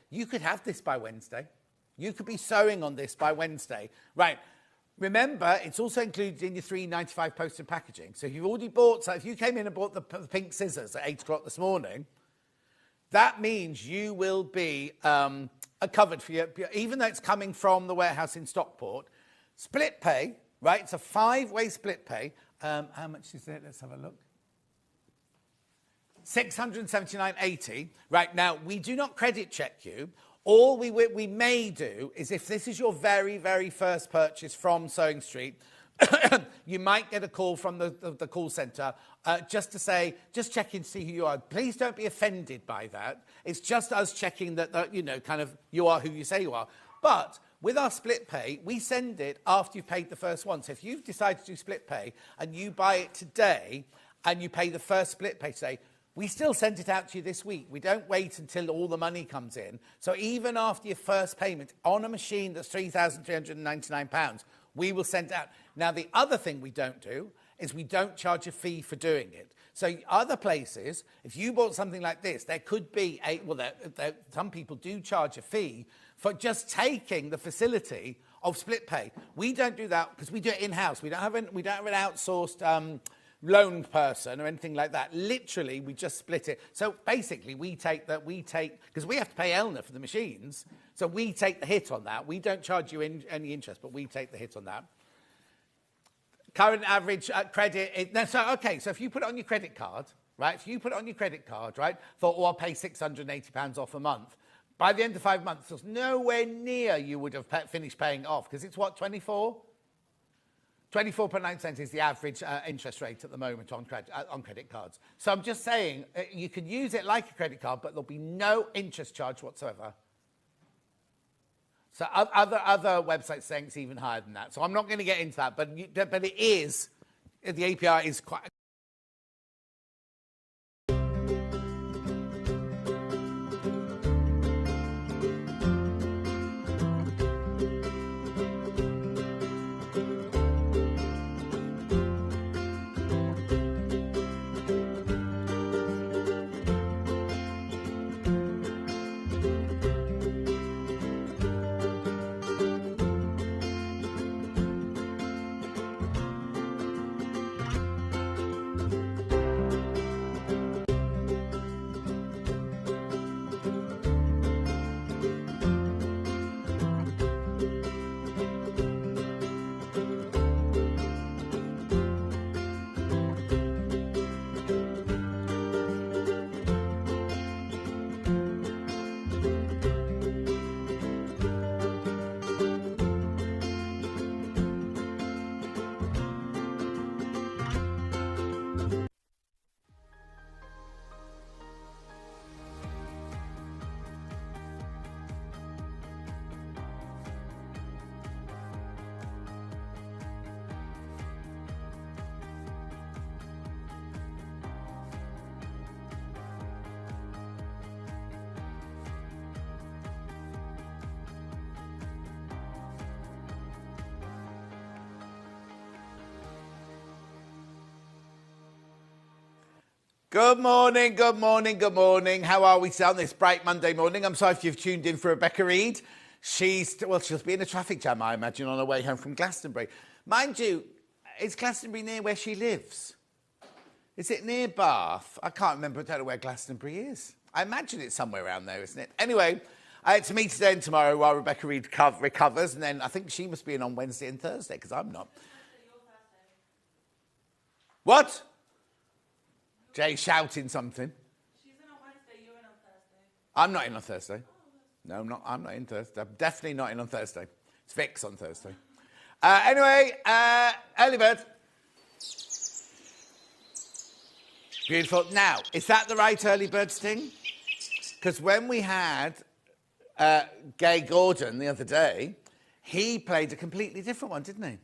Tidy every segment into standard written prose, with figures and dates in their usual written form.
You could have this by Wednesday. You could be sewing on this by Wednesday. Right. Remember, it's also included in your $3.95 post and packaging. So if you've already bought, so if you came in and bought the pink scissors at 8 o'clock this morning, that means you will be covered for your, even though it's coming from the warehouse in Stockport. Split pay, right? It's a 5-way split pay. How much is it? Let's have a look. $679.80. Right, now, we do not credit check you. All we may do is if this is your very, very first purchase from Sewing Street, you might get a call from the call centre just to say, just check in to see who you are. Please don't be offended by that. It's just us checking that, you know, kind of you are who you say you are. But with our split pay, we send it after you've paid the first one. So if you've decided to do split pay and you buy it today and you pay the first split pay today, we still send it out to you this week. We don't wait until all the money comes in. So even after your first payment on a machine that's £3,399, we will send it out. Now, the other thing we don't do is we don't charge a fee for doing it. So other places, if you bought something like this, there could be some people do charge a fee for just taking the facility of split pay. We don't do that because we do it in-house. We don't have an outsourced loan person or anything like that. Literally, we just split it. So basically, because we have to pay Elna for the machines, so we take the hit on that. We don't charge you any interest, but we take the hit on that. Current average credit. So if you put it on your credit card, right? I'll pay £680 off a month. By the end of 5 months, there's nowhere near you would have finished paying it off because it's what, 24? 24.9% is the average interest rate at the moment on credit cards. So I'm just saying you can use it like a credit card, but there'll be no interest charge whatsoever. So other websites saying it's even higher than that. So I'm not going to get into that, but it is, the APR is quite... Good morning. How are we on this bright Monday morning? I'm sorry if you've tuned in for Rebecca Reid. She'll be in a traffic jam, I imagine, on her way home from Glastonbury. Mind you, is Glastonbury near where she lives? Is it near Bath? I can't remember. I don't know where Glastonbury is. I imagine it's somewhere around there, isn't it? Anyway, it's me today and tomorrow while Rebecca Reid recovers, and then I think she must be in on Wednesday and Thursday, because I'm not. What? Jay shouting something. She's in on Wednesday, you're in on Thursday. I'm not in on Thursday. No, I'm not in Thursday. I'm definitely not in on Thursday. It's Vic's on Thursday. Anyway, early bird. Beautiful. Now, is that the right early bird sting? Because when we had Gay Gordon the other day, he played a completely different one, didn't he?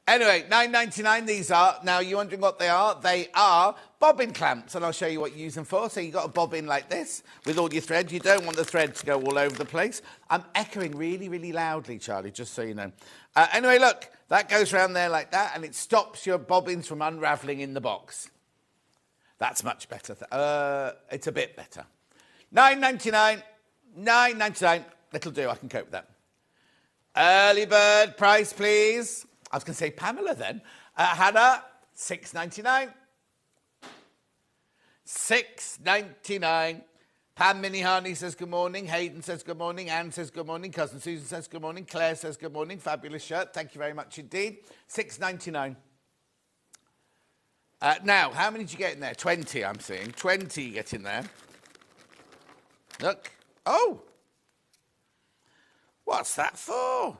Anyway, $9.99 these are. Now, you're wondering what they are? They are bobbin clamps, and I'll show you what you use them for. So you've got a bobbin like this with all your thread. You don't want the thread to go all over the place. I'm echoing really, really loudly, Charlie, just so you know. Anyway, look, that goes around there like that, and it stops your bobbins from unravelling in the box. That's much better. It's a bit better. $9.99. $9.99. That'll do. I can cope with that. Early bird price, please. I was going to say Pamela then. Hannah, $6.99. $6.99. Pam Minnie Harney says good morning. Hayden says good morning. Anne says good morning. Cousin Susan says good morning. Claire says good morning. Fabulous shirt. Thank you very much indeed. $6.99. Now, how many did you get in there? 20, I'm seeing. 20 you get in there. Look. Oh. What's that for?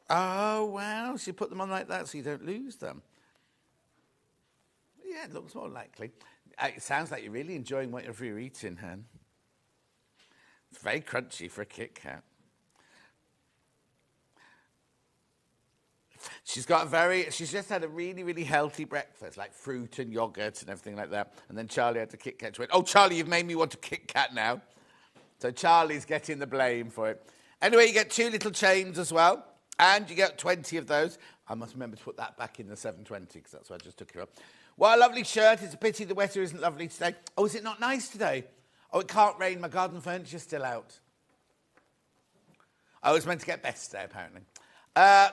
Oh, wow. So you put them on like that so you don't lose them. Yeah, it looks more likely. It sounds like you're really enjoying whatever you're eating, Hen. It's very crunchy for a Kit Kat. She's just had a really, really healthy breakfast, like fruit and yogurt and everything like that. And then Charlie had the Kit Kat. She went, oh, Charlie, you've made me want a Kit Kat now. So Charlie's getting the blame for it. Anyway, you get 2 little chains as well. And you get 20 of those. I must remember to put that back in the 720 because that's where I just took it up. What a lovely shirt. It's a pity the weather isn't lovely today. Oh, is it not nice today? Oh, it can't rain. My garden furniture's still out. Oh, it's meant to get better today, apparently.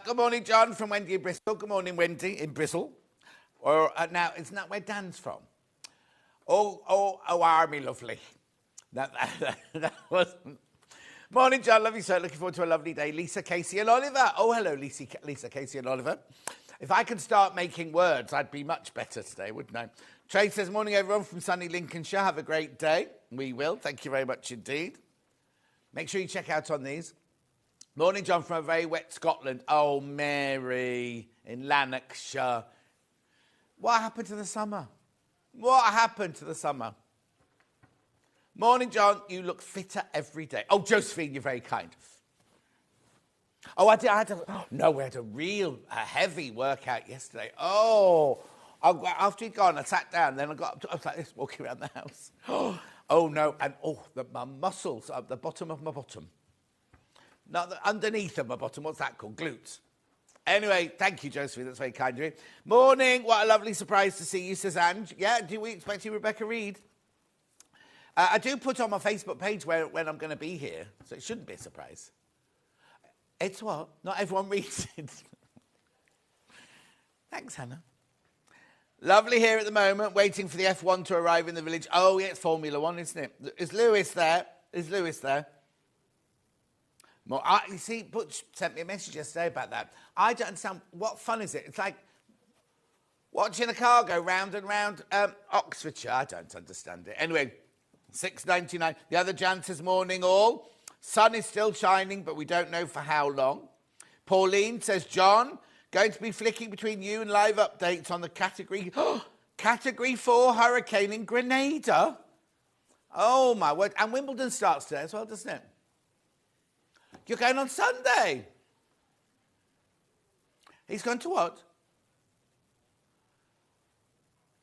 Good morning, John from Wendy in Bristol. Good morning, Wendy in Bristol. Or now, isn't that where Dan's from? Oh, Army, lovely. That wasn't. Morning, John. Lovely shirt. Looking forward to a lovely day. Lisa, Casey and Oliver. Oh, hello, Lisa, Casey and Oliver. If I could start making words, I'd be much better today, wouldn't I? Trey says, morning, everyone from sunny Lincolnshire. Have a great day. We will. Thank you very much indeed. Make sure you check out on these. Morning, John, from a very wet Scotland. Oh, Mary in Lanarkshire. What happened to the summer? What happened to the summer? Morning, John. You look fitter every day. Oh, Josephine, you're very kind. Oh, we had a real heavy workout yesterday. Oh, after he'd gone, I sat down, then I got up I was like this, walking around the house. Oh no, and my muscles at the bottom of my bottom. Not underneath of my bottom, what's that called? Glutes. Anyway, thank you, Josephine, that's very kind of you. Morning, what a lovely surprise to see you, says Ange. Yeah, do we expect you, Rebecca Reed? I do put on my Facebook page when I'm going to be here, so it shouldn't be a surprise. It's what? Not everyone reads it. Thanks, Hannah. Lovely here at the moment, waiting for the F1 to arrive in the village. Oh, yeah, it's Formula One, isn't it? Is Lewis there? You see, Butch sent me a message yesterday about that. I don't understand. What fun is it? It's like watching a car go round and round Oxfordshire. I don't understand it. Anyway, $6.99. The other Jan says, morning all. Sun is still shining, but we don't know for how long. Pauline says, John, going to be flicking between you and live updates on the Category 4 hurricane in Grenada. Oh, my word. And Wimbledon starts today as well, doesn't it? You're going on Sunday. He's going to what?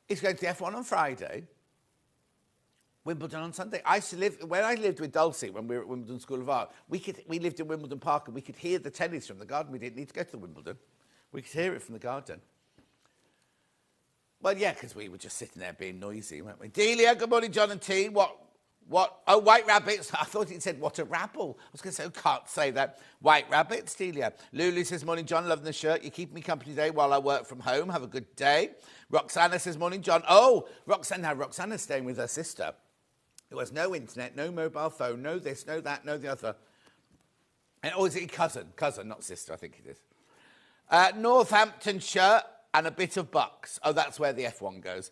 He's going to the F1 on Friday. Wimbledon on Sunday. When I lived with Dulcie, when we were at Wimbledon School of Art, we lived in Wimbledon Park and we could hear the tennis from the garden. We didn't need to go to Wimbledon. We could hear it from the garden. Well, yeah, because we were just sitting there being noisy, weren't we? Delia, good morning, John and T. What? Oh, white rabbits. I thought it said, what a rabble. I was going to say, I can't say that. White rabbits, Delia. Lulu says, morning, John, loving the shirt. You keep me company today while I work from home. Have a good day. Roxana says, morning, John. Oh, Roxana's staying with her sister, who has no internet, no mobile phone, no this, no that, no the other. Or is it cousin? Cousin, not sister, I think it is. Northamptonshire and a bit of Bucks. Oh, that's where the F1 goes.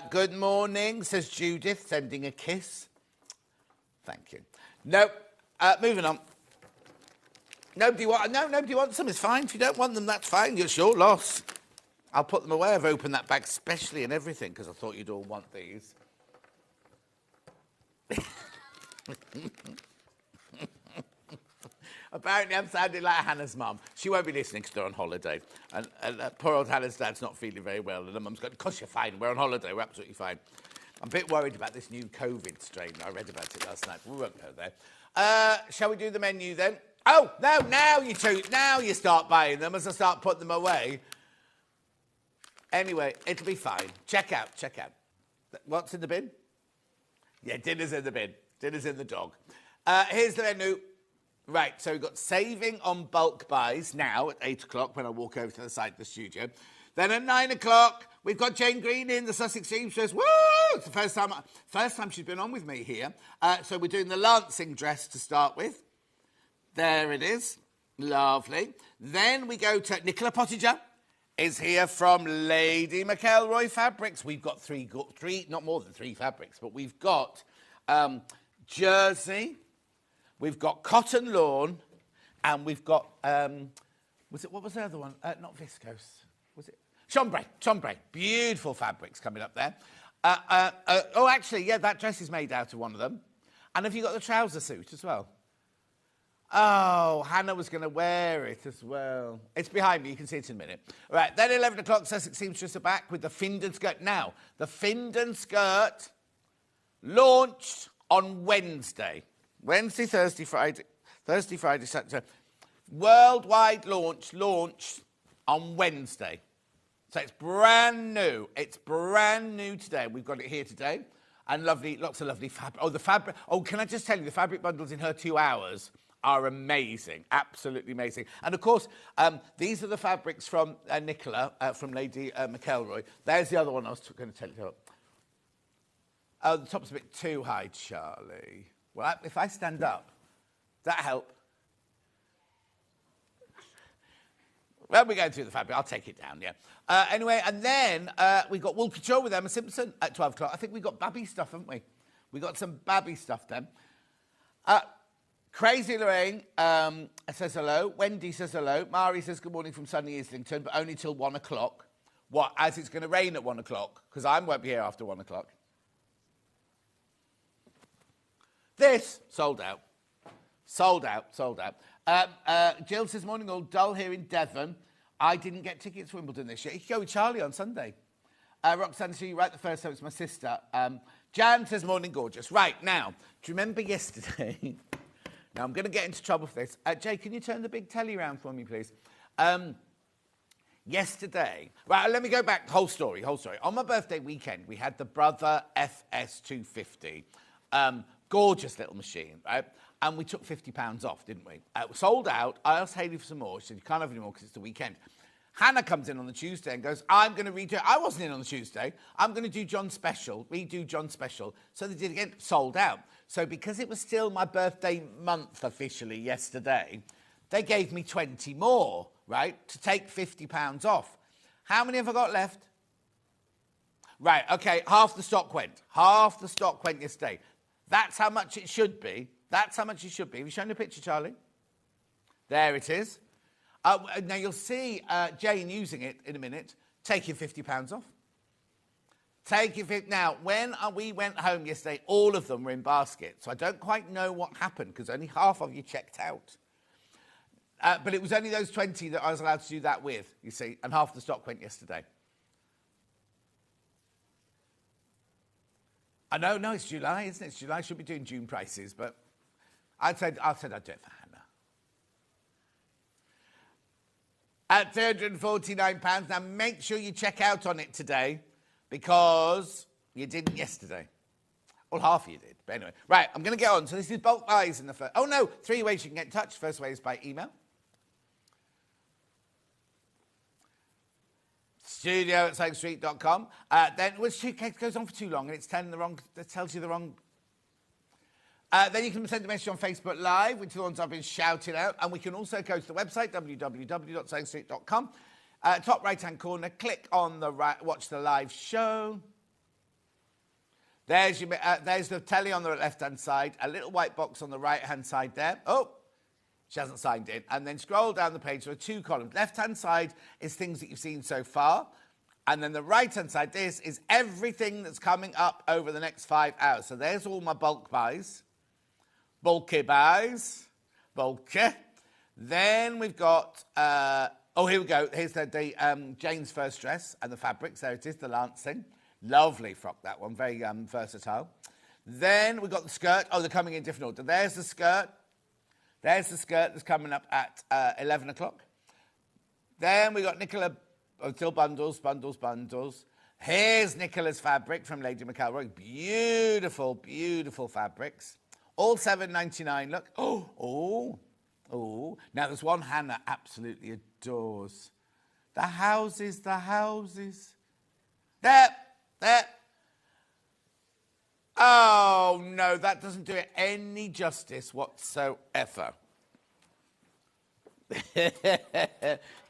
Good morning, says Judith, sending a kiss. Thank you. No, moving on. Nobody wants them. It's fine. If you don't want them, that's fine. It's your loss. I'll put them away. I've opened that bag specially and everything because I thought you'd all want these. Apparently, I'm sounding like Hannah's mum. She won't be listening because they're on holiday. And poor old Hannah's dad's not feeling very well. And her mum's going, of course you're fine. We're on holiday. We're absolutely fine. I'm a bit worried about this new COVID strain. I read about it last night. We won't go there. Shall we do the menu then? Oh, no, now you start buying them as I start putting them away. Anyway, it'll be fine. Check out. What's in the bin? Yeah, dinner's in the bin. Dinner's in the dog. Here's the menu. Right, so we've got saving on bulk buys now at 8 o'clock when I walk over to the side of the studio. Then at 9 o'clock, we've got Jane Green in, the Sussex seamstress. Woo! It's the first time she's been on with me here. So we're doing the Lancing dress to start with. There it is. Lovely. Then we go to Nicola Pottinger is here from Lady McElroy Fabrics. We've got three, not more than three fabrics, but we've got jersey, we've got cotton lawn, and we've got, what was the other one? Not viscose. Was it? Chambray. Beautiful fabrics coming up there. Actually, yeah, that dress is made out of one of them. And have you got the trouser suit as well? Oh, Hannah was going to wear it as well. It's behind me. You can see it in a minute. Right, then 11 o'clock, Sussex seamstress are back with the Finden skirt. Now, the Finden skirt launched on Wednesday. Wednesday, Thursday, Friday, Saturday. Worldwide launched on Wednesday. So it's brand new. It's brand new today. We've got it here today. And lots of lovely fabric. Oh, the fabric. Oh, can I just tell you, the fabric bundles in her 2 hours are amazing. Absolutely amazing. And of course, these are the fabrics from Nicola, from Lady McElroy. There's the other one I was going to tell you about. Oh, the top's a bit too high, Charlie. Well, if I stand up, does that help? Well, we're going through the fabric. I'll take it down, yeah. Anyway, and then we got Wool Couture with Emma Simpson at 12 o'clock. I think we got Babby stuff, haven't we? We got some Babby stuff then. Crazy Lorraine says hello. Wendy says hello. Mari says good morning from sunny Islington, but only till 1 o'clock. What, as it's going to rain at 1 o'clock? Because I won't be here after 1 o'clock. This, sold out. Sold out. Jill says, morning all, dull here in Devon. I didn't get tickets to Wimbledon this year. You can go with Charlie on Sunday. Roxanne, so you right the first time, it's my sister. Jan says, morning gorgeous. Right, now, do you remember yesterday? Now, I'm going to get into trouble for this. Jay, can you turn the big telly around for me, please? Yesterday, right, let me go back, whole story. On my birthday weekend, we had the Brother FS250. Gorgeous little machine, right? And we took £50 off, didn't we? Sold out. I asked Hayley for some more. She said, you can't have any more because it's the weekend. Hannah comes in on the Tuesday and goes, I'm going to redo it. I wasn't in on the Tuesday. I'm going to do John's Special, redo John's Special. So they did again, sold out. So because it was still my birthday month officially yesterday, they gave me 20 more, right, to take £50 off. How many have I got left? Right, okay, half the stock went. Half the stock went yesterday. That's how much it should be. That's how much it should be. Have you shown the picture, Charlie? There it is. Now, you'll see Jane using it in a minute, taking £50 off. Now, when we went home yesterday, all of them were in baskets. So I don't quite know what happened because only half of you checked out. But it was only those 20 that I was allowed to do that with, you see, and half the stock went yesterday. I know, no, it's July, isn't it? It's July. I should be doing June prices, but I said I'd do it for Hannah. At £349. Now, make sure you check out on it today because you didn't yesterday. Well, half of you did. But anyway, right, I'm going to get on. So this is bulk buys in the first... Oh, no, 3 ways you can get in touch. First way is by email. studio@sokestreet.com. Then, it goes on for too long and it's telling the wrong... It tells you the wrong... Then you can send a message on Facebook Live, which are the ones I've been shouting out. And we can also go to the website, www.sokestreet.com. Top right-hand corner, click on the right, watch the live show. There's the telly on the left-hand side, a little white box on the right-hand side there. Oh, she hasn't signed in. And then scroll down the page. There are 2 columns. Left-hand side is things that you've seen so far. And then the right-hand side, this is everything that's coming up over the next 5 hours. So there's all my bulk buys. Bulky buys. Bulky. Then we've got... oh, here we go. Here's the Jane's first dress and the fabrics. There it is, the Lancing. Lovely frock, that one. Very versatile. Then we've got the skirt. Oh, they're coming in different order. There's the skirt. There's the skirt that's coming up at 11 o'clock. Then we got Nicola, still bundles. Here's Nicola's fabric from Lady McElroy. Beautiful, beautiful fabrics. All $7.99. Look. Oh. Now, there's one Hannah absolutely adores. The houses. There. Oh, no, that doesn't do it any justice whatsoever.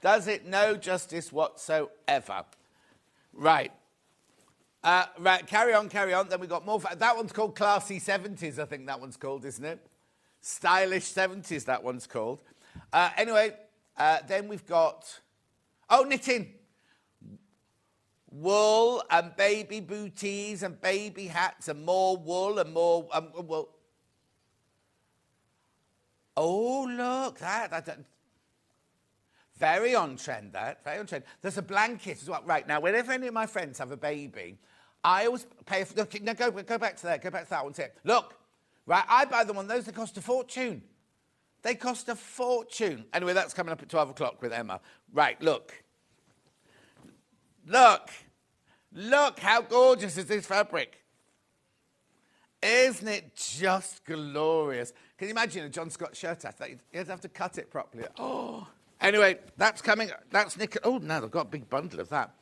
Does it no justice whatsoever? Right. Right, carry on. Then we've got more. That one's called Classy 70s, I think that one's called, isn't it? Stylish 70s, that one's called. Anyway, then we've got... Oh, knitting. Wool and baby booties and baby hats and more wool and more... wool. Oh, look, that... Very on trend, that. Very on trend. There's a blanket as well. Right, now, whenever any of my friends have a baby, I always pay for... Look, no, go back to that. Go back to that one. Here. Look, right, I buy them one of those. They cost a fortune. They cost a fortune. Anyway, that's coming up at 12 o'clock with Emma. Right, look. Look how gorgeous is this fabric. Isn't it just glorious? Can you imagine a John Scott shirt? You'd have to cut it properly. Oh... Anyway, that's coming. That's Nick. Oh, no, I've got a big bundle of that.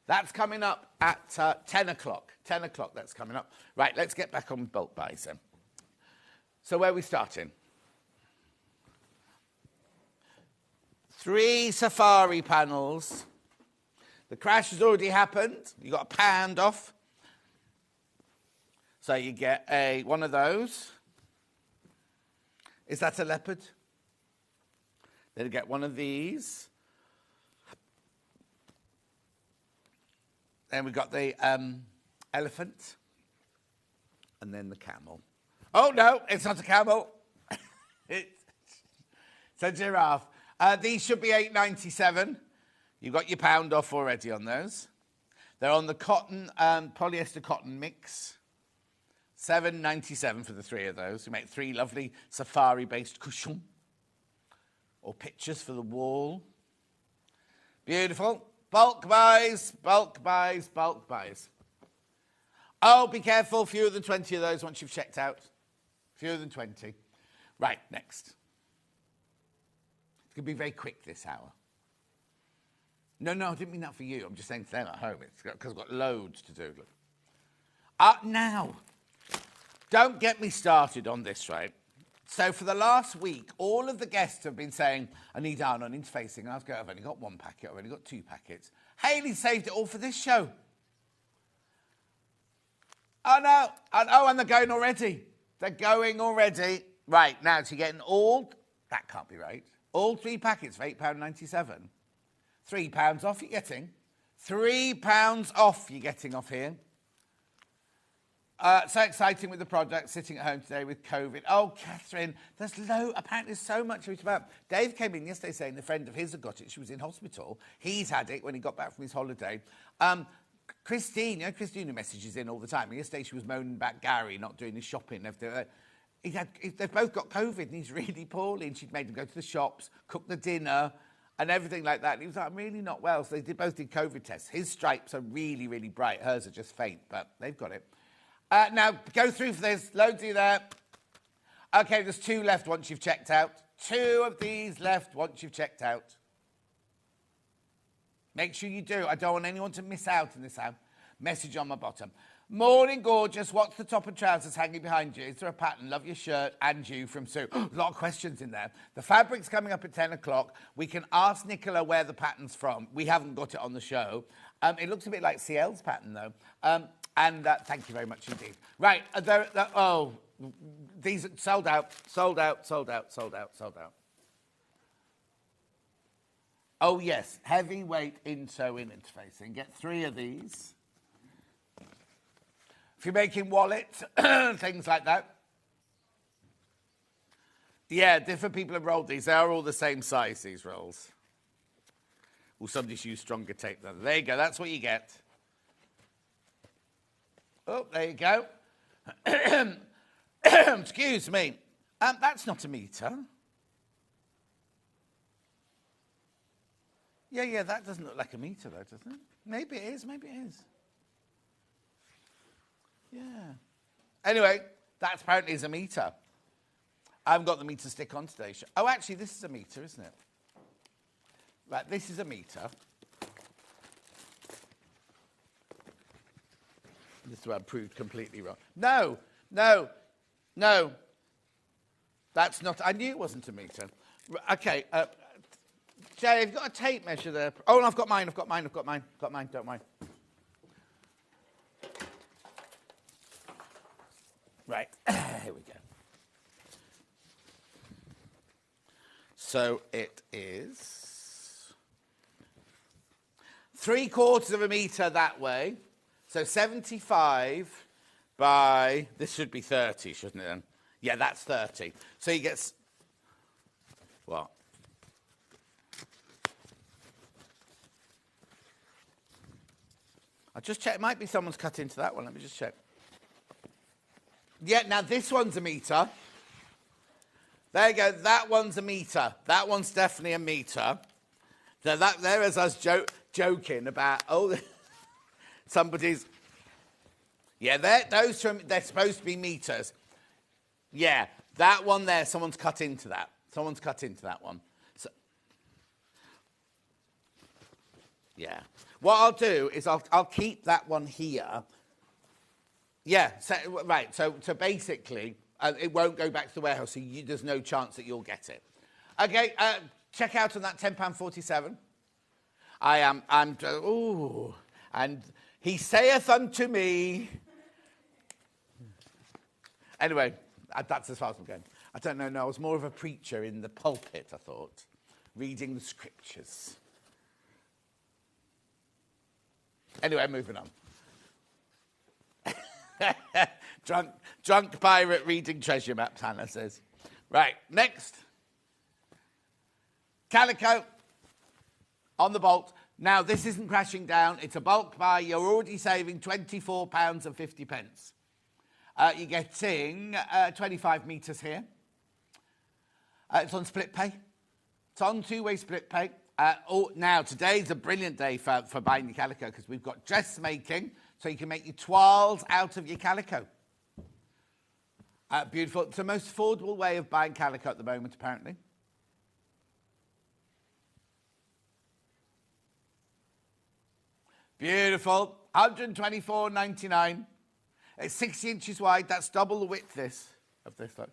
That's coming up at 10 o'clock. 10 o'clock, that's coming up. Right, let's get back on with bulk buys then. So where are we starting? 3 safari panels. The crash has already happened. You got £1 off. So you get one of those. Is that a leopard? Then you get one of these. Then we've got the elephant. And then the camel. Oh, no, it's not a camel. It's a giraffe. These should be $8.97. You've got your £1 off already on those. They're on the cotton, polyester cotton mix. $7.97 for the 3 of those. We make 3 lovely safari-based cushions. Or pictures for the wall. Beautiful. Bulk buys. Oh, be careful. Fewer than 20 of those once you've checked out. Fewer than 20. Right, next. It's going to be very quick this hour. No, I didn't mean that for you. I'm just saying to them at home. It's because I've got loads to do. Now. Don't get me started on this, right? So for the last week, all of the guests have been saying, I need yarn on interfacing. And I was going, I've only got 1 packet. I've only got 2 packets. Hayley saved it all for this show. Oh, no. And they're going already. Right, now, so you're getting all... That can't be right. All 3 packets for £8.97. £3 off you're getting. £3 off you're getting off here. So exciting with the product, sitting at home today with COVID. Oh, Catherine, apparently there's so much of it about. Dave came in yesterday saying a friend of his had got it. She was in hospital. He's had it when he got back from his holiday. Christine, Christina messages in all the time. And yesterday she was moaning about Gary not doing his shopping. They've both got COVID and he's really poorly. And she'd made him go to the shops, cook the dinner and everything like that. And he was like, I'm really not well. So they both did COVID tests. His stripes are really, really bright. Hers are just faint, but they've got it. Now, go through for this. Loads of you there. OK, there's 2 left once you've checked out. 2 of these left once you've checked out. Make sure you do. I don't want anyone to miss out in this house. Message on my bottom. Morning, gorgeous. What's the top of trousers hanging behind you? Is there a pattern? Love your shirt and you from Sue. A lot of questions in there. The fabric's coming up at 10 o'clock. We can ask Nicola where the pattern's from. We haven't got it on the show. It looks a bit like CL's pattern, though. And thank you very much indeed. Right, these are sold out. Oh, yes, heavyweight in-sew-in interfacing. Get 3 of these. If you're making wallets, things like that. Yeah, different people have rolled these. They are all the same size, these rolls. Well, somebody's used stronger tape than that. There you go, that's what you get. Oh, there you go. Excuse me. That's not a metre. Yeah, that doesn't look like a metre, though, does it? Maybe it is. Yeah. Anyway, that apparently is a meter. I haven't got the meter stick on today. Oh, actually, this is a meter, isn't it? Right, this is a meter. This is where I proved completely wrong. No. That's not, I knew it wasn't a meter. Okay, Jay, have you got a tape measure there? Oh, no, I've got mine, don't mind. Right, here we go. So it is 3/4 of a meter that way. So 75 by, this should be 30, shouldn't it then? Yeah, that's 30. So you get, what? I'll just check, it might be someone's cut into that one, let me just check. Yeah, now this one's a meter. There you go, that one's a meter. That one's definitely a meter. So that, there is us joking about, oh, somebody's, yeah, those two, they're supposed to be meters. Yeah, that one there, someone's cut into that. Someone's cut into that one. So, yeah. What I'll do is I'll keep that one here. Yeah, so, right, so basically, it won't go back to the warehouse, so there's no chance that you'll get it. Okay, check out on that £10.47. And he saith unto me. Anyway, that's as far as I'm going. I don't know, no, I was more of a preacher in the pulpit, I thought, reading the scriptures. Anyway, moving on. drunk pirate reading treasure maps, Hannah says. Right, next. Calico on the bolt. Now, this isn't crashing down. It's a bulk buy. You're already saving £24.50. You're getting 25 metres here. It's on split pay. It's on two-way split pay. Now, today's a brilliant day for buying your calico because we've got dressmaking, so you can make your toiles out of your calico. Beautiful. It's the most affordable way of buying calico at the moment, apparently. Beautiful. £124.99. It's 60 inches wide. That's double the width of this. Look.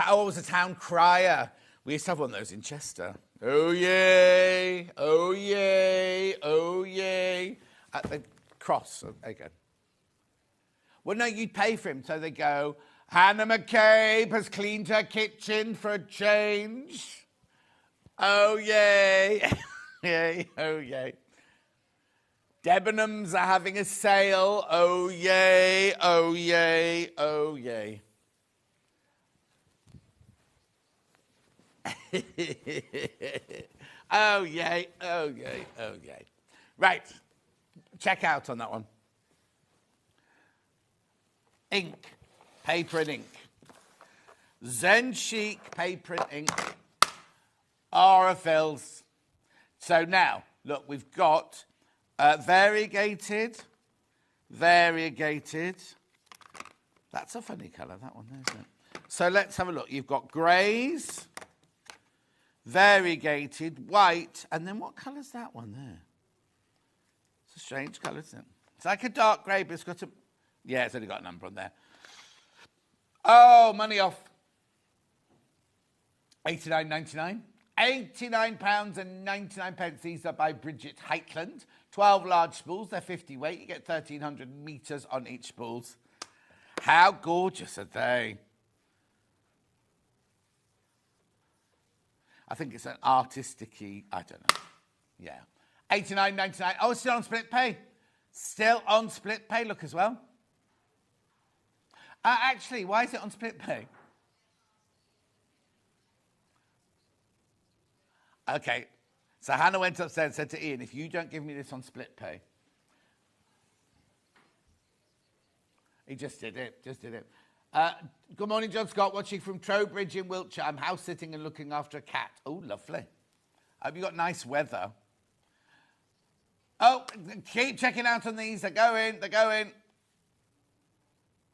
Oh, was a town crier. We used to have one of those in Chester. Oh, yay. Oh, yay. Oh, yay. At the cross. There you go. Well, no, you'd pay for him. So they go, Hannah McCabe has cleaned her kitchen for a change. Oh, yay. Yay. Oh, yay. Debenhams are having a sale. Oh, yay. Oh, yay. Oh, yay. Oh, yay. Oh, yay. Oh, yay. Right. Check out on that one. Ink. Paper and ink. Zen Chic paper and ink. Orifils. So now, look, we've got variegated. That's a funny colour, that one there, isn't it? So let's have a look. You've got greys, variegated, white, and then what colour's that one there? It's a strange colour, isn't it? It's like a dark grey, but it's got a... Yeah, it's only got a number on there. Oh, money off. £89.99. £89.99. These are by Bridget, Heightland. 12 large spools. They're 50 weight. You get 1,300 metres on each spools. How gorgeous are they? I think it's an artistic-y, I don't know. Yeah. £89.99. Oh, it's still on split pay. Still on split pay. Look as well. Actually, why is it on split pay? Okay, so Hannah went upstairs and said to Ian, if you don't give me this on split pay. He just did it, good morning, John Scott, watching from Trowbridge in Wiltshire. I'm house sitting and looking after a cat. Oh, lovely. Hope you got nice weather. Oh, keep checking out on these. They're going. They're going.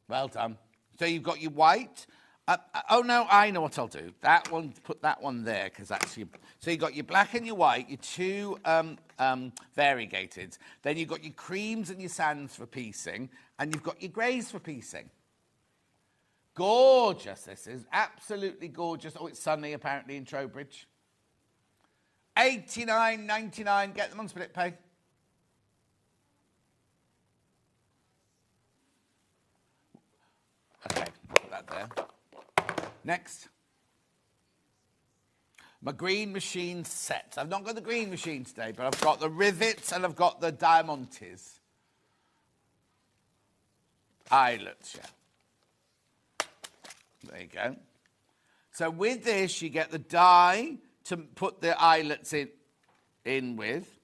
Well done. So you've got your white. Oh, no, I know what I'll do. That one, put that one there, because that's your... So you've got your black and your white, your two variegated. Then you've got your creams and your sands for piecing, and you've got your greys for piecing. Gorgeous, this is. Absolutely gorgeous. Oh, it's sunny, apparently, in Trowbridge. $89.99. Get them on split pay. Okay, put that there. Next. My green machine set. I've not got the green machine today, but I've got the rivets and I've got the diamantes. Eyelets, yeah. There you go. So with this, you get the die to put the eyelets in with.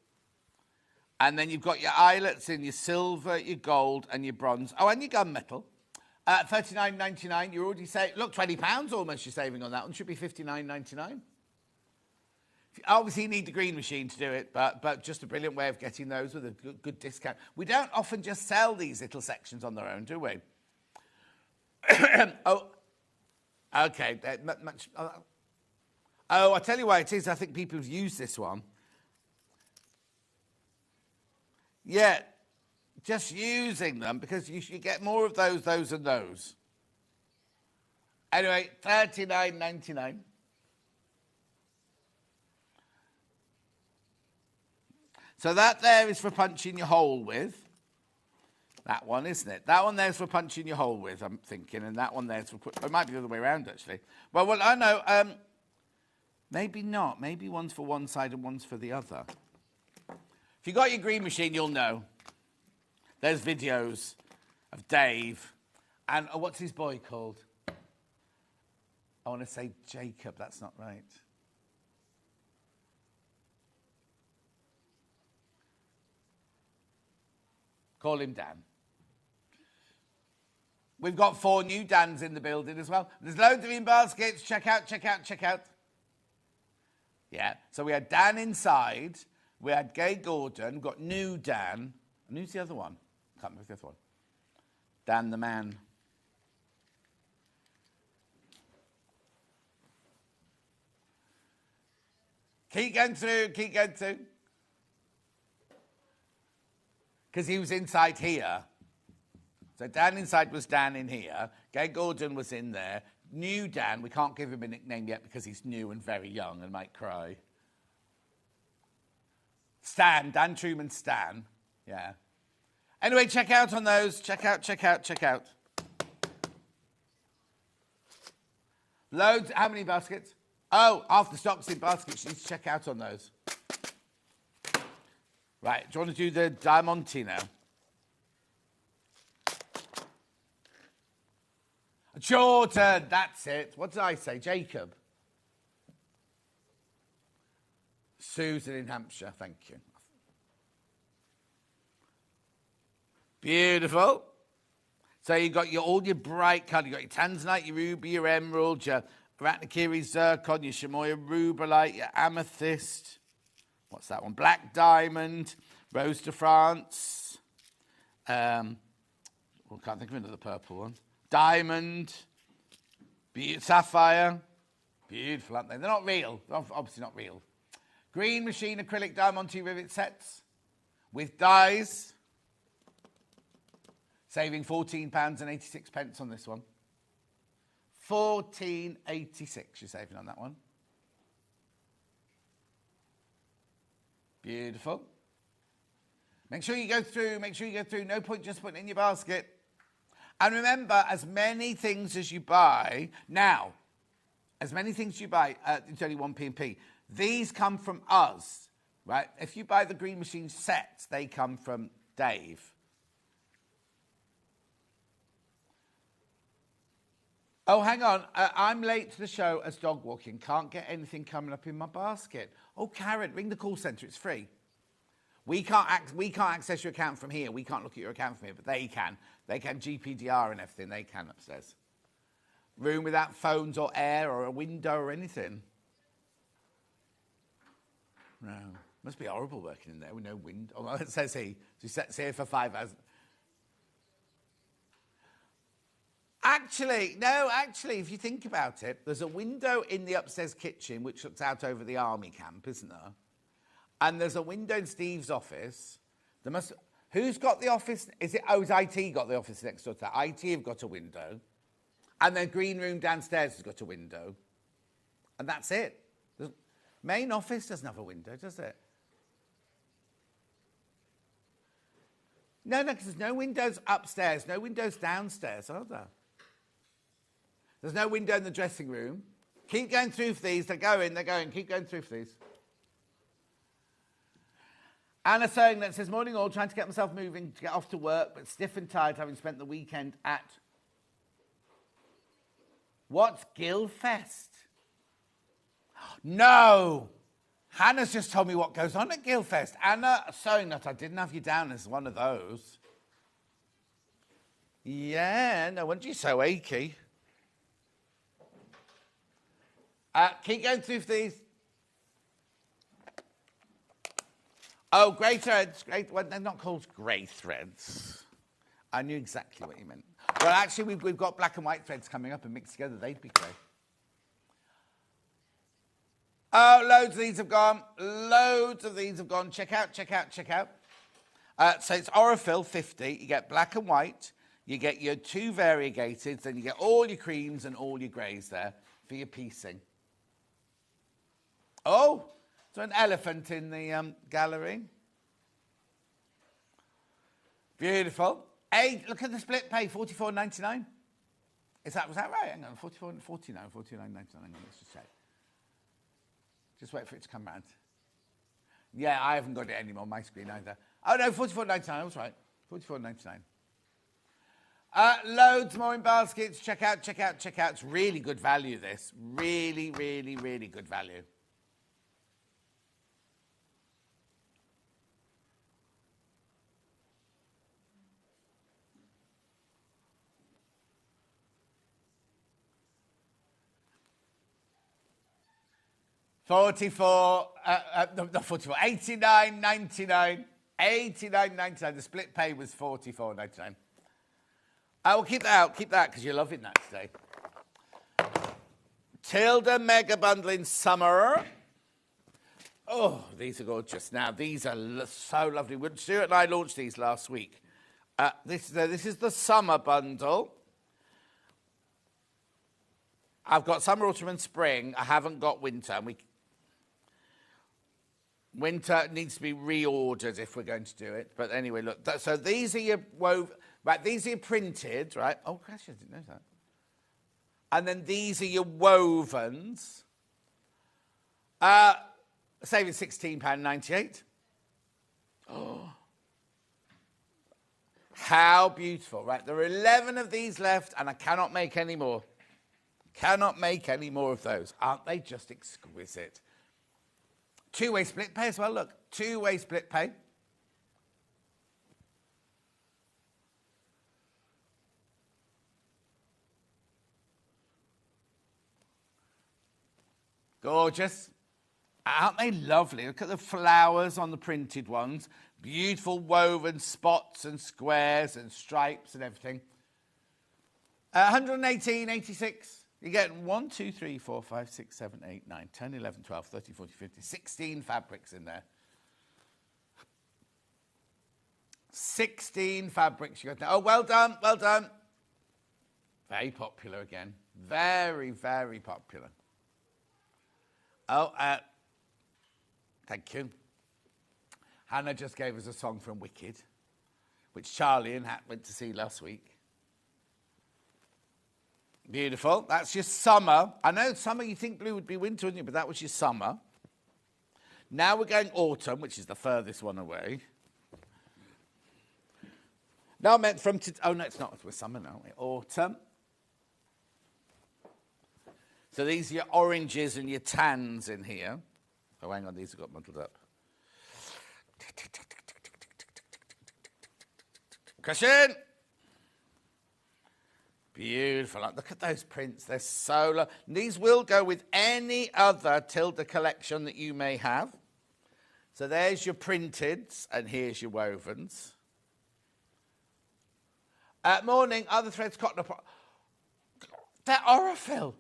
And then you've got your eyelets in your silver, your gold, and your bronze. Oh, and your gunmetal. $39.99. You're already saving. Look, £20 almost you're saving on that one. Should be $59.99. Obviously, you need the green machine to do it, but just a brilliant way of getting those with a good discount. We don't often just sell these little sections on their own, do we? Oh, okay. Oh, I'll tell you why it is. I think people have used this one. Yeah. Just using them, because you should get more of those, and those. Anyway, $39.99. So that there is for punching your hole with. That one, isn't it? That one there's for punching your hole with, I'm thinking, and that one there's for... It might be the other way around, actually. Well, I know. Maybe not. Maybe one's for one side and one's for the other. If you got your green machine, you'll know. There's videos of Dave and what's his boy called? I want to say Jacob. That's not right. Call him Dan. We've got 4 new Dans in the building as well. There's loads of in baskets. Check out, check out, check out. Yeah. So we had Dan inside. We had Gay Gordon. We've got new Dan. And who's the other one? Can't remember the other one. Dan the man. Keep going through, keep going through. Because he was inside here. So Dan inside was Dan in here. Gay Gordon was in there. New Dan, we can't give him a nickname yet because he's new and very young and might cry. Stan, Dan Truman Stan. Yeah. Anyway, check out on those. Check out, check out, check out. Loads. How many baskets? Oh, half the stock's in baskets. You need to check out on those. Right, do you want to do the Diamante now? Jordan, that's it. What did I say? Jacob? Susan in Hampshire, thank you. Beautiful. So you've got all your bright colour. You've got your tanzanite, your ruby, your emerald, your arachnochiri zircon, your chamois rubellite, your amethyst. What's that one? Black diamond, rose de France. Can't think of another purple one. Diamond, sapphire. Beautiful, aren't they? They're not real. They're obviously not real. Green machine acrylic Diamante rivet sets with dies. Saving £14.86 on this one. £14.86 you're saving on that one. Beautiful. Make sure you go through. Make sure you go through. No point just putting it in your basket. And remember, as many things as you buy, now, as many things you buy, it's only 1p&p. These come from us, right? If you buy the Green Machine sets, they come from Dave. Oh, hang on. I'm late to the show as dog walking. Can't get anything coming up in my basket. Oh, Karen, ring the call centre. It's free. We can't access your account from here. We can't look at your account from here, but they can. They can GPDR and everything. They can upstairs. Room without phones or air or a window or anything. No. Must be horrible working in there with no wind. Oh, it says he. She sits here for 5 hours. Actually, if you think about it, there's a window in the upstairs kitchen which looks out over the army camp, isn't there? And there's a window in Steve's office. Who's got the office? Is IT got the office next door to that? IT have got a window. And the green room downstairs has got a window. And that's it. The main office doesn't have a window, does it? No, because there's no windows upstairs, no windows downstairs, are there? There's no window in the dressing room. Keep going through for these. They're going. Keep going through for these. Anna saying that says, morning all, trying to get myself moving to get off to work, but stiff and tired having spent the weekend at... What's Gilfest? No! Hannah's just told me what goes on at Gilfest. Anna, sewing that I didn't have you down as one of those. Yeah, no wonder you're so achy. Keep going through these. Oh, grey threads. Well, they're not called grey threads. I knew exactly what you meant. Well, actually, we've got black and white threads coming up and mixed together. They'd be grey. Oh, loads of these have gone. Check out. So it's Oril 50. You get black and white. You get your 2 variegateds. Then you get all your creams and all your greys there for your piecing. Oh, there's an elephant in the gallery. Beautiful. Look at the split pay, $44.99. Was that right? Hang on, $49.99. Hang on, let's just check. Just wait for it to come round. Yeah, I haven't got it anymore on my screen either. Oh no, $44.99. I was right. $44.99. Loads more in baskets. Check out. It's really good value, this. Really good value. $89.99. $89.99. The split pay was $44.99. I will keep that out. Keep that because you're loving that today. Tilda Mega Bundle in summer. Oh, these are gorgeous. Now, these are so lovely. Stuart and I launched these last week. This is the summer bundle. I've got summer, autumn, and spring. I haven't got winter. And winter needs to be reordered if we're going to do it. But anyway, look. So these are your right, these are your printed, right? Oh, gosh, I didn't know that. And then these are your wovens. Saving £16.98. Oh. How beautiful, right? There are 11 of these left, and I cannot make any more. Cannot make any more of those. Aren't they just exquisite? Two-way split pay as well, look. Two-way split pay. Gorgeous. Aren't they lovely? Look at the flowers on the printed ones. Beautiful woven spots and squares and stripes and everything. 118.86. You get 1, 2, 3, 4, 5, 6, 7, 8, 9, 10, 11, 12, 13, 14, 15, 16 fabrics in there. 16 fabrics you got there. Oh, well done, well done. Very popular again. Very, very popular. Oh, thank you. Hannah just gave us a song from Wicked, which Charlie and Hat went to see last week. Beautiful. That's your summer. I know summer you think blue would be winter, wouldn't you? But that was your summer. Now we're going autumn, which is the furthest one away. No, I meant from... oh, no, it's not. We're summer now. Autumn. So these are your oranges and your tans in here. Oh, hang on. These have got muddled up. Cushion. Beautiful. Look at those prints. They're so lovely. These will go with any other Tilda collection that you may have. So there's your printeds, and here's your wovens. Morning, other threads, cotton. They're Oril.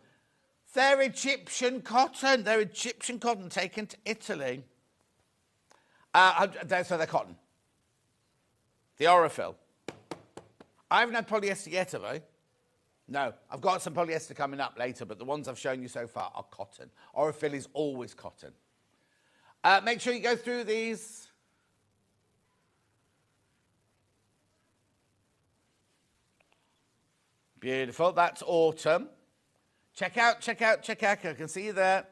They're Egyptian cotton. They're Egyptian cotton taken to Italy. So they're cotton. The Oril. I haven't had polyester yet, have I? No, I've got some polyester coming up later, but the ones I've shown you so far are cotton. Oril is always cotton. Make sure you go through these. Beautiful. That's autumn. Check out, check out, check out. I can see you there.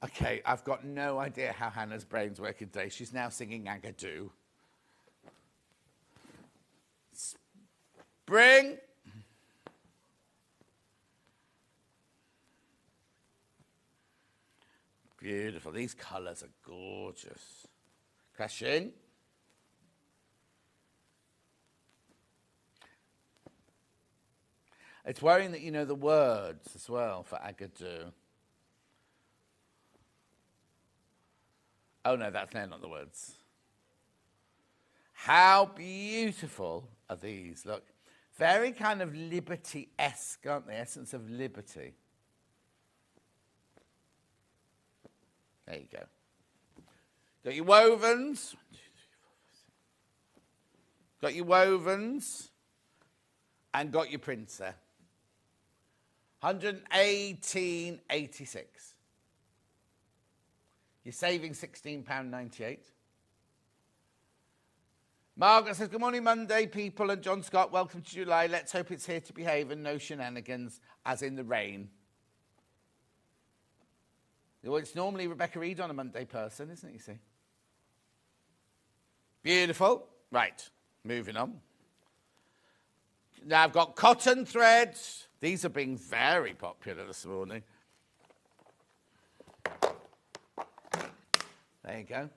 Okay, I've got no idea how Hannah's brain's working today. She's now singing Agadoo. Spring. Beautiful. These colours are gorgeous. Question. It's worrying that you know the words as well for Agadoo. Oh no, that's not the words. How beautiful are these? Look, very kind of liberty-esque, aren't they? Essence of liberty. There you go. Got your wovens. Got your wovens. And got your prints there. 118.86. You're saving £16.98. Margaret says, good morning, Monday, people, and John Scott, welcome to July. Let's hope it's here to behave and no shenanigans, as in the rain. Well, it's normally Rebecca Reed on a Monday person, isn't it, you see? Beautiful. Right, moving on. Now, I've got cotton threads. These are being very popular this morning. There you go.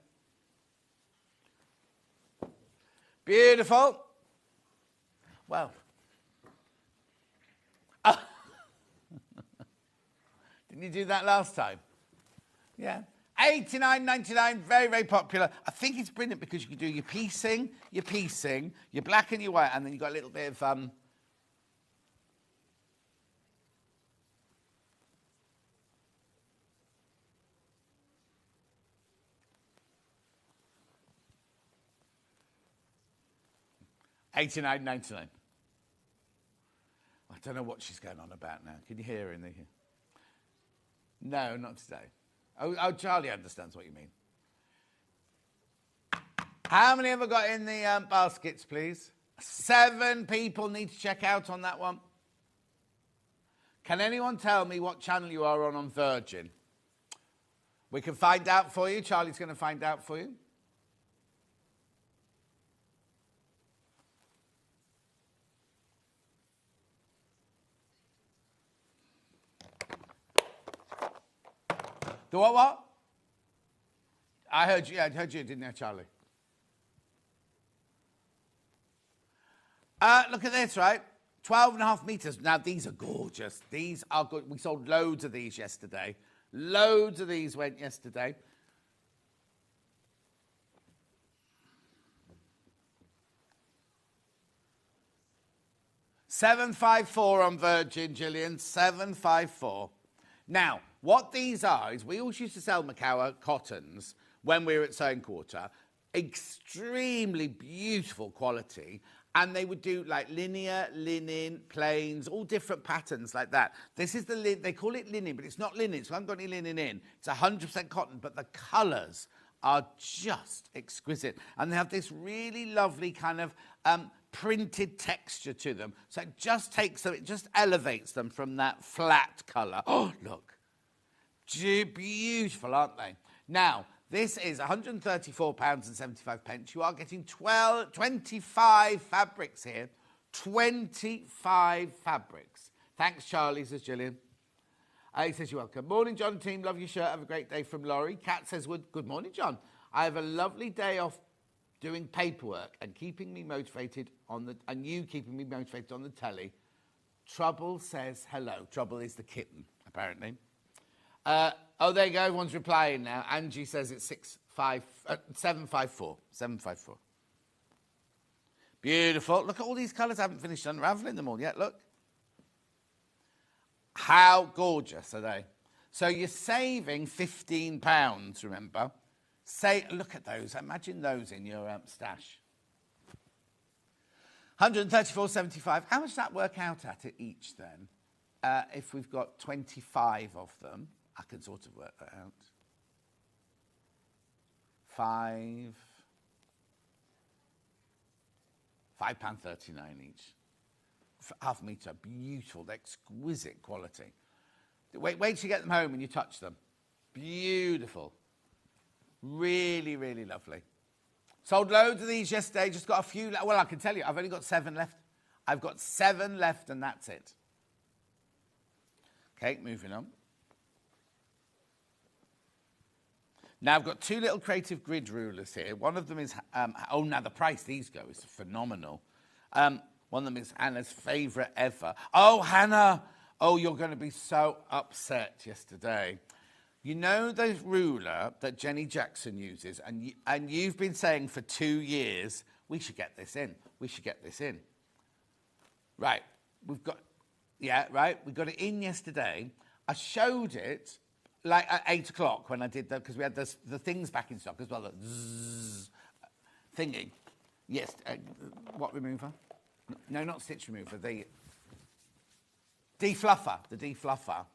Beautiful. Well. Didn't you do that last time? Yeah. $89.99, very, very popular. I think it's brilliant because you can do your piecing, your black and your white, and then you've got a little bit of... $89.99. I don't know what she's going on about now. Can you hear her in there? No, not today. Oh, Charlie understands what you mean. How many have I got in the baskets, please? 7 people need to check out on that one. Can anyone tell me what channel you are on Virgin? We can find out for you. Charlie's going to find out for you. The what? I heard you, didn't I, Charlie? Look at this, right? 12.5 meters. Now, these are gorgeous. These are good. We sold loads of these yesterday. Loads of these went yesterday. $754 on Virgin, Gillian. $754. Now, what these are is we always used to sell McElroy cottons when we were at Sewing Quarter. Extremely beautiful quality. And they would do like linear, linen, plains, all different patterns like that. This is the they call it linen, but it's not linen. So I haven't got any linen in. It's 100% cotton, but the colours are just exquisite. And they have this really lovely kind of printed texture to them. So it just takes them, it just elevates them from that flat colour. Oh, look. Beautiful, aren't they? Now, this is £134.75. You are getting 25 fabrics here. 25 fabrics. Thanks, Charlie, says Gillian. He says, you're welcome. Morning, John and team. Love your shirt. Have a great day from Laurie. Kat says, good morning, John. I have a lovely day off doing paperwork and keeping me motivated and you keeping me motivated on the telly. Trouble says hello. Trouble is the kitten, apparently. Oh, there you go. Everyone's replying now. Angie says it's 754. 754. Beautiful. Look at all these colours. I haven't finished unravelling them all yet. Look. How gorgeous are they? So you're saving £15, remember? Look at those. Imagine those in your stash. 134.75. How much does that work out at each then? If we've got 25 of them, I can sort of work that out. £5.39 each. Half a metre, beautiful, exquisite quality. Wait till you get them home and you touch them. Beautiful. Really, really lovely. Sold loads of these yesterday, just got a few. Well, I can tell you, I've only got 7 left. I've got 7 left and that's it. Okay, moving on. Now, I've got 2 little creative grid rulers here. One of them is, now the price these go is phenomenal. One of them is Hannah's favourite ever. Oh, Hannah! Oh, you're going to be so upset yesterday. You know the ruler that Jenny Jackson uses, and you've been saying for 2 years, we should get this in. We should get this in. Right, we got it in yesterday. I showed it like at 8 o'clock when I did that, because we had the things back in stock as well, the zzz thingy. Yes, what remover? No, not stitch remover, the defluffer, the defluffer.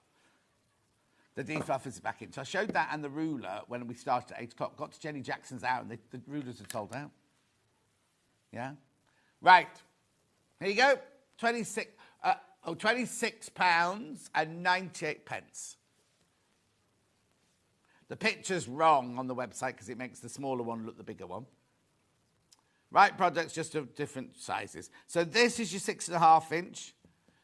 The defluffers are back in. So I showed that and the ruler when we started at 8 o'clock. Got to Jenny Jackson's hour and the rulers had sold out. Yeah? Right. Here you go. £26 and 98 pence. The picture's wrong on the website because it makes the smaller one look the bigger one. Right products, just of different sizes. So this is your 6.5 inch.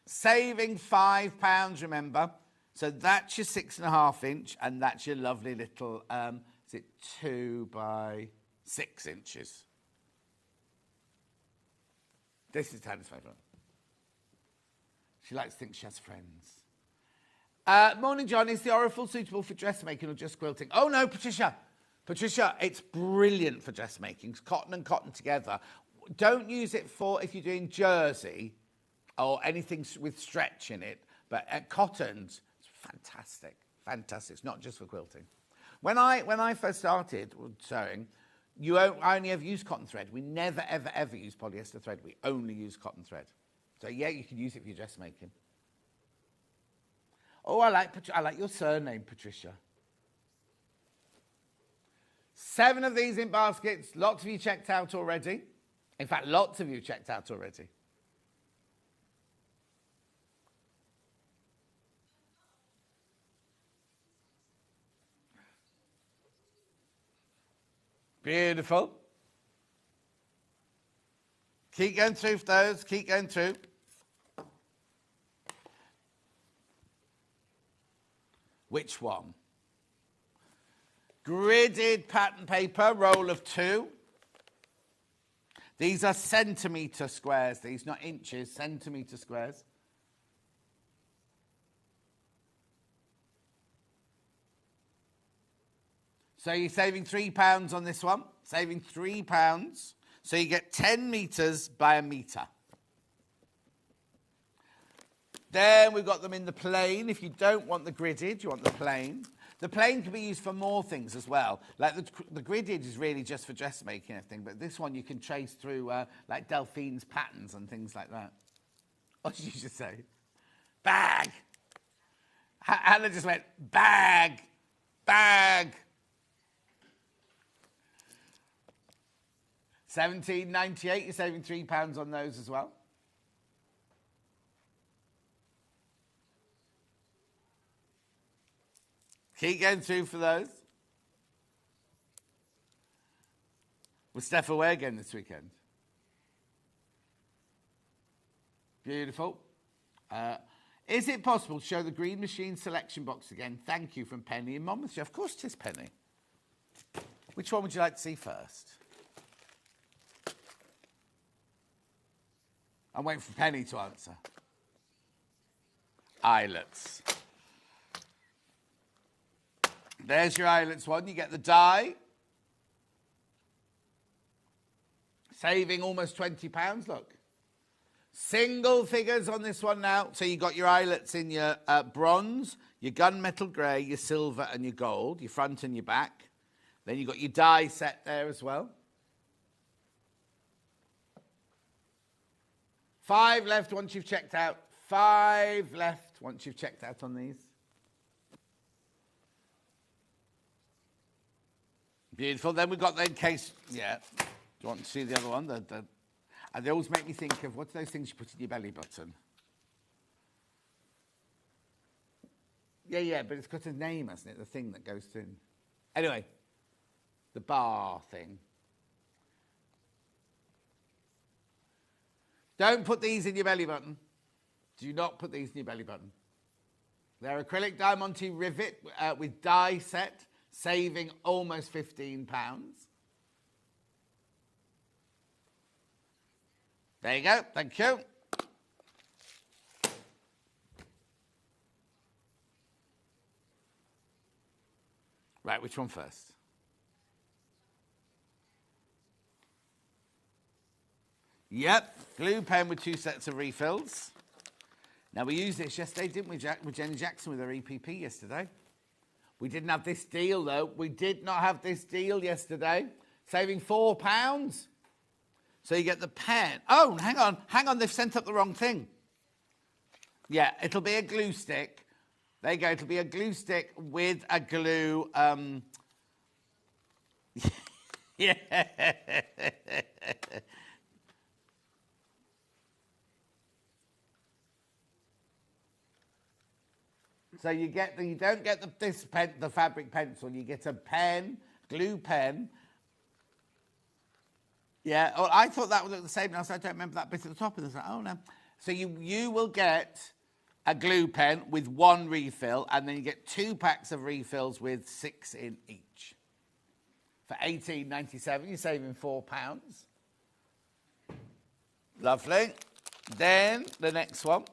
Saving £5, remember. So that's your 6.5 inch, and that's your lovely little, is it 2 by 6 inches? This is Tanya's favourite. She likes to think she has friends. Morning, John. Is the Oriental suitable for dressmaking or just quilting? Oh, no, Patricia. Patricia, it's brilliant for dressmaking. It's cotton and cotton together. Don't use it for if you're doing jersey or anything with stretch in it, but cottons, fantastic, fantastic. It's not just for quilting. When I first started sewing, I only ever used cotton thread. We never, ever, ever use polyester thread. We only use cotton thread. So, yeah, you can use it for your dressmaking. Oh, I like your surname, Patricia. 7 of these in baskets. Lots of you checked out already. In fact, lots of you checked out already. Beautiful. Keep going through those. Keep going through. Which one? Gridded pattern paper, roll of 2. These are centimetre squares. These, not inches, centimetre squares. So you're saving £3 on this one, saving £3. So you get 10 metres by a metre. Then we've got them in the plain. If you don't want the gridded, you want the plain. The plain can be used for more things as well. Like the gridded is really just for dressmaking and everything, but this one you can trace through like Delphine's patterns and things like that. What did you just say? Bag. Hannah just went, bag, bag. $17.98, you're saving £3 on those as well. Keep going through for those. Was Steph away again this weekend? Beautiful. Is it possible to show the Green Machine selection box again? Thank you, from Penny in Monmouthshire. Of course it is, Penny. Which one would you like to see first? I'm waiting for Penny to answer. Eyelets. There's your eyelets one. You get the die. Saving almost £20, look. Single figures on this one now. So you got your eyelets in your bronze, your gunmetal grey, your silver and your gold, your front and your back. Then you got your die set there as well. 5 left once you've checked out. 5 left once you've checked out on these. Beautiful. Then we've got the case. Yeah. Do you want to see the other one? And they always make me think of, what's those things you put in your belly button? Yeah, but it's got a name, hasn't it? The thing that goes in. Anyway, the bar thing. Don't put these in your belly button. Do not put these in your belly button. They're acrylic diamante rivet with die set, saving almost £15. There you go. Thank you. Right, which one first? Yep, glue pen with 2 sets of refills. Now, we used this yesterday, didn't we, with Jenny Jackson with her EPP yesterday? We didn't have this deal, though. We did not have this deal yesterday. Saving £4. So you get the pen. Oh, hang on, they've sent up the wrong thing. Yeah, it'll be a glue stick. There you go, it'll be a glue stick with a glue. Yeah. So you don't get the fabric pencil. You get a pen, glue pen. Yeah, oh, I thought that would look the same. Now, so I don't remember that bit at the top of this. Oh, no. So you will get a glue pen with 1 refill, and then you get 2 packs of refills with 6 in each. For $18.97, you're saving £4. Lovely. Then the next one.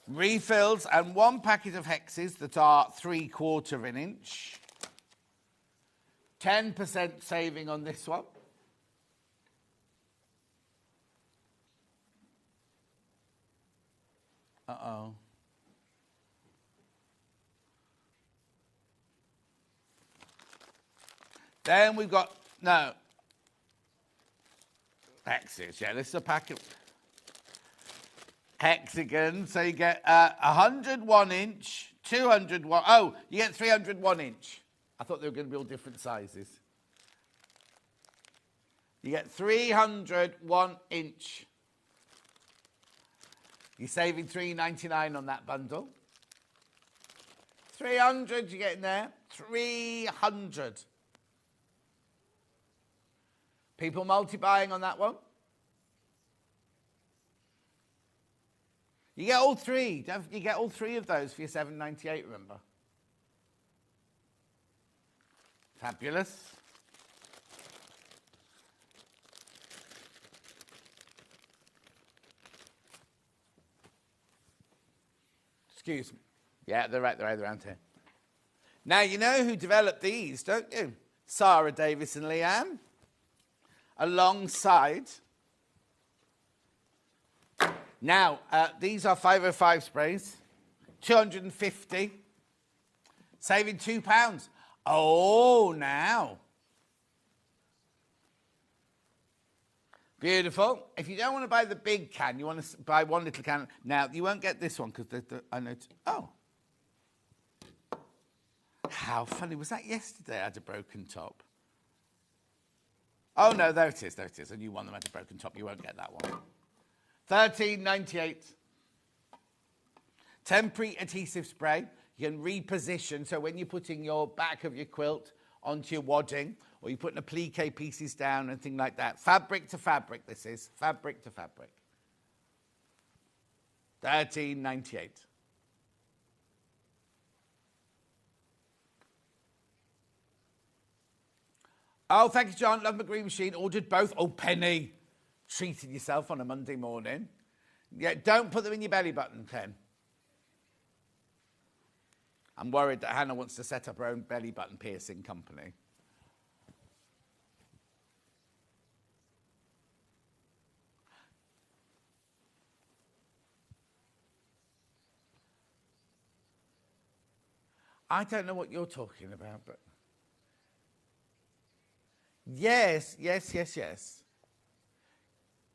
Refills and 1 packet of hexes that are 3/4 of an inch. 10% saving on this one. Uh-oh. Then we've got, no. Hexes, yeah, this is a packet. Hexagon, so you get 101 inch, 201, oh, you get 301 inch. I thought they were going to be all different sizes. You get 301 inch. You're saving $3.99 on that bundle. 300 you get in there. 300. People multi-buying on that one. You get all 3. You get all 3 of those for your $7.98, remember? Fabulous. Excuse me. Yeah, they're right around here. Now, you know who developed these, don't you? Sarah Davis and Leanne. Alongside. Now, these are 505 sprays. 250. Saving £2. Oh, now. Beautiful. If you don't want to buy the big can, you want to buy 1 little can. Now, you won't get this one because I know. Oh. How funny. Was that yesterday I had a broken top? Oh, no, there it is. A new one that had a broken top. You won't get that one. $13.98. Temporary adhesive spray. You can reposition. So when you're putting your back of your quilt onto your wadding, or you're putting applique pieces down and things like that. Fabric to fabric, this is. Fabric to fabric. $13.98. Oh, thank you, John. Love my green machine. Ordered both. Oh, Penny. Treated yourself on a Monday morning. Yeah, don't put them in your belly button, Ken. I'm worried that Hannah wants to set up her own belly button piercing company. I don't know what you're talking about, but... Yes.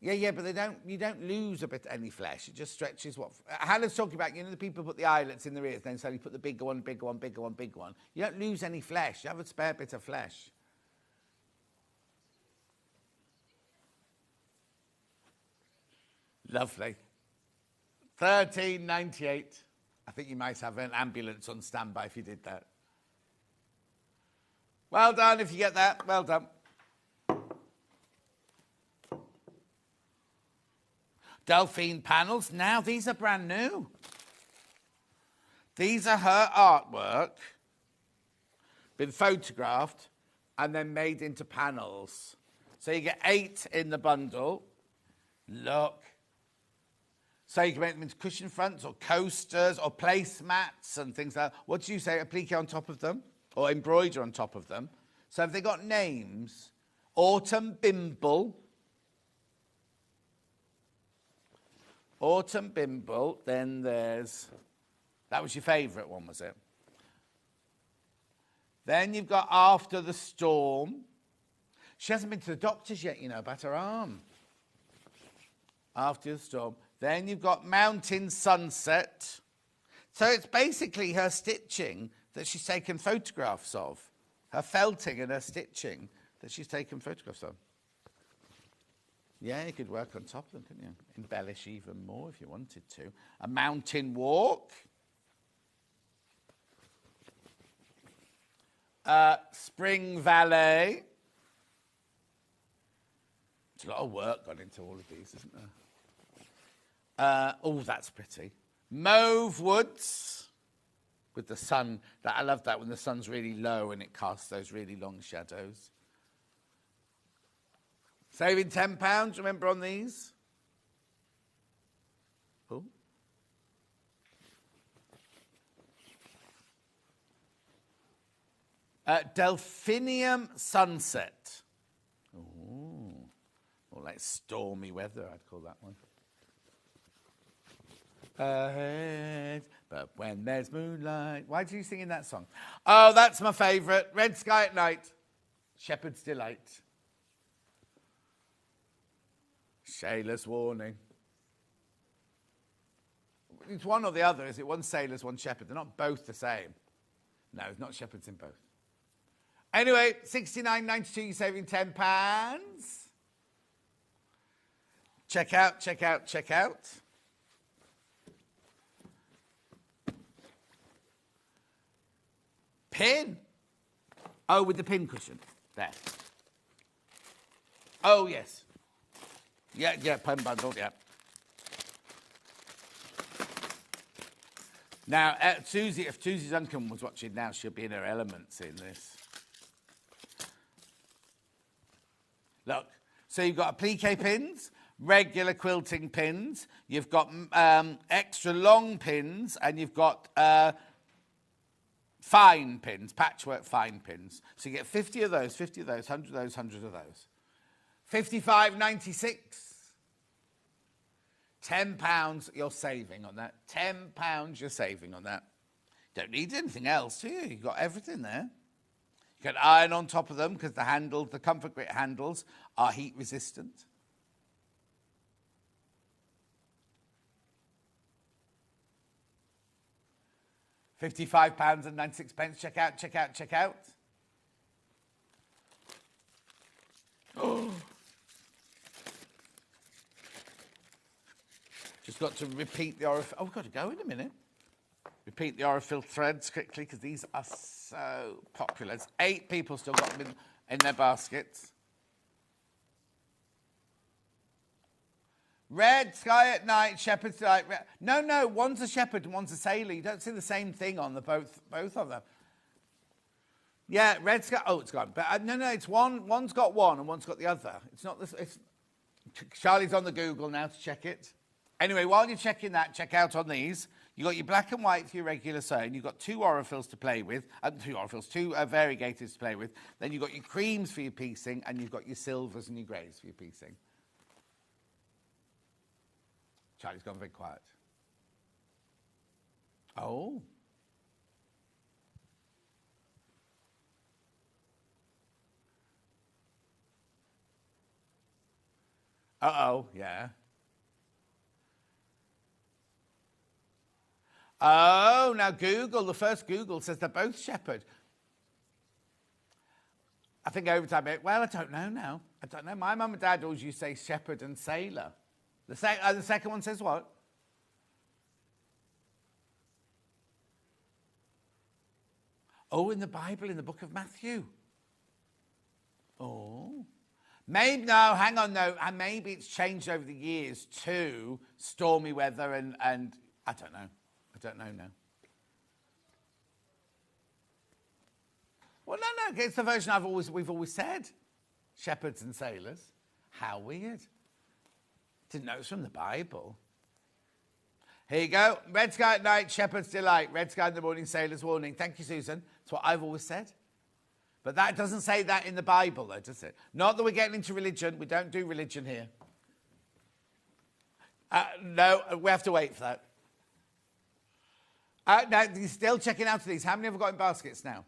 Yeah, but you don't lose a bit any flesh. It just stretches what... Hannah's talking about, the people put the eyelets in their ears, then suddenly put the bigger one. You don't lose any flesh. You have a spare bit of flesh. Lovely. $13.98. I think you might have an ambulance on standby if you did that. Well done if you get that. Well done. Delphine panels. Now, these are brand new. These are her artwork, been photographed, and then made into panels. So you get 8 in the bundle. Look. So you can make them into cushion fronts or coasters or placemats and things like that. What do you say? Applique on top of them? Or embroider on top of them? So have they got names? Autumn Bimble. Autumn Bimble. Then there's... That was your favourite one, was it? Then you've got After the Storm. She hasn't been to the doctors yet, about her arm. After the Storm. Then you've got Mountain Sunset. So it's basically her stitching that she's taken photographs of. Her felting and her stitching that she's taken photographs of. Yeah, you could work on top of them, couldn't you? Embellish even more if you wanted to. A Mountain Walk. Spring Valley. There's a lot of work gone into all of these, isn't there? Oh, that's pretty. Mauve Woods with the sun. I love that when the sun's really low and it casts those really long shadows. Saving £10, remember, on these? Oh. Delphinium Sunset. Oh, more like stormy weather, I'd call that one. Ahead, but when there's moonlight. Why do you sing in that song? Oh, that's my favourite. Red Sky at Night. Shepherd's Delight. Sailor's Warning. It's one or the other, is it? One sailor's, one shepherd. They're not both the same. No, it's not shepherds in both. Anyway, $69.92, you're saving £10. Check out. Pin. Oh, with the pin cushion. There. Oh, yes. Yeah, pin bundle, yeah. Now, Susie, if Susie Duncan was watching now, she'll be in her elements in this. Look, so you've got applique pins, regular quilting pins, you've got extra long pins, and you've got fine pins, patchwork fine pins. So you get 50 of those, 100 of those, 100 of those. $55.96. £10 you're saving on that. £10 you're saving on that. Don't need anything else, do you? You've got everything there. You can iron on top of them because the handles, the comfort grip handles, are heat resistant. £55.96. Check out. Oh. Just got to repeat the Oril. Oh, we've got to go in a minute. Repeat the Oril threads quickly because these are so popular. There's 8 people still got them in their baskets. Red Sky at Night, Shepherd's Delight. No, one's a shepherd and one's a sailor. You don't see the same thing on the both of them. Yeah, Red Sky. Oh, it's gone. But no, it's one. One's got one and one's got the other. It's not this. Charlie's on the Google now to check it. Anyway, while you're checking that, check out on these. You've got your black and white for your regular sewing. You've got two Orifils to play with, two variegators to play with. Then you've got your creams for your piecing, and you've got your silvers and your greys for your piecing. Charlie's gone very quiet. Oh. Uh-oh, yeah. Oh, now Google, the first Google says they're both shepherd. I think over time, well, I don't know now. I don't know. My mum and dad always used to say shepherd and sailor. The second one says what? Oh, in the Bible, in the book of Matthew. Oh. Maybe, no, hang on, no. And maybe it's changed over the years to stormy weather and I don't know. I don't know now. Well, no, it's the version we've always said. Shepherds and sailors. How weird. Didn't know it was from the Bible. Here you go. Red sky at night, shepherd's delight. Red sky in the morning, sailor's warning. Thank you, Susan. That's what I've always said. But that doesn't say that in the Bible, though, does it? Not that we're getting into religion. We don't do religion here. No, we have to wait for that. Now, you're still checking out these. How many have we got in baskets now?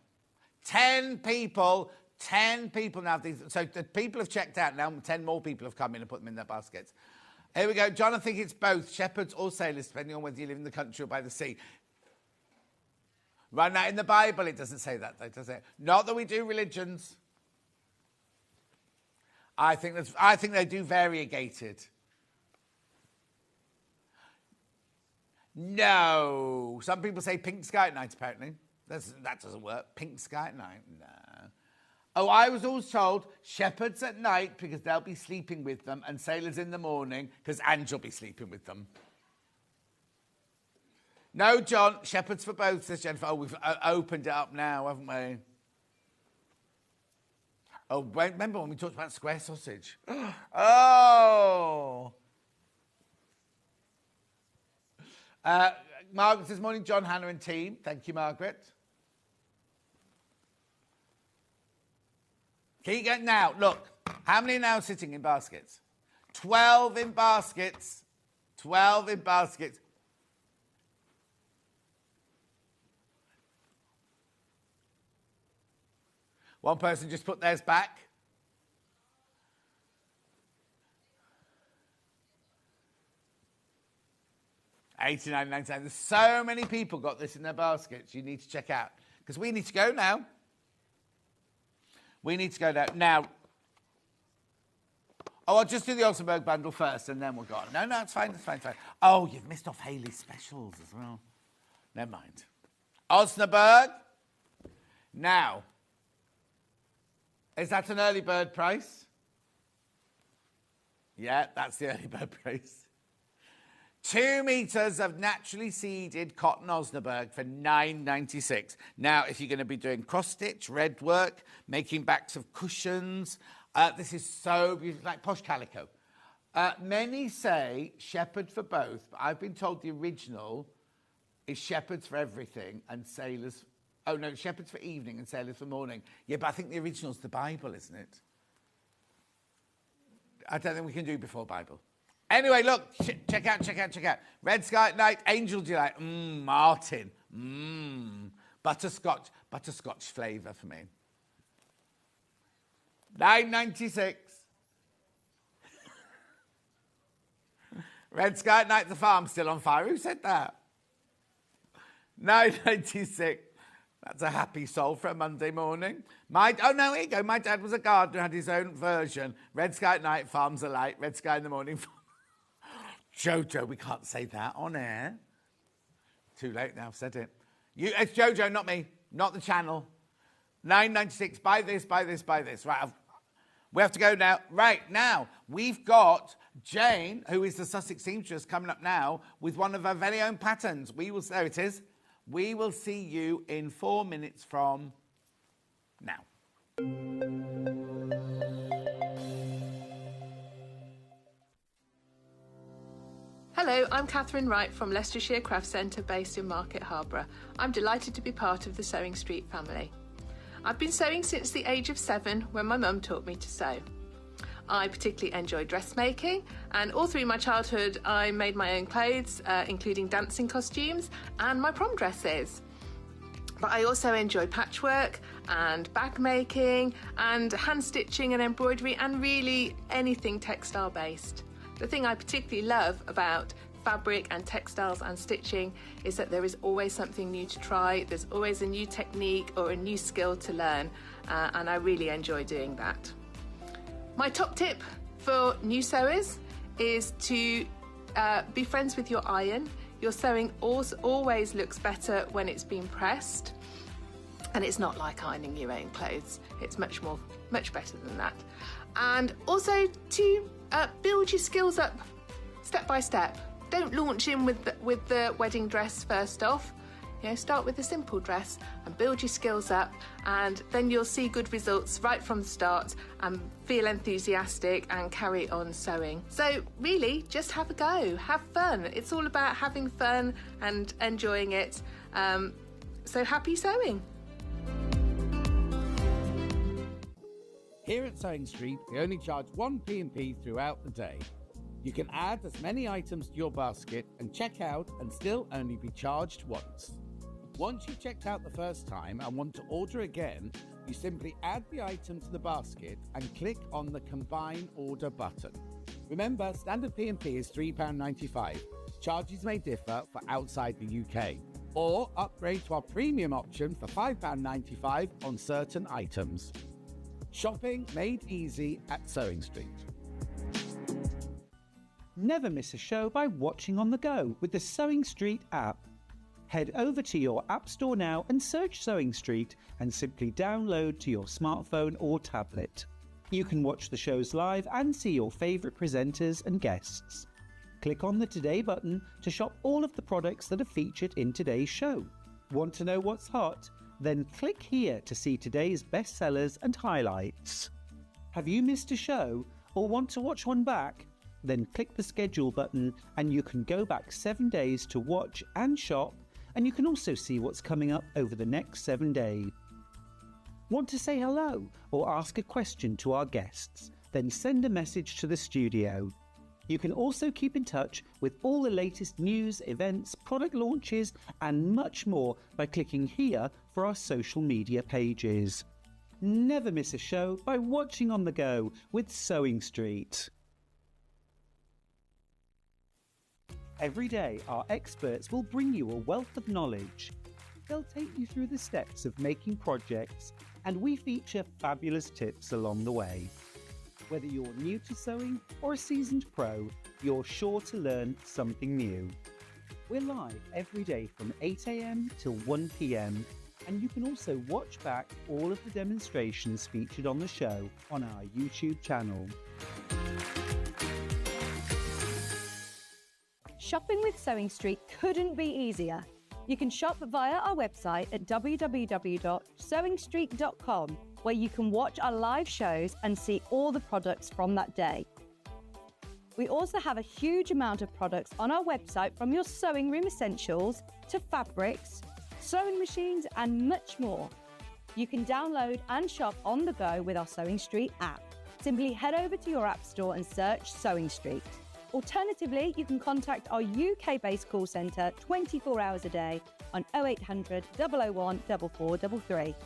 10 people. 10 people now. So the people have checked out now. 10 more people have come in and put them in their baskets. Here we go. John, I think it's both shepherds or sailors, depending on whether you live in the country or by the sea. Right now, in the Bible, it doesn't say that, though, does it? Not that we do religions. I think they do variegated. No. Some people say pink sky at night, apparently. That doesn't work. Pink sky at night? No. Oh, I was always told shepherds at night because they'll be sleeping with them, and sailors in the morning because Ange will be sleeping with them. No, John, shepherds for both, says Jennifer. Oh, we've opened it up now, haven't we? Oh, remember when we talked about square sausage? Oh! Margaret says, morning, John, Hannah and team. Thank you, Margaret. Keep going now. Look, how many are now sitting in baskets? 12 in baskets. 12 in baskets. One person just put theirs back. $89.99. There's so many people got this in their baskets. You need to check out because we need to go now. We need to go now. Oh, I'll just do the Osnaburg Bundle first and then we'll go on. No, it's fine. It's fine. Oh, you've missed off Hayley's specials as well. Never mind. Osnaburg. Now, is that an early bird price? Yeah, that's the early bird price. 2 meters of naturally seeded cotton Osnaburg for $9.96. Now, if you're going to be doing cross-stitch, red work, making backs of cushions, this is so beautiful, like posh calico. Many say shepherd for both, but I've been told the original is shepherds for everything and sailors. Oh, no, shepherds for evening and sailors for morning. Yeah, but I think the original's the Bible, isn't it? I don't think we can do before Bible. Anyway, look, check out. Red sky at night, angel delight. Martin. Butterscotch flavour for me. $9.96. Red sky at night, the farm's still on fire. Who said that? $9.96. That's a happy soul for a Monday morning. Oh, no, here you go. My dad was a gardener, had his own version. Red sky at night, farms are light. Red sky in the morning. Jojo, we can't say that on air. Too late now, I've said it. It's Jojo, not me, not the channel. $9.96, buy this. Right, we have to go now. Right, now, we've got Jane, who is the Sussex seamstress, coming up now with one of her very own patterns. There it is. We will see you in 4 minutes from now. Hello, I'm Catherine Wright from Leicestershire Craft Centre based in Market Harborough. I'm delighted to be part of the Sewing Street family. I've been sewing since the age of 7 when my mum taught me to sew. I particularly enjoy dressmaking, and all through my childhood I made my own clothes, including dancing costumes and my prom dresses. But I also enjoy patchwork and bag making and hand stitching and embroidery and really anything textile based. The thing I particularly love about fabric and textiles and stitching is that there is always something new to try. There's always a new technique or a new skill to learn, and I really enjoy doing that. My top tip for new sewers is to be friends with your iron. Your sewing always looks better when it's been pressed, and it's not like ironing your own clothes. It's much better than that. And also to build your skills up step by step. Don't launch in with the wedding dress first off. Start with a simple dress and build your skills up, and then you'll see good results right from the start and feel enthusiastic and carry on sewing. So really, just have a go, have fun. It's all about having fun and enjoying it. So happy sewing. Here at Sewing Street, we only charge one P&P throughout the day. You can add as many items to your basket and check out and still only be charged once. Once you've checked out the first time and want to order again, you simply add the item to the basket and click on the Combine Order button. Remember, standard P&P is £3.95. Charges may differ for outside the UK. Or upgrade to our premium option for £5.95 on certain items. Shopping made easy at Sewing Street. Never miss a show by watching on the go with the Sewing Street app. Head over to your App Store now and search Sewing Street and simply download to your smartphone or tablet. You can watch the shows live and see your favourite presenters and guests. Click on the Today button to shop all of the products that are featured in today's show. Want to know what's hot? Then click here to see today's bestsellers and highlights. Have you missed a show or want to watch one back? Then click the schedule button and you can go back 7 days to watch and shop, and you can also see what's coming up over the next 7 days. Want to say hello or ask a question to our guests? Then send a message to the studio. You can also keep in touch with all the latest news, events, product launches and much more by clicking here for our social media pages. Never miss a show by watching on the go with Sewing Street. Every day, our experts will bring you a wealth of knowledge. They'll take you through the steps of making projects, and we feature fabulous tips along the way. Whether you're new to sewing or a seasoned pro, you're sure to learn something new. We're live every day from 8 a.m. till 1 p.m, and you can also watch back all of the demonstrations featured on the show on our YouTube channel. Shopping with Sewing Street couldn't be easier. You can shop via our website at www.sewingstreet.com, where you can watch our live shows and see all the products from that day. We also have a huge amount of products on our website, from your sewing room essentials to fabrics, sewing machines and much more. You can download and shop on the go with our Sewing Street app. Simply head over to your app store and search Sewing Street. Alternatively, you can contact our UK-based call centre 24 hours a day on 0800 001 4433.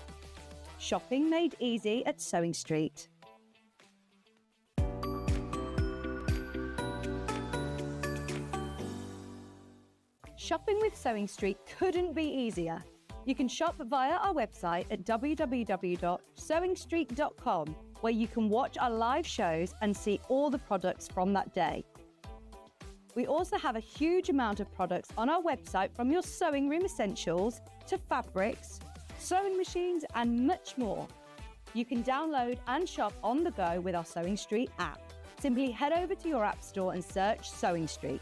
Shopping made easy at Sewing Street. Shopping with Sewing Street couldn't be easier. You can shop via our website at www.sewingstreet.com, where you can watch our live shows and see all the products from that day. We also have a huge amount of products on our website, from your sewing room essentials to fabrics, sewing machines and much more. You can download and shop on the go with our Sewing Street app. Simply head over to your app store and search Sewing Street.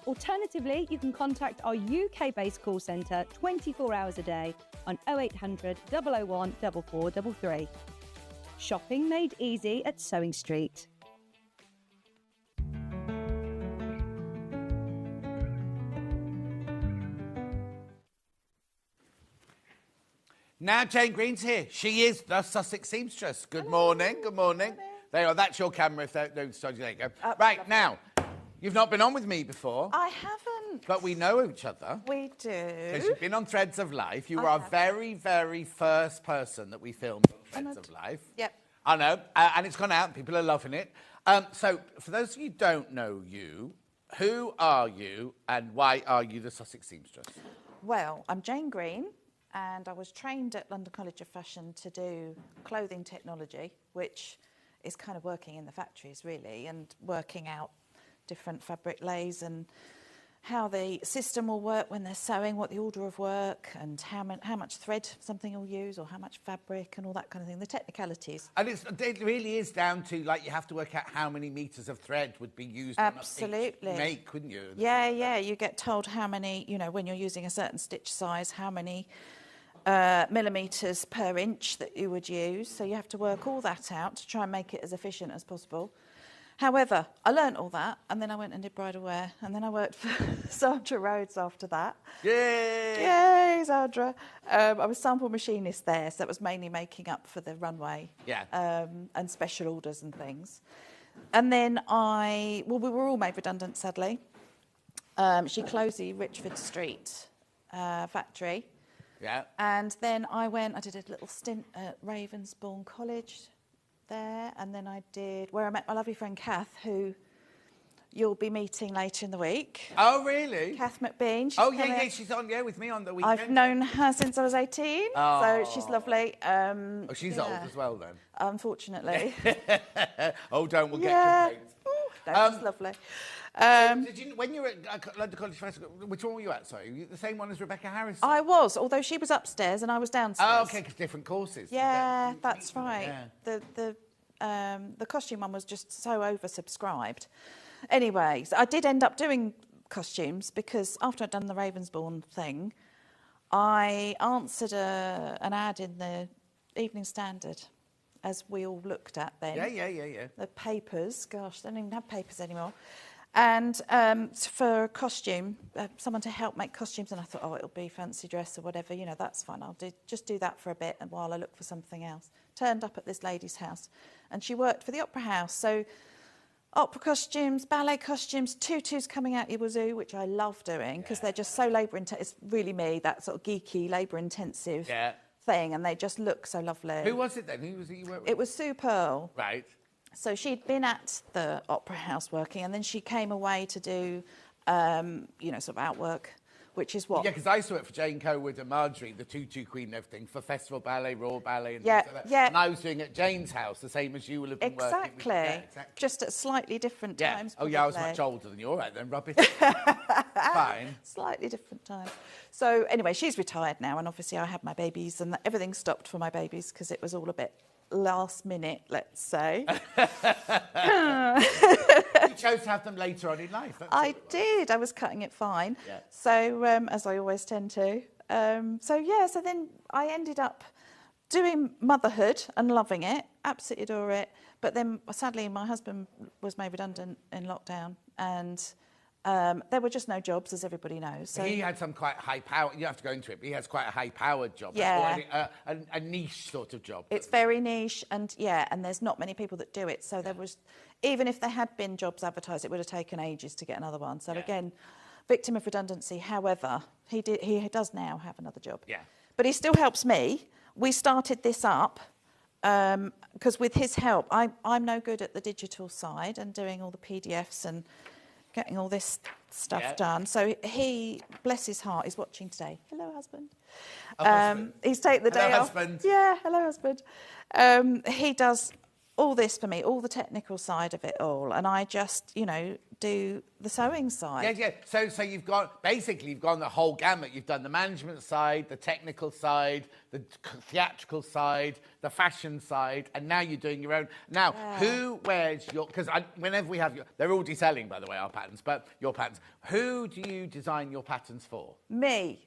Alternatively, you can contact our UK-based call centre 24 hours a day on 0800 001 4433. Shopping made easy at Sewing Street. Now Jane Green's here. She is the Sussex seamstress. Good morning. Good morning. There you are. That's your camera. If there you go. Right, now, you've not been on with me before. I haven't. But we know each other. We do. Because you've been on Threads of Life. You were our very, very first person that we filmed on Threads of Life. Yep. I know. And it's gone out. People are loving it. So, for those of you who don't know you, who are you and why are you the Sussex seamstress? Well, I'm Jane Green, and I was trained at London College of Fashion to do clothing technology, which is kind of working in the factories, really, and working out different fabric lays and how the system will work when they're sewing, what the order of work, and how much thread something will use, or how much fabric, and all that kind of thing, the technicalities. And it really is down to, like, you have to work out how many metres of thread would be used Absolutely. on each make, couldn't you? Yeah, you get told how many, when you're using a certain stitch size, how many millimetres per inch that you would use. So you have to work all that out to try and make it as efficient as possible. However, I learnt all that, and then I went and did bridal wear, and then I worked for Sandra Rhodes after that. Yay! Yay, Sandra! I was sample machinist there, so that was mainly making up for the runway. Yeah. And special orders and things. And then we were all made redundant, sadly. She closed the Richford Street factory. Yeah. And then I did a little stint at Ravensbourne College there, and then I did where I met my lovely friend Kath, who you'll be meeting later in the week. Oh, really? Kath McBean. She's on with me on the weekend. I've known her since I was 18, so she's lovely. She's old as well, then. Unfortunately. We'll get complaints. No, she's lovely. When you were at London College Festival, which one were you at? Sorry, the same one as Rebecca Harrison? I was, although she was upstairs and I was downstairs. Oh, okay, because different courses. Yeah, that's right. Yeah. The costume one was just so oversubscribed. Anyway, so I did end up doing costumes because after I'd done the Ravensbourne thing, I answered an ad in the Evening Standard, as we all looked at then. Yeah. The papers, gosh, they don't even have papers anymore. And for a costume, someone to help make costumes, and I thought, it'll be fancy dress or whatever, that's fine. I'll just do that for a bit and while I look for something else. Turned up at this lady's house, and she worked for the Opera House. So opera costumes, ballet costumes, tutus coming out your wazoo, which I love doing because they're just so labour-intensive. It's really me, that sort of geeky, labour-intensive thing, and they just look so lovely. Who was it then? Who was it you worked with? It was Sue Pearl. Right. So she'd been at the Opera House working, and then she came away to do, sort of outwork, which is what... Yeah, because I used to work for Jane Cowood and Marjorie, the tutu queen and everything, for Festival Ballet, Royal Ballet, and things like that. Yeah. And I was doing it at Jane's house, the same as you will have been working with. Exactly. Just at slightly different times. Oh, yeah, I was much older than you. All right, then, rubbish. Fine. Slightly different times. So, anyway, she's retired now, and obviously I had my babies, and everything stopped for my babies because it was all a bit last minute, let's say. You chose to have them later on in life. I did. I was cutting it fine. Yeah. So, as I always tend to. So then I ended up doing motherhood and loving it, absolutely adore it. But then, sadly, my husband was made redundant in lockdown, and there were just no jobs, as everybody knows. So he had some quite high power. You have to go into it, but he has quite a high-powered job. Yeah. A niche sort of job. It's very niche, and there's not many people that do it. So there was, even if there had been jobs advertised, it would have taken ages to get another one. So again, victim of redundancy. However, he does now have another job. Yeah. But he still helps me. We started this up because with his help, I'm no good at the digital side and doing all the PDFs and getting all this stuff done. So he, bless his heart, is watching today. Hello, husband. He's taken the day off. Husband. Yeah, hello, husband. He does all this for me, all the technical side of it all, and I just, do the sewing side. Yeah. So you've gone the whole gamut. You've done the management side, the technical side, the theatrical side, the fashion side, and now you're doing your own. Now, who wears your... Because whenever we have they're already selling, by the way, our patterns, but your patterns. Who do you design your patterns for? Me.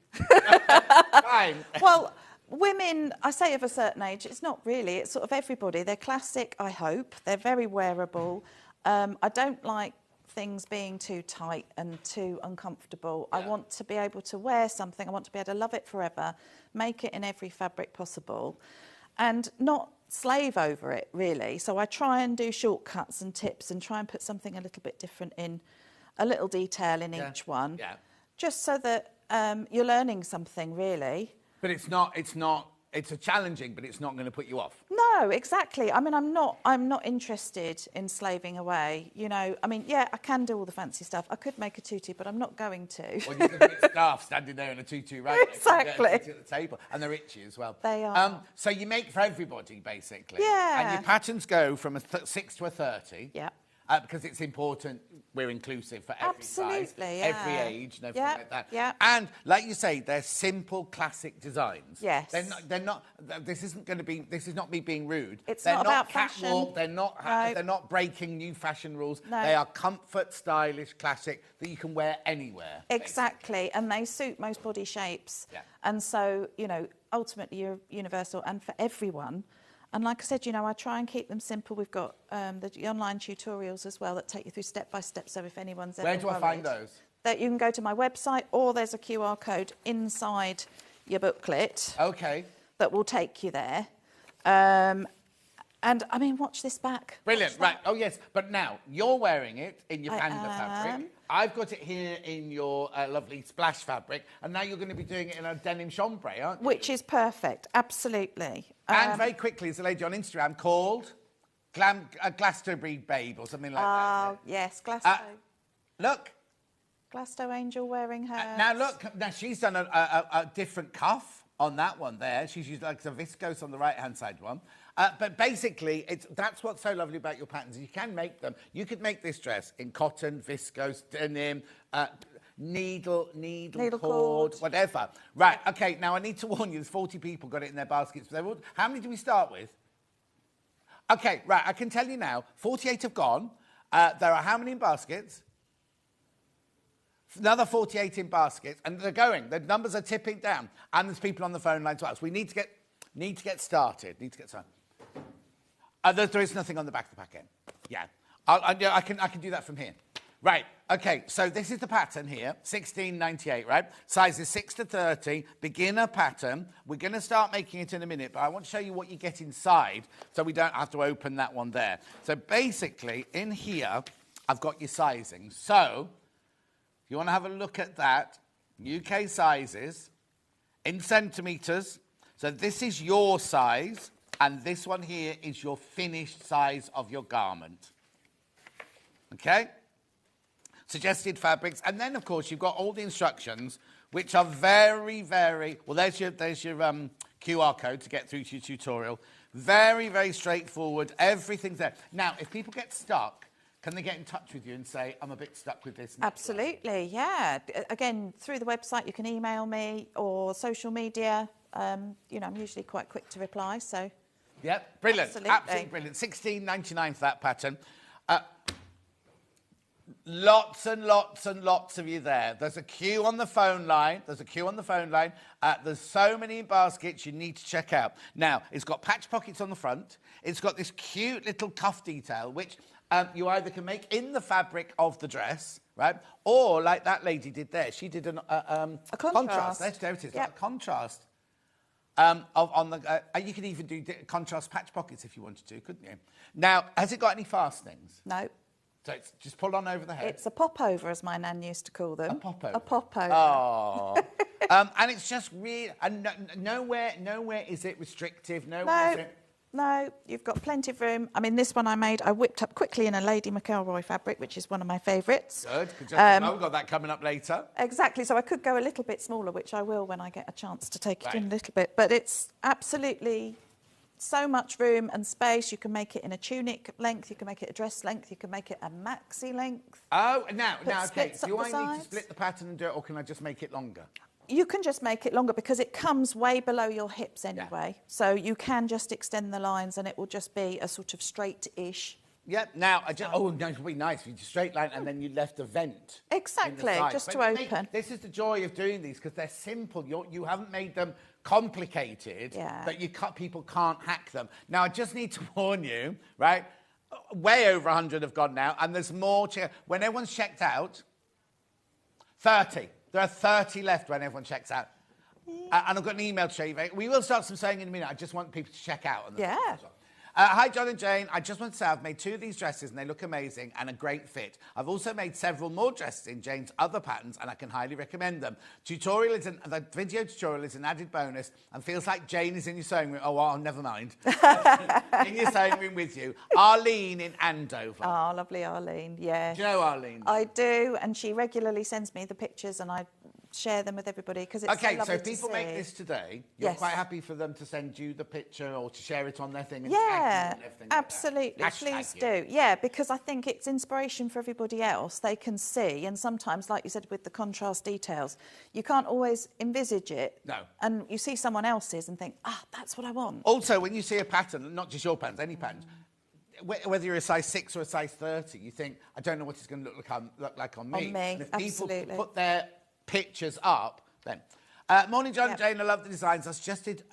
Fine. Well, women, I say of a certain age, it's not really. It's sort of everybody. They're classic, I hope. They're very wearable. I don't like things being too tight and too uncomfortable. I want to be able to wear something. I want to be able to love it forever, make it in every fabric possible, and not slave over it, really. So I try and do shortcuts and tips and try and put something a little bit different in, a little detail in each one, just so that you're learning something, really. But it's a challenging, but it's not going to put you off. No, exactly. I mean, I'm not interested in slaving away. You know, I mean, yeah, I can do all the fancy stuff. I could make a tutu, but I'm not going to. Well, you could get staff standing there in a tutu, right? Exactly. At the table, and they're itchy as well. They are. So you make for everybody, basically. Yeah. And your patterns go from a 6 to a 30. Yeah. Because it's important we're inclusive for every size, Absolutely, every age, and everything like that. Yeah. And like you say, they're simple, classic designs. Yes. They're not. This is not me being rude. It's they're not about fashion. Catwalk, they're not. No. They're not breaking new fashion rules. No. They are comfort, stylish, classic that you can wear anywhere. Exactly, and they suit most body shapes. Yeah. And so, you know, ultimately you're universal and for everyone. And like I said, you know, I try and keep them simple. We've got the online tutorials as well that take you through step by step. So if anyone's ever Where do I find worried, those? that you can go to my website, or there's a QR code inside your booklet. Okay. That will take you there. And I mean, watch this back. Brilliant, right. Oh, yes. But now, you're wearing it in your I panda am. fabric. I've got it here in your lovely splash fabric. And now you're going to be doing it in a denim chambray, aren't you? Which is perfect, absolutely. And very quickly, there's a lady on Instagram called Glastonbury Babe or something like that. Oh, yes, Glasto. Look. Glasto Angel wearing her. Now, look. Now, she's done a different cuff on that one there. She's used like the viscose on the right-hand side one. But basically, that's what's so lovely about your patterns. You can make them. You could make this dress in cotton, viscose, denim, needle cord, whatever. Right, okay, now I need to warn you, there's 40 people got it in their baskets. How many do we start with? Okay, right, I can tell you now, 48 have gone. There are how many in baskets? Another 48 in baskets, and they're going. The numbers are tipping down, and there's people on the phone line to us. We need to get started. There is nothing on the back of the packet. Yeah, I can do that from here. Right, okay, so this is the pattern here, 1698, right? Sizes 6 to 30, beginner pattern. We're going to start making it in a minute, but I want to show you what you get inside so we don't have to open that one there. So basically, in here, I've got your sizing. So, if you want to have a look at that, UK sizes in centimetres. So this is your size, and this one here is your finished size of your garment. Okay? Suggested fabrics, and then of course you've got all the instructions, which are very, very well. There's your QR code to get through to your tutorial. Very, very straightforward. Everything's there. Now, if people get stuck, can they get in touch with you and say, I'm a bit stuck with this? Absolutely, yeah. Again, through the website, you can email me or social media. You know, I'm usually quite quick to reply. So. Yep, brilliant. Absolutely Brilliant. $16.99 for that pattern. Lots and lots and lots of you there. There's a queue on the phone line. There's so many baskets you need to check out. Now, it's got patch pockets on the front. It's got this cute little cuff detail, which you either can make in the fabric of the dress, right? Or, like that lady did there, she did a contrast. There it is, Yep. a contrast. You could even do contrast patch pockets if you wanted to, couldn't you? Now, has it got any fastenings? No. So it's just pull on over the head. It's a popover, as my nan used to call them. A popover. A popover. Oh. And it's just really, and nowhere is it restrictive. Nowhere is it. No, you've got plenty of room. I mean, this one I whipped up quickly in a Lady McElroy fabric, which is one of my favourites. Good. We've got that coming up later. Exactly. So I could go a little bit smaller, which I will when I get a chance to take it in a little bit. But it's absolutely so much room and space. You can make it in a tunic length. You can make it a dress length. You can make it a maxi length. Oh, now, okay. Do I need to sides. split the pattern and do it, or can I just make it longer? You can just make it longer because it comes way below your hips anyway. Yeah. So you can just extend the lines and it will just be a sort of straight-ish. Yeah, now, it would be nice if you just straight line and then you left a vent. Exactly, just to open. This is the joy of doing these, because they're simple. You haven't made them complicated, that people can't hack them. Now, I just need to warn you, right? way over 100 have gone now, and there's more. When everyone's checked out, 30. There are 30 left when everyone checks out. And I've got an email to show you. We will start some sewing in a minute. I just want people to check out. On the Yeah. Hi, John and Jane. I just want to say I've made 2 of these dresses and they look amazing and a great fit. I've also made several more dresses in Jane's other patterns and I can highly recommend them. The video tutorial is an added bonus and feels like Jane is in your sewing room. Oh, well, never mind. In your sewing room with you. Arlene in Andover. Oh, lovely Arlene, yeah. Do you know Arlene? I do, and she regularly sends me the pictures and I share them with everybody because it's so lovely so if people to make see. this today, you're Yes. quite happy for them to send you the picture or to share it on their thing and Yeah, tag you and everything absolutely. like that. Please Hashtag you. do. Yeah, because I think it's inspiration for everybody else. They can see, and sometimes, like you said, with the contrast details, you can't always envisage it. No. And you see someone else's and think, that's what I want. Also, when you see a pattern, not just your patterns, any patterns, whether you're a size 6 or a size 30, you think, I don't know what it's going to look like on me. On me, And if people absolutely. put their pictures up, then. Morning, John and Jane. I love the designs. I suggested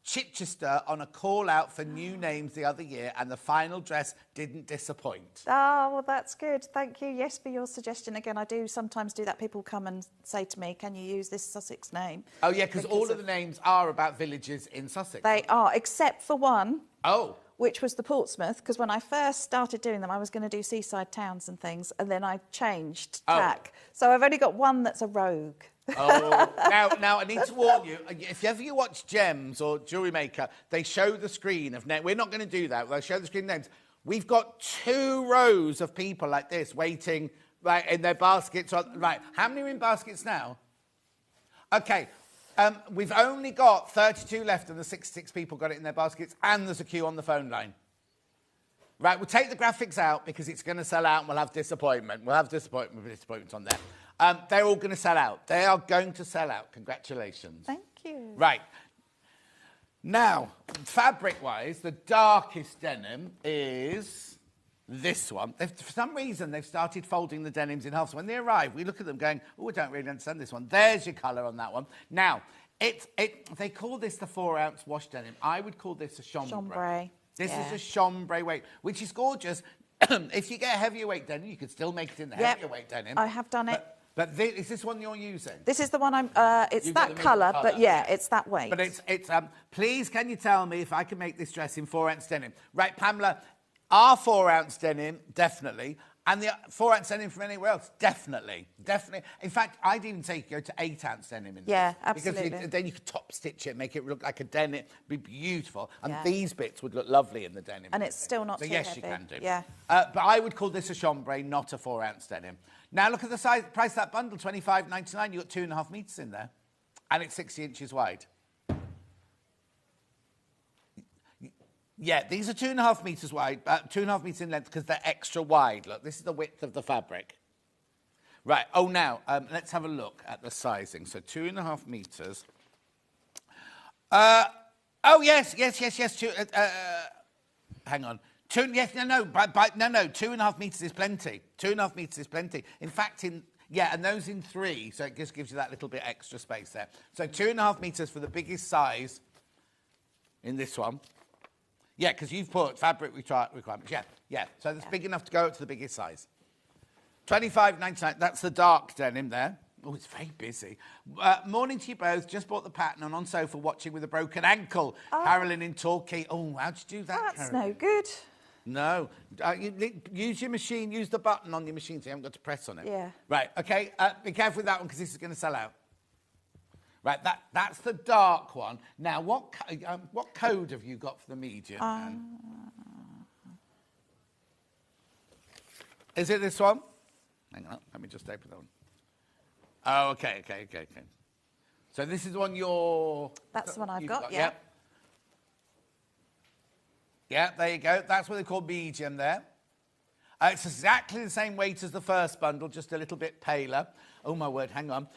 Chichester on a call out for new names the other year, and the final dress didn't disappoint. Oh, well, that's good. Thank you. Yes, for your suggestion. Again, I do sometimes do that. People come and say to me, can you use this Sussex name? Oh, yeah, because all of the names are about villages in Sussex. They are, except for one. Oh. Which was the Portsmouth, because when I first started doing them, I was going to do seaside towns and things, and then I changed tack. So I've only got one that's a rogue. Oh, now I need to warn you, if ever you watch Gems or Jewellery Maker, they show the screen of names. We're not going to do that. They'll show the screen of names. We've got 2 rows of people like this waiting in their baskets. Right, how many are in baskets now? Okay, we've only got 32 left and the 66 people got it in their baskets and there's a queue on the phone line. Right, we'll take the graphics out because it's going to sell out and we'll have disappointment. We'll have disappointment on there. They're all going to sell out. They are going to sell out. Congratulations. Thank you. Right. Now, fabric-wise, the darkest denim is this one. For some reason, they've started folding the denims in half. So when they arrive, we look at them going, oh, I don't really understand this one. There's your colour on that one. Now, they call this the 4-ounce wash denim. I would call this a chambray. Chambray. This is a chambray weight, which is gorgeous. If you get a heavier weight denim, you could still make it in the heavier weight denim. I have done it. But is this one you're using? This is the one it's You've got that the colour, colour, but yeah, it's that weight. But it's please can you tell me if I can make this dress in 4-ounce denim? Right, Pamela, our 4-ounce denim, definitely. And the 4-ounce denim from anywhere else, definitely. In fact, I'd even say you could go to 8-ounce denim in this. Yeah, absolutely. Because then you could top stitch it, make it look like a denim, be beautiful. And these bits would look lovely in the denim. And it's still not so too yes, heavy. you can do. Yeah. But I would call this a chambray, not a 4-ounce denim. Now look at the price of that bundle, $25.99. You've got 2.5 metres in there. And it's 60 inches wide. Yeah, these are 2.5 metres wide, 2.5 metres in length because they're extra wide. Look, this is the width of the fabric. Right, now, let's have a look at the sizing. So 2.5 metres. Yes. Hang on. 2.5 metres is plenty. 2.5 metres is plenty. In fact, and those in 3, so it just gives you that little bit extra space there. So 2.5 metres for the biggest size in this one. Yeah, because you've put fabric requirements. Yeah. So that's big enough to go up to the biggest size. $25.99. That's the dark denim there. Oh, it's very busy. Morning to you both. Just bought the pattern and on sofa watching with a broken ankle. Carolyn in Torquay. Oh, how'd you do that, That's Carolyn? no good. No. Use your machine. Use the button on your machine so you haven't got to press on it. Yeah. Right, OK. Be careful with that one because this is going to sell out. Right, that's the dark one. Now, what code have you got for the medium? Is it this one? Hang on, let me just open that one. Oh, okay. So this is the one That's the one I've got, yeah. Yeah, there you go. That's what they call medium there. It's exactly the same weight as the first bundle, just a little bit paler. Oh, my word, hang on.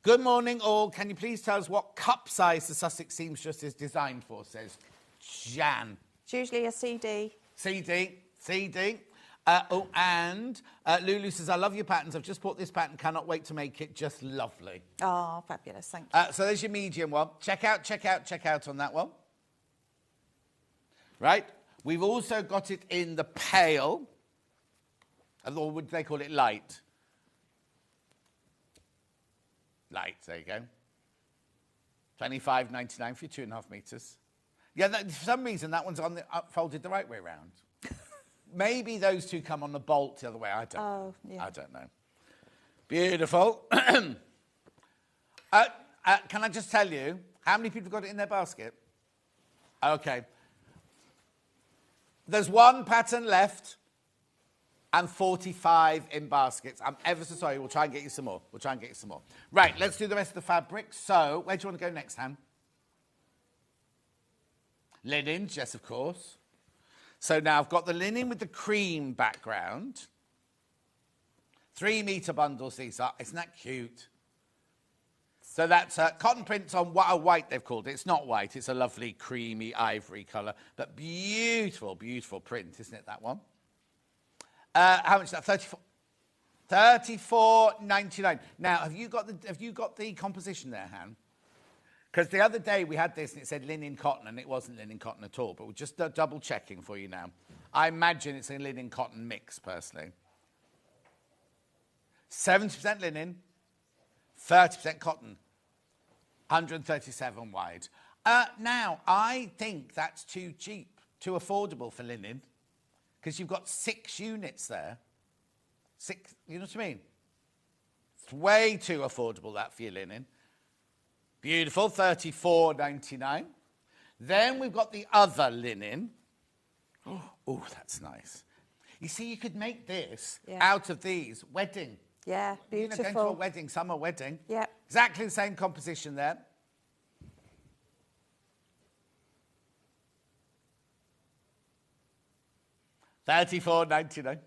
Good morning, all. Can you please tell us what cup size the Sussex seamstress is designed for, says Jan. It's usually a CD. CD. And Lulu says, I love your patterns. I've just bought this pattern. Cannot wait to make it. Just lovely. Oh, fabulous. Thank you. So there's your medium one. Check out on that one. Right? We've also got it in the pale, or would they call it light? Light, there you go. $25.99 for your 2.5 meters. Yeah, for some reason that one's folded the right way around. Maybe those two come on the bolt the other way. I don't know. Beautiful. Can I just tell you, how many people have got it in their basket? Okay. There's one pattern left and 45 in baskets. I'm ever so sorry. We'll try and get you some more. Right, let's do the rest of the fabric. So, where do you want to go next, Han? Linens, yes, of course. So now I've got the linen with the cream background. 3 meter bundles these are. Isn't that cute? So that's cotton prints on white, they've called it. It's not white. It's a lovely creamy ivory colour. But beautiful, beautiful print, isn't it, that one? How much is that? $34.99. Now, have you got the composition there, Han? Because the other day we had this and it said linen cotton and it wasn't linen cotton at all. But we're just double checking for you now. I imagine it's a linen cotton mix, personally. 70% linen, 30% cotton, 137 wide. Now, I think that's too cheap, too affordable for linen, because you've got 6 units there. 6, you know what I mean? It's way too affordable, that, for your linen. Beautiful, $34.99. Then we've got the other linen. Oh, that's nice. You see, you could make this out of these. Wedding. Yeah, beautiful. You know, going to a wedding, summer wedding. Yeah. Exactly the same composition there. £34.99.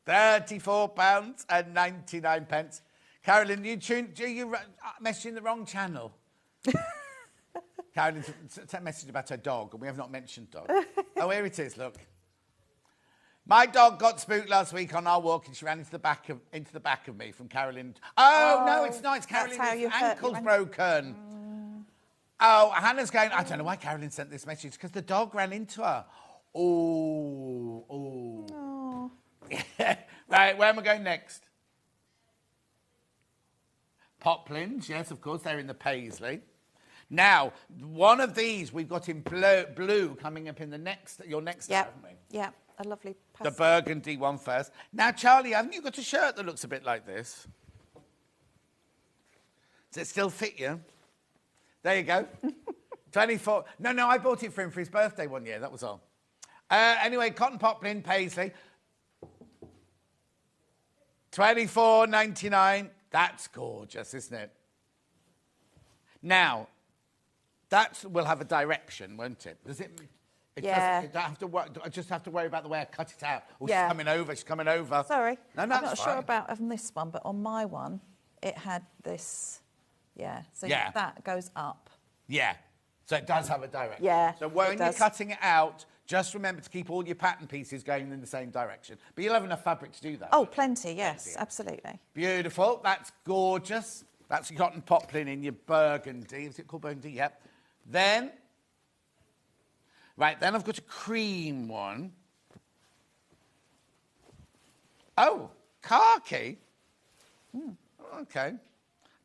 £34.99. Carolyn, you messaging the wrong channel. Carolyn messaged about her dog, and we have not mentioned dog. Oh, here it is, look. My dog got spooked last week on our walk, and she ran into the back of me from Carolyn. Oh, no, it's not. It's Carolyn's ankle's broken. Oh, Hannah's going, I don't know why Carolyn sent this message, because the dog ran into her. Oh. Right, where am I going next? Poplins, yes, of course, they're in the paisley. Now, one of these we've got in blue coming up in your next step, haven't we? Yeah, a lovely pastel. The burgundy one first. Now, Charlie, haven't you got a shirt that looks a bit like this? Does it still fit you? There you go. 24. No, I bought it for him for his birthday one year, that was all. Anyway, cotton poplin paisley. $24.99. That's gorgeous, isn't it? Now, that will have a direction, won't it? Does it? I just have to worry about the way I cut it out. Oh, yeah. She's coming over. Sorry, no, I'm that's not fine. sure about on this one, but on my one, it had this. Yeah, so that goes up. Yeah, so it does have a direction. Yeah. So when you're cutting it out, just remember to keep all your pattern pieces going in the same direction. But you'll have enough fabric to do that. Oh, plenty, yes, absolutely. Beautiful. That's gorgeous. That's your cotton poplin in your burgundy. Is it called burgundy? Yep. Then I've got a cream one. Oh, khaki. Okay.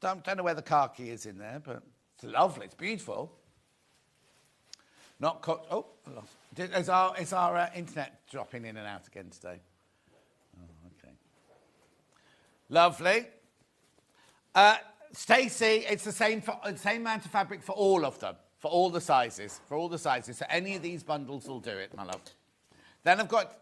Don't know where the khaki is in there, but it's lovely. It's beautiful. Not cut. Oh, is our internet dropping in and out again today? Oh, okay. Lovely. Stacey, it's the same amount of fabric for all of them, for all the sizes. So any of these bundles will do it, my love. Then I've got.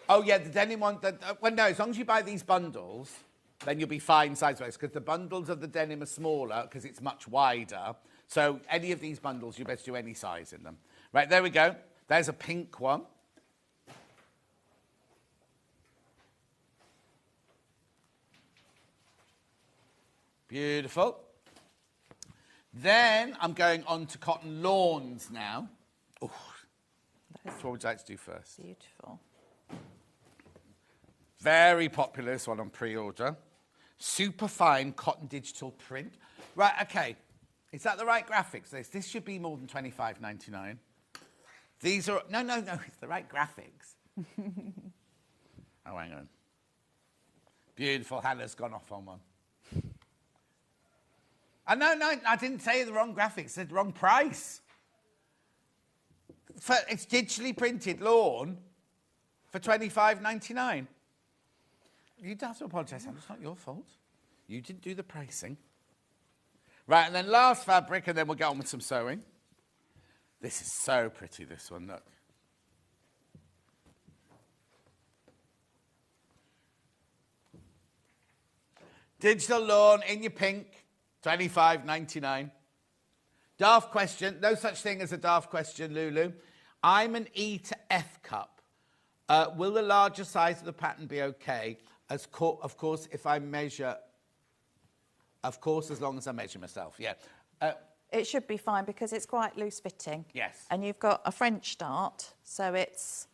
Oh yeah, the denim one. Well, no, as long as you buy these bundles, then you'll be fine size-wise, because the bundles of the denim are smaller because it's much wider. So any of these bundles, you better do any size in them. Right, there we go. There's a pink one. Beautiful. Then I'm going on to cotton lawns now. Oh, what would you like to do first? Beautiful. Very popular, this one on pre-order. Super fine cotton digital print. Right, okay. Is that the right graphics? This should be more than $25.99. These are... No, it's the right graphics. Oh, hang on. Beautiful. Hannah's gone off on one. No, I didn't say the wrong graphics. I said the wrong price. It's digitally printed lawn for $25.99. You don't have to apologise, Hannah. It's not your fault. You didn't do the pricing. Right, and then last fabric, and then we'll get on with some sewing. This is so pretty, this one, look. Digital lawn in your pink, $25.99. Daft question, no such thing as a daft question, Lulu. I'm an E to F cup. Will the larger size of the pattern be okay? Of course, if I measure... Of course, as long as I measure myself, yeah. It should be fine because it's quite loose fitting. Yes. And you've got a French dart, so it's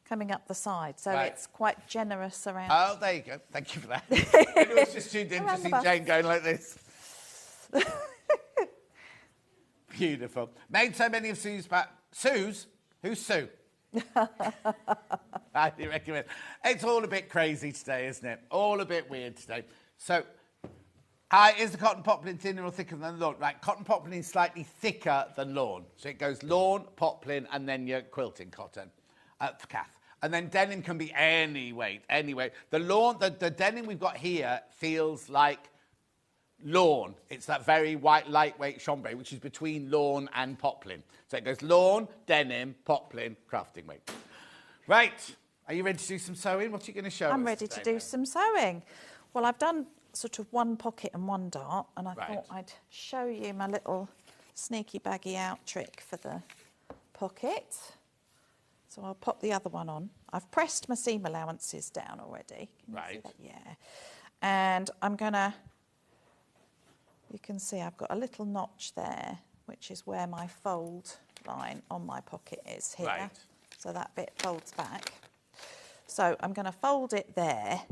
coming up the side. So Right. it's quite generous around. Oh, there you go. Thank you for that. It was just tuned in to see Jane going like this. Beautiful. Made so many of Sue's Sue's? Who's Sue? I recommend. It's all a bit crazy today, isn't it? All a bit weird today. So... is the cotton poplin thinner or thicker than lawn? Right, cotton poplin is slightly thicker than lawn. So it goes lawn, poplin, and then your quilting cotton for Kath. And then denim can be any weight, any weight. The lawn, the denim we've got here feels like lawn. It's that very white, lightweight chambray, which is between lawn and poplin. So it goes lawn, denim, poplin, crafting weight. Right, are you ready to do some sewing? What are you going to show us? I'm ready to do some sewing. Well, I've done sort of one pocket and one dart, and I thought I'd show you my little sneaky baggy out trick for the pocket. So I'll pop the other one on. I've pressed my seam allowances down already. Can you see that? Yeah. And I'm gonna, you can see I've got a little notch there, which is where my fold line on my pocket is here. Right. So that bit folds back. So I'm gonna fold it there.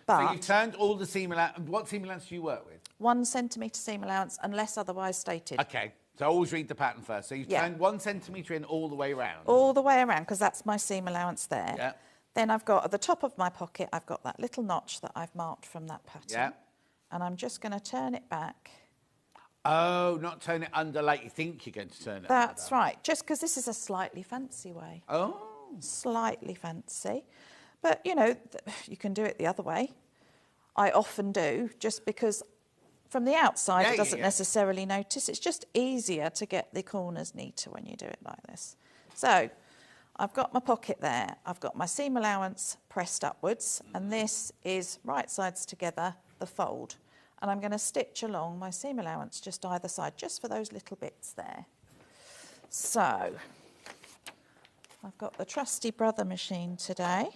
So you've turned all the seam allowance. What seam allowance do you work with? 1 centimetre seam allowance, unless otherwise stated. OK, so always read the pattern first. So you've turned 1 centimetre in all the way around. All the way around, because that's my seam allowance there. Yeah. Then I've got, at the top of my pocket, I've got that little notch that I've marked from that pattern. Yeah. And I'm just going to turn it back. Oh, not turn it under like you think you're going to turn it That's under. right, just because this is a slightly fancy way. Oh. Slightly fancy. But, you know, you can do it the other way. I often do, just because from the outside it doesn't necessarily notice. It's just easier to get the corners neater when you do it like this. So I've got my pocket there. I've got my seam allowance pressed upwards, and this is right sides together, the fold. And I'm going to stitch along my seam allowance just either side, just for those little bits there. So I've got the trusty brother machine today.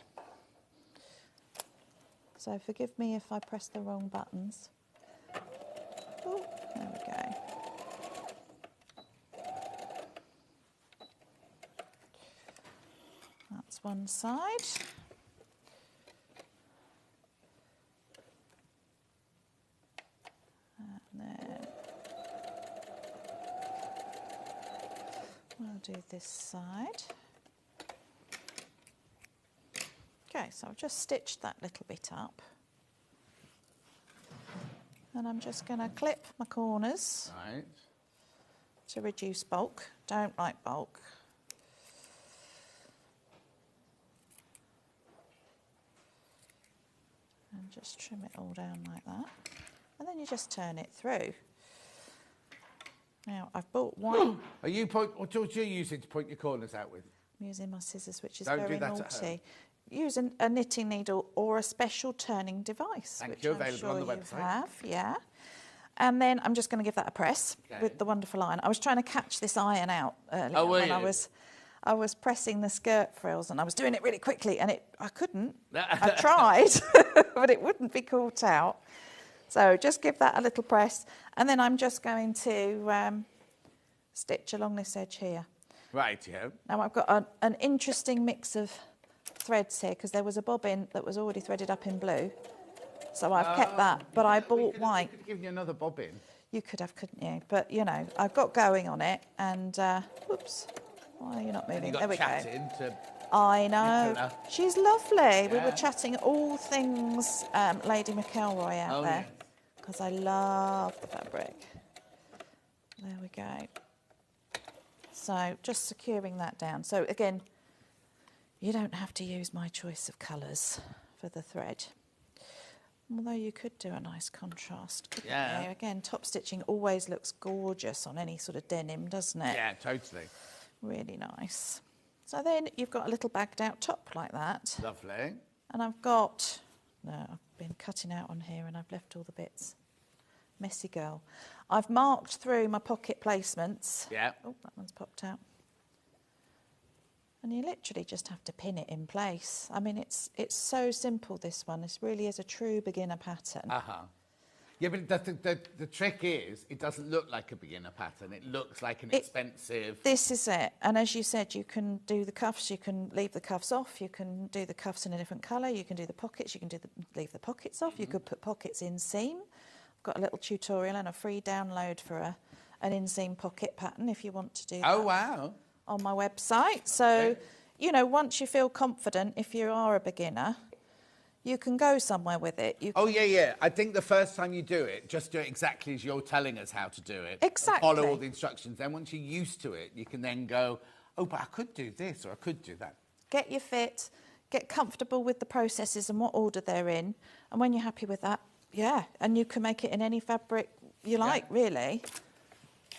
So forgive me if I press the wrong buttons. Oh, there we go. That's one side. And then we'll do this side. Okay, so I've just stitched that little bit up. And I'm just going to clip my corners to reduce bulk. Don't like bulk. And just trim it all down like that. And then you just turn it through. Now, I've bought one. What are you using to point your corners out with? I'm using my scissors, which is Don't very do that naughty. at home. Use a knitting needle or a special turning device, Thank which you, I'm available sure on the you website. have, yeah. And then I'm just going to give that a press with the wonderful iron. I was trying to catch this iron out earlier when I was pressing the skirt frills, and I was doing it really quickly, and I couldn't. I tried, but it wouldn't be caught out. So just give that a little press, and then I'm just going to stitch along this edge here. Right, yeah. Now I've got an interesting mix of threads here, because there was a bobbin that was already threaded up in blue, so I've kept that, but I bought white. We could have given you another bobbin. You could have, couldn't you? But, you know, I've got going on it, and, oops, Why are you not moving? And you There got we go. chatting to... I know. Nicola. She's lovely. We were Yeah. chatting all things Lady McElroy out there. yes. Because I love the fabric. There we go. So just securing that down. So again, you don't have to use my choice of colours for the thread. Although you could do a nice contrast, couldn't you? Again, top stitching always looks gorgeous on any sort of denim, doesn't it? Yeah, totally. Really nice. So then you've got a little bagged out top like that. Lovely. And I've got, no, I've been cutting out on here and I've left all the bits. Messy girl. I've marked through my pocket placements. Yeah. Oh, that one's popped out. And you literally just have to pin it in place. I mean, it's so simple, this one. This really is a true beginner pattern. Yeah, but the trick is, it doesn't look like a beginner pattern. It looks like an expensive... This is it. And as you said, you can do the cuffs, you can leave the cuffs off, you can do the cuffs in a different colour, you can do the pockets, you can leave the pockets off, you could put pockets in seam. I've got a little tutorial and a free download for an inseam pocket pattern if you want to do that. Oh, wow. On my website. So, you know, once you feel confident, if you are a beginner, you can go somewhere with it. Oh, yeah. I think the first time you do it, just do it exactly as you're telling us how to do it. Exactly. Follow all the instructions. Then once you're used to it, you can then go, oh, but I could do this or I could do that. Get your fit, get comfortable with the processes and what order they're in. And when you're happy with that, and you can make it in any fabric you like, really.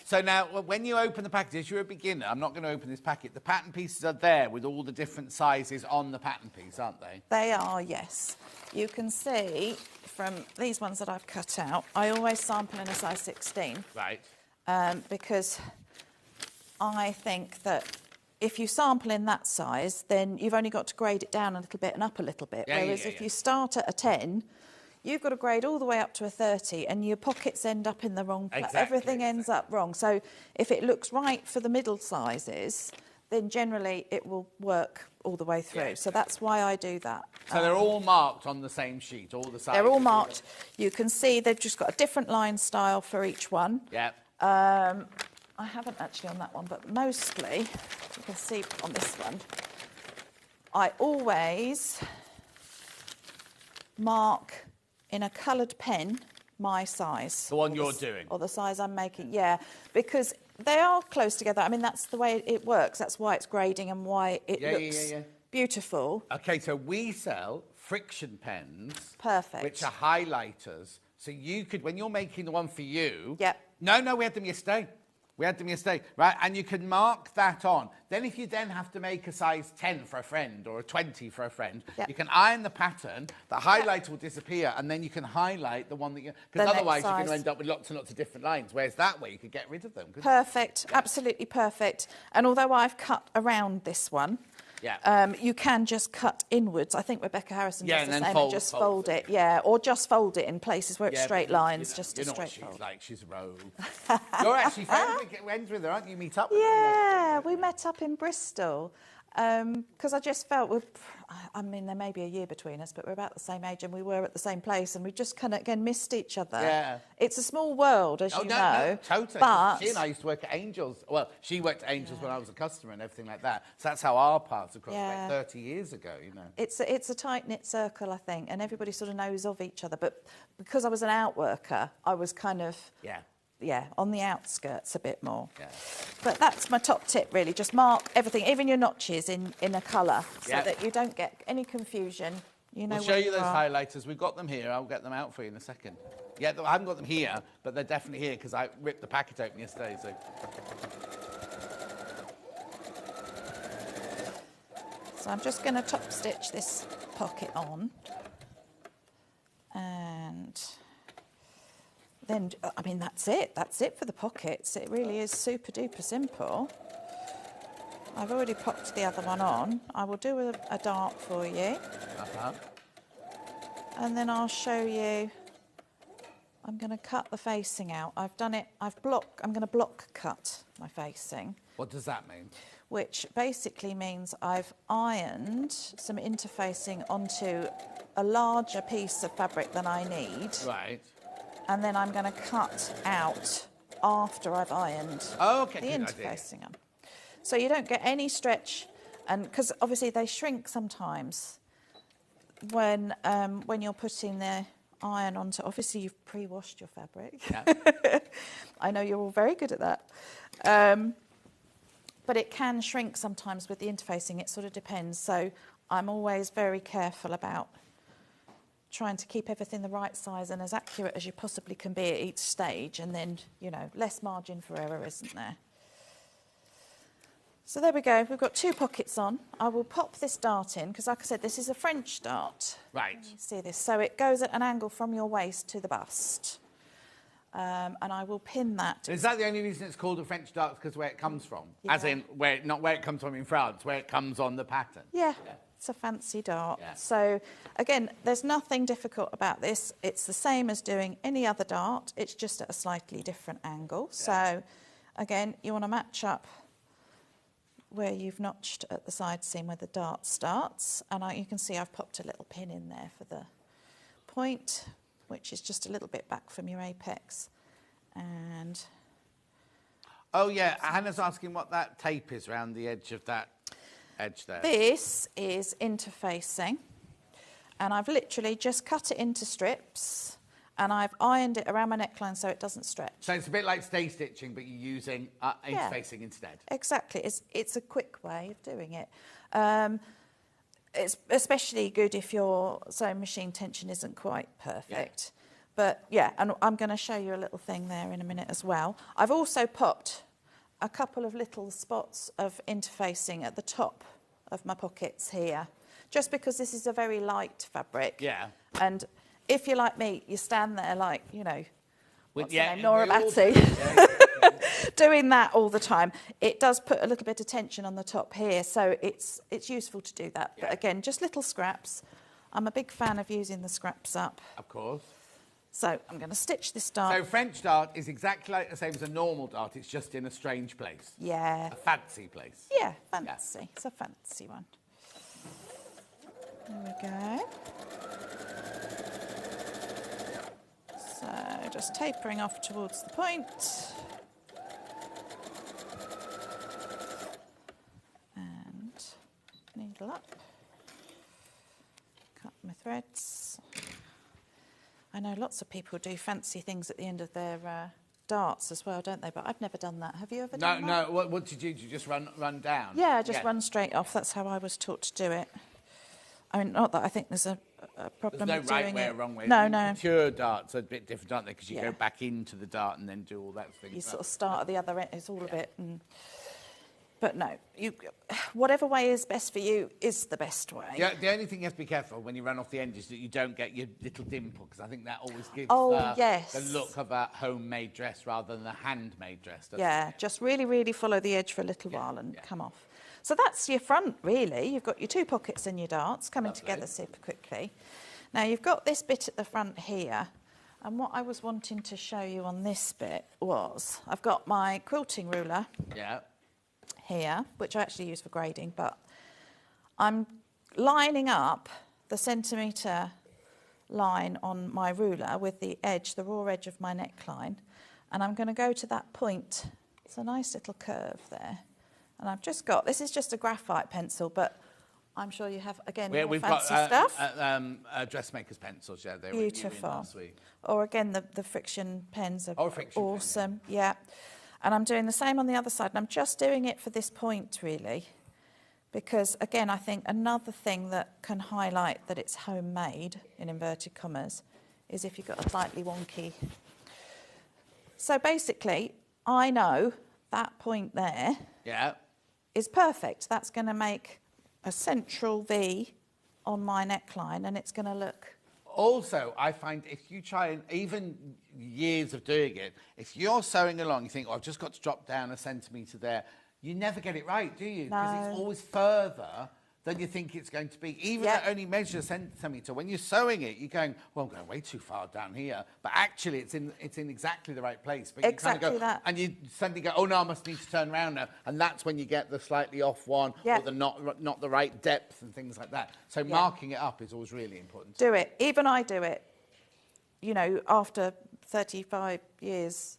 So now, when you open the package, if you're a beginner, I'm not going to open this packet, the pattern pieces are there with all the different sizes on the pattern piece, aren't they? They are, yes. You can see from these ones that I've cut out, I always sample in a size 16. Right. Because I think that if you sample in that size, then you've only got to grade it down a little bit and up a little bit. Whereas if you start at a 10, you've got to grade all the way up to a 30 and your pockets end up in the wrong place. Everything ends up wrong. So if it looks right for the middle sizes, then generally it will work all the way through. So that's why I do that. So they're all marked on the same sheet, all the sizes? They're all marked. You can see they've just got a different line style for each one. Yeah. I haven't actually on that one, but mostly, you can see on this one, I always mark in a coloured pen my size. The one you're doing? Or the size I'm making, because they are close together. I mean, that's the way it works. That's why it's grading and why it looks beautiful. OK, so we sell friction pens. Perfect. Which are highlighters. So you could, when you're making the one for you... Yep. No, we had them yesterday. Right? And you can mark that on. Then if you then have to make a size 10 for a friend or a 20 for a friend, you can iron the pattern, the highlighter will disappear, and then you can highlight the one that you... Because otherwise you're going to end up with lots and lots of different lines, whereas that way you could get rid of them. Perfect, absolutely perfect. And although I've cut around this one, you can just cut inwards. I think Rebecca Harrison does the same and just fold it. Or just fold it in places where it's straight lines, just a straight fold. She's like, she's a rogue. You're actually friends with her, aren't you? Meet up with her? Yeah, we met up in Bristol because I just felt I mean, there may be a year between us, but we're about the same age and we were at the same place and we just kind of, again, missed each other. Yeah. It's a small world, as you know. No, totally. But she and I used to work at Angels. Well, she worked at Angels when I was a customer and everything like that. So that's how our paths have crossed like 30 years ago, you know. It's a tight-knit circle, I think, and everybody sort of knows of each other. But because I was an outworker, I was kind of... on the outskirts a bit more. But that's my top tip, really. Just mark everything, even your notches, in a colour so that you don't get any confusion. You know, we'll show you those highlighters. We've got them here. I'll get them out for you in a second. Yeah, I haven't got them here, but they're definitely here because I ripped the packet open yesterday. So I'm just going to top stitch this pocket on. And... then, I mean, that's it. That's it for the pockets. It really is super duper simple. I've already popped the other one on. I will do a dart for you. And then I'll show you. I'm going to cut the facing out. I've done it. I'm going to block cut my facing. What does that mean? Which basically means I've ironed some interfacing onto a larger piece of fabric than I need. Right. And then I'm going to cut out after I've ironed the interfacing on. So you don't get any stretch, and because obviously they shrink sometimes when you're putting the iron onto. Obviously you've pre-washed your fabric. Yeah. I know you're all very good at that. But it can shrink sometimes with the interfacing. It sort of depends. So I'm always very careful about trying to keep everything the right size and as accurate as you possibly can be at each stage, and then, you know, less margin for error, isn't there? So there we go. We've got 2 pockets on. I will pop this dart in because, like I said, this is a French dart. Right. You see this? So it goes at an angle from your waist to the bust. And I will pin that. Is that the only reason it's called a French dart? Because where it comes from? Yeah. As in, not where it comes from in France, where it comes on the pattern? Yeah, it's a fancy dart. Yeah. So, again, there's nothing difficult about this. It's the same as doing any other dart. It's just at a slightly different angle. Yeah. So, again, you want to match up where you've notched at the side seam where the dart starts. And you can see I've popped a little pin in there for the point, which is just a little bit back from your apex. And oh yeah, Hannah's asking what that tape is around the edge of that edge there. This is interfacing, and I've literally just cut it into strips, and I've ironed it around my neckline so it doesn't stretch. So it's a bit like stay stitching, but you're using interfacing instead. Exactly. It's a quick way of doing it. It's especially good if your sewing machine tension isn't quite perfect. Yeah. But yeah, and I'm going to show you a little thing there in a minute as well. I've also popped a couple of little spots of interfacing at the top of my pockets here, just because this is a very light fabric. Yeah. And if you're like me, you stand there like, you know, what's her name? Nora Batty. Doing that all the time, it does put a little bit of tension on the top here, so it's useful to do that. Yeah. But again, just little scraps. I'm a big fan of using the scraps up. Of course. So I'm going to stitch this dart. So French dart is exactly like the same as a normal dart, it's just in a strange place. Yeah. A fancy place. Yeah, fancy. Yeah. It's a fancy one. There we go. So just tapering off towards the point. And needle up. Cut my threads. I know lots of people do fancy things at the end of their darts as well, don't they? But I've never done that. Have you ever done that? No. What did you do? Did you just run down? Yeah, just run straight off. That's how I was taught to do it. I mean, not that I think there's a problem there's with no doing right way it. or wrong way. No. Pure darts are a bit different, aren't they? Because you go back into the dart and then do all that thing. You sort of start at the other end. It's all a bit... But no, whatever way is best for you is the best way. Yeah, the only thing you have to be careful when you run off the end is that you don't get your little dimple, because I think that always gives the look of a homemade dress rather than a handmade dress. Yeah, just really, really follow the edge for a little while and come off. So that's your front, really. You've got your 2 pockets in your darts coming together super quickly. Now, you've got this bit at the front here. And what I was wanting to show you on this bit was I've got my quilting ruler. Yeah. Here, which I actually use for grading, but I'm lining up the centimetre line on my ruler with the edge, the raw edge of my neckline, and I'm going to go to that point. It's a nice little curve there, and I've just got, this is just a graphite pencil, but I'm sure you have, again, more we've fancy got, stuff. Dressmaker's pencils, yeah, they're beautiful. Sweet. Or again, the friction pens are awesome, pen, yeah. And I'm doing the same on the other side, and I'm just doing it for this point, really, because, again, I think another thing that can highlight that it's homemade, in inverted commas, is if you've got a slightly wonky... So, basically, I know that point there is perfect. That's going to make a central V on my neckline, and it's going to look... Also, I find if you try, and even years of doing it, if you're sewing along, you think, oh, I've just got to drop down a centimetre there, you never get it right, do you? Because it's always further than you think it's going to be. Even though it only measures a centimetre, when you're sewing it, you're going, well, I'm going way too far down here. But actually, it's in exactly the right place. But exactly you kind of go, that. and you suddenly go, oh, no, I must need to turn around now. And that's when you get the slightly off one or the not the right depth and things like that. So marking it up is always really important. Do it. Even I do it, you know, after 35 years.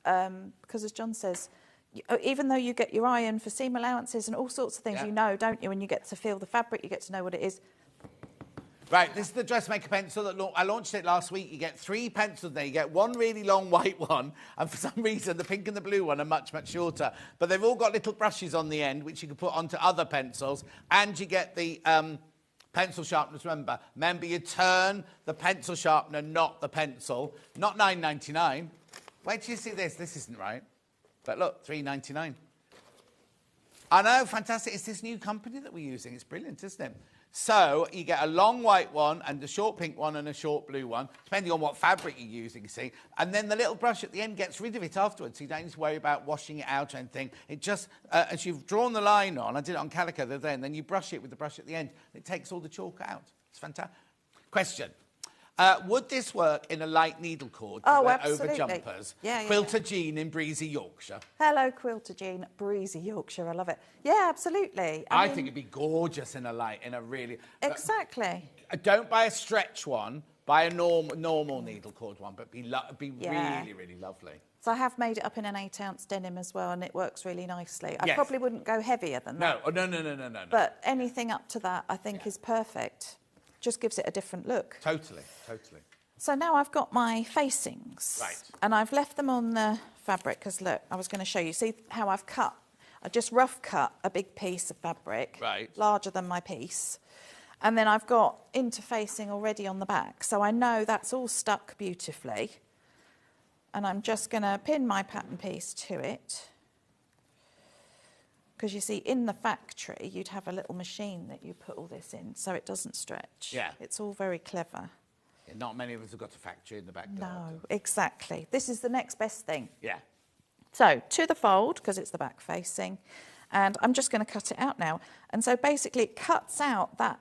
Because as John says, even though you get your iron for seam allowances and all sorts of things, Yeah. you know, don't you? When you get to feel the fabric, you get to know what it is. Right, this is the dressmaker pencil that I launched it last week. You get 3 pencils there. You get one really long white one, and for some reason the pink and the blue one are much, much shorter. But they've all got little brushes on the end, which you can put onto other pencils. And you get the pencil sharpeners. Remember, you turn the pencil sharpener, not the pencil. Not $9.99. Wait till you see this. This isn't right. But look, $3.99. I know, fantastic. It's this new company that we're using. It's brilliant, isn't it? So you get a long white one and a short pink one and a short blue one, depending on what fabric you're using, you see. And then the little brush at the end gets rid of it afterwards, so you don't need to worry about washing it out or anything. It just, as you've drawn the line on, I did it on Calico the other day, and then you brush it with the brush at the end, and it takes all the chalk out. It's fantastic. Question. Would this work in a light needle cord to wear over jumpers? Yeah, Quilter Jean in breezy Yorkshire. Hello, Quilter Jean, breezy Yorkshire. I love it. Yeah, absolutely. I think it'd be gorgeous in a light, in a really... Exactly. Don't buy a stretch one. Buy a normal needle cord one, but be really, really lovely. So I have made it up in an 8-ounce denim as well, and it works really nicely. I Yes. probably wouldn't go heavier than that. No. But anything up to that, I think, is perfect. Just gives it a different look. Totally. So now I've got my facings. Right. And I've left them on the fabric because, look, I was going to show you. See how I've cut? I just rough cut a big piece of fabric. Right. Larger than my piece. And then I've got interfacing already on the back. So I know that's all stuck beautifully. And I'm just going to pin my pattern piece to it. Because you see, in the factory, you'd have a little machine that you put all this in, so it doesn't stretch. Yeah. It's all very clever. Yeah, not many of us have got a factory in the back No, garden. exactly. This is the next best thing. Yeah. So, to the fold, because it's the back facing, and I'm just going to cut it out now. And so, basically, it cuts out that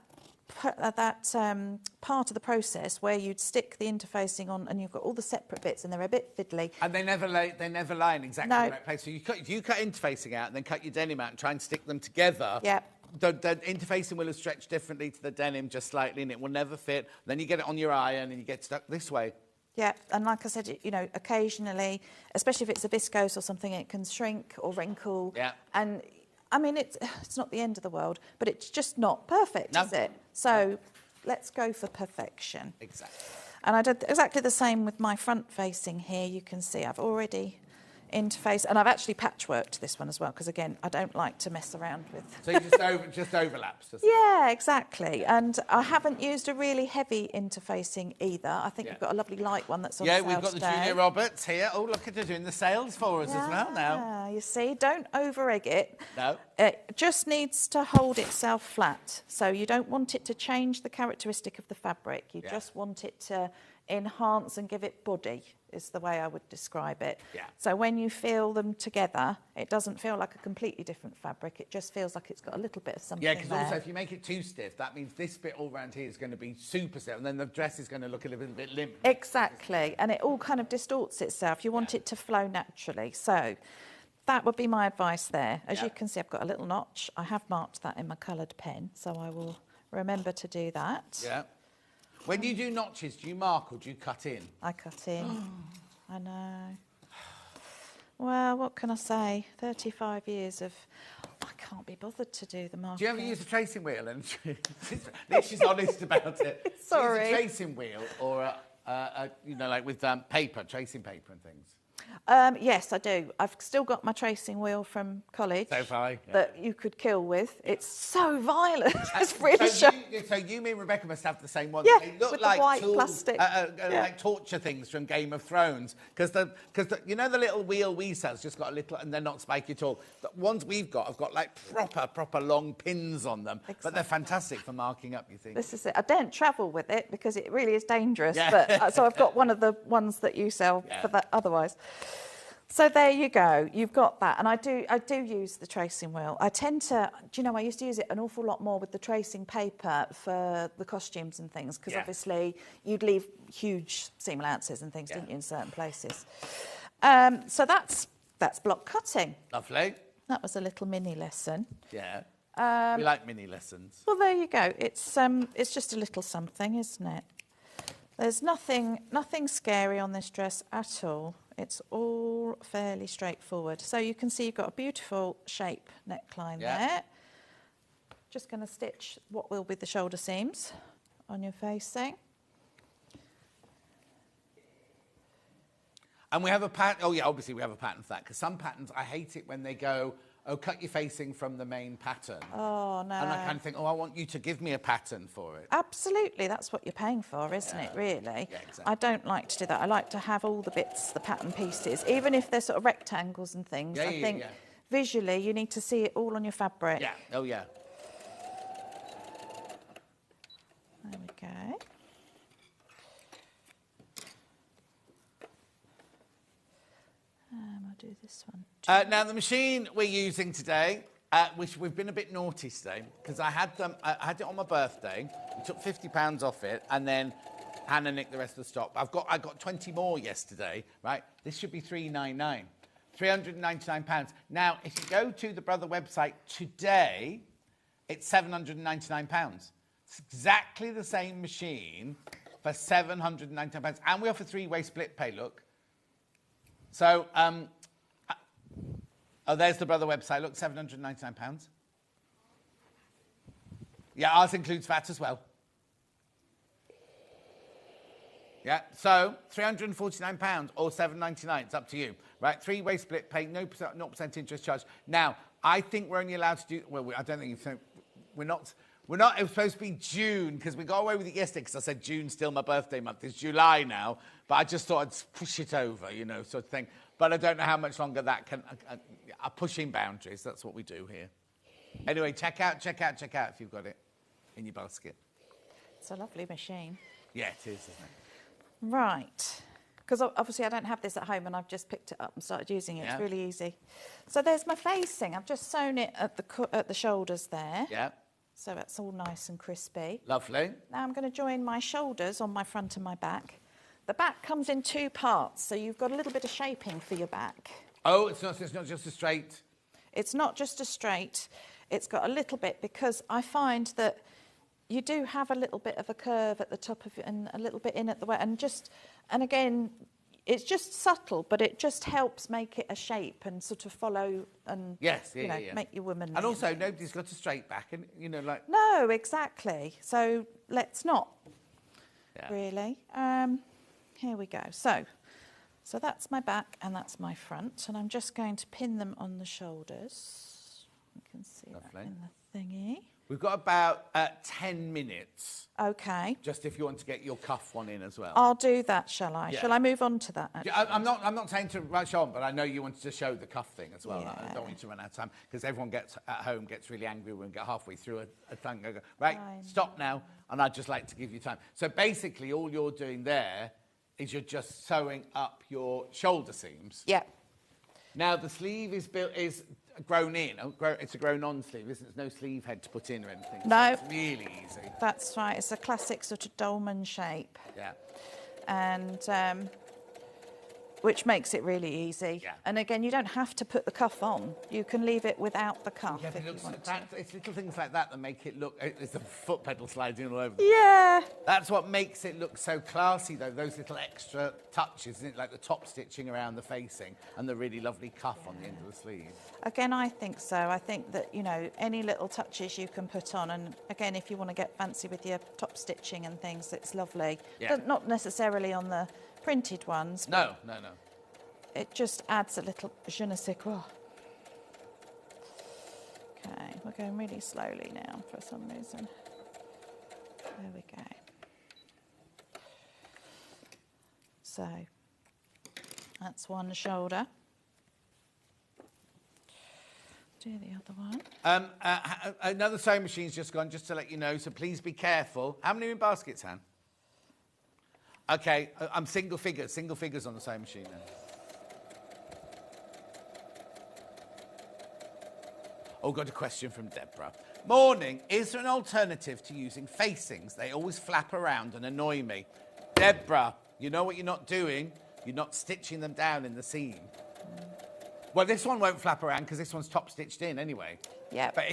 part of the process where you'd stick the interfacing on, and you've got all the separate bits, and they're a bit fiddly. And they never lie in exactly No. the right place. So if you cut interfacing out and then cut your denim out and try and stick them together, Yeah. the interfacing will have stretched differently to the denim just slightly, and it will never fit. Then you get it on your iron and you get stuck this way. Yeah, and like I said, you know, occasionally, especially if it's a viscose or something, it can shrink or wrinkle. Yeah. And I mean, it's not the end of the world, but it's just not perfect, No. is it? So let's go for perfection. Exactly. And I did exactly the same with my front facing here. You can see I've already interfaced, and I've actually patchworked this one as well, because again, I don't like to mess around with. So you just overlaps. Yeah, exactly. And I haven't used a really heavy interfacing either. I think Yeah. you've got a lovely light one that's on Yeah, sale we've got the today. Julia Roberts here. Oh, look at her doing the sales for us as well now. Yeah, you see, don't over-egg it. No. It just needs to hold itself flat. So you don't want it to change the characteristic of the fabric. You Yeah. just want it to enhance and give it body, is the way I would describe it. Yeah. So when you feel them together, it doesn't feel like a completely different fabric. It just feels like it's got a little bit of something Yeah, because also there. if you make it too stiff, that means this bit all around here is going to be super stiff, and then the dress is going to look a little bit limp. Exactly, and it all kind of distorts itself. You want it to flow naturally. So that would be my advice there. As Yeah. you can see, I've got a little notch. I have marked that in my coloured pen, so I will remember to do that. Yeah. When you do notches, do you mark or do you cut in? I cut in. I know. Well, what can I say? 35 years of... I can't be bothered to do the marking. Do you ever use a tracing wheel? And she's honest about it. Sorry. Do you use a tracing wheel or you know, like with paper, tracing paper and things? Yes, I do. I've still got my tracing wheel from college. So have I, yeah. That you could kill with. It's so violent. It's really sharp. So you, me and Rebecca must have the same one. Yeah, They look with the like white tools, plastic. like torture things from Game of Thrones. Because you know the little wheel we sell's just got a little, and they're not spiky at all. The ones we've got have got like proper long pins on them. But they're fantastic for marking up, you think. This is it. I don't travel with it because it really is dangerous. Yeah. But so I've got one of the ones that you sell for that otherwise. So there you go. You've got that. And I do use the tracing wheel. I tend to, do you know, I used to use it an awful lot more with the tracing paper for the costumes and things, because obviously you'd leave huge seam allowances and things, didn't you, in certain places. So that's block cutting. Lovely. That was a little mini lesson. Yeah. We like mini lessons. Well, there you go. It's just a little something, isn't it? There's nothing scary on this dress at all. It's all fairly straightforward. So you can see you've got a beautiful shape neckline there. Just going to stitch what will be the shoulder seams on your facing. And we have a pattern. Oh, yeah, obviously we have a pattern for that, because some patterns, I hate it when they go, oh, cut your facing from the main pattern. Oh, no. And I kind of think, oh, I want you to give me a pattern for it. Absolutely, that's what you're paying for, isn't it, really? Yeah, exactly. I don't like to do that. I like to have all the bits, the pattern pieces, even if they're sort of rectangles and things. I think visually you need to see it all on your fabric. Yeah, oh, yeah. There we go. I'll do this one. Now, the machine we're using today, which we've been a bit naughty today, because I had it on my birthday. We took £50 off it, and then Hannah nicked the rest of the stock. I got 20 more yesterday, right? This should be £399, £399. Now, if you go to the Brother website today, it's £799. It's exactly the same machine for £799, and we offer 3-way split pay. Look. So, oh, there's the Brother website. Look, £799. Yeah, ours includes VAT as well. Yeah, so £349 or £799. It's up to you, right? 3-way split pay, no 0% interest charge. Now, I think we're only allowed to do. Well, I don't think we're not. We're not. It was supposed to be June, because we got away with it yesterday, because I said June's still my birthday month. It's July now, but I just thought I'd push it over, you know, sort of thing. But I don't know how much longer that can. Pushing boundaries. That's what we do here. Anyway, check out if you've got it in your basket. It's a lovely machine. Yeah, it is, isn't it? Right. Because obviously I don't have this at home, and I've just picked it up and started using it. Yeah. It's really easy. So there's my facing. I've just sewn it at the shoulders there. Yeah. So that's all nice and crispy. Lovely. Now I'm going to join my shoulders on my front and my back. The back comes in 2 parts, so you've got a little bit of shaping for your back. Oh, it's not just a straight. It's not just a straight. It's got a little bit, because I find that you do have a little bit of a curve at the top of it and a little bit in at the way, and again, it's just subtle, but it just helps make it a shape and sort of follow and make your woman. And also, nobody's got a straight back, and like. No, exactly. So let's not. Really. Here we go. So that's my back and that's my front, and I'm just going to pin them on the shoulders. You can see that in the thingy. We've got about 10 minutes. Okay. Just if you want to get your cuff one in as well. I'll do that, shall I? Yeah. Shall I move on to that? Actually? I'm not saying to rush on, but I know you wanted to show the cuff thing as well. Yeah. I don't want you to run out of time, because everyone gets really angry when we get halfway through a thing. Go, right, stop now, and I'd just like to give you time. So basically, all you're doing there is you're just sewing up your shoulder seams. Yeah. Now the sleeve is grown in. It's a grown-on sleeve, isn't it? There's no sleeve head to put in or anything. No. So it's really easy. That's right. It's a classic sort of dolman shape. Yeah. And which makes it really easy. Yeah. And again, you don't have to put the cuff on. You can leave it without the cuff if you want to. It's little things like that make it look. It's the foot pedal sliding all over. Yeah. That's what makes it look so classy, though. Those little extra touches, isn't it? Like the top stitching around the facing and the really lovely cuff on the end of the sleeve. Again, I think so. I think that, any little touches you can put on. And again, if you want to get fancy with your top stitching and things, it's lovely. Yeah. Not necessarily on the printed ones. No. It just adds a little je ne sais quoi. Okay, we're going really slowly now for some reason. There we go. So, that's one shoulder. Do the other one. Another sewing machine's just gone, just to let you know, so please be careful. How many are in baskets, Han? Okay, I'm single figures on the sewing machine now. Oh, got a question from Deborah. Morning, is there an alternative to using facings? They always flap around and annoy me. Deborah, you know what you're not doing? You're not stitching them down in the seam. Well, this one won't flap around because this one's top stitched in anyway. Yeah. But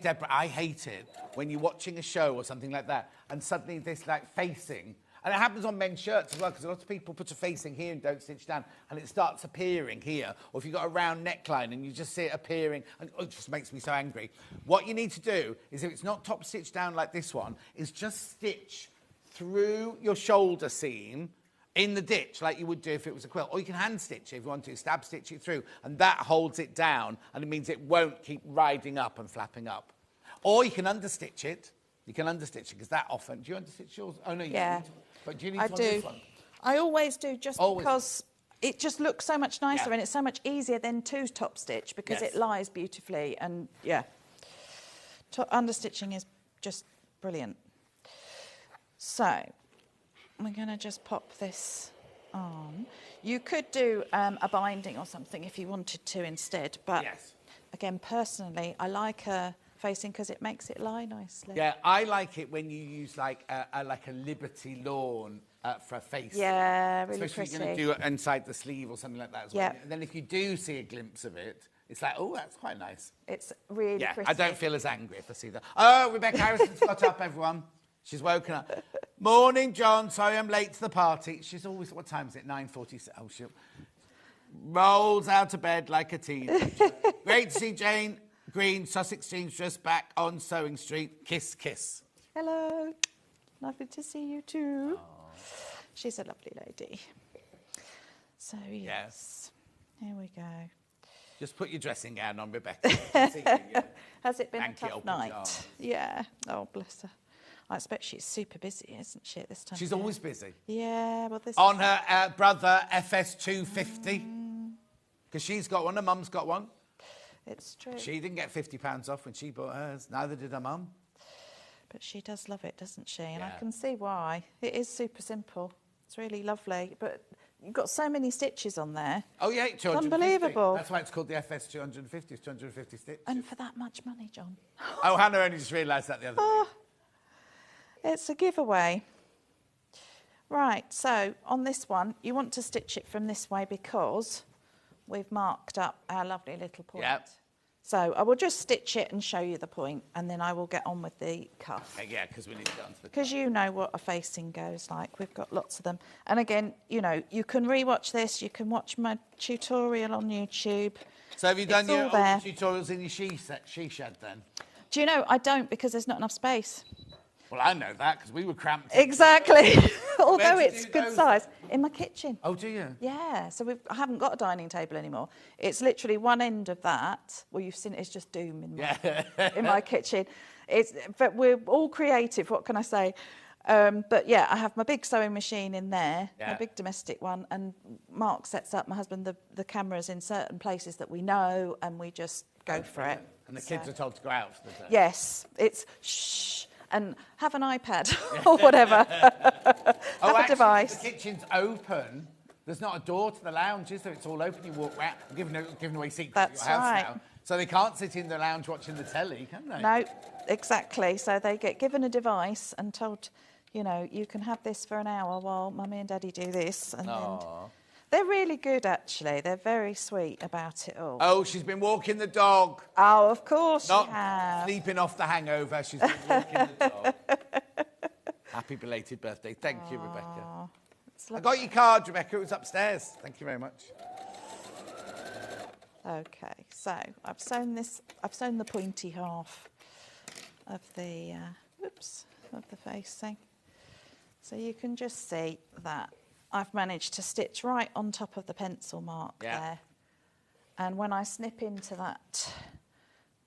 Deborah, I hate it when you're watching a show or something like that and suddenly this facing, And it happens on men's shirts as well, because a lot of people put a facing here and don't stitch down, and it starts appearing here. Or if you've got a round neckline and you just see it appearing, and it just makes me so angry. What you need to do is, if it's not top stitched down like this one, is just stitch through your shoulder seam in the ditch like you would do if it was a quilt. Or you can hand stitch it if you want to, stab stitch it through, and that holds it down, and it means it won't keep riding up and flapping up. Or you can understitch it. You can understitch it, because that often... Do you understitch yours? Oh, no, you don't. But do you need to on this one? I always do, just because it just looks so much nicer, and it's so much easier than to top stitch, because it lies beautifully, and understitching is just brilliant. So we're going to just pop this on. You could do a binding or something if you wanted to instead, but again, personally, I like a facing because it makes it lie nicely. Yeah, I like it when you use like a Liberty lawn for a face. Yeah, really Especially pretty. if you're going to do it inside the sleeve or something like that as well. And then if you do see a glimpse of it, it's like, oh, that's quite nice. It's really pretty. I don't feel as angry if I see that. Oh, Rebecca Harrison's got up, everyone. She's woken up. Morning, John. Sorry I'm late to the party. She's always, what time is it? 9:46. Oh, she rolls out of bed like a teenager. Great to see Jane Green, Sussex seamstress, back on Sewing Street. Kiss, kiss. Hello. Lovely to see you too. She's a lovely lady. So, yes. Here we go. Just put your dressing gown on, Rebecca. Has it been a tough night? Yeah. Oh, bless her. I expect she's super busy, isn't she, at this time? She's always busy. Yeah, well, this on her brother FS250. Because she's got one, her mum's got one. It's true. She didn't get £50 off when she bought hers. Neither did her mum. But she does love it, doesn't she? And I can see why. It is super simple. It's really lovely. But you've got so many stitches on there. Oh, yeah, 250. Unbelievable. That's why it's called the FS250. It's 250 stitches. And for that much money, John. Oh, Hannah only just realised that the other day. It's a giveaway. Right, so on this one, you want to stitch it from this way because we've marked up our lovely little point. Yep. So I will just stitch it and show you the point, and then I will get on with the cuff. Yeah, because we need to get onto the cuff. Because you know what a facing goes like. We've got lots of them. And again, you know, you can rewatch this. You can watch my tutorial on YouTube. So have you done your tutorials in your she shed then? Do you know, I don't, because there's not enough space. Well, I know that, because we were cramped. Exactly. Although it's good size. In my kitchen. Oh, do you? Yeah. So I haven't got a dining table anymore. It's literally one end of that. Well, you've seen it's just doom in my kitchen. But we're all creative. What can I say? But yeah, I have my big sewing machine in there, my big domestic one, and Mark sets up, my husband, the cameras in certain places that we know, and we just go for it. And the kids are told to go out for the day. Yes. It's shh. And have an iPad or whatever. Have a device. The kitchen's open. There's not a door to the lounge, is there? It's all open. You walk around. Giving away secrets of your house now. So they can't sit in the lounge watching the telly, can they? No, exactly. So they get given a device and told, you know, you can have this for an hour while Mummy and Daddy do this. And then they're really good, actually. They're very sweet about it all. Oh, she's been walking the dog. Oh, of course Not she has. sleeping off the hangover. She's been walking the dog. Happy belated birthday. Thank you, Rebecca. I got your card, Rebecca. It was upstairs. Thank you very much. Okay, so I've sewn the pointy half of the, of the facing. So you can just see that I've managed to stitch right on top of the pencil mark there. And when I snip into that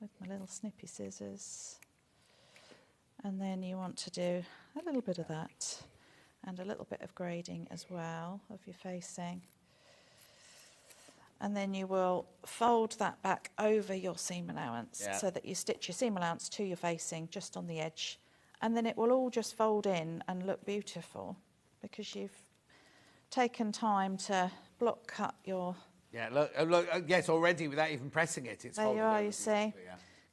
with my little snippy scissors, and then you want to do a little bit of that and a little bit of grading as well of your facing. And then you will fold that back over your seam allowance so that you stitch your seam allowance to your facing just on the edge. And then it will all just fold in and look beautiful because you've taken time to block cut your... Yeah, look, yes, already without even pressing it, it's there you are, you see,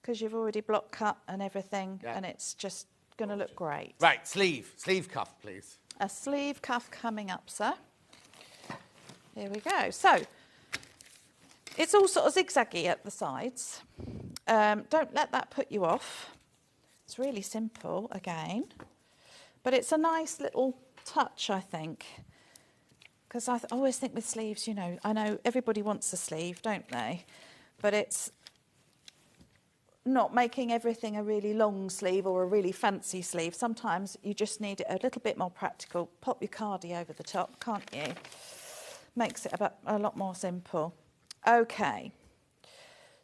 because you've already block cut and everything, and it's just going to look great. Right, sleeve cuff, please. A sleeve cuff coming up, sir. Here we go. So, it's all sort of zigzaggy at the sides. Don't let that put you off. It's really simple, again. But it's a nice little touch, I think, because I always think with sleeves, you know, I know everybody wants a sleeve, don't they? But it's not making everything a really long sleeve or a really fancy sleeve. Sometimes you just need it a little bit more practical. Pop your cardie over the top, can't you? Makes it a lot more simple. Okay,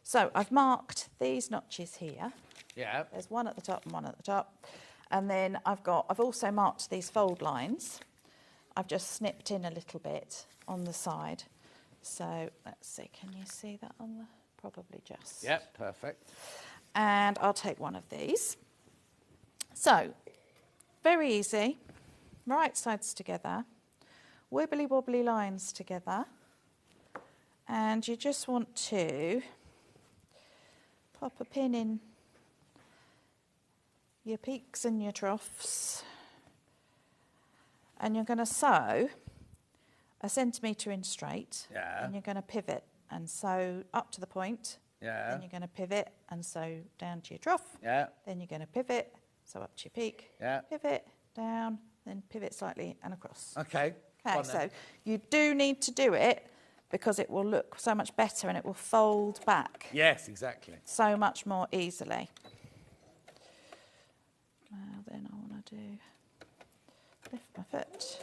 so I've marked these notches here. Yeah. There's one at the top and one at the top. And then I've also marked these fold lines. I've just snipped in a little bit on the side. So let's see, can you see that on the, probably just. Yep, perfect. And I'll take one of these. So, very easy. Right sides together. Wibbly wobbly lines together. And you just want to pop a pin in your peaks and your troughs, and you're going to sew 1 centimetre in straight, and you're going to pivot and sew up to the point, then you're going to pivot and sew down to your trough, then you're going to pivot, sew up to your peak, pivot, down, then pivot slightly and across. Okay. Okay, so you do need to do it because it will look so much better and it will fold back. Yes, exactly. So much more easily. Now then I want to lift my foot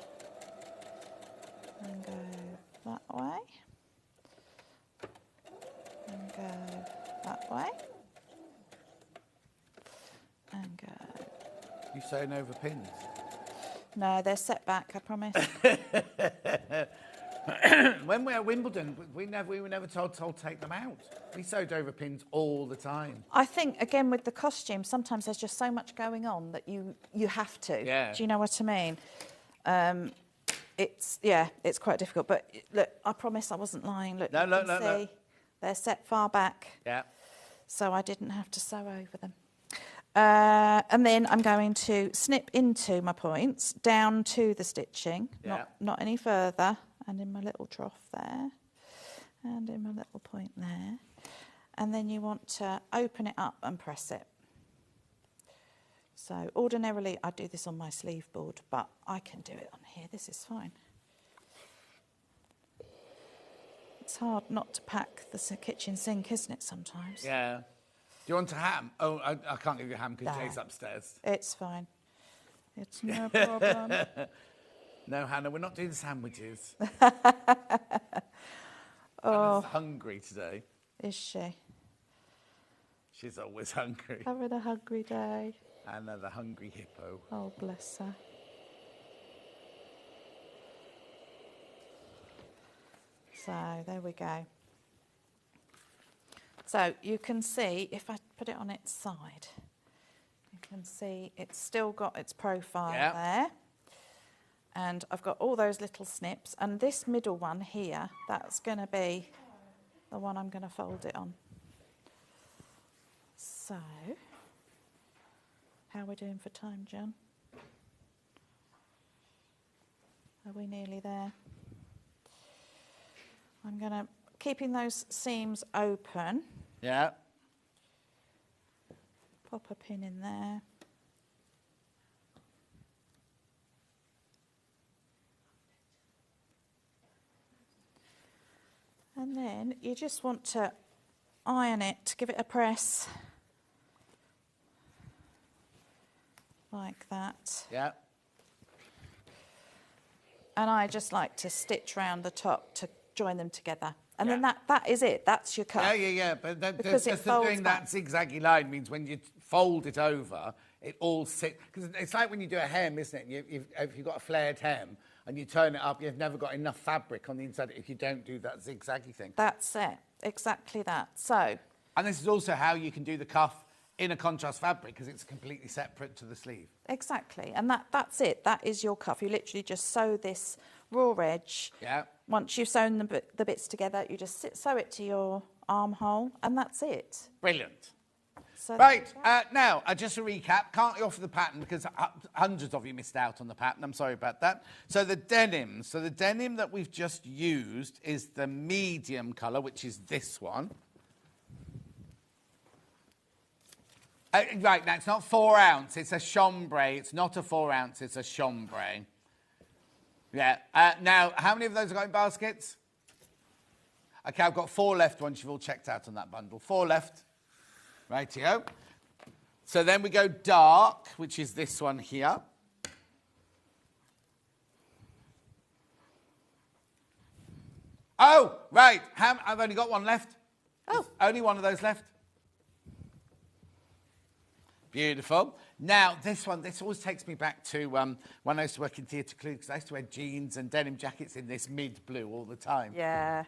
and go that way and go that way and go. You sewing over pins? No, they're set back, I promise. When we were at Wimbledon, we were never told to take them out. We sewed over pins all the time. I think, again, with the costume, sometimes there's just so much going on that you have to. Yeah. Do you know what I mean? It's quite difficult. But look, I promise I wasn't lying. Look, no. They're set far back. Yeah. So I didn't have to sew over them. And then I'm going to snip into my points down to the stitching, not any further, and in my little trough there, and in my little point there. And then you want to open it up and press it. So ordinarily I do this on my sleeve board, but I can do it on here. This is fine. It's hard not to pack the kitchen sink, isn't it, sometimes? Yeah. Do you want a ham? Oh, I can't give you a ham because Jay's upstairs. It's fine. It's no problem. No, Hannah, we're not doing sandwiches. Oh, Hannah's hungry today. Is she? She's always hungry. Having a hungry day. Hannah, the hungry hippo. Oh, bless her. So, there we go. So, you can see, if I put it on its side, you can see it's still got its profile there. And I've got all those little snips. And this middle one here, that's going to be the one I'm going to fold it on. So, how are we doing for time, John? Are we nearly there? I'm going to, keeping those seams open. Yeah. Pop a pin in there. And then you just want to iron it, give it a press. Like that. Yeah. And I just like to stitch round the top to join them together. And then that is it. That's your cut. Yeah. But because just doing that zigzaggy line means when you fold it over, it all sits. Because it's like when you do a hem, isn't it? If you've got a flared hem and you turn it up, you've never got enough fabric on the inside if you don't do that zigzaggy thing. That's it. Exactly that. So. And this is also how you can do the cuff in a contrast fabric because it's completely separate to the sleeve. Exactly. And that's it. That is your cuff. You literally just sew this raw edge. Yeah. Once you've sewn the bits together, you just sew it to your armhole and that's it. Brilliant. So right, now, just a recap, can't offer the pattern because hundreds of you missed out on the pattern. I'm sorry about that. So the denim that we've just used is the medium colour, which is this one. Right, now it's not 4 ounce, it's a chambray. It's not a 4 ounce, it's a chambray. Yeah. Now, how many of those have got in baskets? Okay, I've got 4 left once you've all checked out on that bundle. 4 left. Rightio. So then we go dark, which is this one here. Oh, right. I've only got 1 left. Oh. Only 1 of those left. Beautiful. Now, this always takes me back to when I used to work in theatre because I used to wear jeans and denim jackets in this mid-blue all the time. Yeah.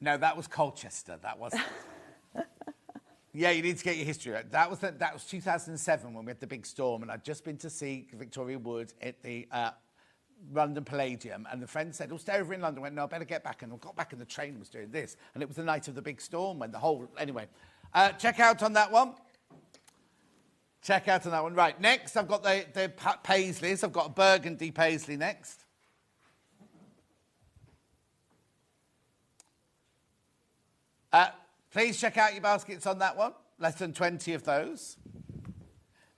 No, that was Colchester. That was. Yeah, you need to get your history right. That was 2007 when we had the big storm, and I'd just been to see Victoria Wood at the London Palladium, and the friend said, "Oh, stay over in London." I went, "No, I better get back." And I got back, and the train was doing this, and it was the night of the big storm when the whole. Anyway, check out on that one. Check out on that one. Right, next I've got the paisleys. I've got a burgundy paisley next. Please check out your baskets on that one. Less than 20 of those.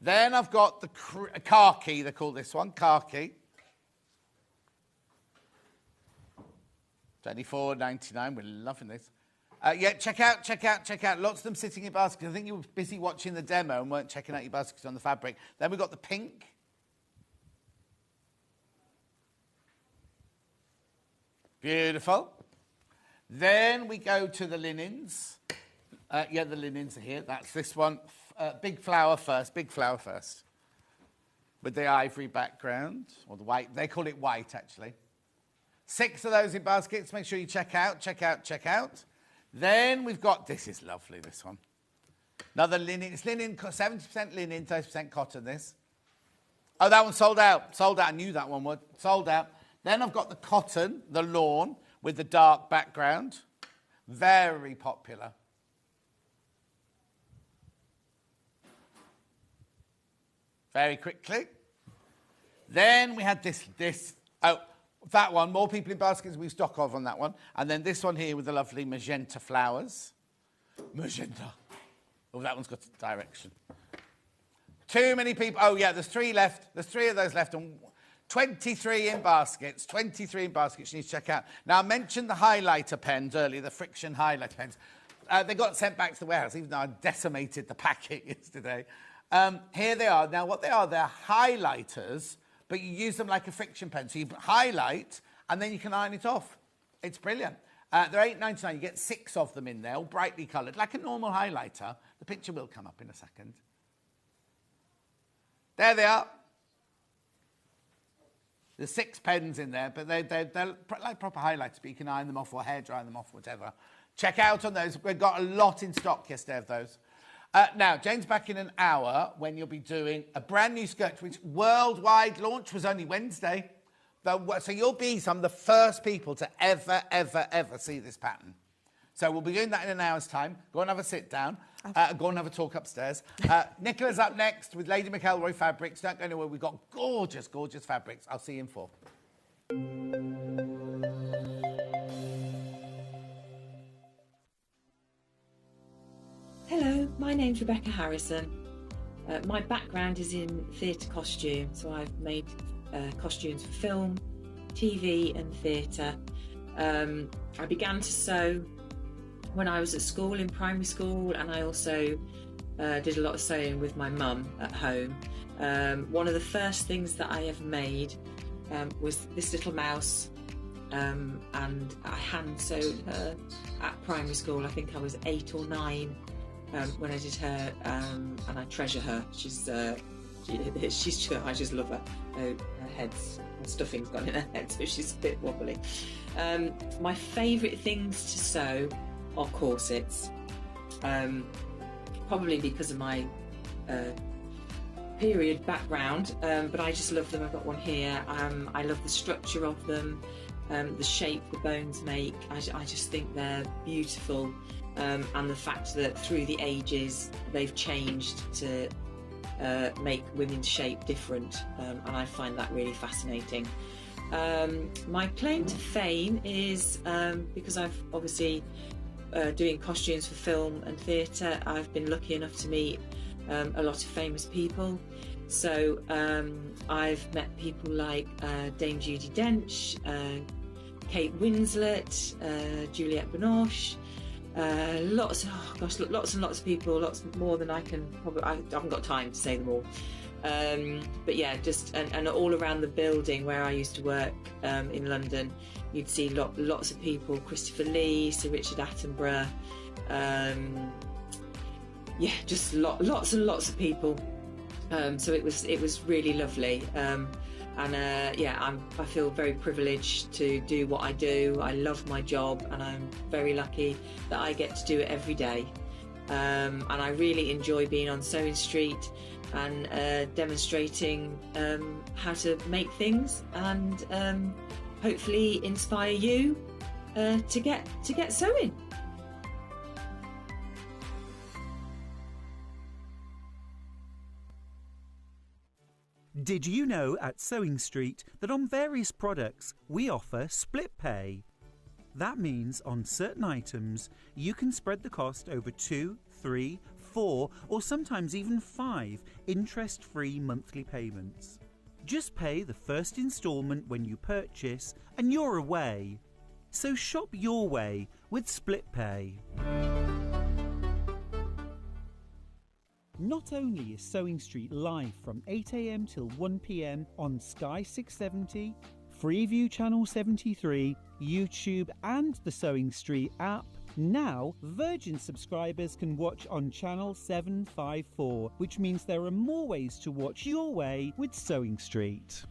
Then I've got the khaki, they call this one, khaki. $24.99, we're loving this. Yeah, check out. Lots of them sitting in baskets. I think you were busy watching the demo and weren't checking out your baskets on the fabric. Then we've got the pink. Beautiful. Then we go to the linens. Yeah, the linens are here. That's this one. Big flower first. With the ivory background, or the white. They call it white, actually. 6 of those in baskets. Make sure you check out. Then we've got, this is lovely, this one. Another linen. It's linen, 70% linen, 30% cotton, this. Oh, that one sold out. I knew that one would. Sold out. Then I've got the cotton, the lawn, with the dark background. Very popular. Very quickly. Then we had this. Oh, that one. More people in baskets we stock of on that one. And then this one here with the lovely magenta flowers. Magenta. Oh, that one's got direction. Too many people. Oh, yeah, there's 3 left. There's 3 of those left. And 23 in baskets. 23 in baskets you need to check out. Now, I mentioned the highlighter pens earlier, the friction highlighter pens. They got sent back to the warehouse, even though I decimated the packet yesterday. Here they are. Now, what they are, they're highlighters, but you use them like a friction pen. So you highlight, and then you can iron it off. It's brilliant. They're $8.99. You get 6 of them in there, all brightly coloured, like a normal highlighter. The picture will come up in a second. There they are. There's 6 pens in there, but they're like proper highlighters, but you can iron them off or hair dry them off, whatever. Check out on those. We've got a lot in stock yesterday of those. Now, Jane's back in an hour when you'll be doing a brand new skirt, which worldwide launch was only Wednesday. So you'll be some of the first people to ever see this pattern. So we'll be doing that in an hour's time. Go and have a sit down. Go and have a talk upstairs. Nicola's up next with Lady McElroy Fabrics. Don't go anywhere. We've got gorgeous, gorgeous fabrics. I'll see you in 4. Hello, my name's Rebecca Harrison. My background is in theatre costume, so I've made costumes for film, TV and theatre. I began to sew when I was at school, in primary school, and I also did a lot of sewing with my mum at home. One of the first things that I ever made was this little mouse, and I hand sewed her at primary school. I think I was 8 or 9 when I did her, and I treasure her. I just love her. Her head's, her stuffing's gone in her head, so she's a bit wobbly. My favourite things to sew are corsets, probably because of my period background, but I just love them. I've got one here. I love the structure of them, the shape the bones make. I just think they're beautiful, and the fact that through the ages they've changed to make women's shape different, and I find that really fascinating. My claim to fame is because I've obviously doing costumes for film and theatre, I've been lucky enough to meet a lot of famous people. So I've met people like Dame Judi Dench, Kate Winslet, Juliette Binoche, lots and lots of people, lots more than I can probably, I haven't got time to say them all. But yeah, just and all around the building where I used to work in London, you'd see lots of people, Christopher Lee, Sir Richard Attenborough, just lots and lots of people. So it was really lovely. I feel very privileged to do what I do. I love my job, and I'm very lucky that I get to do it every day. And I really enjoy being on Sewing Street and demonstrating how to make things, and hopefully inspire you to get sewing. Did you know at Sewing Street that on various products we offer split pay? That means on certain items you can spread the cost over 2, 3, 4 or sometimes even 5 interest-free monthly payments. Just pay the first instalment when you purchase and you're away. So shop your way with split pay. Not only is Sewing Street live from 8 a.m. till 1 p.m. on Sky 670, Freeview Channel 73, YouTube and the Sewing Street app, now Virgin subscribers can watch on Channel 754, which means there are more ways to watch your way with Sewing Street.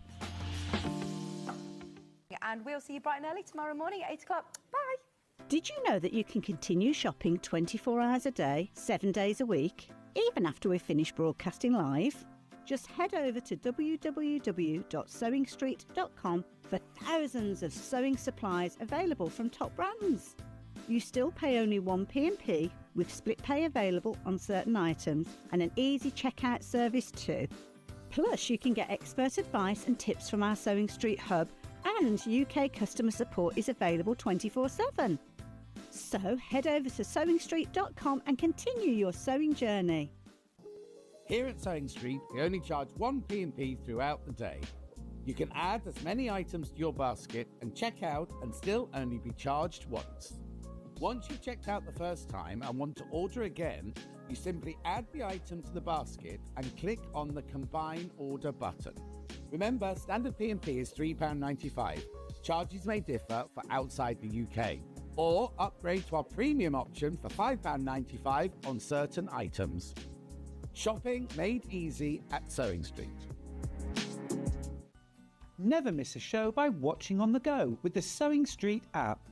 And we'll see you bright and early tomorrow morning at 8 o'clock. Bye! Did you know that you can continue shopping 24 hours a day, 7 days a week, even after we've finished broadcasting live? Just head over to www.sewingstreet.com for thousands of sewing supplies available from top brands. You still pay only 1 P&P with split pay available on certain items and an easy checkout service too. Plus, you can get expert advice and tips from our Sewing Street hub, and UK customer support is available 24/7. So head over to sewingstreet.com and continue your sewing journey. Here at Sewing Street, we only charge 1 P&P throughout the day. You can add as many items to your basket and check out and still only be charged once. Once you've checked out the first time and want to order again, you simply add the item to the basket and click on the Combine Order button. Remember, standard P&P is £3.95. Charges may differ for outside the UK. Or upgrade to our premium option for £5.95 on certain items. Shopping made easy at Sewing Street. Never miss a show by watching on the go with the Sewing Street app.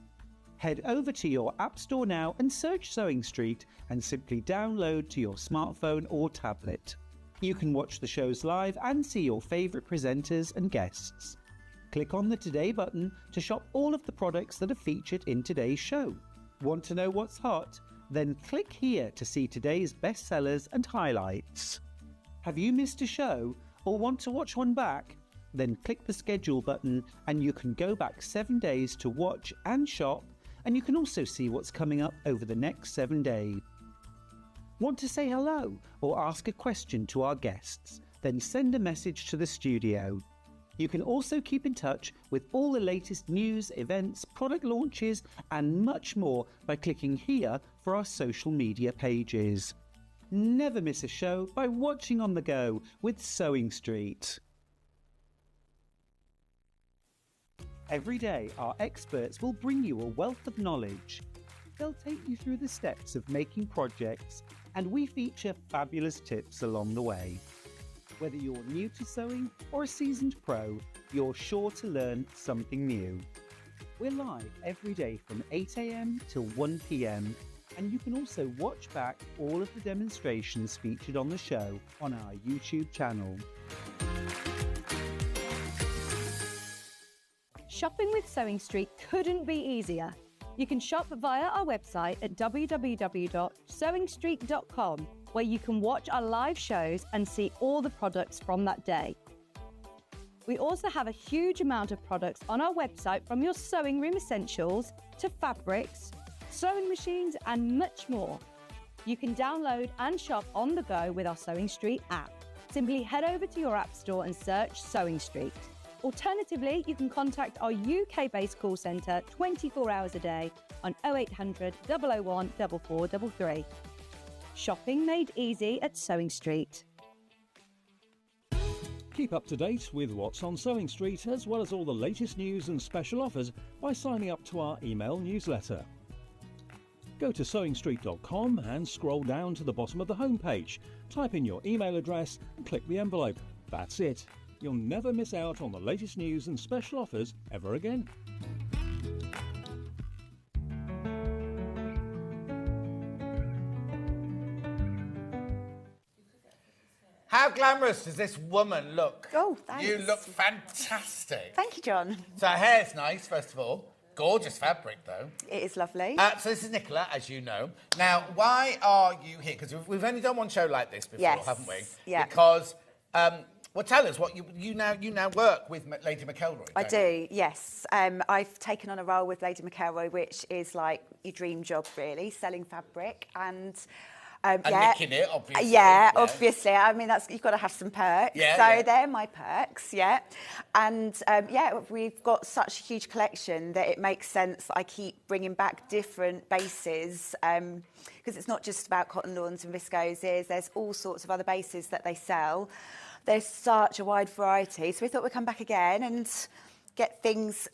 Head over to your app store now and search Sewing Street and simply download to your smartphone or tablet. You can watch the shows live and see your favourite presenters and guests. Click on the Today button to shop all of the products that are featured in today's show. Want to know what's hot? Then click here to see today's bestsellers and highlights. Have you missed a show or want to watch one back? Then click the schedule button and you can go back 7 days to watch and shop, and you can also see what's coming up over the next 7 days. Want to say hello or ask a question to our guests? Then send a message to the studio. You can also keep in touch with all the latest news, events, product launches and much more by clicking here for our social media pages. Never miss a show by watching on the go with Sewing Street. Every day our experts will bring you a wealth of knowledge. They'll take you through the steps of making projects, and we feature fabulous tips along the way. Whether you're new to sewing or a seasoned pro, you're sure to learn something new. We're live every day from 8 a.m. till 1 p.m. and you can also watch back all of the demonstrations featured on the show on our YouTube channel. Shopping with Sewing Street couldn't be easier. You can shop via our website at www.sewingstreet.com, where you can watch our live shows and see all the products from that day. We also have a huge amount of products on our website, from your sewing room essentials to fabrics, sewing machines and much more. You can download and shop on the go with our Sewing Street app. Simply head over to your app store and search Sewing Street. Alternatively, you can contact our UK-based call centre 24 hours a day on 0800 001 4433. Shopping made easy at Sewing Street. Keep up to date with what's on Sewing Street, as well as all the latest news and special offers by signing up to our email newsletter. Go to sewingstreet.com and scroll down to the bottom of the homepage. Type in your email address and click the envelope. That's it. You'll never miss out on the latest news and special offers ever again. How glamorous does this woman look? Oh, thanks. You look fantastic. Thank you, John. So her hair's nice, first of all. Gorgeous fabric, though. It is lovely. So this is Nicola, as you know. Now, why are you here? Because we've only done one show like this before, Yes. haven't we? Yeah. Because, well, tell us what you now work with Lady McElroy. I don't you? do, yes. I've taken on a role with Lady McElroy, which is like your dream job, really, selling fabric and... And yeah. nicking it, obviously. Yeah, obviously. I mean, you've got to have some perks. Yeah, so yeah. they're my perks, yeah. And, we've got such a huge collection that it makes sense that I keep bringing back different bases because it's not just about cotton lawns and viscoses. There's all sorts of other bases that they sell. There's such a wide variety. So we thought we'd come back again and get things,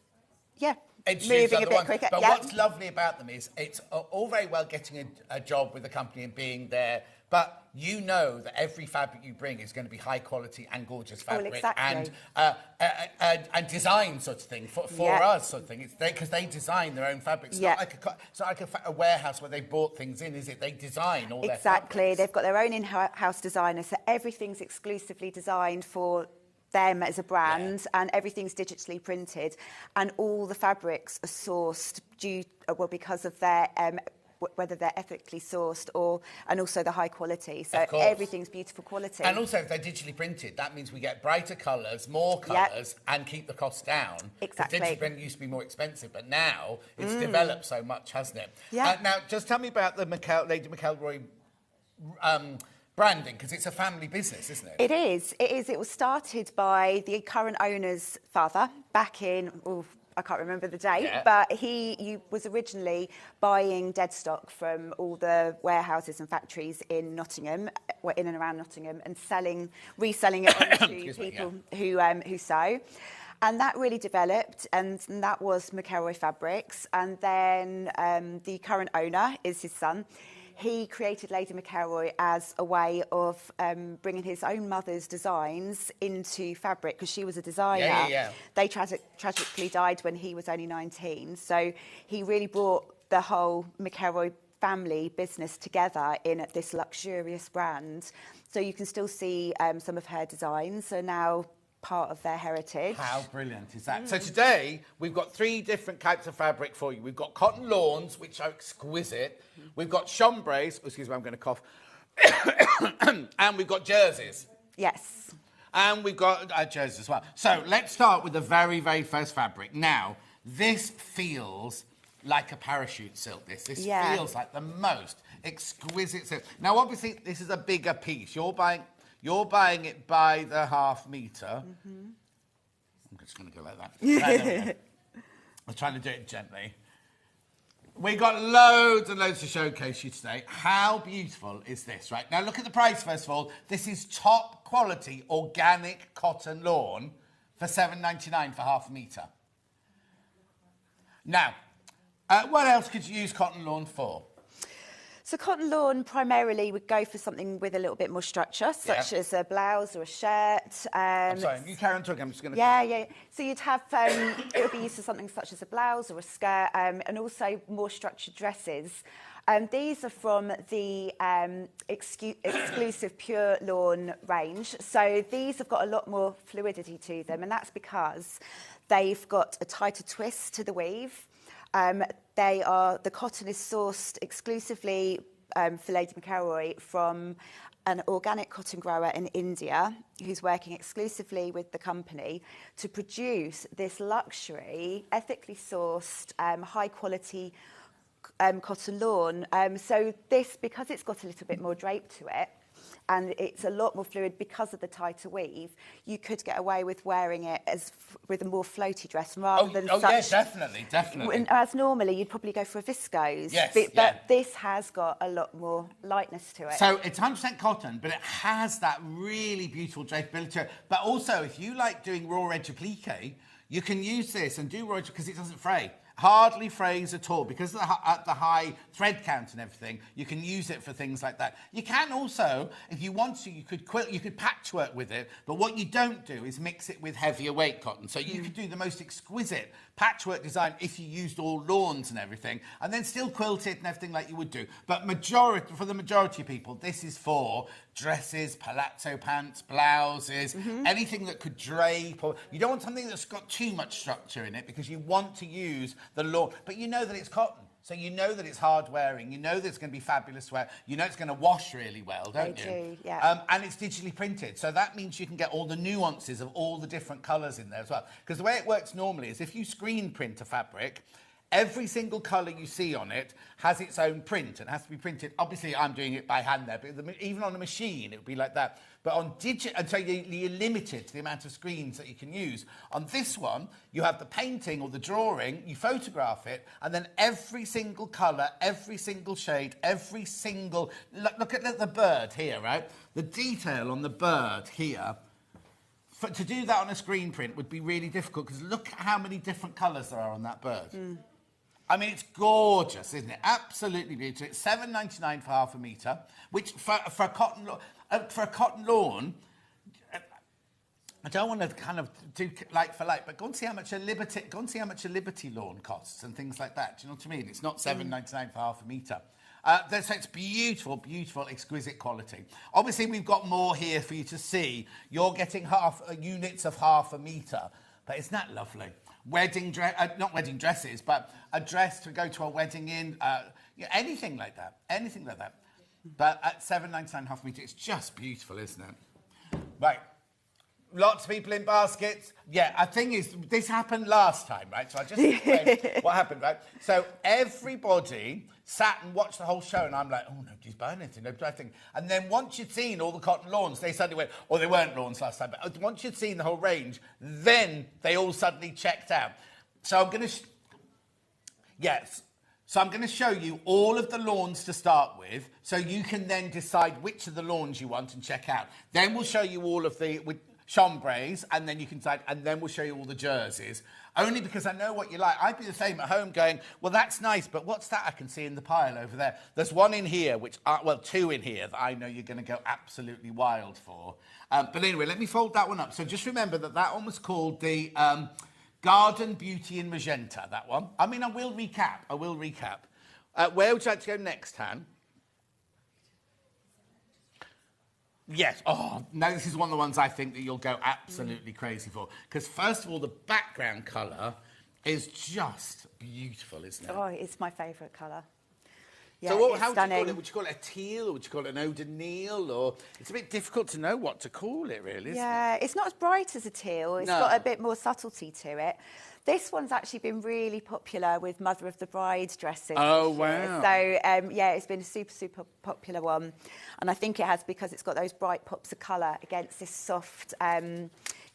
moving a bit quicker. But what's lovely about them is it's all very well getting a job with the company and being there, but you know that every fabric you bring is going to be high quality and gorgeous fabric exactly. and design sort of thing for us sort of thing. It's because they design their own fabrics. It's not like a warehouse where they bought things in, is it? They design all their fabrics. They've got their own in-house designers, so everything's exclusively designed for them as a brand, and everything's digitally printed, and all the fabrics are sourced because of their whether they're ethically sourced and also the high quality. So everything's beautiful quality. And also, if they're digitally printed, that means we get brighter colours, more colours, and keep the cost down. Exactly. Digitally printed used to be more expensive, but now it's developed so much, hasn't it? Yeah. Now, just tell me about the Lady McElroy branding, because it's a family business, isn't it? It is. It was started by the current owner's father back in, I can't remember the date, but he was originally buying dead stock from all the warehouses and factories in Nottingham, in and around Nottingham, and reselling it on to people who sew. And that really developed, and that was McElroy Fabrics. And then the current owner is his son. He created Lady McElroy as a way of bringing his own mother's designs into fabric, because she was a designer. They tragically died when he was only 19. So he really brought the whole McElroy family business together in this luxurious brand. So you can still see some of her designs are now part of their heritage. How brilliant is that? So today we've got 3 different types of fabric for you. We've got cotton lawns, which are exquisite. We've got chambrays, excuse me, I'm going to cough. And we've got jerseys. Yes. And we've got jerseys as well. So let's start with the very, very first fabric. Now, this feels like a parachute silk, this. This feels like the most exquisite silk. Now, obviously, this is a bigger piece. You're buying it by the half metre. I'm just going to go like that. Right, I'm trying to do it gently. We've got loads and loads to showcase you today. How beautiful is this, right? Now, look at the price, first of all. This is top quality organic cotton lawn for $7.99 for half a metre. Now, what else could you use cotton lawn for? So cotton lawn primarily would go for something with a little bit more structure, such as a blouse or a shirt. I'm sorry, you carry on talking, I'm just going to... Yeah. So you'd have, it would be used for something such as a blouse or a skirt, and also more structured dresses. These are from the exclusive Pure Lawn range. So these have got a lot more fluidity to them, and that's because they've got a tighter twist to the weave. The cotton is sourced exclusively for Lady McElroy from an organic cotton grower in India who's working exclusively with the company to produce this luxury, ethically sourced, high quality cotton lawn. So this, because it's got a little bit more drape to it, and it's a lot more fluid because of the tighter weave, you could get away with wearing it with a more floaty dress rather than such. Yes, definitely. As normally, you'd probably go for a viscose. Yes, but this has got a lot more lightness to it. So it's 100% cotton, but it has that really beautiful drapeability to it. But also, if you like doing raw edge applique, you can use this and do raw edge because it doesn't fray. Hardly frays at all. Because of the high thread count and everything, you can use it for things like that. You can also, if you want to, you could patchwork with it, but what you don't do is mix it with heavier weight cotton. So you could do the most exquisite patchwork design if you used all lawns and everything, and then still quilt it and everything like you would do. But for the majority of people, this is for dresses, palazzo pants, blouses, anything that could drape. Or you don't want something that's got too much structure in it because you want to use the lawn, but you know that it's cotton. So you know that it's hard wearing, you know that it's going to be fabulous wear, you know it's going to wash really well, don't you? Do, yeah. And it's digitally printed, so that means you can get all the nuances of all the different colours in there as well. Because the way it works normally is if you screen print a fabric, every single colour you see on it has its own print and has to be printed. Obviously, I'm doing it by hand there, but even on a machine, it would be like that. But on digital, and so you're limited to the amount of screens that you can use. On this one, you have the painting or the drawing, you photograph it, and then every single colour, every single shade, every single... Look at the bird here, right? The detail on the bird here, to do that on a screen print would be really difficult because look at how many different colours there are on that bird. I mean, it's gorgeous, isn't it? Absolutely beautiful. It's $7.99 for half a metre, which for a cotton lawn, I don't want to kind of do like for like, but go and see how much a Liberty lawn costs and things like that. Do you know what I mean? It's not $7.99 for half a metre. So it's beautiful, beautiful, exquisite quality. Obviously, we've got more here for you to see. You're getting units of half a metre, but isn't that lovely? Not wedding dresses, but a dress to go to a wedding in, anything like that, But at $7.99 half a metre, it's just beautiful, isn't it? Right. Lots of people in baskets. Yeah, the thing is, this happened last time, right? So I just explained what happened, right? So everybody sat and watched the whole show, and I'm like, oh, nobody's buying anything, nobody's buying anything. And then once you'd seen all the cotton lawns, they suddenly went, or they weren't lawns last time, but once you'd seen the whole range, then they all suddenly checked out. So I'm going to... So I'm going to show you all of the lawns to start with, so you can then decide which of the lawns you want and check out. Then we'll show you all of the... chambrays, and then you can decide, and then we'll show you all the jerseys. Only because I know what you like. I'd be the same at home going, well, that's nice, but what's that I can see in the pile over there? There's one in here, two in here that I know you're going to go absolutely wild for. But anyway, let me fold that one up. So just remember that one was called the Garden Beauty in Magenta, that one. I mean, I will recap. Where would you like to go next, Han? Yes. Oh, no, this is one of the ones I think that you'll go absolutely crazy for. Because first of all, the background colour is just beautiful, isn't it? Oh, it's my favourite colour. Yeah, so it's how would you stunning. call it? Would you call it a teal, or would you call it an eau de Nil? Or it's a bit difficult to know what to call it, really, isn't it? It's not as bright as a teal. It's got a bit more subtlety to it. This one's actually been really popular with Mother of the Bride dresses. Oh, wow. So, it's been a super, super popular one. And I think it has because it's got those bright pops of colour against this soft...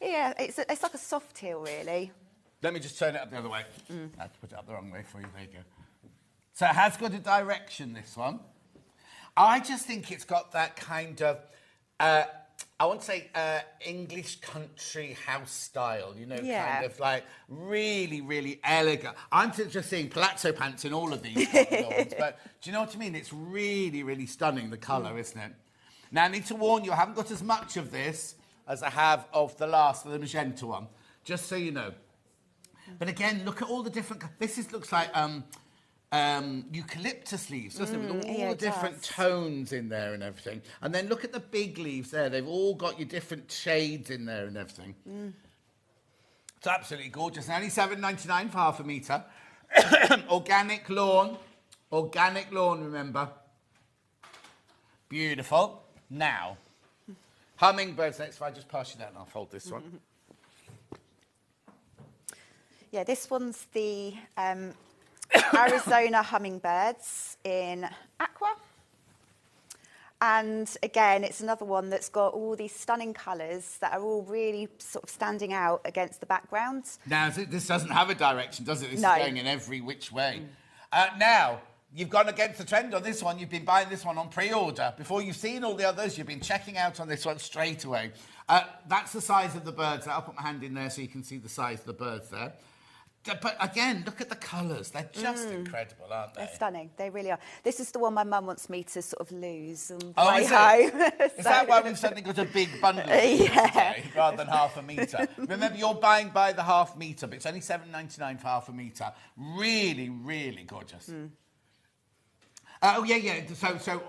it's like a soft teal, really. Let me just turn it up the other way. I had to put it up the wrong way for you. There you go. So it has got a direction, this one. I just think it's got that kind of... I want to say English country house style, kind of like really, really elegant. I'm just seeing palazzo pants in all of these lawns, but do you know what I mean? It's really, really stunning, the colour, isn't it? Now, I need to warn you, I haven't got as much of this as I have of the magenta one, just so you know. But again, look at all the different... looks like... eucalyptus leaves, doesn't it? With all the different tones in there and everything. And then look at the big leaves there. They've all got your different shades in there and everything. It's absolutely gorgeous. And only $7.99 for half a metre. Organic lawn, remember. Beautiful. Now, Hummingbirds next. If I just pass you that and I'll fold this one. Yeah, this one's the... Arizona Hummingbirds in aqua. And again, it's another one that's got all these stunning colours that are all really sort of standing out against the background. Now, this doesn't have a direction, does it? This No. is going in every which way. Now, you've gone against the trend on this one. You've been buying this one on pre-order. Before you've seen all the others, you've been checking out on this one straight away. That's the size of the birds. I'll put my hand in there so you can see the size of the birds there. But again, look at the colours. They're just incredible, aren't they? They're stunning. They really are. This is the one my mum wants me to sort of lose on the Oh, way is home. it? Is that why we've suddenly got a big bundle today, rather than half a metre? Remember, you're buying by the half metre, but it's only $7.99 for half a metre. Really, really gorgeous. Oh, yeah. So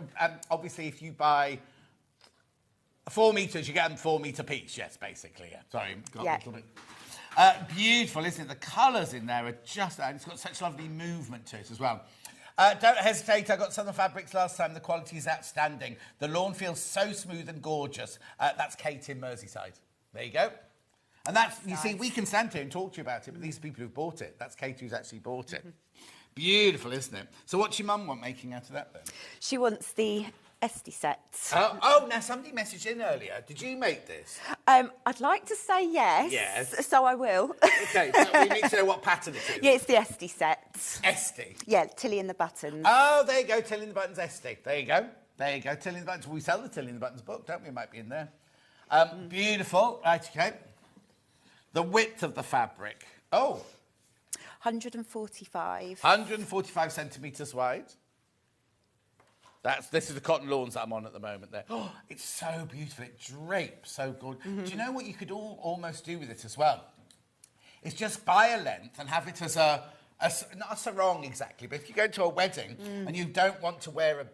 obviously, if you buy 4 metres, you get them 4 metre piece. Yes, basically, yeah. Sorry, got a little bit... beautiful, isn't it? The colours in there are just... And it's got such lovely movement to it as well. Don't hesitate. I got Southern Fabrics last time. The quality is outstanding. The lawn feels so smooth and gorgeous. That's Kate in Merseyside. There you go. And that's... You see, we can stand here and talk to you about it, but these are people who've bought it. That's Kate who's actually bought it. Beautiful, isn't it? So what's your mum want making out of that, then? She wants the Esty set. Oh, now somebody messaged in earlier. Did you make this? I'd like to say yes. Yes. So I will. OK, so we need to know what pattern it is. Yeah, it's the Esty set. Esty? Yeah, Tilly and the Buttons. Oh, there you go, Tilly and the Buttons Esty. There you go. There you go, Tilly and the Buttons. We sell the Tilly and the Buttons book, don't we? It might be in there. Beautiful. Right, OK. The width of the fabric. Oh. 145. 145 centimetres wide. This is the cotton lawns that I'm on at the moment there. Oh, it's so beautiful. It drapes so good. Do you know what you could almost do with it as well? It's just buy a length and have it as not a sarong exactly, but if you go to a wedding and you don't want to wear a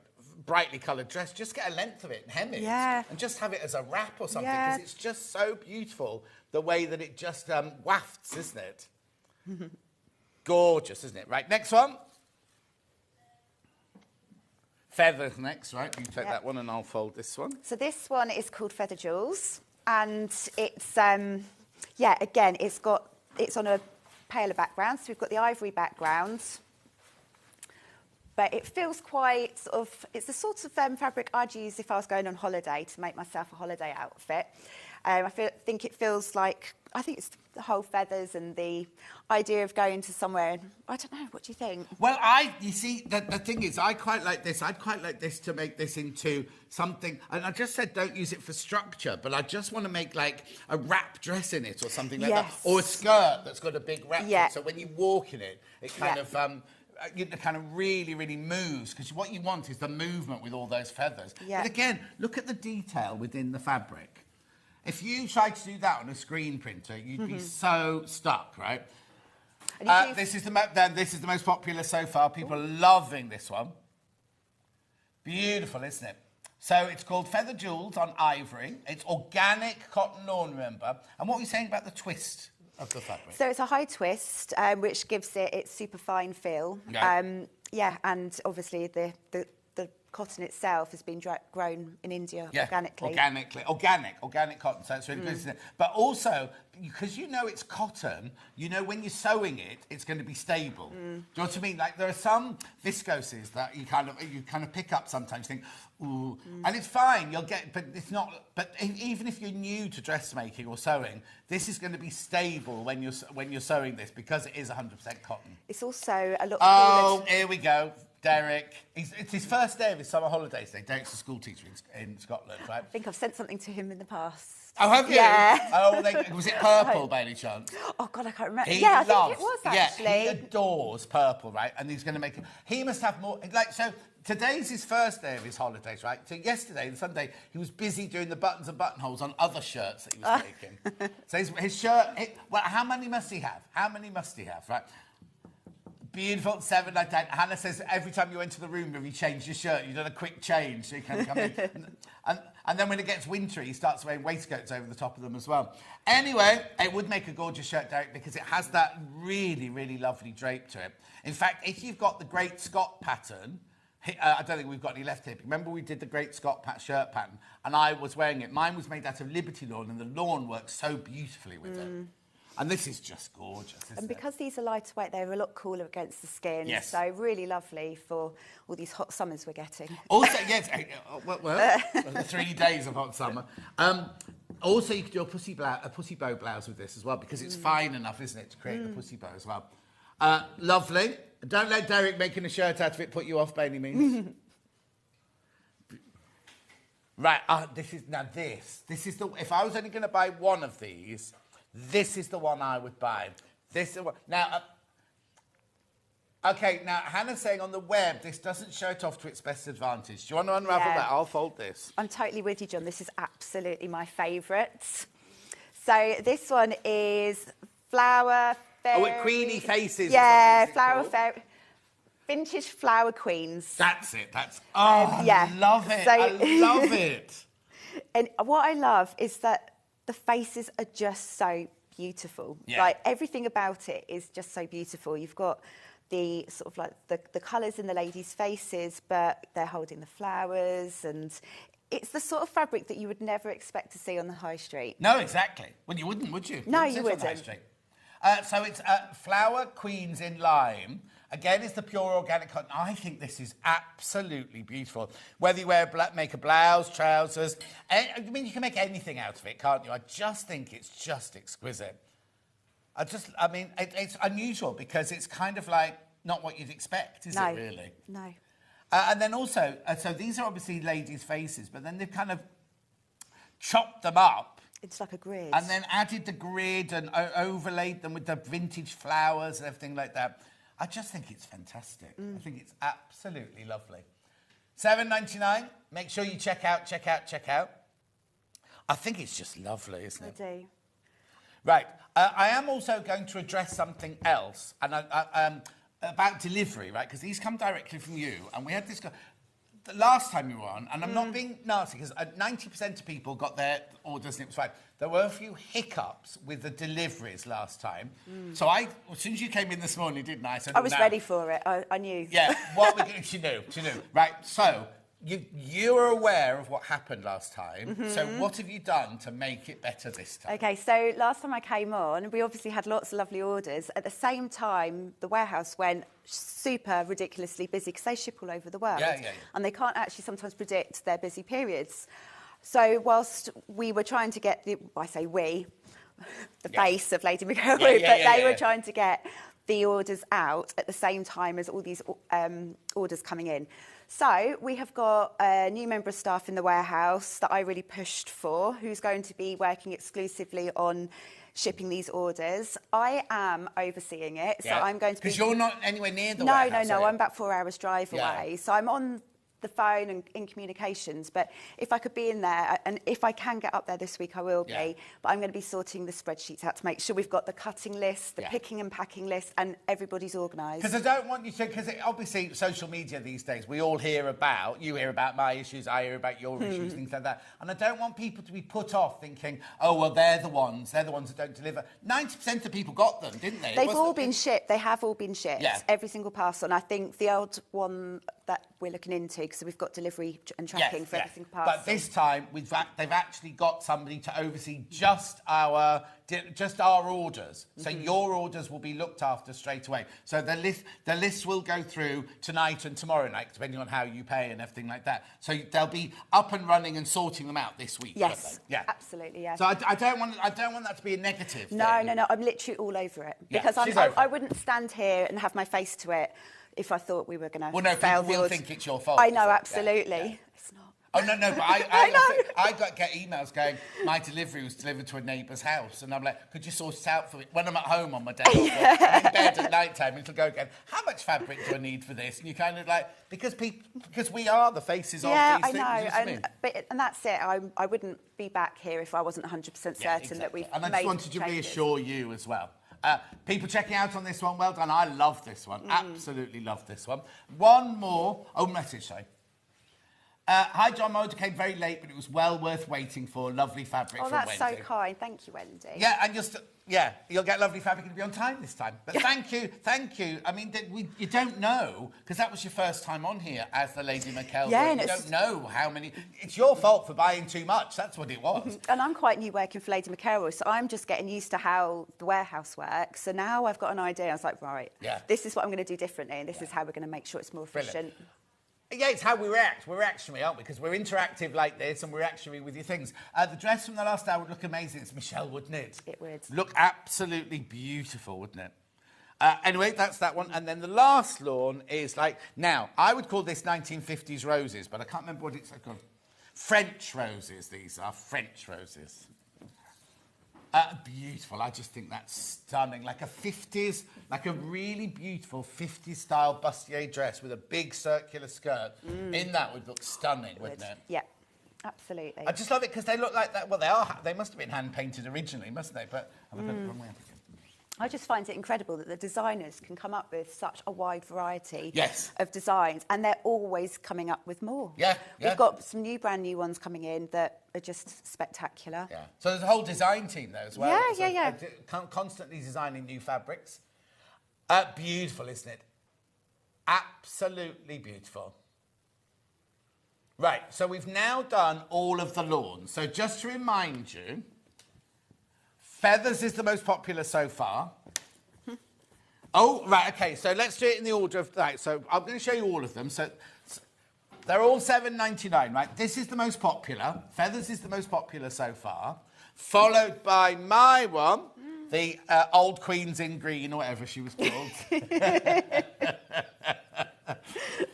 brightly coloured dress, just get a length of it and hem it. Yeah. And just have it as a wrap or something, because it's just so beautiful the way that it just wafts, isn't it? Gorgeous, isn't it? Right, next one. Feathers next, right? You take that one and I'll fold this one. So this one is called Feather Jewels, and it's again, it's on a paler background. So we've got the ivory background, but it feels quite sort of. It's the sort of fabric I'd use if I was going on holiday to make myself a holiday outfit. I think it feels like, I think it's the whole feathers and the idea of going to somewhere. And I don't know, what do you think? Well, you see, the thing is, I quite like this. I'd quite like this to make this into something. And I just said don't use it for structure, but I just want to make like a wrap dress in it or something like that. Or a skirt that's got a big wrap. Yeah. So when you walk in it, it kind of... it kind of really, really moves, because what you want is the movement with all those feathers. Yeah. But again, look at the detail within the fabric. If you tried to do that on a screen printer, you'd be so stuck, right? This is the most popular so far. People are loving this one. Beautiful, isn't it? So it's called Feather Jewels on ivory. It's organic cotton lawn, remember. And what were you saying about the twist of the fabric? So it's a high twist, which gives it its super fine feel. Yeah. And obviously the cotton itself has been grown in India organically. Organic cotton, so it's really good, isn't it? But also, because you know it's cotton, you know when you're sewing it, it's going to be stable. Do you know what I mean? Like, there are some viscoses that you kind of pick up sometimes, think, ooh, and it's fine, you'll get, but it's not, but even if you're new to dressmaking or sewing, this is going to be stable when you're sewing this, because it is 100% cotton. It's also a lot... Oh, here we go. Derek. It's his first day of his summer holidays today. Derek's a school teacher in Scotland, right? I think I've sent something to him in the past. Oh, have you? Yeah. Oh, was it purple by any chance? Oh, God, I can't remember. I think it was, actually. Yeah, he adores purple, right? And he's going to make it... He must have more... So today's his first day of his holidays, right? So yesterday, the Sunday, he was busy doing the buttons and buttonholes on other shirts that he was making. So his shirt... Well, how many must he have? Right? Beautiful, 7.99. Hannah says every time you enter the room, have you changed your shirt? You've done a quick change so you can come in. And then when it gets wintry, he starts wearing waistcoats over the top of them as well. Anyway, it would make a gorgeous shirt, Derek, because it has that really, really lovely drape to it. In fact, if you've got the Great Scott pattern, I don't think we've got any left here. Remember we did the Great Scott shirt pattern, and I was wearing it. Mine was made out of Liberty lawn, and the lawn works so beautifully with it. And this is just gorgeous, isn't And because these are lighter weight, they're a lot cooler against the skin. Yes. So really lovely for all these hot summers we're getting. Also, yes, the 3 days of hot summer. Also, you could do a pussy bow blouse with this as well, because it's fine enough, isn't it, to create the pussy bow as well. Lovely. Don't let Derek making a shirt out of it put you off by any means. Right, this is the, if I was only going to buy one of these, this is the one I would buy. This is the one. Now, okay, now Hannah's saying on the web, this doesn't show it off to its best advantage. Do you want to unravel that? I'll fold this. I'm totally with you, John. This is absolutely my favourite. So this one is Flower Fairy. Oh, with Queenie faces. Yeah, Flower Fairy. Vintage Flower Queens. That's it. I love it. So, I love it. And what I love is that the faces are just so beautiful. Yeah. Like, everything about it is just so beautiful. You've got the sort of like the colours in the ladies' faces, but they're holding the flowers, and it's the sort of fabric that you would never expect to see on the high street. No, exactly. Well, you wouldn't, would you? No, you wouldn't. On the high street. So it's Flower Queens in Lime. Again, it's the pure organic cotton. I think this is absolutely beautiful. Whether you make a blouse, trousers, I mean, you can make anything out of it, can't you? I just think it's just exquisite. It's unusual because it's kind of like not what you'd expect, is it really? No. And then also, so these are obviously ladies' faces, but then they've kind of chopped them up. It's like a grid. And then added the grid and overlaid them with the vintage flowers and everything like that. I just think it's fantastic. I think it's absolutely lovely. $7.99. Make sure you check out. I think it's just lovely, isn't it? I do. Right. I am also going to address something else and about delivery, right? Because these come directly from you. And we had this the last time you were on, and I'm not being nasty, because 90% of people got their orders and it was fine. There were a few hiccups with the deliveries last time. So as soon as you came in this morning, didn't I? I was ready for it. I knew. Yeah, she knew. Right, so you're aware of what happened last time. So what have you done to make it better this time? Okay, so last time I came on, we obviously had lots of lovely orders. At the same time, the warehouse went super ridiculously busy because they ship all over the world. Yeah. And they can't actually sometimes predict their busy periods. So whilst we were trying to get the face of Lady McElroy, they were trying to get the orders out at the same time as all these orders coming in. So we have got a new member of staff in the warehouse that I really pushed for, who's going to be working exclusively on shipping these orders. I am overseeing it, so I'm going to be... Because you're not anywhere near the warehouse, No, I'm about 4 hours drive away. So I'm on the phone and in communications, but if I could be in there, and if I can get up there this week, I will be, but I'm going to be sorting the spreadsheets out to make sure we've got the cutting list, the picking and packing list, and everybody's organised. Because I don't want you to, because obviously social media these days, we all hear about, you hear about my issues, I hear about your issues, things like that, and I don't want people to be put off thinking, oh, well, they're the ones that don't deliver. 90% of people got them, didn't they? They've all been shipped. They have all been shipped. Yeah. Every single parcel. And I think the odd one that we're looking into, because we've got delivery and tracking for every single parcel. But this time, they've actually got somebody to oversee just our orders. So your orders will be looked after straight away. So the list will go through tonight and tomorrow night, depending on how you pay and everything like that. So they'll be up and running and sorting them out this week. Yes, absolutely, yes. So I don't want that to be a negative. No. I'm literally all over it because I wouldn't stand here and have my face to it if I thought we were going to fail the people will orders. think it's your fault. I know, absolutely. Yeah. It's not. Oh, no, but I get emails going, my delivery was delivered to a neighbour's house. And I'm like, could you sort it out for me? When I'm at home on my day, I'm in bed at night time, it'll go again, how much fabric do I need for this? And you kind of like, because we are the faces of these things. Yeah, I know. And that's it. I wouldn't be back here if I wasn't 100% certain that we've And I just wanted to reassure you as well. People checking out on this one, well done. I love this one. Absolutely love this one. One more. Oh, message, sorry. Hi, John Mulder came very late, but it was well worth waiting for. Lovely fabric from Wendy. Oh, that's so kind. Thank you, Wendy. Yeah, and you'll get lovely fabric and be on time this time. But thank you. I mean, you don't know, because that was your first time on here as the Lady McElroy. Yeah, you don't know how many... It's your fault for buying too much. That's what it was. And I'm quite new working for Lady McElroy, so I'm just getting used to how the warehouse works. So now I've got an idea. I was like, right, this is what I'm going to do differently, and this is how we're going to make sure it's more efficient. Brilliant. Yeah, it's how we react. We're reactionary, aren't we? Because we're interactive like this and we're reactionary with your things. The dress from the last hour would look amazing. It's Michelle, wouldn't it? It would. Look absolutely beautiful, wouldn't it? Anyway, that's that one. And then the last lawn is like... Now, I would call this 1950s roses, but I can't remember what it's called. French roses, these are. French roses. Beautiful. I just think that's stunning. Like a 50s, like a really beautiful 50s style bustier dress with a big circular skirt. In that would look stunning, wouldn't it? Yeah, absolutely. I just love it because they look like that. Well, they must have been hand painted originally, mustn't they? But have a look at them. I just find it incredible that the designers can come up with such a wide variety of designs, and they're always coming up with more. We've got some brand new ones coming in that are just spectacular. Yeah. So there's a whole design team there as well. Yeah. Constantly designing new fabrics. Beautiful, isn't it? Absolutely beautiful. Right, so we've now done all of the lawns. So just to remind you, feathers is the most popular so far. Oh, right, OK, so let's do it in the order of... Right, so I'm going to show you all of them. So they're all $7.99, right? This is the most popular. Feathers is the most popular so far, followed by my one, the Old Queens in Green, or whatever she was called.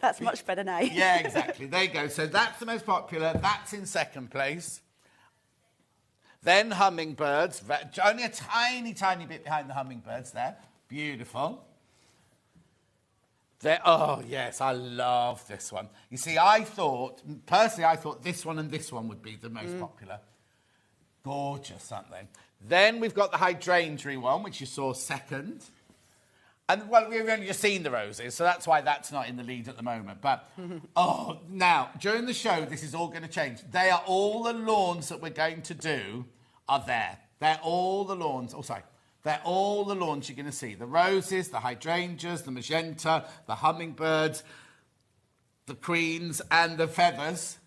That's much better name. Yeah, exactly. There you go. So that's the most popular. That's in second place. Then Hummingbirds. Only a tiny, tiny bit behind the Hummingbirds there. Beautiful. Oh, yes, I love this one. You see, personally, I thought this one and this one would be the most popular. Gorgeous, aren't they? Then we've got the Hydrangea one, which you saw second. And, well, we've only just seen the roses, so that's why that's not in the lead at the moment. But, now, during the show, this is all going to change. They are all the lawns that we're going to do are there. They're all the lawns. Oh, sorry. They're all the lawns you're going to see. The roses, the hydrangeas, the magenta, the hummingbirds, the queens, and the feathers.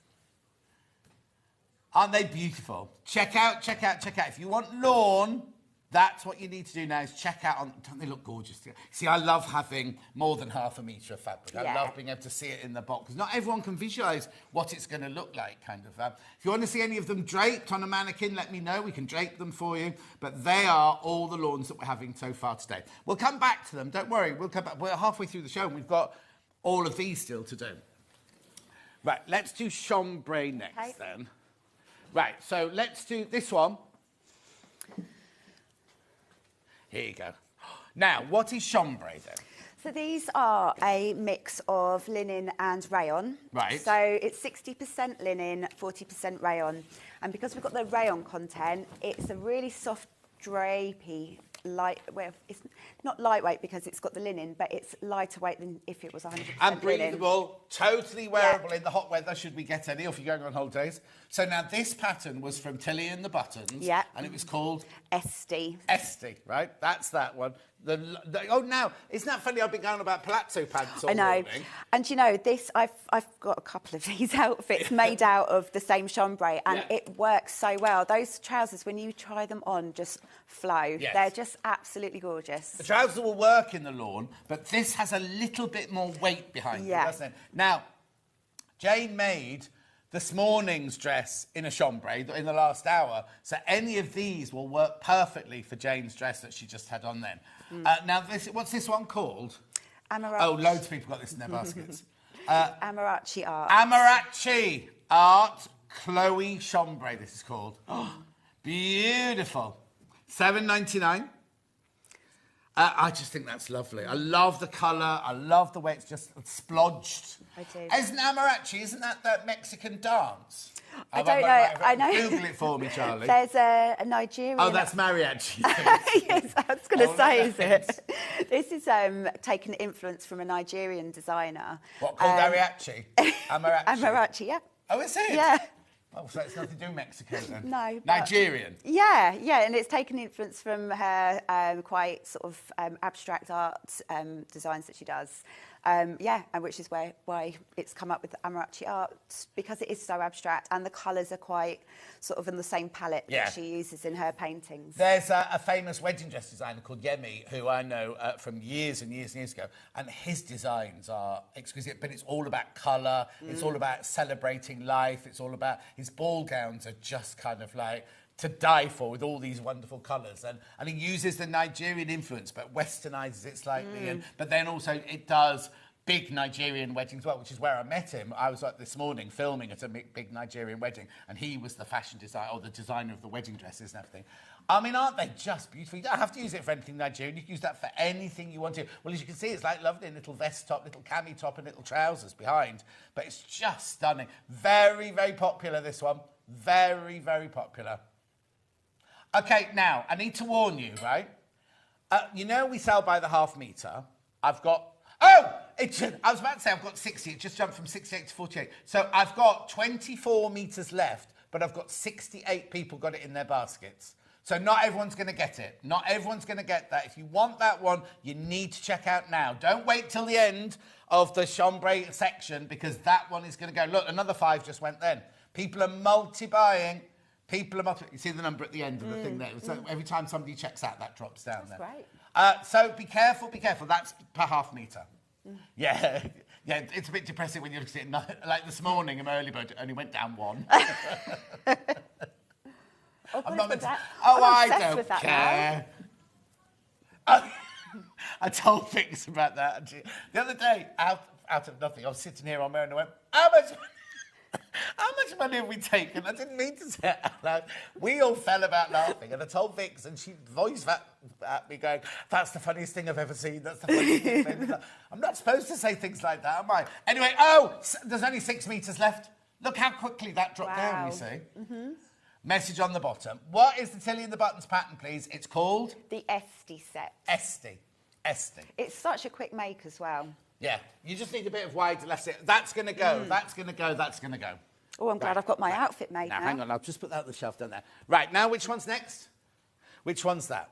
Aren't they beautiful? Check out. If you want lawn... That's what you need to do now is check out don't they look gorgeous? See, I love having more than half a metre of fabric. I love being able to see it in the box. Because not everyone can visualise what it's going to look like, kind of. If you want to see any of them draped on a mannequin, let me know. We can drape them for you. But they are all the lawns that we're having so far today. We'll come back to them. Don't worry. We'll come back. We're halfway through the show and we've got all of these still to do. Right, let's do Chambray next then. Right, so let's do this one. Here you go. Now, what is Chambray then? So these are a mix of linen and rayon. Right. So it's 60% linen, 40% rayon. And because we've got the rayon content, it's a really soft, drapey, it's not lightweight because it's got the linen, but it's lighter weight than if it was 100% and breathable, linen. Totally wearable in the hot weather, should we get any, or if you're going on holidays. So now this pattern was from Tilly and the Buttons, and it was called... Esty, right? That's that one. Now, isn't that funny? I've been going about palazzo pants all morning. And you know, this, I've got a couple of these outfits made out of the same chambray, and it works so well. Those trousers, when you try them on, just flow. Yes. They're just absolutely gorgeous. The trousers will work in the lawn, but this has a little bit more weight behind it, doesn't it? Now, Jane made this morning's dress in a chambray in the last hour, so any of these will work perfectly for Jane's dress that she just had on then. Now, what's this one called? Amarachi. Oh, loads of people got this in their baskets. Amarachi Art. Amarachi Art Chloe Chambray, this is called. Oh, beautiful. $7.99. I just think that's lovely. I love the colour. I love the way it's just splodged. I do. Isn't Amarachi, isn't that Mexican dance? I don't know. I know. Google it for me, Charlie. There's a Nigerian... Oh, that's mariachi. Yes, I was going to say, is it? This is taken influence from a Nigerian designer. What, called Ariachi? Amarachi? Amarachi, yeah. Oh, is it? Yeah. Oh, so it's nothing to do with Mexico then? No. but- Nigerian? Yeah, and it's taken influence from her quite sort of abstract art designs that she does. And which is why it's come up with Amarachi art, because it is so abstract and the colours are quite sort of in the same palette that she uses in her paintings. There's a famous wedding dress designer called Yemi, who I know from years and years and years ago, and his designs are exquisite, but it's all about colour, it's all about celebrating life, it's all about... His ball gowns are just kind of like... to die for, with all these wonderful colours. And he uses the Nigerian influence, but westernises it slightly. But then also it does big Nigerian weddings as well, which is where I met him. I was this morning filming at a big Nigerian wedding, and he was the fashion designer, or the designer of the wedding dresses and everything. I mean, aren't they just beautiful? You don't have to use it for anything Nigerian. You can use that for anything you want to. Well, as you can see, it's like lovely, little vest top, little cami top, and little trousers behind. But it's just stunning. Very, very popular, this one. Very, very popular. OK, now, I need to warn you, right? You know we sell by the half metre. I've got... Oh! I was about to say I've got 60. It just jumped from 68 to 48. So I've got 24 metres left, but I've got 68 people got it in their baskets. So not everyone's going to get it. Not everyone's going to get that. If you want that one, you need to check out now. Don't wait till the end of the Chambray section, because that one is going to go... Look, another 5 just went then. People are multi-buying... You see the number at the end of the thing there. So every time somebody checks out, that drops down there. That's So great. be careful. That's per half metre. Yeah, it's a bit depressing when you look at it. Like this morning in my early bird, it only went down 1. I don't care. I told Vix about that. The other day, out of nothing, I was sitting here on my own and I went, how much money have we taken? I didn't mean to say it out loud. We all fell about laughing, and I told Vix, and she voiced at me going, that's the funniest thing I've ever seen. That's the funniest thing I've ever seen. I'm not supposed to say things like that, am I? Anyway, there's only 6 metres left. Look how quickly that dropped down, you see. Message on the bottom. What is the Tilly in the Buttons pattern, please? It's called? The Esty set. Esty. It's such a quick make as well. Yeah, you just need a bit of wide elastic. That's going to go, that's going to go, that's going to go. Oh, I'm glad I've got my outfit made now. Hang on, I'll just put that on the shelf down there. Right, now which one's next? Which one's that?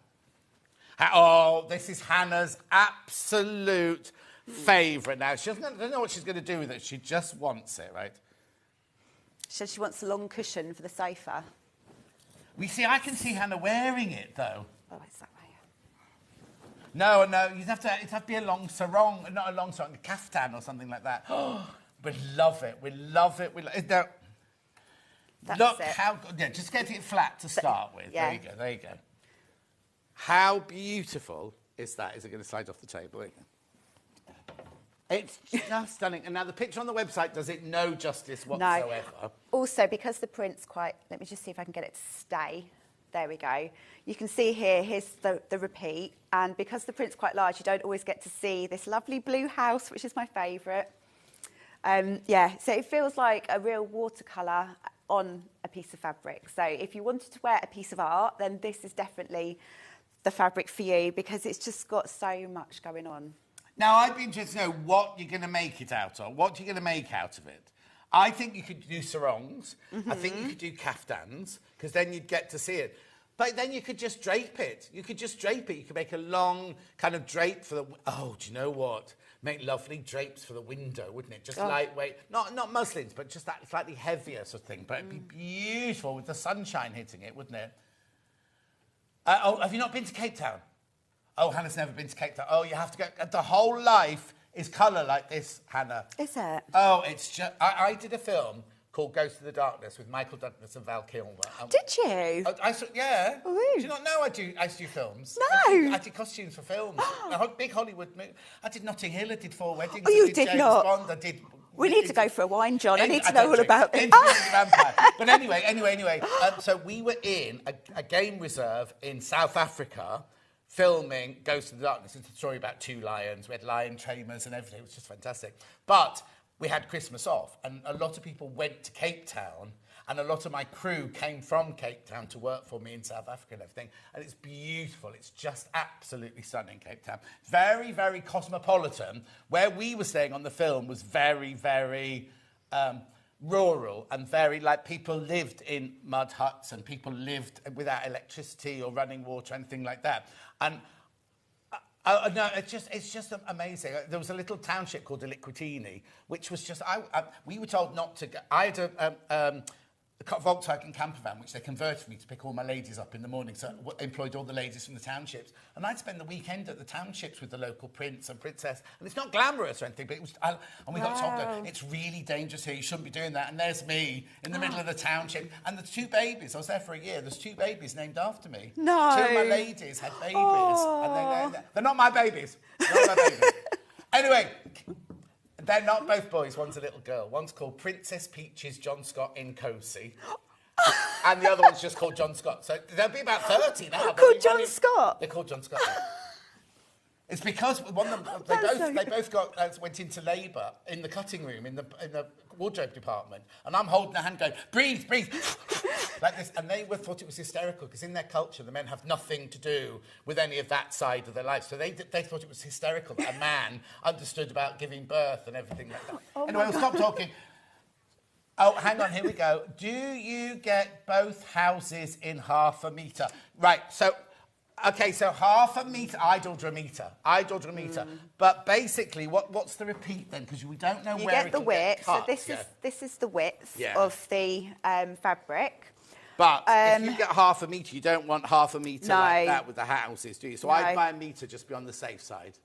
Oh, this is Hannah's absolute favourite. Now, she doesn't know what she's going to do with it. She just wants it, right? She said she wants a long cushion for the sofa. I can see Hannah wearing it, though. Oh, it's that way. No, it'd have to be a long sarong, not a long sarong, a kaftan or something like that. We love it. Now, look how good. Yeah, just get it flat to start with. Yeah. There you go. How beautiful is that? Is it going to slide off the table? There you go. It's just stunning. And now the picture on the website does it no justice whatsoever. No. Also, because the print's quite... Let me just see if I can get it to stay. There we go. You can see here's the repeat. And because the print's quite large, you don't always get to see this lovely blue house, which is my favourite. So it feels like a real watercolour on a piece of fabric. So if you wanted to wear a piece of art, then this is definitely the fabric for you, because it's just got so much going on. Now, I'd be interested to know what you're going to make it out of. What you're going to make out of it. I think you could do sarongs. I think you could do kaftans, because then you'd get to see it. But then you could just drape it. You could make a long kind of drape for the... Oh, do you know what? Make lovely drapes for the window, wouldn't it? Just lightweight. Not muslins, but just that slightly heavier sort of thing. But it'd be beautiful with the sunshine hitting it, wouldn't it? Have you not been to Cape Town? Oh, Hannah's never been to Cape Town. Oh, you have to go... The whole life is colour like this, Hannah. Is it? Oh, it's just... I did a film called Ghost of the Darkness with Michael Douglas and Val Kilmer. Did you? Yeah. Ooh. Do you not know I used to do films? No. I did costumes for films. A big Hollywood movie. I did Notting Hill, I did 4 Weddings. Oh, you did did James not? Bond, I did... We need to go for a wine, John. I need to know all drink. about this. Interviewing the Vampire. But anyway. So we were in a game reserve in South Africa filming Ghost of the Darkness. It's a story about 2 lions. We had lion tamers and everything. It was just fantastic. But we had Christmas off, and a lot of people went to Cape Town, and a lot of my crew came from Cape Town to work for me in South Africa and everything. And it's beautiful. It's just absolutely stunning, Cape Town. Very, very cosmopolitan. Where we were staying on the film was very, very rural and very, like, people lived in mud huts and people lived without electricity or running water, anything like that. And no, it's just amazing. There was a little township called Liquitini, which was just, we were told not to go. I had a Volkswagen camper van, which they converted me to pick all my ladies up in the morning. So I employed all the ladies from the townships. And I'd spend the weekend at the townships with the local prince and princess. And it's not glamorous or anything, but it was... and we got told, it's really dangerous here, you shouldn't be doing that. And there's me in the middle of the township. And the 2 babies, I was there for a year, there's 2 babies named after me. No. 2 of my ladies had babies. And they're not my babies. Not my babies. Anyway... They're not both boys. One's a little girl. One's called Princess Peaches John Scott in Cosi. And the other one's just called John Scott. So they'll be about 30 now. Called John Scott? They're called John Scott. It's because one of them, they both went into labour in the cutting room, in the wardrobe department. And I'm holding their hand going, breathe, breathe, like this. And they thought it was hysterical because in their culture, the men have nothing to do with any of that side of their life. So they thought it was hysterical that a man understood about giving birth and everything like that. Anyway, we'll stop talking. Oh, hang on, here we go. Do you get both houses in half a metre? Right, so... OK, so half a metre, I'd order a metre. But basically, what's the repeat then? Because we don't know you where get the width. So this is the width of the fabric. But if you get half a metre, you don't want half a metre like that with the houses, do you? So I'd buy a metre just be on the safe side.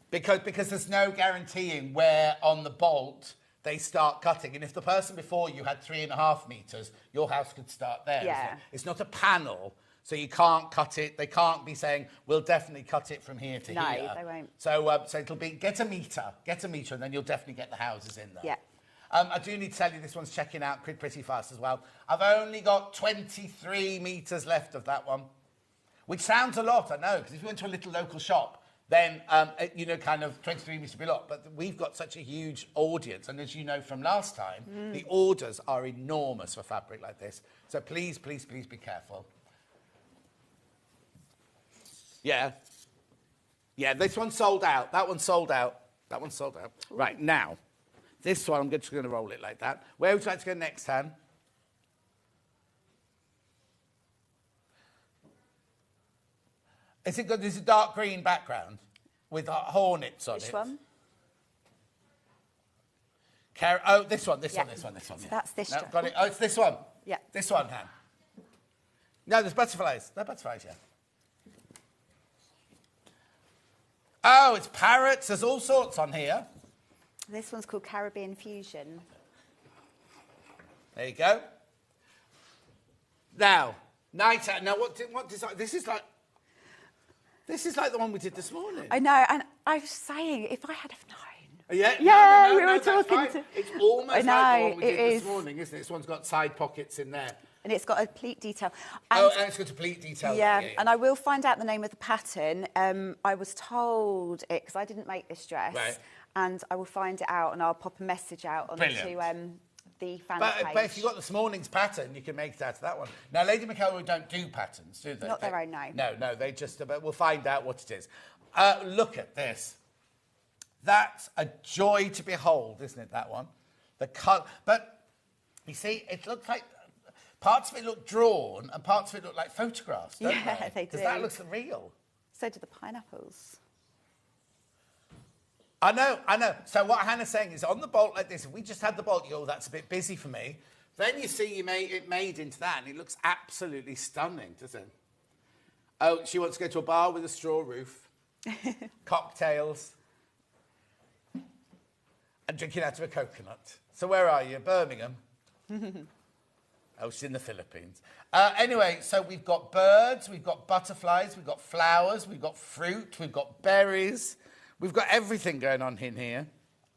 Because there's no guaranteeing where on the bolt they start cutting. And if the person before you had 3.5 metres, your house could start there. Yeah. It's not a panel, so you can't cut it. They can't be saying, we'll definitely cut it from here to here. No, they won't. So it'll be, get a metre, and then you'll definitely get the houses in there. Yeah. I do need to tell you this one's checking out pretty fast as well. I've only got 23 metres left of that one, which sounds a lot, I know, because if you went to a little local shop, then, kind of 23 metres would be a lot. But we've got such a huge audience. And as you know from last time, the orders are enormous for fabric like this. So please, please, please be careful. Yeah. Yeah, this one's sold out. That one's sold out. Right, now, this one, I'm just going to roll it like that. Where would you like to go next, Han? Is it good? There's a dark green background with hornets on it. Which one? This one. So that's this No, strap. got it. Oh, it's this one. Yeah. This one, Han. No, there's butterflies. There are butterflies, yeah. Oh, it's parrots. There's all sorts on here. This one's called Caribbean Fusion. There you go. Now, night out. Now, what design? This is like the one we did this morning. I know, and I was saying, if I had have known. Yeah, yeah, no, we were talking to... It's almost like the one we did this morning, isn't it? This one's got side pockets in there. And it's got a pleat detail. And it's got a pleat detail. Yeah, and I will find out the name of the pattern. I was told it, because I didn't make this dress. Right. And I will find it out, and I'll pop a message out onto the fan page. But if you got this morning's pattern, you can make it out of that one. Now, Lady McElroy don't do patterns, do they? Not their own, no. No, they just... But we'll find out what it is. Look at this. That's a joy to behold, isn't it, that one? The colour... But, you see, it looks like... Parts of it look drawn, and parts of it look like photographs, don't they? They do. Because that looks real. So do the pineapples. I know. So what Hannah's saying is, on the bolt like this, if we just had the bolt, you go, oh, that's a bit busy for me. Then you see it made into that, and it looks absolutely stunning, doesn't it? Oh, she wants to go to a bar with a straw roof, cocktails, and drinking out of a coconut. So where are you? Birmingham? Oh, she's in the Philippines. Anyway, so we've got birds, we've got butterflies, we've got flowers, we've got fruit, we've got berries. We've got everything going on in here.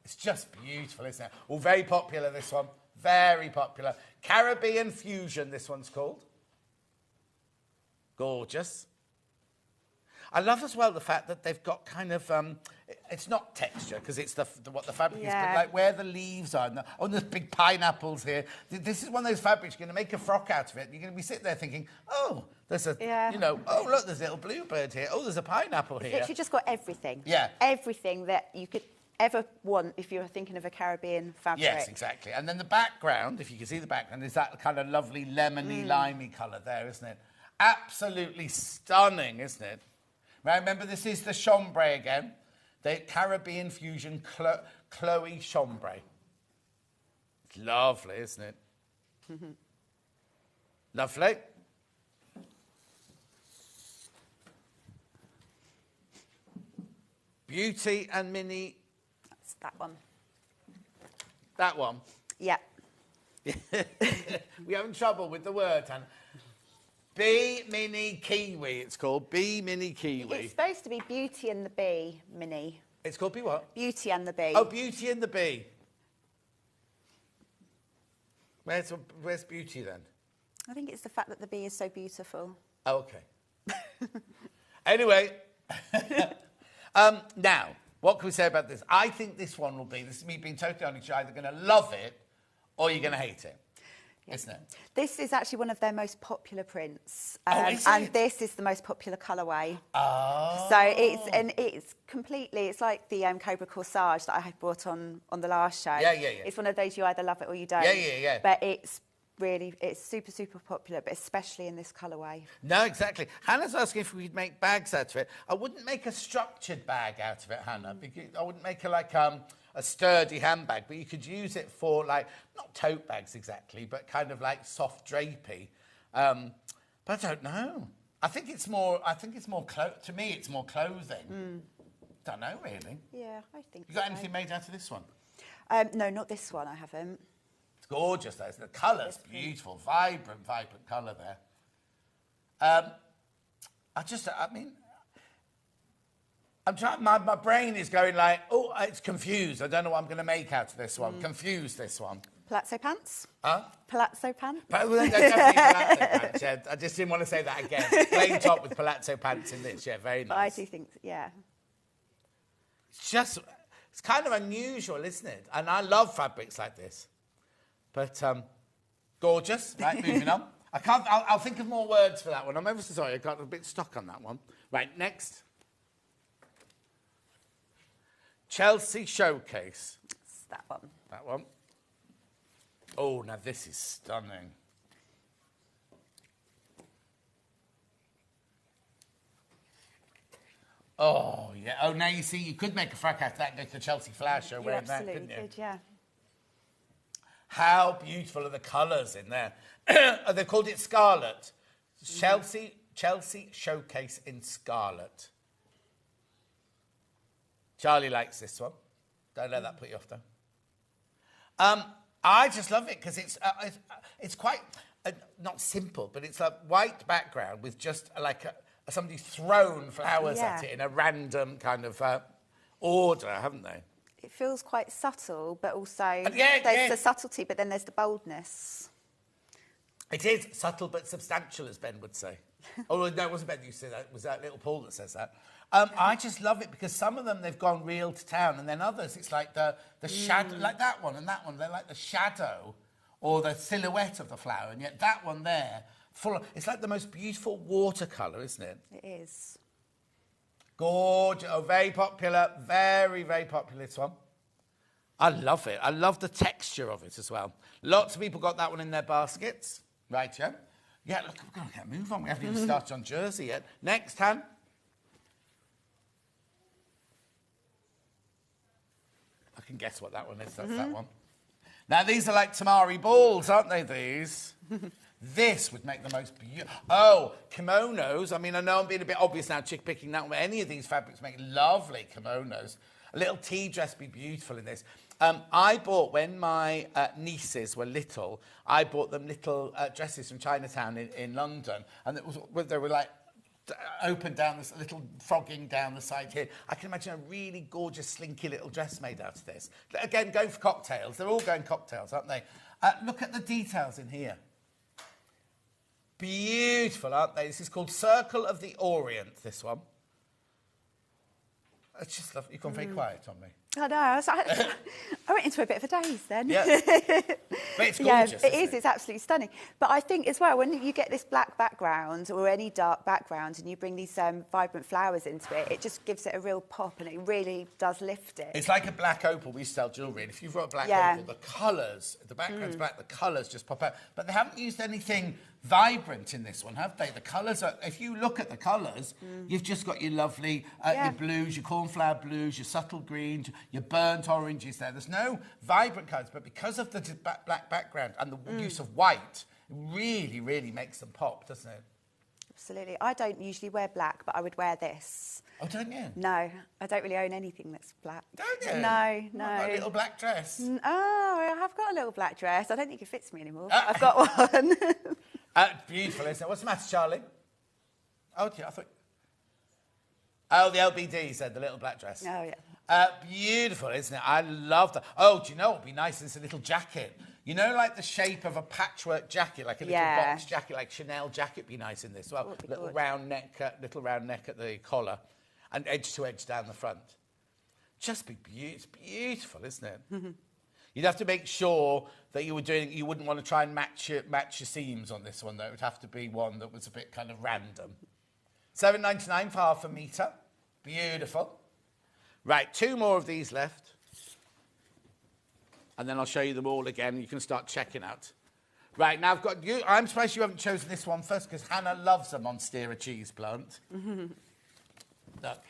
It's just beautiful, isn't it? Oh, very popular, this one. Very popular. Caribbean Fusion, this one's called. Gorgeous. I love as well the fact that they've got kind of... it's not texture, because it's what the fabric is, but like where the leaves are. And there's big pineapples here. This is one of those fabrics, you're going to make a frock out of it. You're going to be sitting there thinking, oh, there's a, oh, look, there's a little bluebird here. Oh, there's a pineapple here. It's literally just got everything. Yeah. Everything that you could ever want if you're thinking of a Caribbean fabric. Yes, exactly. And then the background, if you can see the background, is that kind of lovely lemony, limey colour there, isn't it? Absolutely stunning, isn't it? Right, remember, this is the Chambray again. The Caribbean fusion Chloe Chambray. It's lovely, isn't it? Lovely. Beauty and Mini. That's that one. That one. Yeah. We're having trouble with the word, Hannah. Bee Mini Kiwi, it's called. Bee Mini Kiwi. It's supposed to be Beauty and the Bee mini. It's called Bee what? Beauty and the Bee. Oh, Beauty and the Bee. Where's Beauty then? I think it's the fact that the bee is so beautiful. Oh, okay. Anyway, now, what can we say about this? I think this one will be, this is me being totally honest, you're either going to love it or you're going to hate it. Isn't it? This is actually one of their most popular prints. Is and it? this is the most popular colourway. Oh. So it's completely, it's like the Cobra Corsage that I had brought on the last show. Yeah. It's one of those you either love it or you don't. Yeah. But it's super, super popular, but especially in this colourway. No, exactly. Hannah's asking if we'd make bags out of it. I wouldn't make a structured bag out of it, Hannah. Because I wouldn't make it like a sturdy handbag, but you could use it for, like, not tote bags exactly, but kind of like soft drapey. But I don't know. I think it's more to me, it's more clothing. Don't know, really. Yeah, I think You got anything made out of this one? No, not this one, I haven't. It's gorgeous, though. The colour's beautiful. Vibrant colour there. I'm trying, my brain is going like, oh, it's confused. I don't know what I'm going to make out of this one. Confused, this one. Palazzo pants? Huh? Palazzo pants? Well, definitely palazzo pants, yeah. I just didn't want to say that again. Plain top with palazzo pants in this, yeah, very nice. But I do think, yeah. It's kind of unusual, isn't it? And I love fabrics like this. But gorgeous. Right, moving on. I'll think of more words for that one. I'm ever so sorry, I got a bit stuck on that one. Right, next. Chelsea Showcase. It's that one. That one. Oh, now this is stunning. Oh, yeah. Oh, now you see, you could make a frock out of that and go to the Chelsea Flower Show wearing that, couldn't you? You absolutely could, yeah. How beautiful are the colours in there? They've called it Scarlet. Chelsea Showcase in Scarlet. Charlie likes this one. Don't let that put you off, though. I just love it because it's quite, not simple, but it's a white background with just like somebody's thrown flowers at it in a random kind of order, haven't they? It feels quite subtle, but also there's there's the subtlety, but then there's the boldness. It is subtle but substantial, as Ben would say. Oh, no, it wasn't Ben who said that. It was that little Paul that says that. I just love it because some of them, they've gone real to town, and then others, it's like the shadow, like that one and that one, they're like the shadow or the silhouette of the flower, and yet that one there, it's like the most beautiful watercolour, isn't it? It is. Gorgeous. Oh, very popular. Very, very popular, this one. I love it. I love the texture of it as well. Lots of people got that one in their baskets. Right, yeah? Yeah, look, we're going to get a move on. We haven't even started on Jersey yet. Next, Han. I can guess what that one is. That's that one. Now, these are like tamari balls, aren't they, these? This would make the most beautiful... Oh, kimonos. I mean, I know I'm being a bit obvious now, chick-picking that one, but any of these fabrics make lovely kimonos. A little tea dress would be beautiful in this. I bought, when my nieces were little, I bought them little dresses from Chinatown in London, and they were like open down this little frogging down the side here. I can imagine a really gorgeous, slinky little dress made out of this. Again, going for cocktails. They're all going cocktails, aren't they? Look at the details in here. Beautiful, aren't they? This is called Circle of the Orient, this one. It's just lovely. You've gone very quiet on me. I know. I went into a bit of a daze then. Yeah. But it's gorgeous. It is. It's absolutely stunning. But I think as well, when you get this black background or any dark background and you bring these vibrant flowers into it, it just gives it a real pop and it really does lift it. It's like a black opal. We sell jewellery, and if you've got a black opal, the colours, the background's black, the colours just pop out. But they haven't used anything vibrant in this one, have they? The colours are, if you look at the colours, you've just got your lovely, your blues, your cornflower blues, your subtle greens, your burnt oranges there. There's no vibrant colours, but because of the black background and the use of white, it really, really makes them pop, doesn't it? Absolutely. I don't usually wear black, but I would wear this. Oh, don't you? No, I don't really own anything that's black. Don't you? No. Got a little black dress. Oh, I have got a little black dress. I don't think it fits me anymore. I've got one. Beautiful, isn't it? What's the matter, Charlie? Oh, yeah, I thought... Oh, the LBD said the little black dress. Oh, yeah. Beautiful, isn't it? I love that. Oh, do you know what would be nice? It's a little jacket. You know, like the shape of a patchwork jacket, like a little box jacket, like Chanel jacket would be nice in this. Well, little round neck at the collar and edge to edge down the front. Just be beautiful, isn't it? You'd have to make sure that you wouldn't want to try and match your seams on this one, though. It would have to be one that was a bit kind of random. $7.99 for half a metre. Beautiful. Right, 2 more of these left. And then I'll show you them all again. You can start checking out. Right, now I've got you. I'm surprised you haven't chosen this one first because Hannah loves a Monstera cheese plant. Look.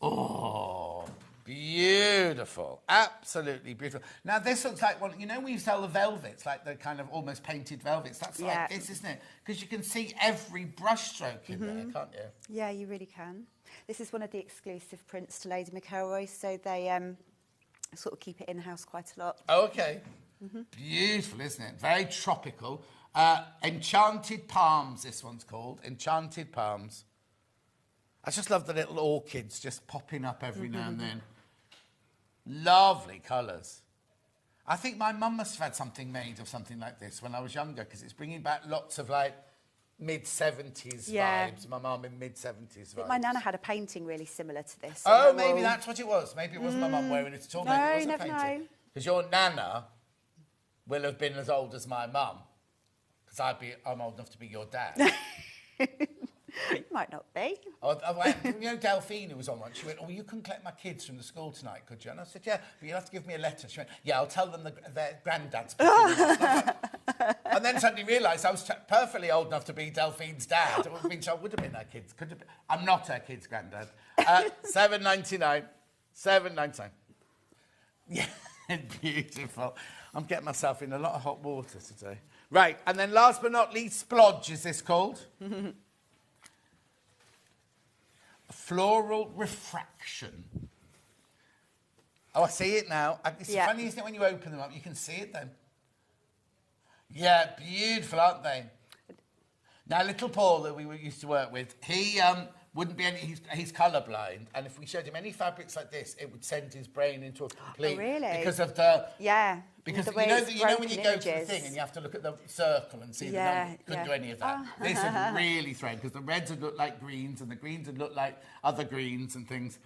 Oh, beautiful. Absolutely beautiful. Now, this looks like one, you know, we sell the velvets, like the kind of almost painted velvets. That's like this, isn't it? Because you can see every brush stroke in there, can't you? Yeah, you really can. This is one of the exclusive prints to Lady McElroy, so they sort of keep it in-house quite a lot. Oh, okay. Beautiful, isn't it? Very tropical. Enchanted Palms, this one's called. Enchanted Palms. I just love the little orchids just popping up every now and then. Lovely colours. I think my mum must have had something made of something like this when I was younger because it's bringing back lots of, like, mid-70s vibes. My mum in mid-70s vibes. My nana had a painting really similar to this. Oh, maybe that's what it was. Maybe it wasn't my mum wearing it at all. No, Maybe it was never a painting. know. Because your nana will have been as old as my mum. Because I'm old enough to be your dad. Might not be. You know Delphine, who was on one, she went, oh, you can collect my kids from the school tonight, could you? And I said, yeah, but you'll have to give me a letter. She went, yeah, I'll tell them their granddad's And then suddenly realised I was perfectly old enough to be Delphine's dad. I would have been her kids. Could have been. I'm not her kid's granddad. $7.99. $7.99. Yeah, beautiful. I'm getting myself in a lot of hot water today. Right, and then last but not least, Splodge is this called? Floral Refraction. Oh, I see it now. It's funny, isn't it, when you open them up, you can see it then. Yeah, beautiful, aren't they? Now, little Paul that we used to work with, he wouldn't be he's colourblind, and if we showed him any fabrics like this, it would send his brain into a complete... Oh, really? Because of the... Yeah. Because the you know when you go to the thing and you have to look at the circle and see the number. Couldn't do any of that. This would really thread, because the reds would look like greens and the greens would look like other greens and things.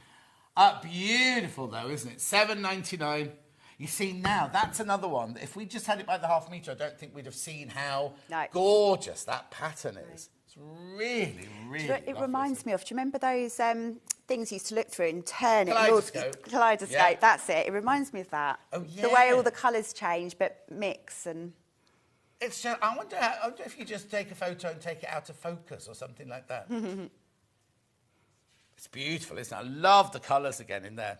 Beautiful, though, isn't it? $7.99. You see, now, that's another one. If we just had it by the half metre, I don't think we'd have seen how gorgeous that pattern is. It's really, really lovely. It reminds me of, do you remember those things you used to look through and turn it? Kaleidoscope, yeah. That's it. It reminds me of that. Oh, yeah. The way all the colours change, but mix and... It's just, I wonder if you just take a photo and take it out of focus or something like that. It's beautiful, isn't it? I love the colours again in there.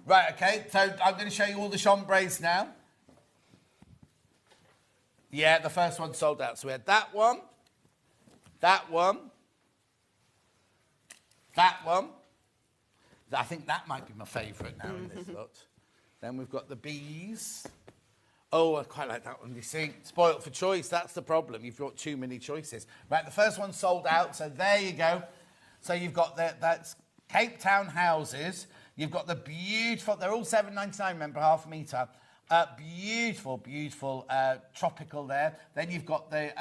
Right, OK, so I'm going to show you all the chambrays now. Yeah, the first one sold out. So we had that one, that one, that one. I think that might be my favourite now in this lot. Then we've got the bees. Oh, I quite like that one. You see, spoilt for choice. That's the problem. You've got too many choices. Right, the first one sold out. So there you go. So you've got that's Cape Town houses. You've got the beautiful. They're all $7.99. Remember, half a metre. Beautiful, beautiful tropical there. Then you've got the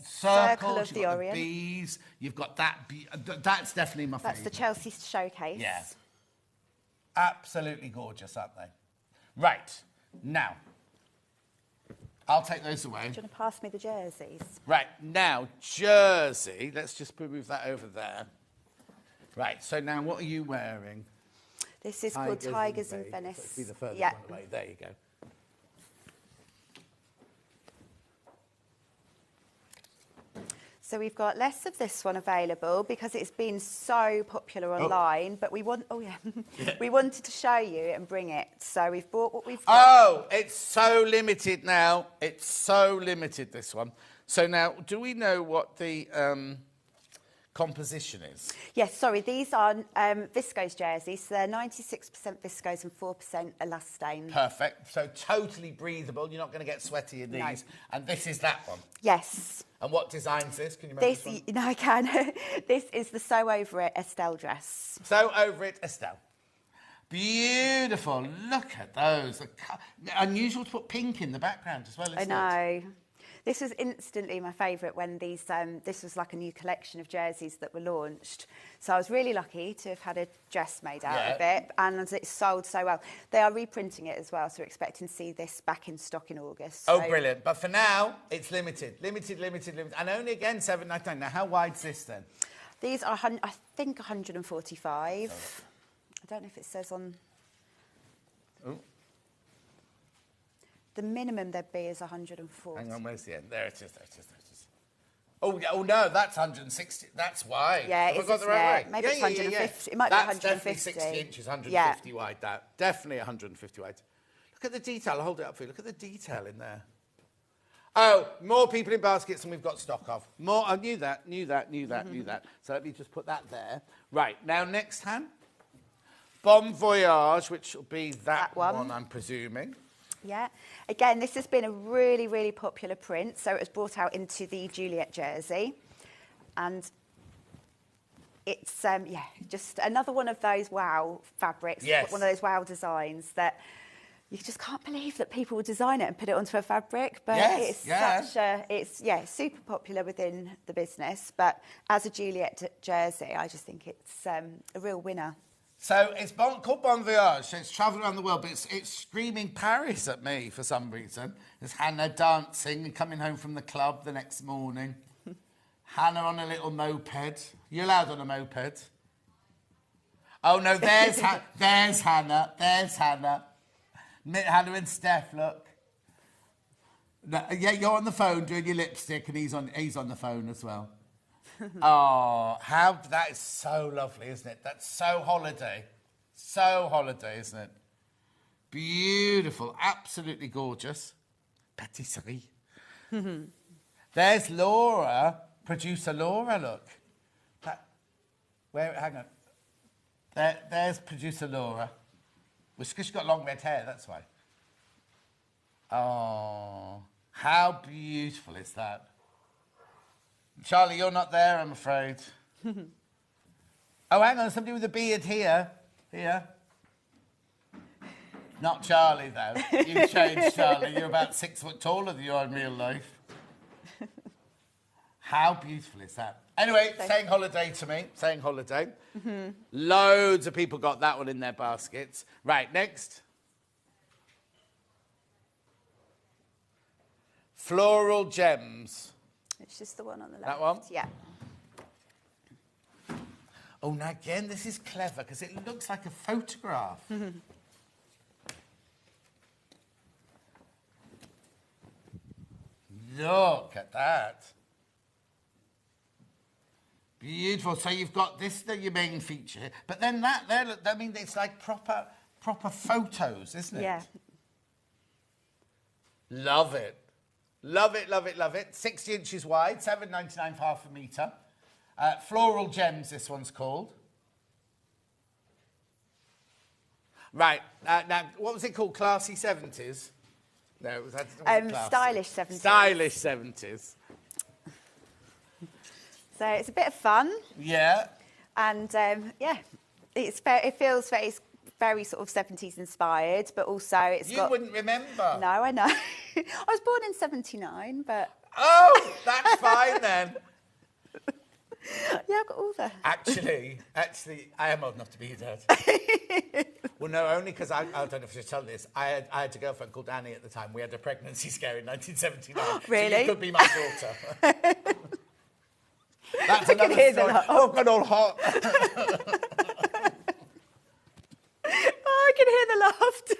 circles, of the you've got Orient. the bees. You've got that. That's definitely my favourite. That's the Chelsea showcase. Yeah. Absolutely gorgeous, aren't they? Right. Now, I'll take those away. Do you want to pass me the jerseys? Right. Now, jersey. Let's just move that over there. Right. So now what are you wearing? This is called Tigers in Venice. So see the furthest yeah. one away. There you go. So we've got less of this one available because it's been so popular online, but we want, we wanted to show you and bring it. So we've bought what we've got. Oh, it's so limited now. It's so limited, this one. So now, do we know what the composition is? Yes, sorry, these are viscose jerseys. So they're 96% viscose and 4% elastane. Perfect. So totally breathable. You're not going to get sweaty in these. No. And this is that one. Yes. And what design's this? Can you remember this one? No, I can. This is the Sew Over It Estelle dress. Sew Over It Estelle. Beautiful. Look at those. Unusual to put pink in the background as well, isn't it? I know. This was instantly my favourite when these, this was like a new collection of jerseys that were launched. So I was really lucky to have had a dress made out of it, and it sold so well. They are reprinting it as well, so we're expecting to see this back in stock in August. Oh, brilliant. But for now, it's limited. Limited. And only again, $7.99. Now, how wide's this then? These are, I think, 145. I don't know if it says on... Oh. The minimum there'd be is 140. Hang on, where's the end? There it is. Oh, yeah, oh no, that's 160. That's wide. Yeah, Have I got the right way? Maybe it's 150. It might that's be 150. That's definitely 60 inches, 150 wide. That definitely 150 wide. Look at the detail. I'll hold it up for you. Look at the detail in there. Oh, more people in baskets than we've got stock of. More. I knew that. So let me just put that there. Right now, next hand, Bon Voyage, which will be that one, I'm presuming. Yeah. Again, this has been a really, really popular print. So it was brought out into the Juliet jersey. And it's, just another one of those wow fabrics. Yes. One of those wow designs that you just can't believe that people would design it and put it onto a fabric. But it's super popular within the business. But as a Juliet jersey, I just think it's a real winner. So it's called Bon Voyage, so it's travelling around the world, but it's screaming Paris at me for some reason. There's Hannah dancing and coming home from the club the next morning. Hannah on a little moped. You're allowed on a moped. Oh, no, there's Hannah. There's Hannah. Hannah and Steph, look. No, yeah, you're on the phone doing your lipstick, and he's on the phone as well. Oh, that is so lovely, isn't it? That's so holiday. So holiday, isn't it? Beautiful, absolutely gorgeous. Patisserie. There's Laura, producer Laura, look. Hang on. There's producer Laura. Well, because she's got long red hair, that's why. Oh, how beautiful is that? Charlie, you're not there, I'm afraid. Oh, hang on, somebody with a beard here. Here. Not Charlie, though. You've changed, Charlie. You're about 6 foot taller than you are in real life. How beautiful is that? Anyway, saying holiday to me. Saying holiday. Loads of people got that one in their baskets. Right, next. Floral Gems. It's just the one on the left. That one? Yeah. Oh, now again, this is clever because it looks like a photograph. Look at that. Beautiful. So you've got this, your main feature, but then that there, I mean, it's like proper photos, isn't it? Yeah. Love it. Love it, love it, love it. 60 inches wide, $7.99 for half a metre. Floral Gems, this one's called. Right, now, what was it called? Classy 70s? No, it was Stylish 70s. Stylish 70s. So it's a bit of fun. Yeah. And, it feels very very sort of 70s inspired, but also it's got... You wouldn't remember. No, I know. I was born in 79, but... Oh, that's fine then. Yeah, I've got all the... Actually, I am old enough to be your dad. Well, no, only because I don't know if I should tell this. I had a girlfriend called Annie at the time. We had a pregnancy scare in 1979. Really? So you could be my daughter. That's I can hear story. the Oh, got all hot. Oh, I can hear the laughter.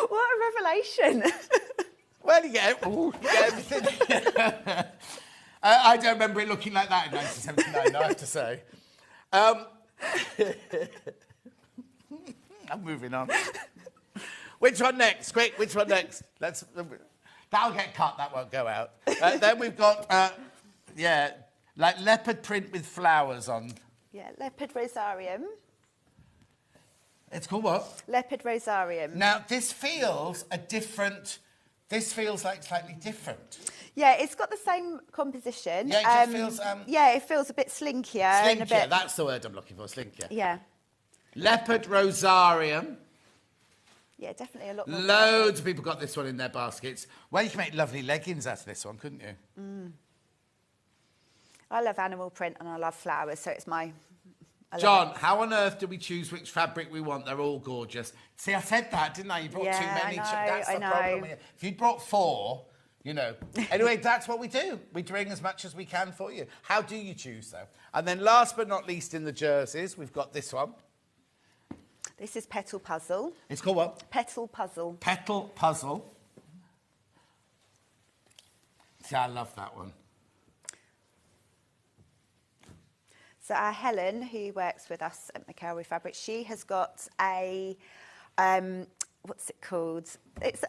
What a revelation. Well, you get everything. I don't remember it looking like that in 1979, I have to say. I'm moving on. Which one next? Quick, which one next? That'll get cut, that won't go out. Then we've got, like leopard print with flowers on. Yeah, leopard rosarium. It's called what? Leopard rosarium. Now, this feels like slightly different. Yeah, it's got the same composition. Yeah, it just feels... yeah, it feels a bit slinkier. And a bit... that's the word I'm looking for, slinkier. Yeah. Leopard rosarium. Yeah, definitely a lot more. Loads of people got this one in their baskets. Well, you can make lovely leggings out of this one, couldn't you? Mm. I love animal print and I love flowers, so it's my... John, how on earth do we choose which fabric we want? They're all gorgeous. See, I said that, didn't I? You brought too many. That's the problem. If you'd brought 4, you know. Anyway, that's what we do. We bring as much as we can for you. How do you choose, though? And then last but not least in the jerseys, we've got this one. This is Petal Puzzle. It's called what? Petal Puzzle. Petal Puzzle. See, I love that one. So our Helen, who works with us at McElroy Fabric, she has got a, what's it called? It's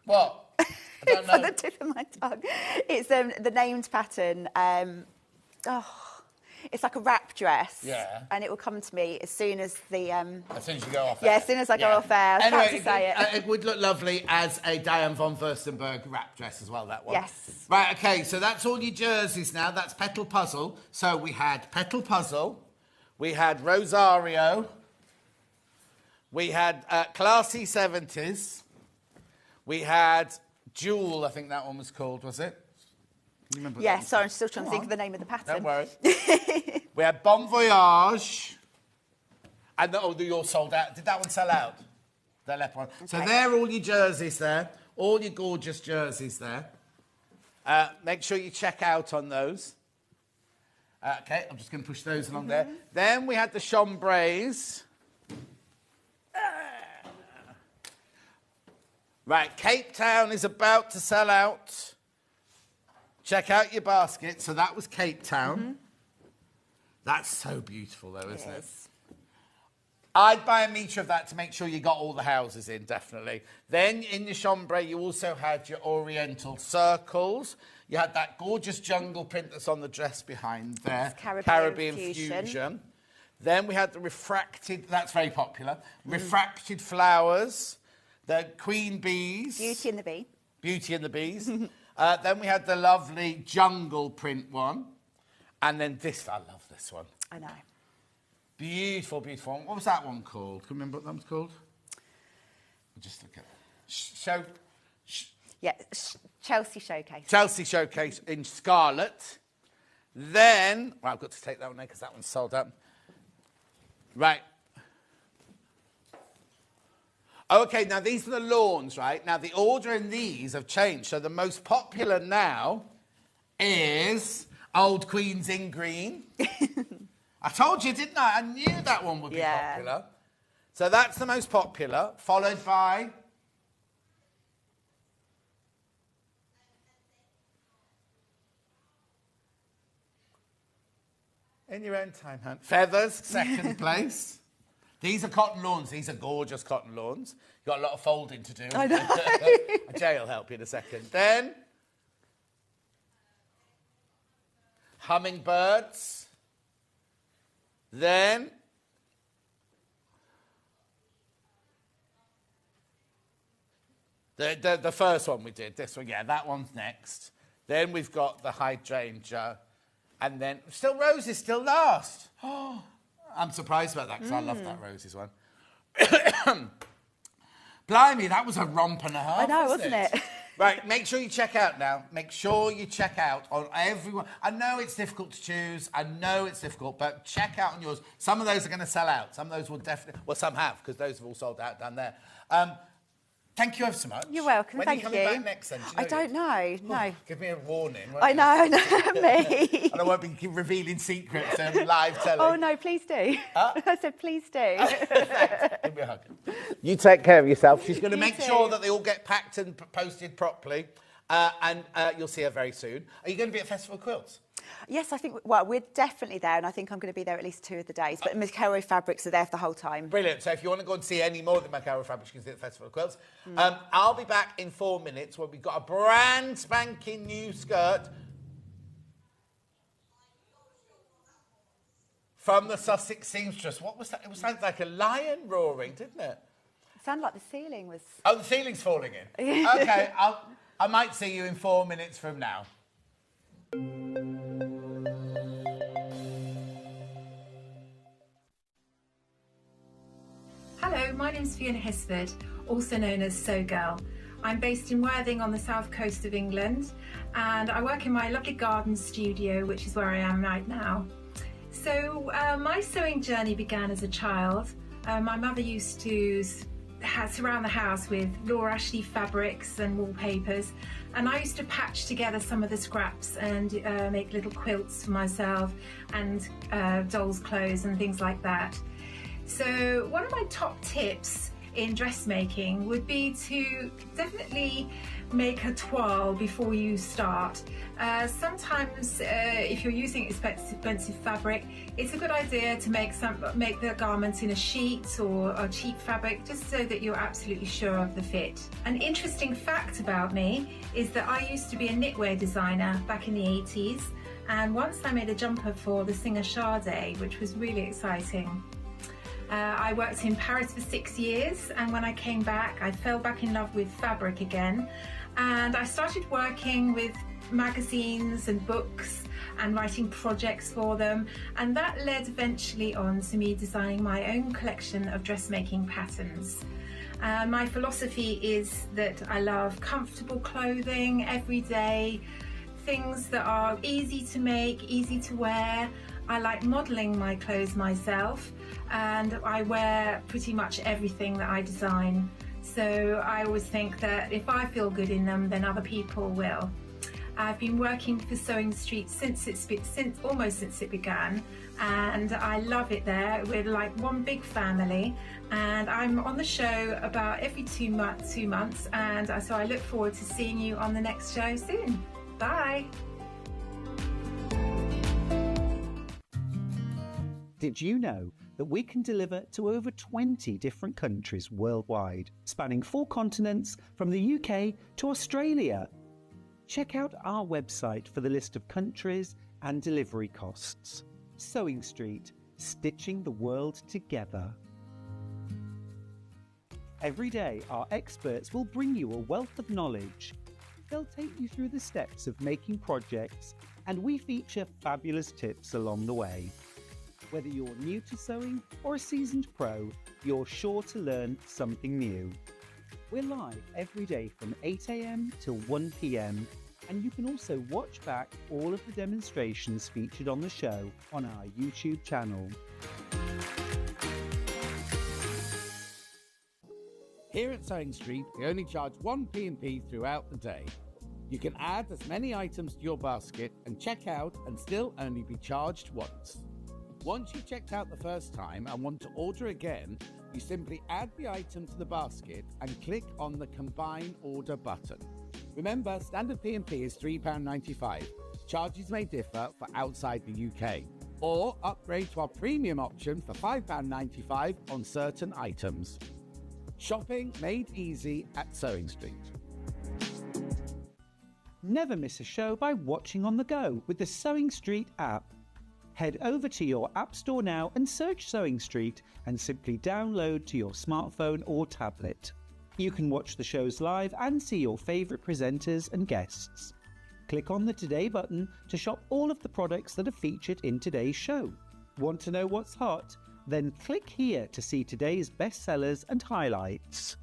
what? I don't it's know. on the tip of my tongue. It's the named pattern. It's like a wrap dress. Yeah. And it will come to me as soon as the... as soon as you go off Yeah, air. as soon as I go off air. I was about to say it. It would look lovely as a Diane von Furstenberg wrap dress as well, that one. Yes. Right, OK, so that's all your jerseys now. That's Petal Puzzle. So we had Petal Puzzle. We had Rosario. We had Classy 70s. We had Jewel, I think that one was called, was it? You remember Yeah, that? sorry, I'm still trying to think of the name of the pattern. Don't worry. We had Bon Voyage. And they're all sold out. Did that one sell out? That left one. Okay. So they're all your jerseys there. All your gorgeous jerseys there. Make sure you check out on those. OK, I'm just going to push those along there. Then we had the chambrays. Right, Cape Town is about to sell out. Check out your basket. So that was Cape Town. That's so beautiful, though, isn't it? I'd buy a metre of that to make sure you got all the houses in, definitely. Then in your chambray, you also had your Oriental circles. You had that gorgeous jungle print that's on the dress behind there. Caribbean fusion. Then we had the refracted, that's very popular, refracted flowers, the queen bees. Beauty and the Bee. Beauty and the Bees. Then we had the lovely jungle print one. And then this, I love this one. I know. Beautiful, beautiful one. What was that one called? Can you remember what that was called? I'll just look at it. Chelsea Showcase. Chelsea Showcase in scarlet. Then, well, I've got to take that one there because that one's sold out. Right. OK, now these are the lawns, right? Now, the order in these have changed. So the most popular now is Old Queen's in Green. I told you, didn't I? I knew that one would be popular. So that's the most popular, followed by... In your own time, Hunt. Feathers, second place. These are cotton lawns. These are gorgeous cotton lawns. You've got a lot of folding to do. I know. Jay will help you in a second. Then, hummingbirds. Then, the first one we did, this one, yeah, that one's next. Then we've got the hydrangea. And then, still roses, still last. I'm surprised about that because I love that roses one. Blimey, that was a romp and a half. I know, wasn't it? Right, make sure you check out now. Make sure you check out on everyone. I know it's difficult to choose. I know it's difficult, but check out on yours. Some of those are going to sell out. Some of those will definitely... Well, some have, because those have all sold out down there. Thank you ever so much. You're welcome, when thank you. When are you coming back next then? I don't know, no. Give me a warning. I know, me. And I won't be revealing secrets and live telling. Oh, no, please do. I said, please do. Give me a hug. You take care of yourself. She's going to You make too. sure that they all get packed and posted properly. And you'll see her very soon. Are you going to be at Festival of Quilts? Yes, I think, well, we're definitely there, and I think I'm going to be there at least 2 of the days. But McElroy fabrics are there for the whole time. Brilliant. So if you want to go and see any more of the McElroy fabrics, you can see at the Festival of Quilts. I'll be back in 4 minutes where we've got a brand spanking new skirt from the Sussex seamstress. What was that? It sounded like a lion roaring, didn't it? It sounded like the ceiling was... Oh, the ceiling's falling in. OK, I might see you in 4 minutes from now. Hello, my name's Fiona Hisford, also known as Sew Girl. I'm based in Worthing on the south coast of England, and I work in my lovely garden studio, which is where I am right now. So my sewing journey began as a child. My mother used to surround the house with Laura Ashley fabrics and wallpapers, and I used to patch together some of the scraps and make little quilts for myself and dolls' clothes and things like that. So one of my top tips in dressmaking would be to definitely make a toile before you start. Sometimes if you're using expensive fabric, it's a good idea to make the garments in a sheet or a cheap fabric, just so that you're absolutely sure of the fit. An interesting fact about me is that I used to be a knitwear designer back in the 80s, and once I made a jumper for the singer Sade, which was really exciting. I worked in Paris for 6 years, and when I came back I fell back in love with fabric again, and I started working with magazines and books and writing projects for them, and that led eventually on to me designing my own collection of dressmaking patterns. My philosophy is that I love comfortable clothing, everyday things that are easy to make, easy to wear. I like modelling my clothes myself, and I wear pretty much everything that I design. So I always think that if I feel good in them, then other people will. I've been working for Sewing Street almost since it began, and I love it there. We're like one big family, and I'm on the show about every 2 months, and so I look forward to seeing you on the next show soon. Bye. Did you know that we can deliver to over 20 different countries worldwide, spanning 4 continents from the UK to Australia? Check out our website for the list of countries and delivery costs. Sewing Street, stitching the world together. Every day, our experts will bring you a wealth of knowledge. They'll take you through the steps of making projects, and we feature fabulous tips along the way. Whether you're new to sewing or a seasoned pro, you're sure to learn something new. We're live every day from 8 AM till 1 PM, and you can also watch back all of the demonstrations featured on the show on our YouTube channel. Here at Sewing Street, we only charge 1 P&P throughout the day. You can add as many items to your basket and check out and still only be charged once. Once you've checked out the first time and want to order again, you simply add the item to the basket and click on the Combine Order button. Remember, standard P&P is £3.95. Charges may differ for outside the UK. Or upgrade to our premium option for £5.95 on certain items. Shopping made easy at Sewing Street. Never miss a show by watching on the go with the Sewing Street app. Head over to your App Store now and search Sewing Street and simply download to your smartphone or tablet. You can watch the shows live and see your favourite presenters and guests. Click on the Today button to shop all of the products that are featured in today's show. Want to know what's hot? Then click here to see today's bestsellers and highlights.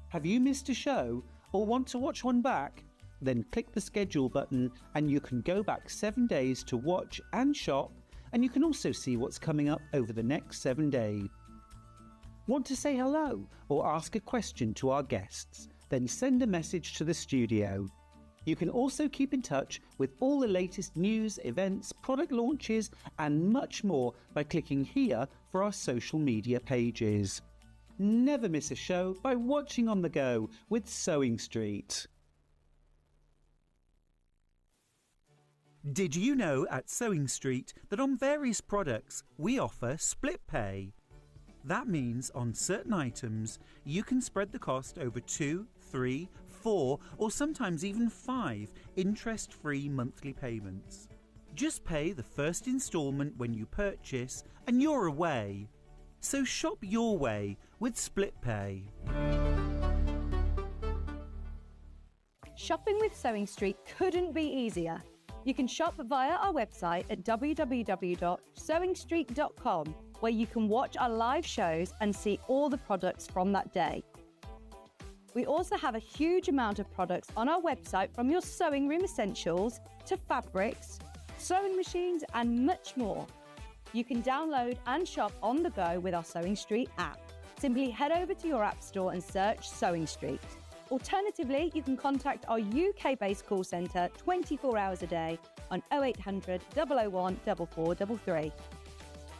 Have you missed a show or want to watch one back? Then click the schedule button and you can go back 7 days to watch and shop, and you can also see what's coming up over the next 7 days. Want to say hello or ask a question to our guests? Then send a message to the studio. You can also keep in touch with all the latest news, events, product launches and much more by clicking here for our social media pages. Never miss a show by watching on the go with Sewing Street. Did you know at Sewing Street that on various products we offer split pay? That means on certain items you can spread the cost over 2, 3, 4 or sometimes even 5 interest-free monthly payments. Just pay the first instalment when you purchase and you're away. So shop your way with split pay. Shopping with Sewing Street couldn't be easier. You can shop via our website at www.sewingstreet.com, where you can watch our live shows and see all the products from that day. We also have a huge amount of products on our website, from your sewing room essentials to fabrics, sewing machines and much more. You can download and shop on the go with our Sewing Street app. Simply head over to your app store and search Sewing Street. Alternatively, you can contact our UK-based call centre 24 hours a day on 0800 001 4433.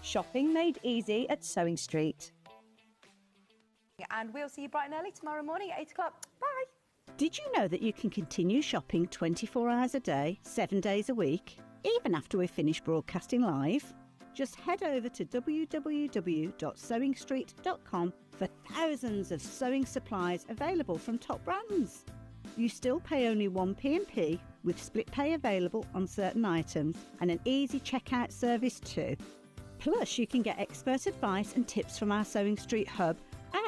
Shopping made easy at Sewing Street. And we'll see you bright and early tomorrow morning at 8 o'clock. Bye. Did you know that you can continue shopping 24 hours a day, 7 days a week, even after we've finished broadcasting live? Just head over to www.sewingstreet.com for thousands of sewing supplies available from top brands. You still pay only 1 P&P with split pay available on certain items and an easy checkout service too. Plus, you can get expert advice and tips from our Sewing Street hub,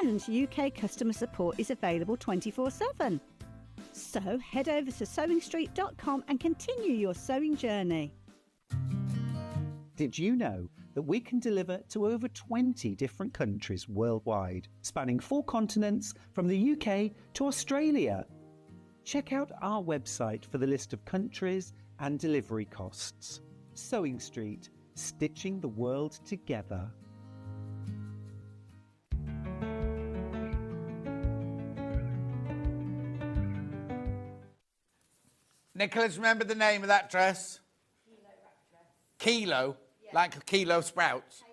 and UK customer support is available 24/7. So head over to sewingstreet.com and continue your sewing journey. Did you know that we can deliver to over 20 different countries worldwide, spanning 4 continents from the UK to Australia? Check out our website for the list of countries and delivery costs. Sewing Street, stitching the world together. Nicholas, remember the name of that dress? Kilo, yeah. Like a kilo sprouts.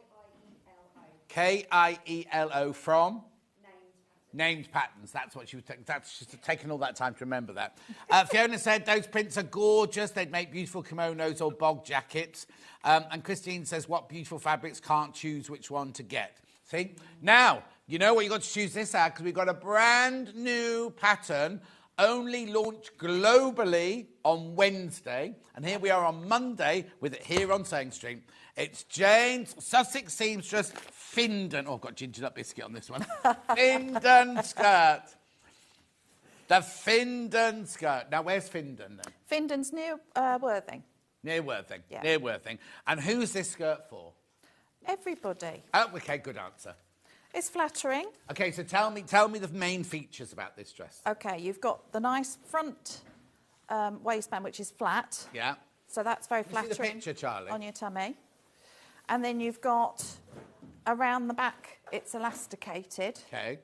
Kielo from? Named patterns. That's what she was taking. That's just taken all that time to remember that. Fiona said those prints are gorgeous. They'd make beautiful kimonos or bog jackets. And Christine says, what beautiful fabrics, can't choose which one to get. See? Now, you know what, you've got to choose this out because we've got a brand new pattern only launched globally on Wednesday. And here we are on Monday with it here on Sewing Street. It's Jane's Sussex Seamstress Finden. Oh, I've got ginger nut biscuit on this one. Finden skirt. The Finden skirt. Now, where's Finden then? Finden's near Worthing. Near Worthing. Yeah. Near Worthing. And who's this skirt for? Everybody. Oh, okay, good answer. It's flattering. Okay, so tell me the main features about this dress. Okay, you've got the nice front waistband, which is flat. Yeah. So that's very See flattering the picture, Charlie? on your tummy. And then you've got around the back, it's elasticated. Okay.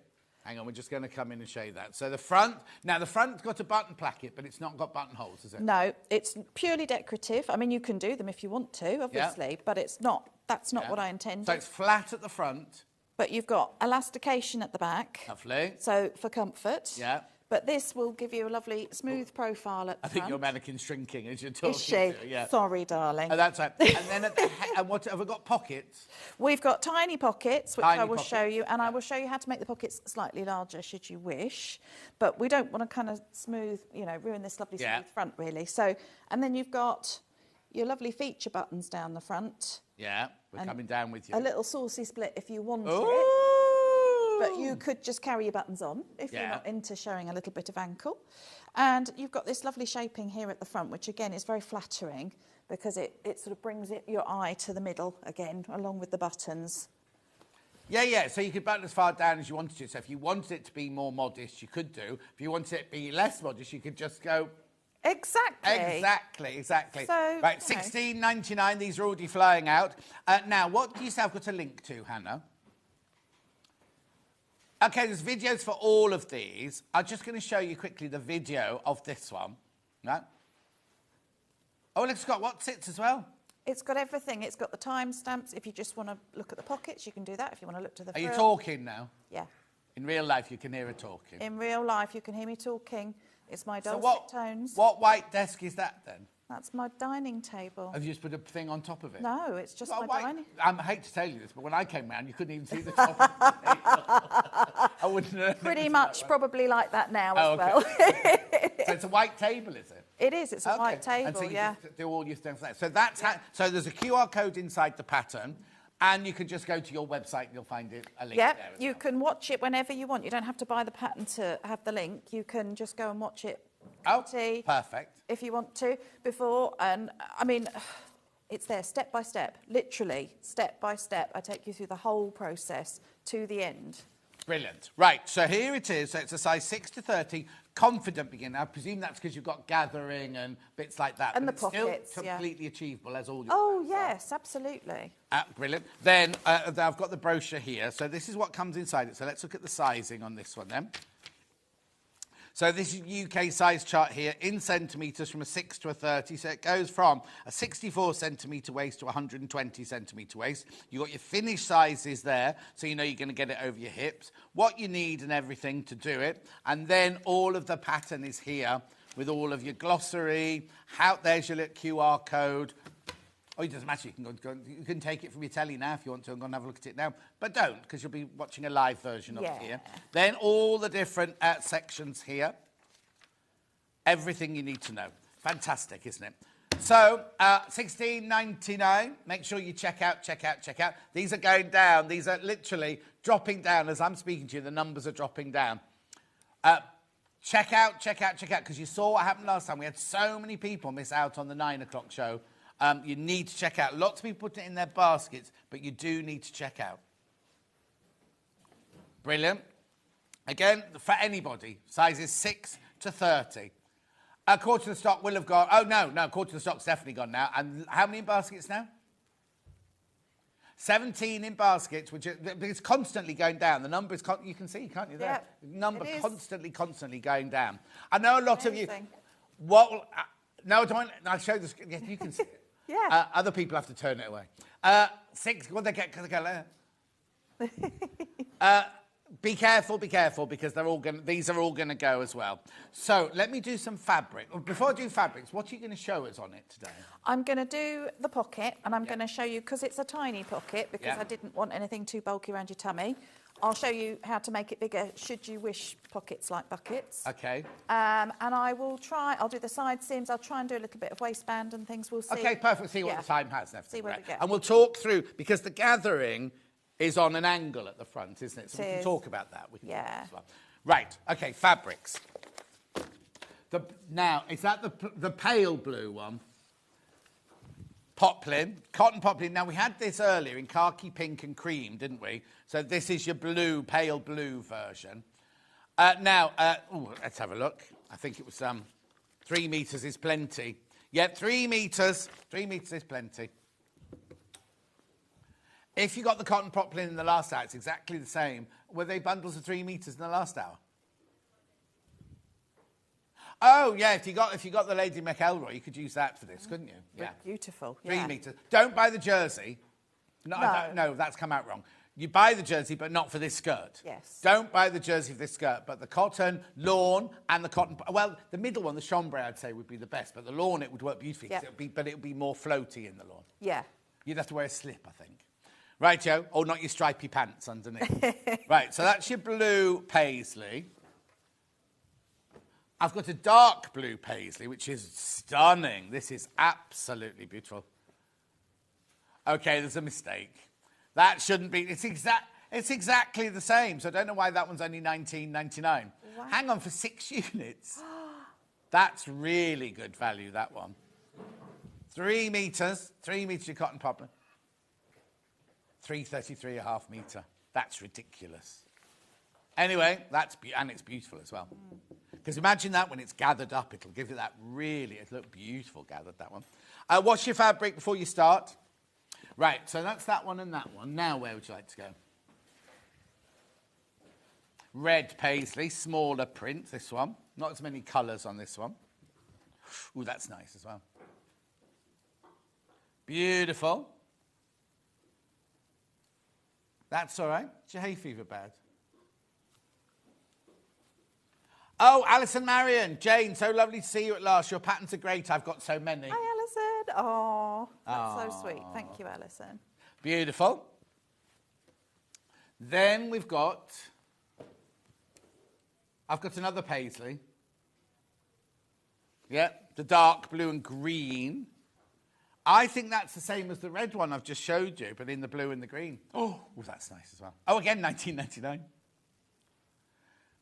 Hang on, we're just going to come in and show you that. So the front, now the front's got a button placket, but it's not got buttonholes, is it? No, it's purely decorative. I mean, you can do them if you want to, obviously, but it's not. That's not what I intended. So it's flat at the front. But you've got elastication at the back. Lovely. So for comfort. Yeah. But this will give you a lovely smooth profile at the front. I think your mannequin's shrinking as you're talking. Is she? Yeah. Sorry, darling. Oh, that's right. And then at the and what have we got? Pockets. We've got tiny pockets, which Tiny I will pockets. show you, and I will show you how to make the pockets slightly larger, should you wish. But we don't want to kind of smooth, ruin this lovely smooth front, really. So, and then you've got your lovely feature buttons down the front. Yeah, we're coming down with you. A little saucy split if you want it. but you could just carry your buttons on if you're Yeah. not into showing a little bit of ankle. And you've got this lovely shaping here at the front, which again is very flattering because it sort of brings your eye to the middle again, along with the buttons. Yeah. So you could button as far down as you wanted to. So if you wanted it to be more modest, you could do. If you wanted it to be less modest, you could just go... Exactly. Exactly. So, right, $16.99. These are already flying out. Now, what do you say I've got a link to, Hannah? Okay, there's videos for all of these. I'm just going to show you quickly the video of this one. Right? Oh, it's got what sits as well? It's got everything. It's got the timestamps. If you just want to look at the pockets, you can do that. If you want to look to the Are you frill. talking now? Yeah. In real life, you can hear her talking. In real life, you can hear me talking. It's my So dulcet tones. what white desk is that then? That's my dining table. Have you just put a thing on top of it? No, it's just Well, my dining. I hate to tell you this, but when I came round, you couldn't even see the top of the table. I wouldn't know. Pretty much probably like that now as well. So it's a white table, is it? It is. It's a white table, and so you yeah. just do all your things there. So that's so there's a QR code inside the pattern, and you can just go to your website and you'll find it a link Yep, there. you can watch it whenever you want. You don't have to buy the pattern to have the link. You can just go and watch it. Perfect. If you want to, before. And I mean, it's there step by step, literally step by step. I take you through the whole process to the end. Brilliant. Right, so here it is. So it's a size 6 to 30, confident beginner. I presume that's because you've got gathering and bits like that. And but the it's still pockets, yeah. completely achievable as all your... Oh, yes, absolutely. Brilliant. Then I've got the brochure here. So this is what comes inside it. So let's look at the sizing on this one then. So this is UK size chart here in centimetres from a 6 to a 30. So it goes from a 64 centimetre waist to a 120 centimetre waist. You've got your finished sizes there, so you know you're going to get it over your hips, what you need and everything to do it. And then all of the pattern is here with all of your glossary. There's your little QR code. Oh, it doesn't matter. You can take it from your telly now if you want to and go and have a look at it now. But don't, because you'll be watching a live version of it here. Then all the different sections here. Everything you need to know. Fantastic, isn't it? So, $16.99. Make sure you check out. These are going down. These are literally dropping down. As I'm speaking to you, the numbers are dropping down. Check out, because you saw what happened last time. We had so many people miss out on the 9 o'clock show. You need to check out. Lots of people put it in their baskets, but you do need to check out. Brilliant. Again, for anybody, sizes 6 to 30. A quarter of the stock will have gone. Oh, no, a quarter of the stock's definitely gone now. And how many in baskets now? 17 in baskets, which is constantly going down. The number is, you can see, can't you, there? Yep, The number it is. constantly going down. I know a lot Amazing. of you... Well, no, don't. I'll show this. Yes, you can see it. Yeah. Other people have to turn it away. 6. What they get? Because they go. Be careful, because they're all going. These are all going to go as well. So let me do some fabric. Before I do fabrics, what are you going to show us on it today? I'm going to do the pocket, and I'm going to show you, because it's a tiny pocket, because I didn't want anything too bulky around your tummy. I'll show you how to make it bigger, should you wish pockets like buckets. Okay. And I'll do the side seams. I'll try and do a little bit of waistband and things. We'll see. Okay, perfect. See what the time has and everything. See where we get. And we'll talk through, because the gathering is on an angle at the front, isn't it? So we can talk about that. We can talk as well. Right, okay, fabrics. Now, is that the pale blue one? Poplin, cotton poplin. Now, we had this earlier in khaki, pink and cream, didn't we? So this is your blue, pale blue version. Let's have a look. I think it was 3 metres is plenty. Yeah, 3 metres. 3 metres is plenty. If you got the cotton poplin in the last hour, it's exactly the same. Were they bundles of 3 metres in the last hour? Oh, yeah, if you got the Lady McElroy, you could use that for this, couldn't you? Yeah. Beautiful. 3 metres. Don't buy the jersey. No, that's come out wrong. You buy the jersey, but not for this skirt. Yes. Don't buy the jersey for this skirt, but the cotton, lawn, and the cotton... Well, the middle one, the chambray, I'd say, would be the best, but the lawn, it would work beautifully, but it would be more floaty in the lawn. Yeah. You'd have to wear a slip, I think. Right, Joe? Or not your stripy pants underneath. Right, so that's your blue paisley. I've got a dark blue paisley, which is stunning. This is absolutely beautiful. Okay, there's a mistake. That shouldn't be... It's exactly the same, so I don't know why that one's only $19.99. Wow. Hang on, for 6 units. That's really good value, that one. 3 meters, 3 meters of cotton poplin. 333.5 meter. That's ridiculous. Anyway, and it's beautiful as well. Because imagine that when it's gathered up, it'll give you that really, it'll look beautiful gathered, that one. Wash your fabric before you start. Right, so that's that one and that one. Now, where would you like to go? Red paisley, smaller print, this one. Not as many colours on this one. Ooh, that's nice as well. Beautiful. That's all right. Is your hay fever bad? Oh, Alison Marion. Jane, so lovely to see you at last. Your patterns are great. I've got so many. Hi, Alison. Oh, that's so sweet. Thank you, Alison. Beautiful. Then we've got... I've got another paisley. Yeah, the dark blue and green. I think that's the same as the red one I've just showed you, but in the blue and the green. Oh, that's nice as well. Oh, again, $19.99.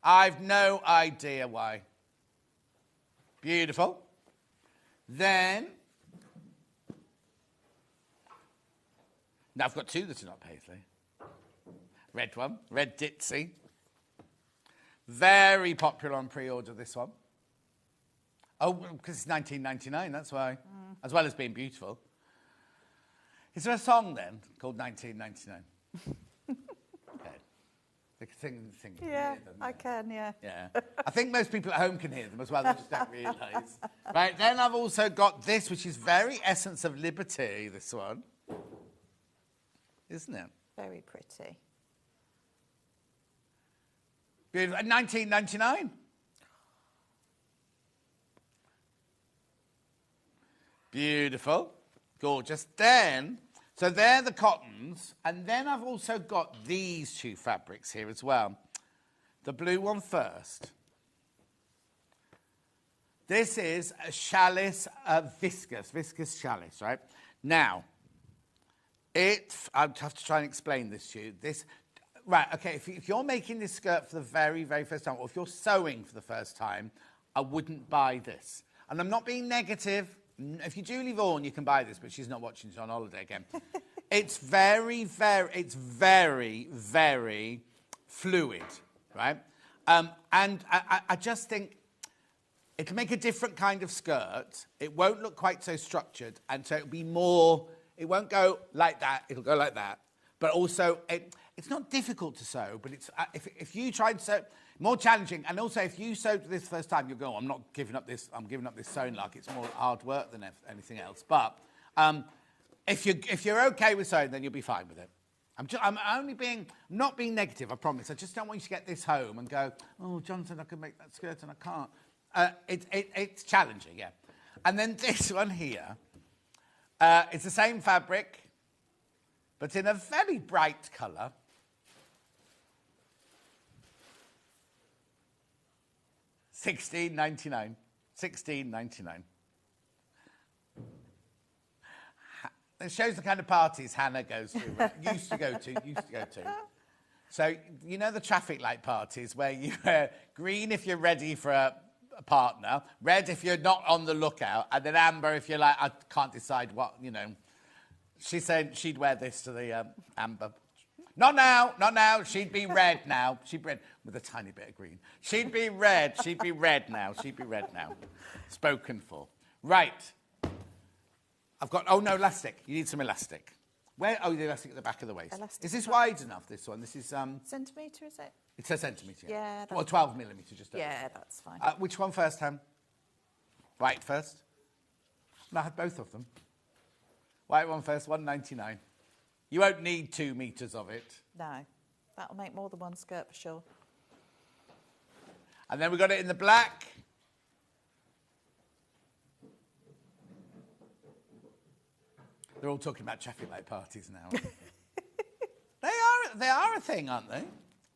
I've no idea why. Beautiful. Then, now I've got two that are not paisley. Red one, red ditzy. Very popular on pre-order, this one. Oh, because it's $19.99, that's why. As well as being beautiful. Is there a song, then, called $19.99? Okay. The thing Yeah, hear them, I can, yeah. Yeah. I think most people at home can hear them as well, they just don't realise. Right, then I've also got this, which is very Essence of Liberty, this one. Isn't it? Very pretty. Beautiful. $19.99. Beautiful. Gorgeous. Then, so they're the cottons. And then I've also got these two fabrics here as well. The blue one first. This is a chalice, viscous chalice, right? Now, I'd have to try and explain this to you. Right, okay, if you're making this skirt for the very, very first time, or if you're sewing for the first time, I wouldn't buy this. And I'm not being negative. If you're Julie Vaughan, you can buy this, but she's not watching, she's on holiday again. It's very, very fluid, right? And I just think it'll make a different kind of skirt. It won't look quite so structured, and so it'll be more, it won't go like that, it'll go like that. But also, it's not difficult to sew, but it's if you try to sew, more challenging. And also, if you sewed this first time, you'll go, I'm not giving up this. I'm giving up this sewing lark. It's more hard work than anything else. But if you're okay with sewing, then you'll be fine with it. I'm not being negative. I promise. I just don't want you to get this home and go, oh, Jonathan, I can make that skirt and I can't. It's challenging, yeah. And then this one here, it's the same fabric, but in a very bright colour. $16.99. $16.99. It shows the kind of parties Hannah goes to, used to go to. So, you know the traffic light parties where you wear green if you're ready for a partner, red if you're not on the lookout, and then amber if you're like, I can't decide what, you know. She said she'd wear this to the amber. Not now. She'd be red now. She'd be red with a tiny bit of green. She'd be red now. Spoken for. Right. I've got, oh no, elastic. You need some elastic. Where? Oh, the elastic at the back of the waist. Elastic is this wide enough, this one? This is... Centimetre, is it? It's a centimetre, yeah. Well, 12 millimetre, just over. Yeah, that's fine. Which one first, Ham? White first? No, I had both of them. White one first, $1.99. You won't need 2 meters of it. No, that'll make more than one skirt for sure. And then we got it in the black. They're all talking about traffic light parties now. They are a thing, aren't they?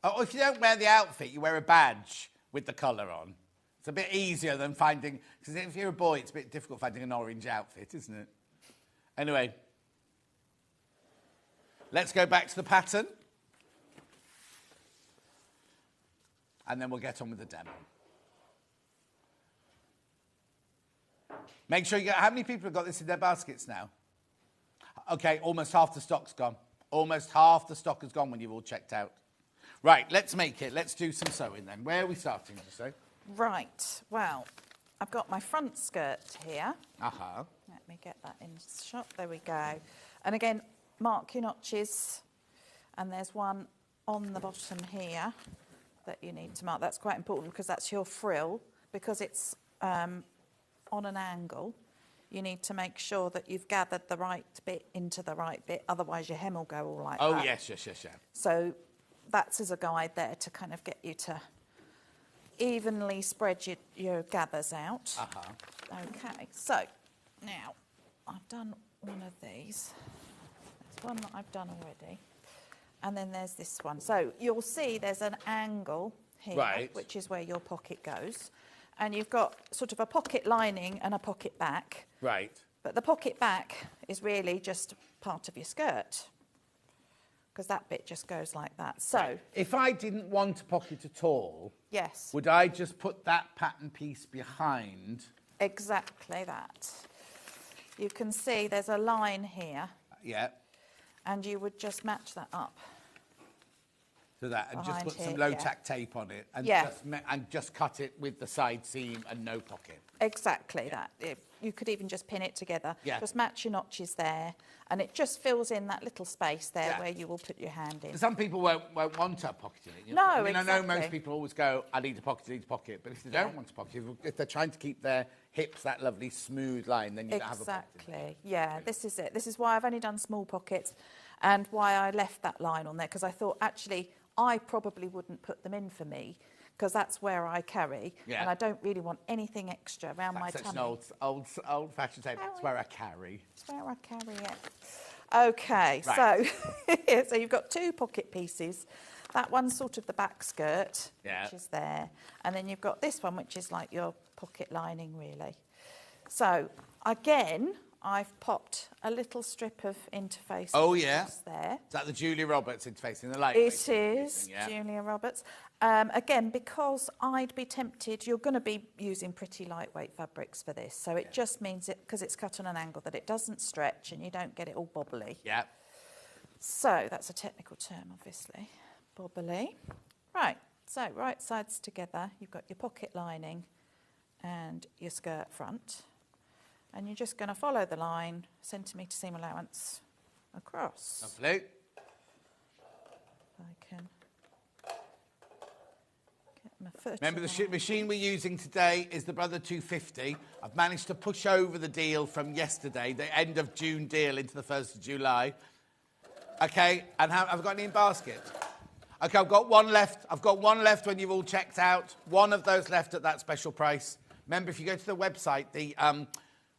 Oh, if you don't wear the outfit, you wear a badge with the colour on. It's a bit easier than finding, because if you're a boy, it's a bit difficult finding an orange outfit, isn't it? Anyway, let's go back to the pattern. and then we'll get on with the demo. Make sure you get, how many people have got this in their baskets now? Okay, almost half the stock's gone. Almost half the stock has gone when you've all checked out. Right, let's make it. Let's do some sewing then. Where are we starting to sew? Right, well, I've got my front skirt here. Uh-huh. Let me get that in shot. There we go. And again, mark your notches. And there's one on the bottom here that you need to mark. That's quite important because that's your frill. Because it's on an angle, you need to make sure that you've gathered the right bit into the right bit. Otherwise, your hem will go all like that. Oh, yes. So that's as a guide there to kind of get you to evenly spread your gathers out. Uh-huh. Okay, so now I've done one of these. There's one that I've done already. And then there's this one. So you'll see there's an angle here, right, which is where your pocket goes. And you've got sort of a pocket lining and a pocket back. Right. But the pocket back is really just part of your skirt, because that bit just goes like that. So if I didn't want a pocket at all, yes, would I just put that pattern piece behind? Exactly that. You can see there's a line here. Yeah. And you would just match that up. To that, and just Behind put some here, low-tack tape on it, and just cut it with the side seam and no pocket. Exactly that. You could even just pin it together. Yeah. Just match your notches there, and it just fills in that little space there where you will put your hand in. Some people won't want a pocket in it. You know? No, I mean, exactly. I know most people always go, I need a pocket, but if they don't want a pocket, if they're trying to keep their hips that lovely smooth line, then you don't have a pocket. Exactly. Yeah, this is it. This is why I've only done small pockets, and why I left that line on there, because I thought actually I probably wouldn't put them in for me, because that's where I carry, and I don't really want anything extra around my tummy. That's an old-fashioned tape. That's where I carry. That's where I carry it. Okay, right. So you've got two pocket pieces. That one's sort of the back skirt, which is there, and then you've got this one, which is like your pocket lining, really. So again, I've popped a little strip of interface. Oh, yeah. There. Is that the Julia Roberts interface in the light? It is, Julia Roberts. Again, because I'd be tempted, you're going to be using pretty lightweight fabrics for this, so it just means it, because it's cut on an angle, that it doesn't stretch and you don't get it all bobbly. Yeah. So that's a technical term, obviously. Bobbly. Right, so right sides together, you've got your pocket lining and your skirt front. And you're just going to follow the line, centimetre seam allowance, across. Lovely. I can get my foot. Remember, the machine we're using today is the Brother 250. I've managed to push over the deal from yesterday, the end of June deal, into the 1st of July. Okay, and have I got any in basket? Okay, I've got one left. I've got one left when you've all checked out. One of those left at that special price. Remember, if you go to the website, the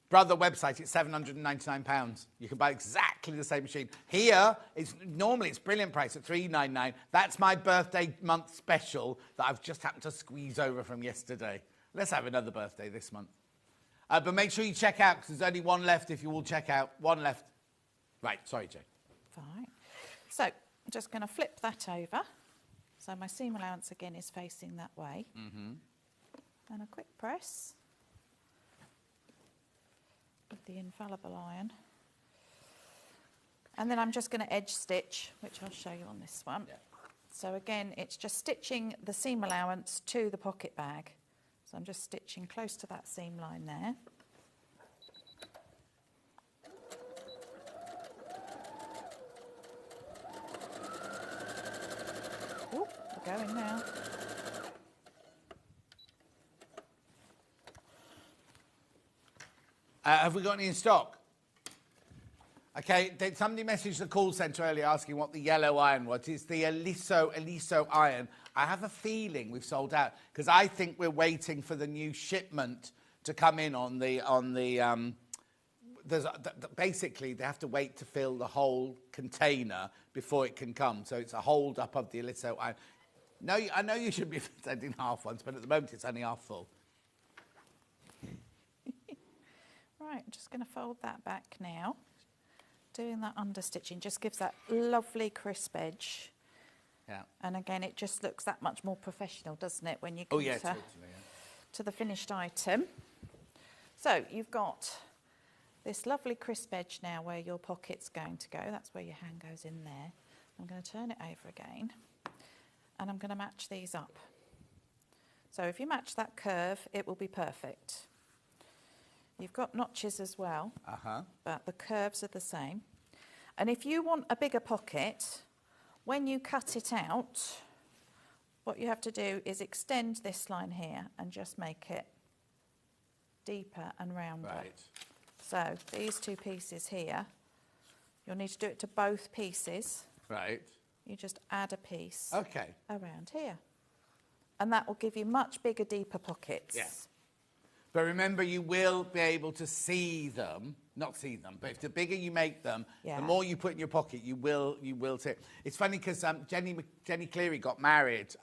Brother website, it's £799. You can buy exactly the same machine. Here, normally it's brilliant price at £399. That's my birthday month special that I've just happened to squeeze over from yesterday. Let's have another birthday this month. But make sure you check out, because there's only one left if you all check out. One left. Right, sorry, Jane. Fine. So I'm just going to flip that over. So my seam allowance again is facing that way. Mm-hmm. And a quick press with the infallible iron. And then I'm just going to edge stitch, which I'll show you on this one. Yeah. So again, it's just stitching the seam allowance to the pocket bag. So I'm just stitching close to that seam line there. Oh, we're going now. Have we got any in stock? Okay, somebody messaged the call centre earlier asking what the yellow iron was. It's the Eliso iron. I have a feeling we've sold out, because I think we're waiting for the new shipment to come in on the basically, they have to wait to fill the whole container before it can come. So it's a hold up of the Eliso iron. No, I know you should be sending half ones, but at the moment it's only half full. Right, I'm just going to fold that back now. Doing that understitching just gives that lovely crisp edge. Yeah. And again, it just looks that much more professional, doesn't it, when you Oh, come yeah, to, totally. to the finished item. So you've got this lovely crisp edge now where your pocket's going to go. That's where your hand goes in there. I'm going to turn it over again, and I'm going to match these up. So if you match that curve, it will be perfect. You've got notches as well, but the curves are the same. And if you want a bigger pocket, when you cut it out, what you have to do is extend this line here and just make it deeper and rounder. Right. So these two pieces here, you'll need to do it to both pieces. Right. You just add a piece around here. And that will give you much bigger, deeper pockets. Yeah. But remember, you will be able to see them, not see them, but if the bigger you make them, the more you put in your pocket, you will see it. It's funny because Jenny Cleary got married.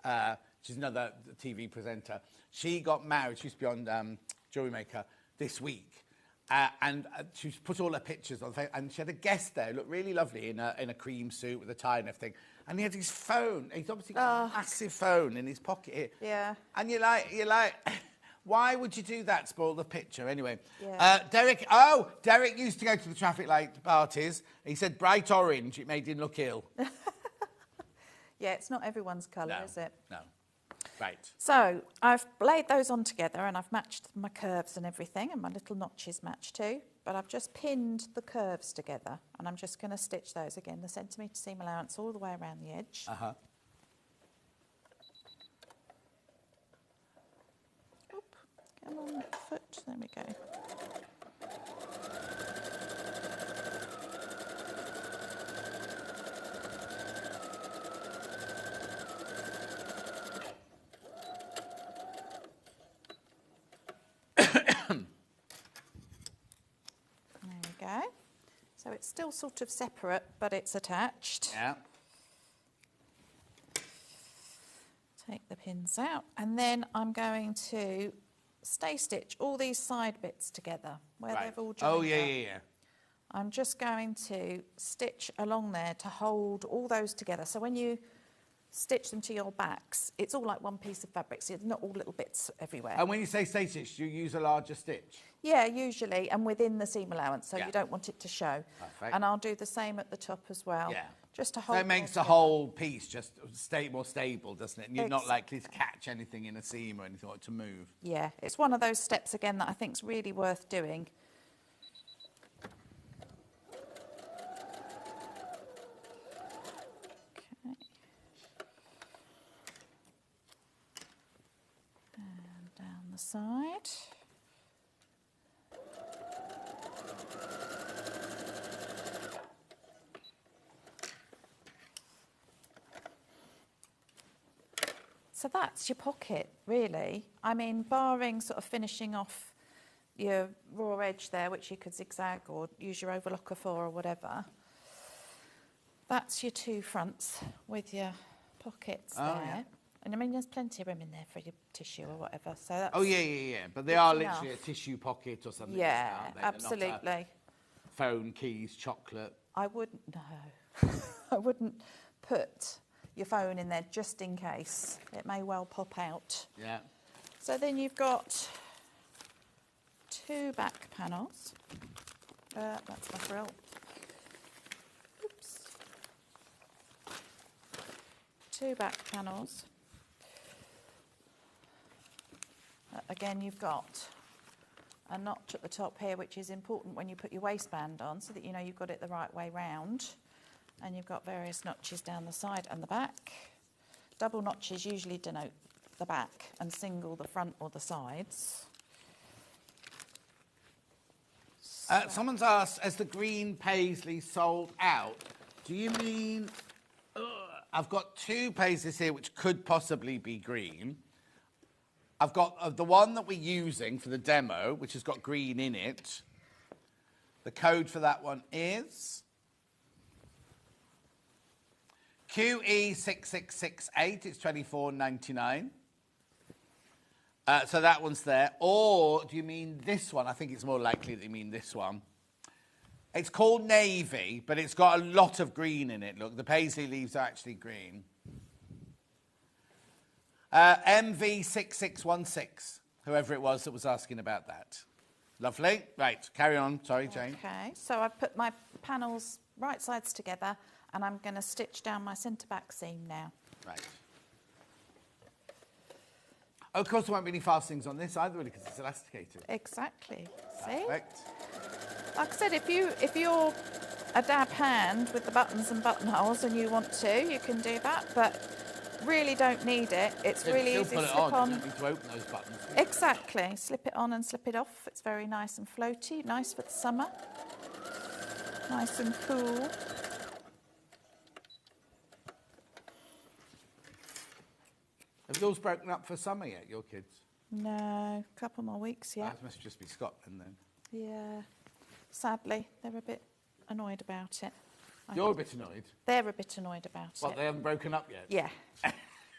She's another TV presenter. She got married. She used to be on Jewelry Maker this week. And she put all her pictures on, and she had a guest there, looked really lovely in a cream suit with a tie and everything. And he had his phone. He's obviously got a massive phone in his pocket here. Yeah. And you're like, why would you do that? Spoil the picture. Anyway, Derek used to go to the traffic light parties. He said bright orange. It made him look ill. Yeah, it's not everyone's colour, is it? No. Right. So I've laid those on together and I've matched my curves and everything, and my little notches match too. But I've just pinned the curves together, and I'm just going to stitch those again, the centimetre seam allowance all the way around the edge. Oop, come on, foot, there we go. So it's still sort of separate, but it's attached. Yeah. Take the pins out, and then I'm going to stay stitch all these side bits together where they've all joined up. Yeah. I'm just going to stitch along there to hold all those together. So when you stitch them to your backs, it's all like one piece of fabric, so it's not all little bits everywhere. And when you say stay stitch, do you use a larger stitch? Yeah, usually, and within the seam allowance, so you don't want it to show. Perfect. And I'll do the same at the top as well. Yeah. Just to hold. So it makes the whole piece just more stable, doesn't it? And you're not likely to catch anything in a seam or anything, or to move. Yeah, it's one of those steps again that I think is really worth doing. Okay. And down the side. So that's your pocket, really. I mean, barring sort of finishing off your raw edge there, which you could zigzag or use your overlocker for or whatever. That's your two fronts with your pockets there. Yeah. And I mean, there's plenty of room in there for your tissue or whatever. So that's yeah. But they are literally a tissue pocket or something. Yeah, like that, absolutely. Not a phone, keys, chocolate. I wouldn't, no. I wouldn't put your phone in there just in case. It may well pop out. Yeah. So then you've got two back panels. That's my frill. Oops. Two back panels. Again, you've got a notch at the top here, which is important when you put your waistband on, so that you know you've got it the right way round. And you've got various notches down the side and the back. Double notches usually denote the back and single the front or the sides. Someone's asked, has the green paisley sold out? Do you mean... I've got two paisleys here which could possibly be green. I've got the one that we're using for the demo, which has got green in it. The code for that one is... QE6668, it's $24.99. So that one's there. Or do you mean this one? I think it's more likely that you mean this one. It's called Navy, but it's got a lot of green in it. Look, the paisley leaves are actually green. MV6616, whoever it was that was asking about that. Lovely. Right, carry on. Sorry, Jane. Okay, so I've put my panels right sides together and I'm going to stitch down my centre back seam now. Right. Of course, there won't be any fastenings on this either, really, because it's elasticated. Exactly. See? Perfect. Like I said, if you're a dab hand with the buttons and buttonholes and you want to, you can do that, but really don't need it. It's really easy to slip on. You don't need to open those buttons. Exactly. Slip it on and slip it off. It's very nice and floaty, nice for the summer. Nice and cool. Have yours broken up for summer yet, your kids? No, a couple more weeks yet. That must just be Scotland then. Yeah. Sadly, they're a bit annoyed about it. You're a bit annoyed? They're a bit annoyed about it. What, they haven't broken up yet? Yeah.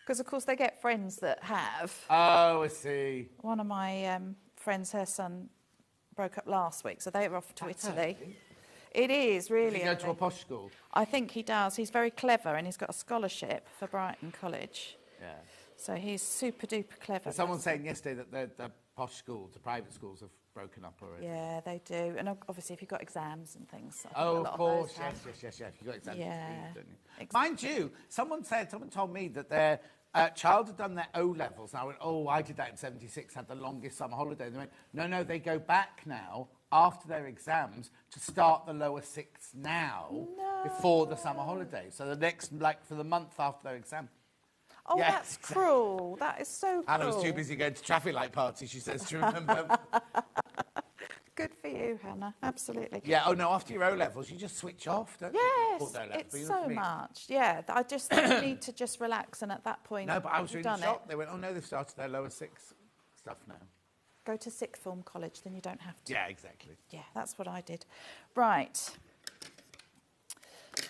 Because, of course, they get friends that have. Oh, I see. One of my friends, her son, broke up last week, so they were off to Italy. It is, really. Does he go to a posh school? I think he does. He's very clever and he's got a scholarship for Brighton College. Yeah. So he's super duper clever. Someone saying yesterday that the posh schools, the private schools, have broken up already. Yeah, they do. And obviously, if you've got exams and things. Oh, of course. Yes. You've got exams. Yeah. Don't you? Exactly. Mind you, someone told me that their child had done their O-levels. And I went, oh, I did that in 76, had the longest summer holiday. And they went, no, they go back now after their exams to start the lower sixths now before the summer holiday. So the next, for the month after their exam. Oh, yes. That's cruel. That is so cruel. Hannah was too busy going to traffic light parties, she says, to remember. Good for you, Hannah. Absolutely. Yeah, oh no, after your O-levels, you just switch off, don't you? Yes, it's so much. Yeah, I just think you need to just relax, and at that point, no, but I was really shocked. They went, oh no, they've started their lower sixth stuff now. Go to sixth form college, then you don't have to. Yeah, exactly. Yeah, that's what I did. Right.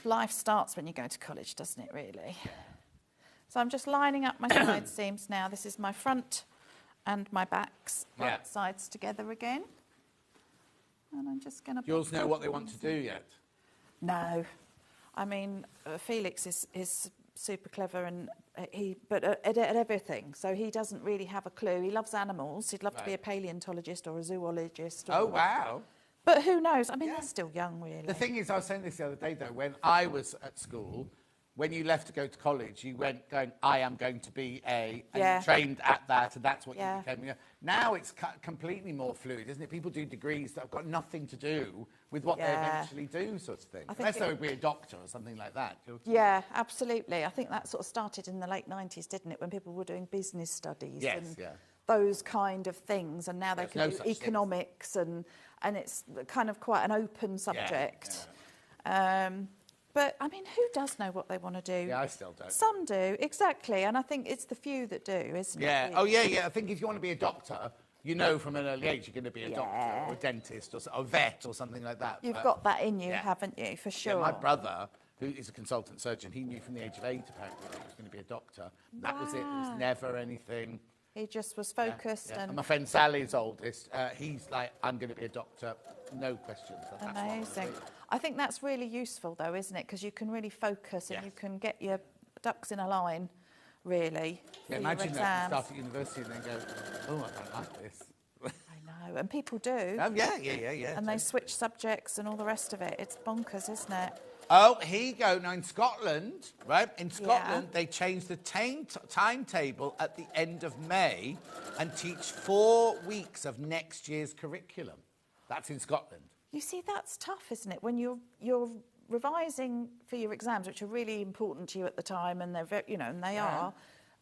Life starts when you go to college, doesn't it, really? Yeah. So I'm just lining up my side seams now. This is my front and my backs, right sides together again. And I'm just going to... Do you all know what they want to do yet? No. I mean, Felix is super clever and at everything. So he doesn't really have a clue. He loves animals. He'd love to be a paleontologist or a zoologist. Oh, wow. But who knows? I mean, they're still young, really. The thing is, I was saying this the other day, though, when I was at school... When you left to go to college, you went going, I am going to be and you trained at that, and that's what you became. Now it's completely more fluid, isn't it? People do degrees that have got nothing to do with what they eventually do, sort of thing. Unless they would be a doctor or something like that. Yeah, absolutely. I think that sort of started in the late 90s, didn't it, when people were doing business studies and those kind of things, and now they can do economics, and it's kind of quite an open subject. But, I mean, who does know what they want to do? Yeah, I still don't. Some do, exactly. And I think it's the few that do, isn't it? Yeah. Oh, yeah. I think if you want to be a doctor, you know from an early age you're going to be a doctor or a dentist or a vet or something like that. You've got that in you, haven't you, for sure. Yeah, my brother, who is a consultant surgeon, he knew from the age of 8, apparently, that he was going to be a doctor. That was it. There was never anything... He just was focused. And my friend Sally's oldest, he's like, I'm going to be a doctor, no questions. Amazing. I think that's really useful, though, isn't it? Because you can really focus and you can get your ducks in a line, really. Yeah, imagine that you start at university and then go, oh, I don't like this. I know, and people do. Yeah. And they switch subjects and all the rest of it. It's bonkers, isn't it? Oh, here you go. Now, in Scotland, right, they changed the timetable at the end of May and teach 4 weeks of next year's curriculum. That's in Scotland. You see, that's tough, isn't it? When you're revising for your exams, which are really important to you at the time, and they're very, and they are,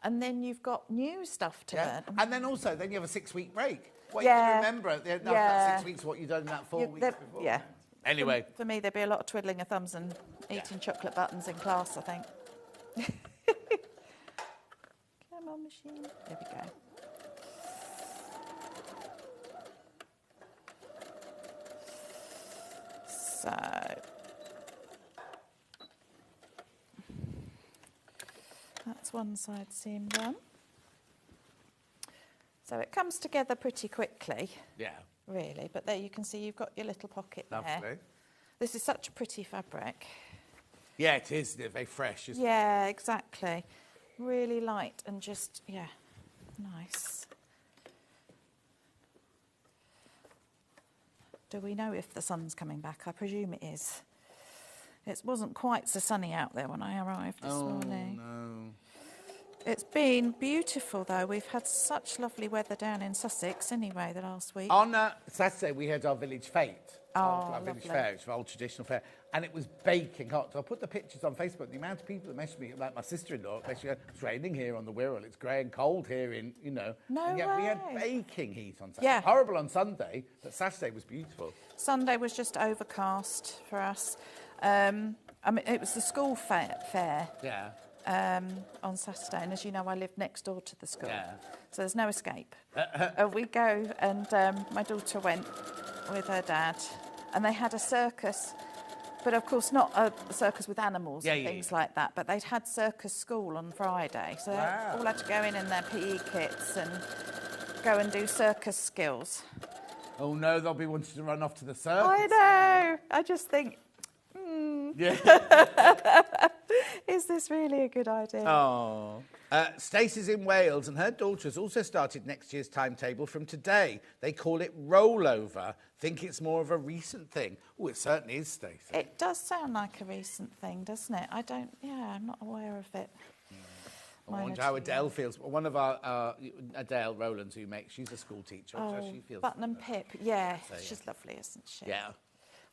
and then you've got new stuff to learn. And then also, then you have a 6-week break. What you remember at the end of that 6 weeks, what you've done in that 4 weeks before. Yeah. Anyway. For me, there'd be a lot of twiddling of thumbs and eating chocolate buttons in class, I think. Come on, machine. There we go. So, that's one side seam done. So it comes together pretty quickly. Yeah. Really, but there you can see you've got your little pocket there. This is such a pretty fabric. Yeah, it is. They're very fresh, isn't it? Yeah, exactly. Really light and just, yeah, nice. Do we know if the sun's coming back? I presume it is. It wasn't quite so sunny out there when I arrived this morning. No. It's been beautiful, though. We've had such lovely weather down in Sussex anyway the last week. On Saturday, we had our village fete. Our village lovely. fair, it's our old traditional fair. And it was baking hot. So I put the pictures on Facebook. The amount of people that messaged me, like my sister-in-law, they said, it's raining here on the Wirral. It's grey and cold here in, you know. No and yet way. we had baking heat on Saturday. Yeah. Horrible on Sunday, but Saturday was beautiful. Sunday was just overcast for us. I mean, it was the school fair. Yeah. On Saturday, and as you know, I live next door to the school, Yeah. so there's no escape. We go, and my daughter went with her dad, and they had a circus, but of course not a circus with animals and things like that, but they'd had circus school on Friday, so they all had to go in their PE kits and go and do circus skills. Oh no, they'll be wanting to run off to the circus. I know, I just think, is this really a good idea? Oh. Stacey's in Wales and her daughter has also started next year's timetable from today. They call it rollover. Think it's more of a recent thing. Oh, it certainly is, Stacey. It does sound like a recent thing, doesn't it? I'm not aware of it. I wonder how Adele feels. One of our Adele Rowlands, she's a school teacher. So she feels. Button and Pip, yeah. She's lovely, isn't she? Yeah.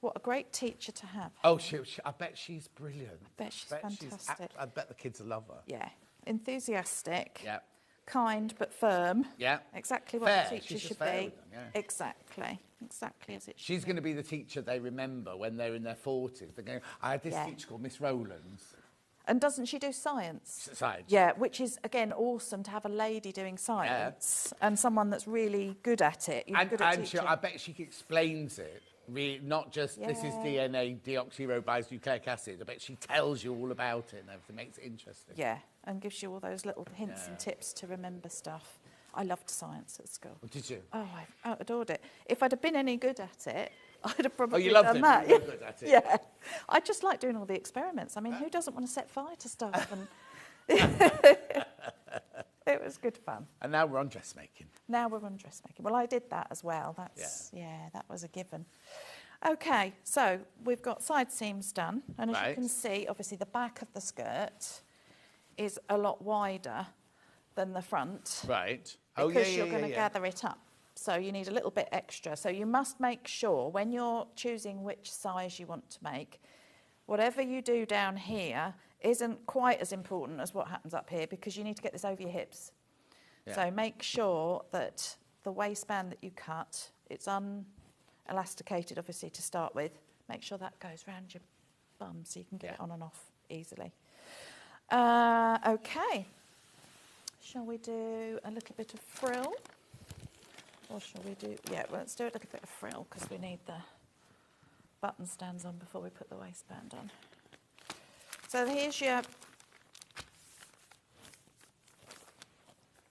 What a great teacher to have. Oh, I bet she's brilliant. I bet she's fantastic. I bet the kids will love her. Yeah. Enthusiastic. Yeah. Kind but firm. Yeah. Exactly what Fair. a teacher She's should just fair be. with them, yeah. Exactly. Exactly as it should She's going to be the teacher they remember when they're in their 40s. They're going, I had this teacher called Miss Rowlands. And doesn't she do science? Science. Yeah, which is, again, awesome to have a lady doing science and someone that's really good at it. Good at teaching. I bet she explains it. Not just this is DNA deoxyribonucleic acid. I bet she tells you all about it and everything, makes it interesting. Yeah, and gives you all those little hints and tips to remember stuff. I loved science at school. What did you? Oh, I adored it. If I'd have been any good at it, I'd have probably you loved done it, that. you were good at it. Yeah, I just like doing all the experiments. I mean, who doesn't want to set fire to stuff? And it was good fun. And now we're on dressmaking. Now we're on dressmaking. Well, I did that as well. That was a given. Okay, so we've got side seams done, and as you can see, obviously the back of the skirt is a lot wider than the front. Right. Because you're going to gather it up. So you need a little bit extra. So you must make sure when you're choosing which size you want to make, whatever you do down here isn't quite as important as what happens up here, because you need to get this over your hips. Yeah. So make sure that the waistband that you cut, it's unelasticated obviously to start with. Make sure that goes round your bum so you can get it on and off easily. Okay. Shall we do a little bit of frill? Or shall we do... Yeah, well, let's do a little bit of frill because we need the button stands on before we put the waistband on. So here's your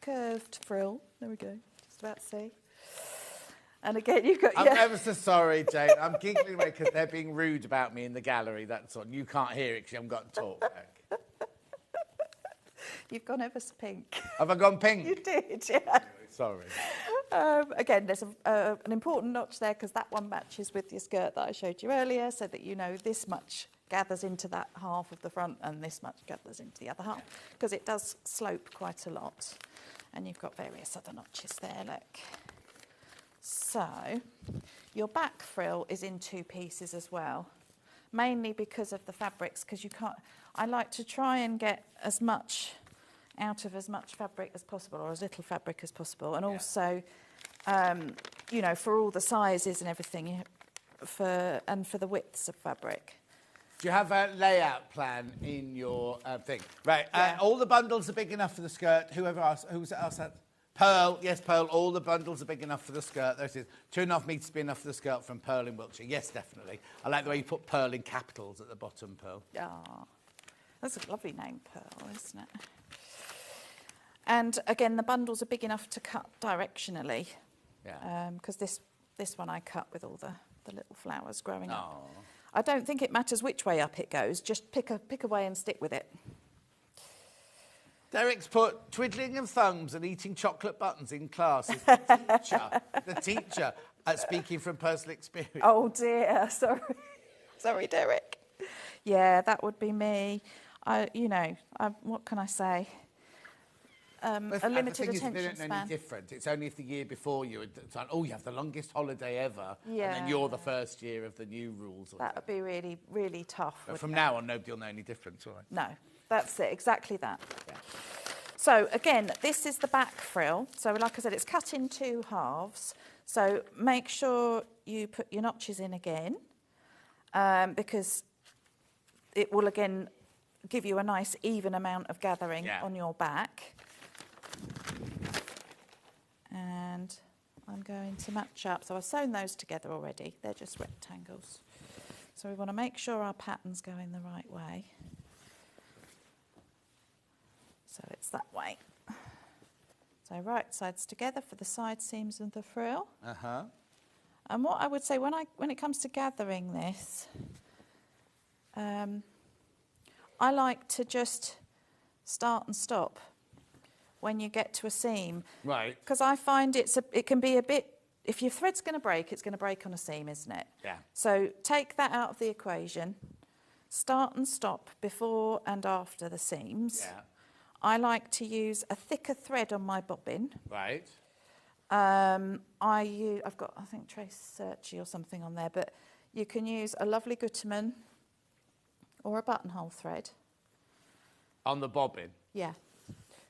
curved frill. There we go. Just about to see. And again, you've got... I'm ever so sorry, Jane. I'm giggling away because they're being rude about me in the gallery, that's all. You can't hear it because you haven't got to talk back. You've gone ever so pink. Have I gone pink? You did, yeah. Sorry. Again, there's an important notch there because that one matches with your skirt that I showed you earlier, so that you know this much gathers into that half of the front and this much gathers into the other half, because it does slope quite a lot. And you've got various other notches there, look. So your back frill is in two pieces as well, mainly because of the fabrics, because you can't... I like to try and get as much out of as much fabric as possible, or as little fabric as possible, and also, you know, for all the sizes and everything, for the widths of fabric. Do you have a layout plan in your thing? Right. All the bundles are big enough for the skirt. Whoever asked, who was it else? Pearl. Yes, Pearl. All the bundles are big enough for the skirt. There it is. 2.5 metres to be enough for the skirt from Pearl in Wiltshire. Yes, definitely. I like the way you put Pearl in capitals at the bottom, Pearl. Ah, that's a lovely name, Pearl, isn't it? And again, the bundles are big enough to cut directionally. Yeah. Because this one I cut with all the little flowers growing up. I don't think it matters which way up it goes. Just pick a way and stick with it. Derek's put twiddling of thumbs and eating chocolate buttons in class is the teacher speaking from personal experience. Oh dear, sorry. Sorry, Derek. Yeah, that would be me. What can I say? A limited attention span. Any different. It's only if the year before you had done, you have the longest holiday ever, Yeah. and then you're the first year of the new rules. That would be really, really tough. But from now on, nobody will know any difference, will they? No, that's it, exactly that. Yeah. So again, this is the back frill. So like I said, it's cut in 2 halves. So make sure you put your notches in again, because it will again give you a nice even amount of gathering on your back. And I'm going to match up. So I've sewn those together already. They're just rectangles. So we want to make sure our pattern's going the right way. So it's that way. So right sides together for the side seams of the frill. Uh-huh. And what I would say when it comes to gathering this, I like to just start and stop when you get to a seam. Right. Because I find it can be a bit, if your thread's going to break, it's going to break on a seam, isn't it? Yeah. So take that out of the equation. Start and stop before and after the seams. Yeah. I like to use a thicker thread on my bobbin. Right. I've got, I think, Trace Searchy or something on there, but you can use a lovely Gutermann or a buttonhole thread. On the bobbin? Yeah,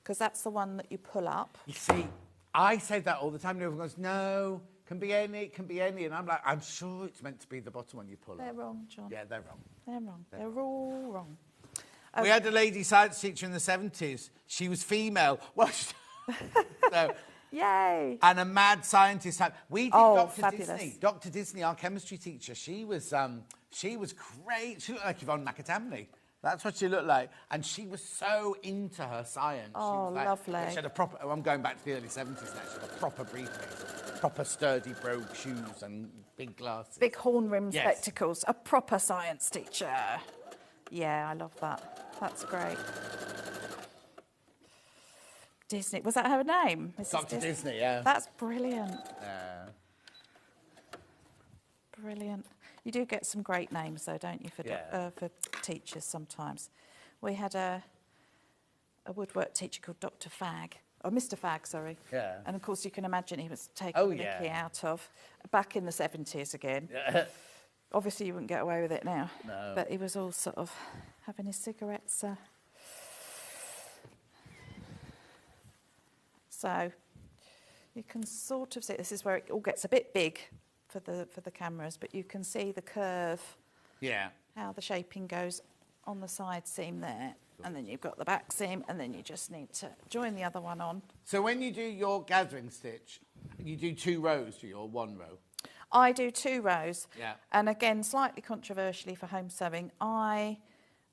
because that's the one that you pull up. You see, I say that all the time, and everyone goes, no, can be any, it can be any. And I'm like, I'm sure it's meant to be the bottom one you pull They're up. wrong, John. Yeah, they're wrong. They're wrong. They're all wrong. We had a lady science teacher in the 70s. She was female. Well, so, yay! And a mad scientist. We did Dr. Fabulous. Disney. Dr. Disney, our chemistry teacher. She was great. She looked like Yvonne McAtamney. That's what she looked like. And she was so into her science. Oh, she was like, lovely. She had a proper, I'm going back to the early 70s now. She had a proper briefcase, proper sturdy brogue shoes and big glasses. Big horn rimmed spectacles. A proper science teacher. Yeah, I love that. That's great. Disney. Was that her name? Mrs. Dr. Disney, yeah. That's brilliant. Brilliant. You do get some great names, though, don't you, for teachers sometimes. We had a woodwork teacher called Dr. Fagg, or Mr. Fagg, sorry. Yeah. And, of course, you can imagine he was taking the mickey out of, back in the 70s again. Yeah. Obviously, you wouldn't get away with it now. No. But he was all sort of having his cigarettes. So you can sort of see, this is where it all gets a bit big for the cameras, but you can see the curve, how the shaping goes on the side seam there. And then you've got the back seam, and then you just need to join the other one on. So when you do your gathering stitch, you do 2 rows, do you, or 1 row? I do 2 rows. Yeah. And again, slightly controversially for home sewing, I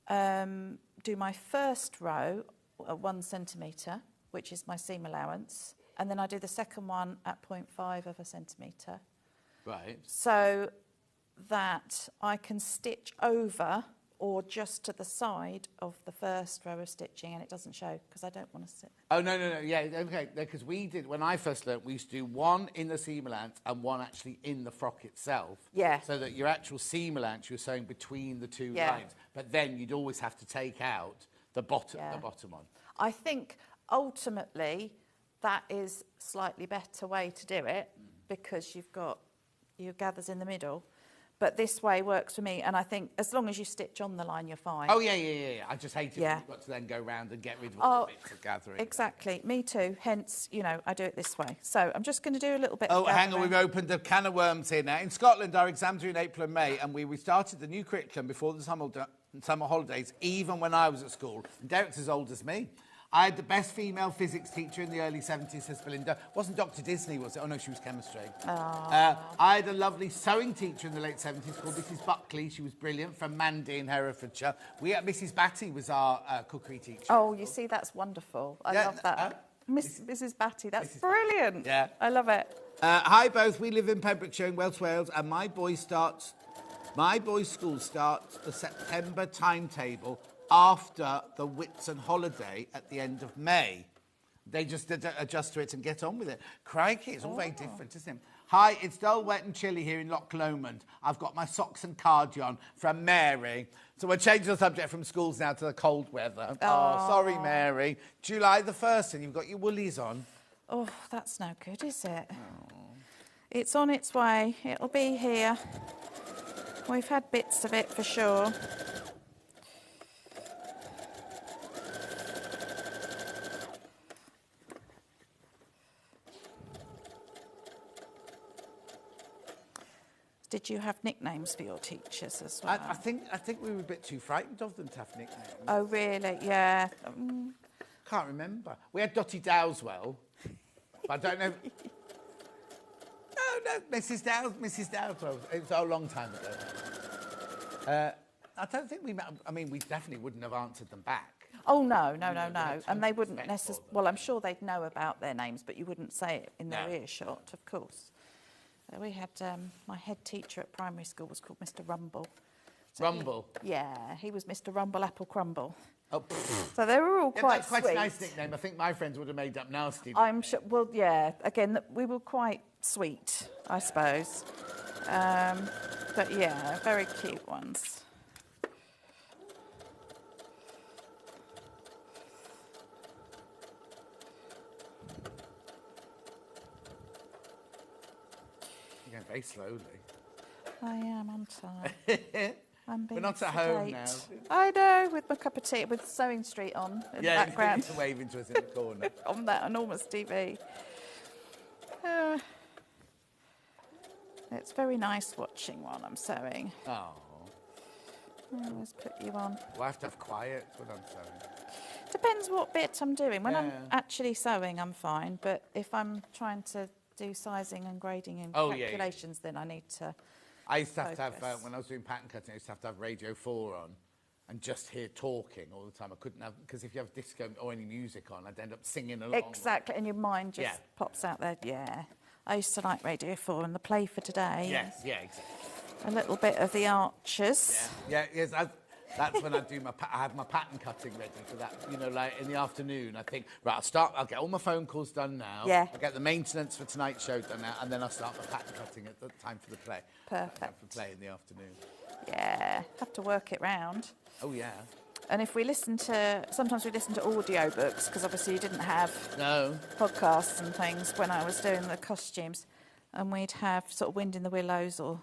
do my first row at 1 centimetre, which is my seam allowance, and then I do the second one at 0.5 of a centimetre. Right. So that I can stitch over or just to the side of the first row of stitching, and it doesn't show because I don't want to sit. Oh, no, yeah, okay, because we did, when I first learnt, we used to do 1 in the seam allowance and 1 actually in the frock itself. Yeah. So that your actual seam allowance, you were sewing between the 2 lines, but then you'd always have to take out the bottom one. I think ultimately that is slightly better way to do it because you've got your gathers in the middle. But this way works for me, and I think as long as you stitch on the line, you're fine. Oh, yeah. I just hate it when you've got to then go round and get rid of all the bits of gathering. Exactly. Me too. Hence, I do it this way. So I'm just going to do a little bit of of hang on, we've opened a can of worms here now. In Scotland, our exams are in April and May, and we started the new curriculum before the summer holidays, even when I was at school. And Derek's as old as me. I had the best female physics teacher in the early 70s, says Belinda. Wasn't Dr. Disney, was it? Oh, no, she was chemistry. I had a lovely sewing teacher in the late 70s called Mrs. Buckley. She was brilliant, from Mandy in Herefordshire. Mrs. Batty was our cookery teacher. Oh, you see, that's wonderful. I love that. Mrs. Batty, that's brilliant. Yeah. I love it. Hi, both. We live in Pembrokeshire in West Wales, and my boys' school starts the September timetable after the Whitsun holiday at the end of May. They just adjust to it and get on with it. Crikey, it's all very different, isn't it? Hi, it's dull, wet and chilly here in Loch Lomond. I've got my socks and cardi on from Mary. So we're changing the subject from schools now to the cold weather. Oh, sorry, Mary. July the 1st and you've got your woolies on. Oh, that's no good, is it? Oh. It's on its way. It'll be here. We've had bits of it for sure. Did you have nicknames for your teachers as well? I think we were a bit too frightened of them to have nicknames. Oh, really? Yeah. Can't remember. We had Dottie Dowswell, but I don't know. No, Mrs. Dowswell. It was a long time ago. I don't think we met. I mean, we definitely wouldn't have answered them back. Oh, no. And they wouldn't necessarily... Well, I'm sure they'd know about their names, but you wouldn't say it in their earshot, of course. We had my head teacher at primary school was called Mr. Rumble. So Rumble? He was Mr. Rumble Apple Crumble. Oh, so they were all quite that's quite sweet. a nice nickname. I think my friends would have made up nasty. I'm sure. Well, yeah. Again, we were quite sweet, I suppose. But yeah, very cute ones. Going very slowly. I am on time. We're not at home now. I know, with my cup of tea, with Sewing Street on in the background. Yeah, waving to us in the corner. On that enormous TV. It's very nice watching while I'm sewing. Oh. I always put you on. Well, I have to have quiet when I'm sewing. Depends what bit I'm doing. When I'm actually sewing, I'm fine. But if I'm trying to do sizing and grading and calculations, then I need to I used to have to have, when I was doing pattern cutting, I used to have Radio 4 on and just hear talking all the time. I couldn't have, because if you have disco or any music on, I'd end up singing along. Exactly, and your mind just pops out there. Yeah. I used to like Radio 4 and the Play for Today. Yes, yeah, exactly. A little bit of the Archers. Yes, that's when I do I have my pattern cutting ready for that. You know, like in the afternoon, I think, right, I'll get all my phone calls done now. Yeah. I'll get the maintenance for tonight's show done now, and then I'll start my pattern cutting at the time for the play. Perfect. Time for play in the afternoon. Yeah, have to work it round. Oh, yeah. And if we sometimes we listen to audio books, because obviously you didn't have podcasts and things when I was doing the costumes, and we'd have sort of Wind in the Willows or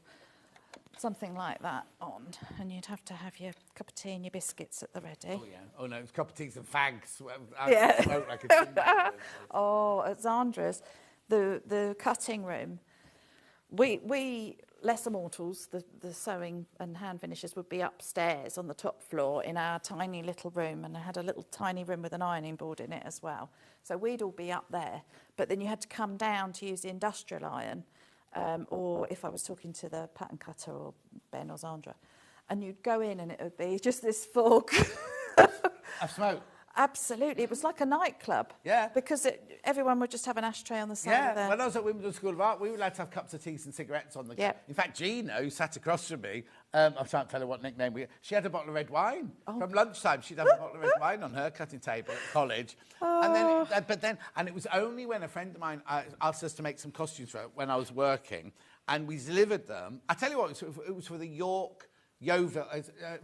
something like that on, and you'd have to have your cup of tea and your biscuits at the ready. Oh, yeah. Oh, no, it's cup of teas and fags. Yeah. Smoke like a Oh, at Zandra's, the cutting room, we lesser mortals, the sewing and hand finishers would be upstairs on the top floor in our tiny little room, and I had a little tiny room with an ironing board in it as well. So we'd all be up there, but then you had to come down to use the industrial iron, or if I was talking to the pattern cutter or Ben or Zandra, and you'd go in and it would be just this fog of smoke. Absolutely, it was like a nightclub. Yeah. Because everyone would just have an ashtray on the side of their... When I was at Wimbledon School of Art, we were allowed to have cups of teas and cigarettes on the... Yeah. In fact, Gina, who sat across from me, I can't tell her what nickname she had a bottle of red wine. From lunchtime, she'd have a bottle of red wine on her cutting table at college. And it was only when a friend of mine asked us to make some costumes for her when I was working, and we delivered them. I tell you what, it was for the York Yeovil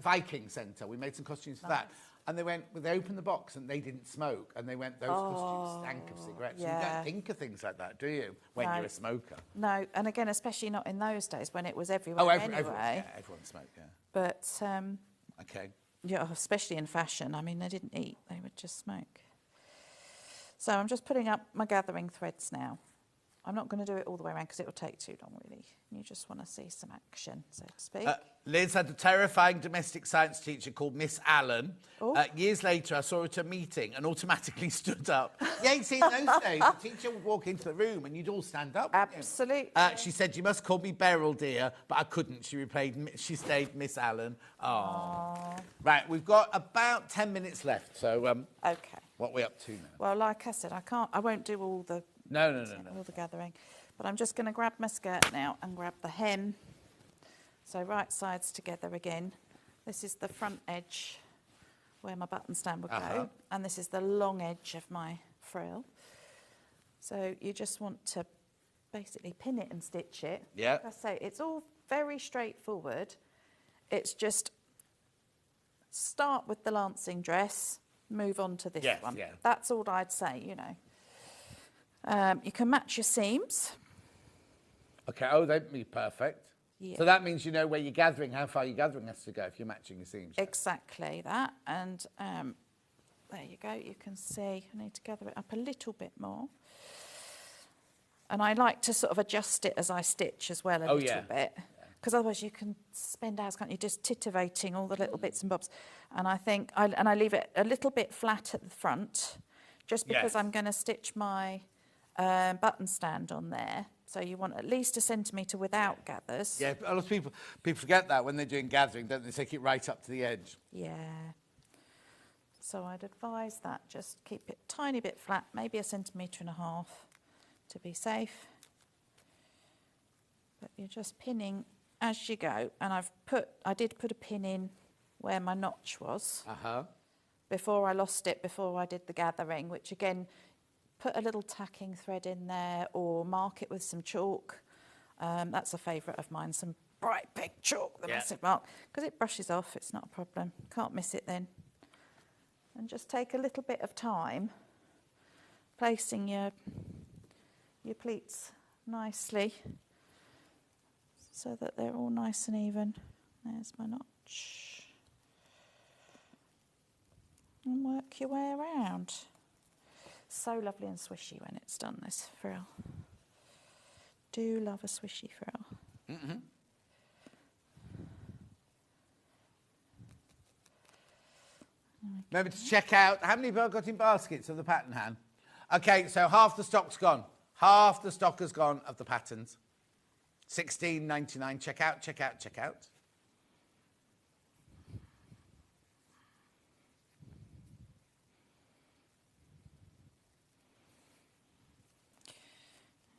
Viking Centre. We made some costumes for that. And they opened the box and they didn't smoke. And they went, those costumes stank of cigarettes. Yeah. You don't think of things like that, do you, when you're a smoker? No, and again, especially not in those days when it was everywhere anyway. Everyone smoked, yeah. But, okay. Yeah, especially in fashion. I mean, they didn't eat, they would just smoke. So I'm just putting up my gathering threads now. I'm not going to do it all the way around because it will take too long, really. You just want to see some action, so to speak. Liz had a terrifying domestic science teacher called Miss Allen. Years later, I saw her at a meeting and automatically stood up. Yeah, you see, in those days, the teacher would walk into the room and you'd all stand up. Absolutely. She said, "You must call me Beryl, dear," but I couldn't. She stayed Miss Allen. Oh. Right, we've got about 10 minutes left, so okay. What are we up to now? Well, like I said, I won't do all the... No. All the gathering. But I'm just going to grab my skirt now and grab the hem. So right sides together again. This is the front edge where my button stand would go, and this is the long edge of my frill. So you just want to basically pin it and stitch it. Yeah. Like I say, it's all very straightforward. It's just start with the lancing dress, move on to this one. Yeah. That's all I'd say, you know. You can match your seams. Okay, oh, that'd be perfect. Yeah. So that means you know where you're gathering, how far your gathering has to go if you're matching your seams. Exactly that. And there you go. You can see I need to gather it up a little bit more. And I like to sort of adjust it as I stitch as well a little bit. Because otherwise you can spend hours, can't you, just titivating all the little bits and bobs. And I think, I leave it a little bit flat at the front, just because I'm going to stitch my button stand on there. So you want at least a centimetre without gathers. Yeah, a lot of people forget that when they're doing gathering, don't they? Take it right up to the edge. Yeah. So I'd advise that. Just keep it a tiny bit flat, maybe 1.5 centimetres to be safe. But you're just pinning as you go. And I did put a pin in where my notch was before I lost it, before I did the gathering, which again, put a little tacking thread in there or mark it with some chalk. That's a favourite of mine, some bright big chalk, the massive mark, because it brushes off, it's not a problem. Can't miss it then. And just take a little bit of time placing your pleats nicely so that they're all nice and even. There's my notch. And work your way around. So lovely and swishy when it's done, this frill. Do love a swishy frill. Remember to check out, how many have I got in baskets of the pattern, Han? Okay, so half the stock's gone. Half the stock has gone of the patterns. $16.99. Check out, check out, check out.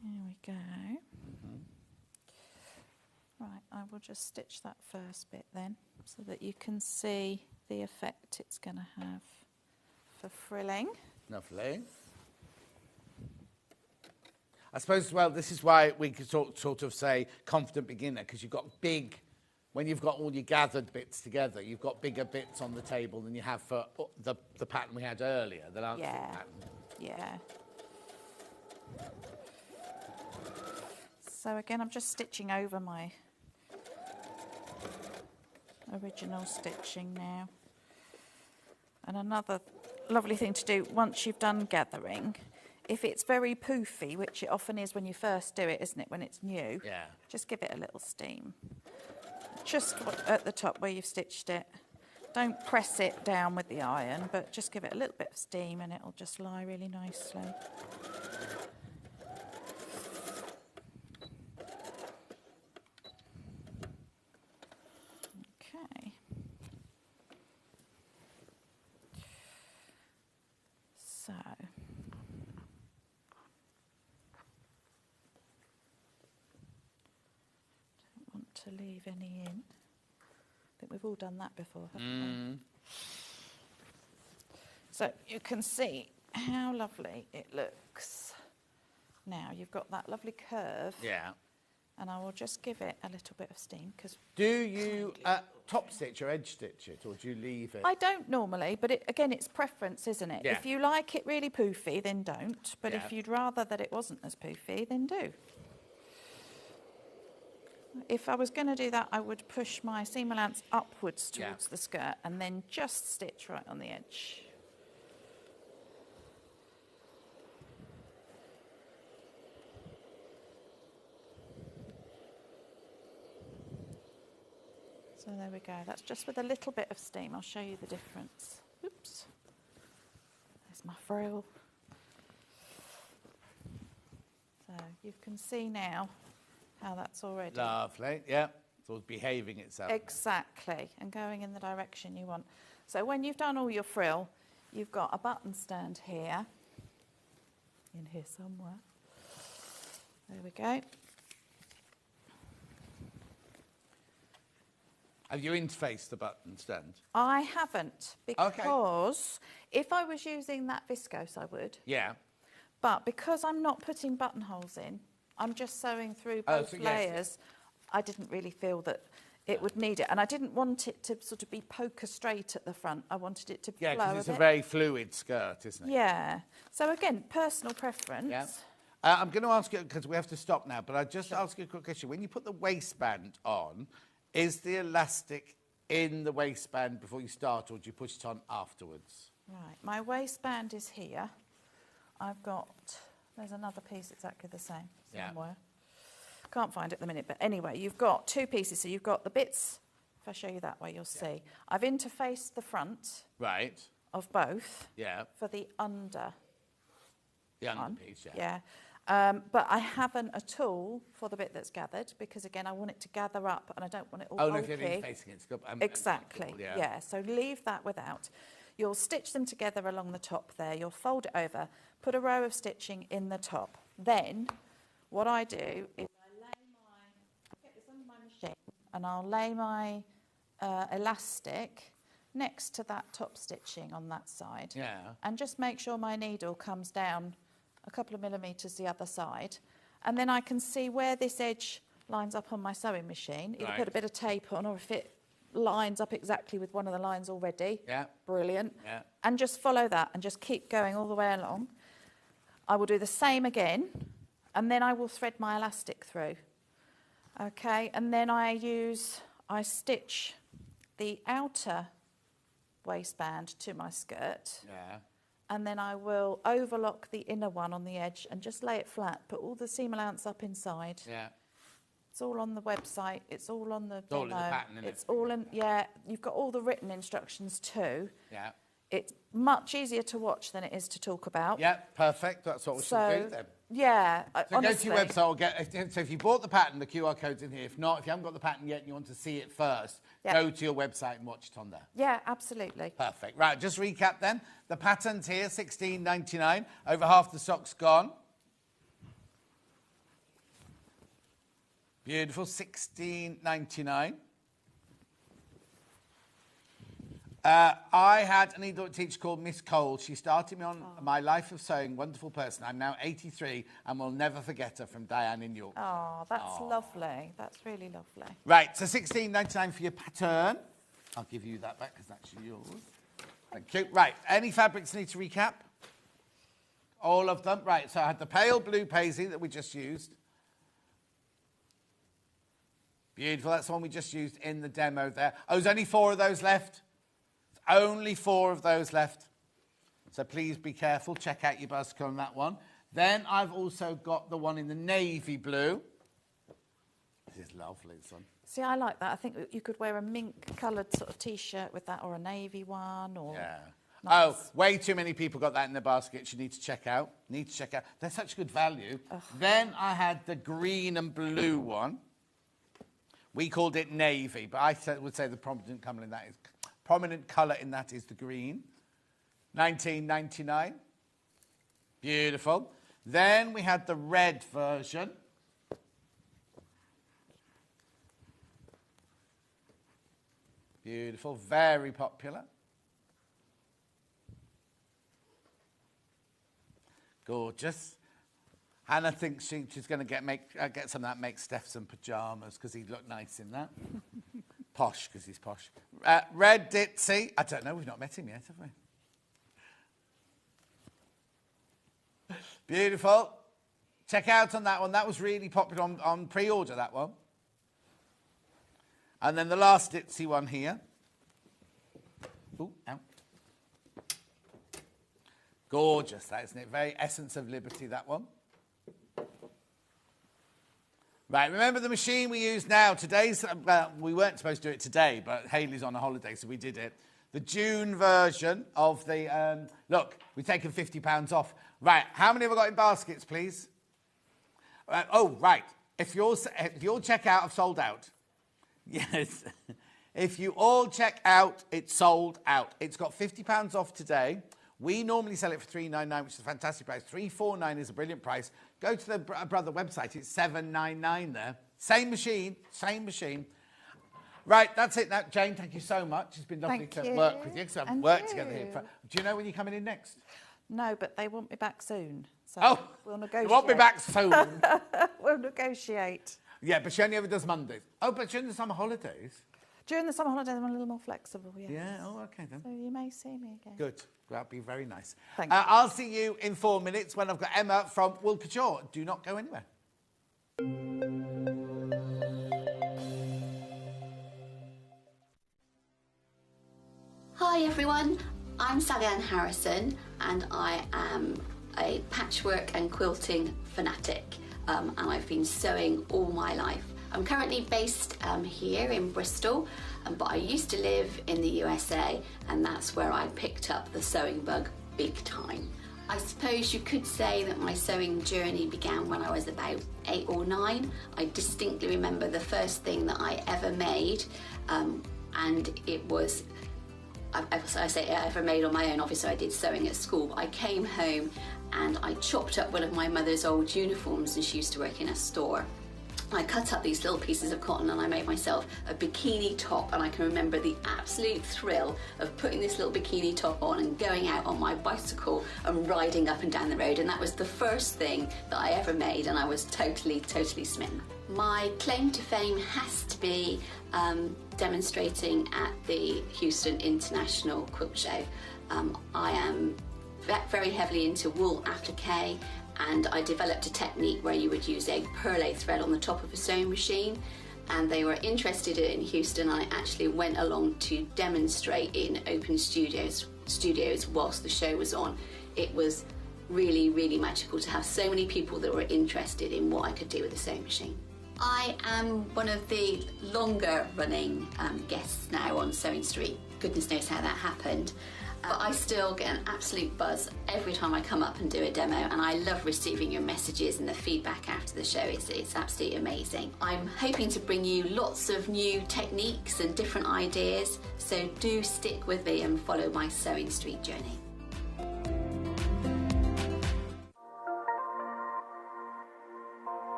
Here we go. Right, I will just stitch that first bit then, so that you can see the effect it's going to have for frilling. Lovely. I suppose as well, this is why we could sort of say confident beginner, because you've got big, when you've got all your gathered bits together, you've got bigger bits on the table than you have for the pattern we had earlier, the lancing pattern. Yeah. So again, I'm just stitching over my original stitching now. And another lovely thing to do once you've done gathering, if it's very poofy, which it often is when you first do it, isn't it, when it's new, just give it a little steam. Just at the top where you've stitched it. Don't press it down with the iron, but just give it a little bit of steam and it'll just lie really nicely. Okay. So. Don't want to leave any in. I think we've all done that before, haven't we? So you can see how lovely it looks. Now you've got that lovely curve. Yeah. And I will just give it a little bit of steam because. Do you top stitch or edge stitch it, or do you leave it? I don't normally, but again, it's preference, isn't it? Yeah. If you like it really poofy, then don't. But if you'd rather that it wasn't as poofy, then do. If I was going to do that, I would push my seam allowance upwards towards the skirt and then just stitch right on the edge. So there we go. That's just with a little bit of steam. I'll show you the difference. Oops. There's my frill. So you can see now how that's already. Lovely, yeah. It's all behaving itself. Exactly, and going in the direction you want. So when you've done all your frill, you've got a button stand here, in here somewhere. There we go. Have you interfaced the buttons then? I haven't, because if I was using that viscose, I would. Yeah. But because I'm not putting buttonholes in, I'm just sewing through both layers, I didn't really feel that it would need it. And I didn't want it to sort of be poker straight at the front. I wanted it to flow a bit. Yeah, because it's a very fluid skirt, isn't it? Yeah. So again, personal preference. Yeah. I'm going to ask you, because we have to stop now, but I'll just ask you a quick question. When you put the waistband on, is the elastic in the waistband before you start, or do you push it on afterwards? Right. My waistband is here. I've got, there's another piece exactly the same somewhere. Can't find it at the minute, but anyway, you've got two pieces. So you've got the bits, if I show you that way, you'll see. I've interfaced the front of both for the under. The under piece, Yeah. But I haven't at all for the bit that's gathered, because again, I want it to gather up and I don't want it all bulky. Oh, no, if you're interfacing it, it's good. Exactly, yeah. So leave that without. You'll stitch them together along the top there. You'll fold it over, put a row of stitching in the top. Then what I do is I'll get this under my machine and I'll lay my elastic next to that top stitching on that side. Yeah. And just make sure my needle comes down a couple of millimetres the other side. And then I can see where this edge lines up on my sewing machine. Either put a bit of tape on, or if it lines up exactly with one of the lines already. Yeah. Brilliant. Yeah. And just follow that and just keep going all the way along. I will do the same again, and then I will thread my elastic through. Okay, and then I stitch the outer waistband to my skirt. Yeah. And then I will overlock the inner one on the edge and just lay it flat. Put all the seam allowance up inside. Yeah. It's all on the website. It's all on the all demo. in the pattern, isn't It's all in, yeah. You've got all the written instructions too. Yeah. It's much easier to watch than it is to talk about. Yeah, perfect. That's what we should do then. Yeah, So honestly. go to your website or get. So if you bought the pattern, the QR code's in here. If not, if you haven't got the pattern yet and you want to see it first, go to your website and watch it on there. Yeah, absolutely. Perfect. Right, just recap then. The pattern's here, $16.99. Over half the stock's gone. Beautiful, $16.99. I had a needle teacher called Miss Cole. She started me on my life of sewing. Wonderful person. I'm now 83 and will never forget her, from Diane in York. Oh, that's lovely. That's really lovely. Right, so $16.99 for your pattern. I'll give you that back because that's yours. Thank you. Right, any fabrics need to recap? All of them? Right, so I had the pale blue paisley that we just used. Beautiful, that's the one we just used in the demo there. Oh, there's only 4 of those left. Only 4 of those left. So please be careful. Check out your buzzcut on that one. Then I've also got the one in the navy blue. This is lovely, this one. See, I like that. I think you could wear a mink-coloured sort of T-shirt with that, or a navy one, or... Yeah. Nice. Oh, way too many people got that in their baskets. You need to check out. They're such good value. Ugh. Then I had the green and blue one. We called it navy, but I would say the prominent colour in that is the green. $19.99. Beautiful. Then we had the red version. Beautiful, very popular. Gorgeous. Hannah thinks she's going to get some that makes Steph some pyjamas because he'd look nice in that. Posh, because he's posh. Red Ditzy. I don't know, we've not met him yet, have we? Beautiful. Check out on that one. That was really popular on pre-order, that one. And then the last Ditzy one here. Ooh, ow. Gorgeous, that, isn't it? Very Essence of Liberty, that one. Right, remember the machine we use now. Today's, we weren't supposed to do it today, but Hayley's on a holiday, so we did it. The June version of the, look, we've taken £50 off. Right, how many have I got in baskets, please? Oh, right, if your checkout have sold out. Yes, if you all check out, it's sold out. It's got £50 off today. We normally sell it for $3.99, which is a fantastic price. $3.49 is a brilliant price. Go to the Brother website. It's $7.99 there. Same machine, same machine. Right, that's it. Now, Jane, thank you so much. It's been lovely Thank to you. work with you because I've And worked together here. you. Do you know when you're coming in next? No, but they want me back soon. So Oh, we'll you negotiate. won't be back soon. We'll negotiate. Yeah, but she only ever does Mondays. Oh, but during the summer holidays? During the summer holidays, I'm a little more flexible, yes. Yeah, oh, okay then. So you may see me again. Good. That'd be very nice. Thank you. I'll see you in 4 minutes when I've got Emma from Wool Couture. Do not go anywhere. Hi everyone, I'm Sally Ann Harrison and I am a patchwork and quilting fanatic and I've been sewing all my life. I'm currently based here in Bristol, but I used to live in the USA and that's where I picked up the sewing bug big time. I suppose you could say that my sewing journey began when I was about 8 or 9. I distinctly remember the first thing that I ever made and it was, I say I ever made on my own, obviously I did sewing at school, but I came home and I chopped up one of my mother's old uniforms and she used to work in a store. I cut up these little pieces of cotton and I made myself a bikini top, and I can remember the absolute thrill of putting this little bikini top on and going out on my bicycle and riding up and down the road, and that was the first thing that I ever made and I was totally smitten. My claim to fame has to be demonstrating at the Houston International Quilt Show. I am very heavily into wool applique, and I developed a technique where you would use a perlé thread on the top of a sewing machine, and they were interested in Houston. I actually went along to demonstrate in open studios whilst the show was on. It was really magical to have so many people that were interested in what I could do with a sewing machine. I am one of the longer running guests now on Sewing Street. Goodness knows how that happened. But I still get an absolute buzz every time I come up and do a demo, and I love receiving your messages and the feedback after the show. It's absolutely amazing. I'm hoping to bring you lots of new techniques and different ideas, so do stick with me and follow my Sewing Street journey.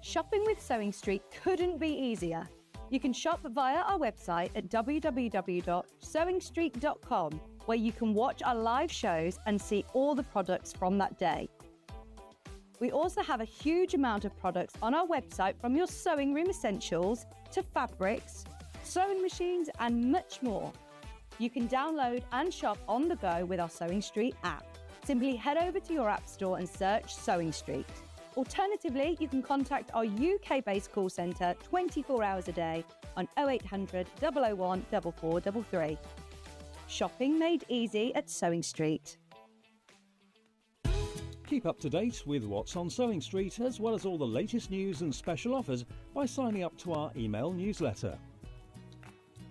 Shopping with Sewing Street couldn't be easier. You can shop via our website at www.sewingstreet.com, where you can watch our live shows and see all the products from that day. We also have a huge amount of products on our website, from your sewing room essentials to fabrics, sewing machines and much more. You can download and shop on the go with our Sewing Street app. Simply head over to your app store and search Sewing Street. Alternatively, you can contact our UK-based call centre 24 hours a day on 0800 001 4433. Shopping made easy at Sewing Street. Keep up to date with what's on Sewing Street, as well as all the latest news and special offers, by signing up to our email newsletter.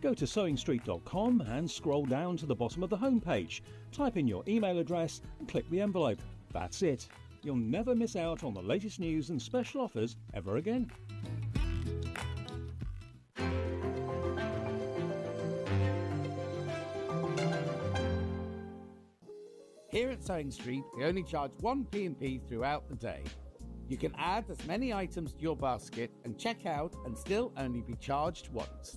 Go to sewingstreet.com and scroll down to the bottom of the homepage. Type in your email address and click the envelope. That's it. You'll never miss out on the latest news and special offers ever again. Here at Sewing Street, we only charge one P&P throughout the day. You can add as many items to your basket and check out and still only be charged once.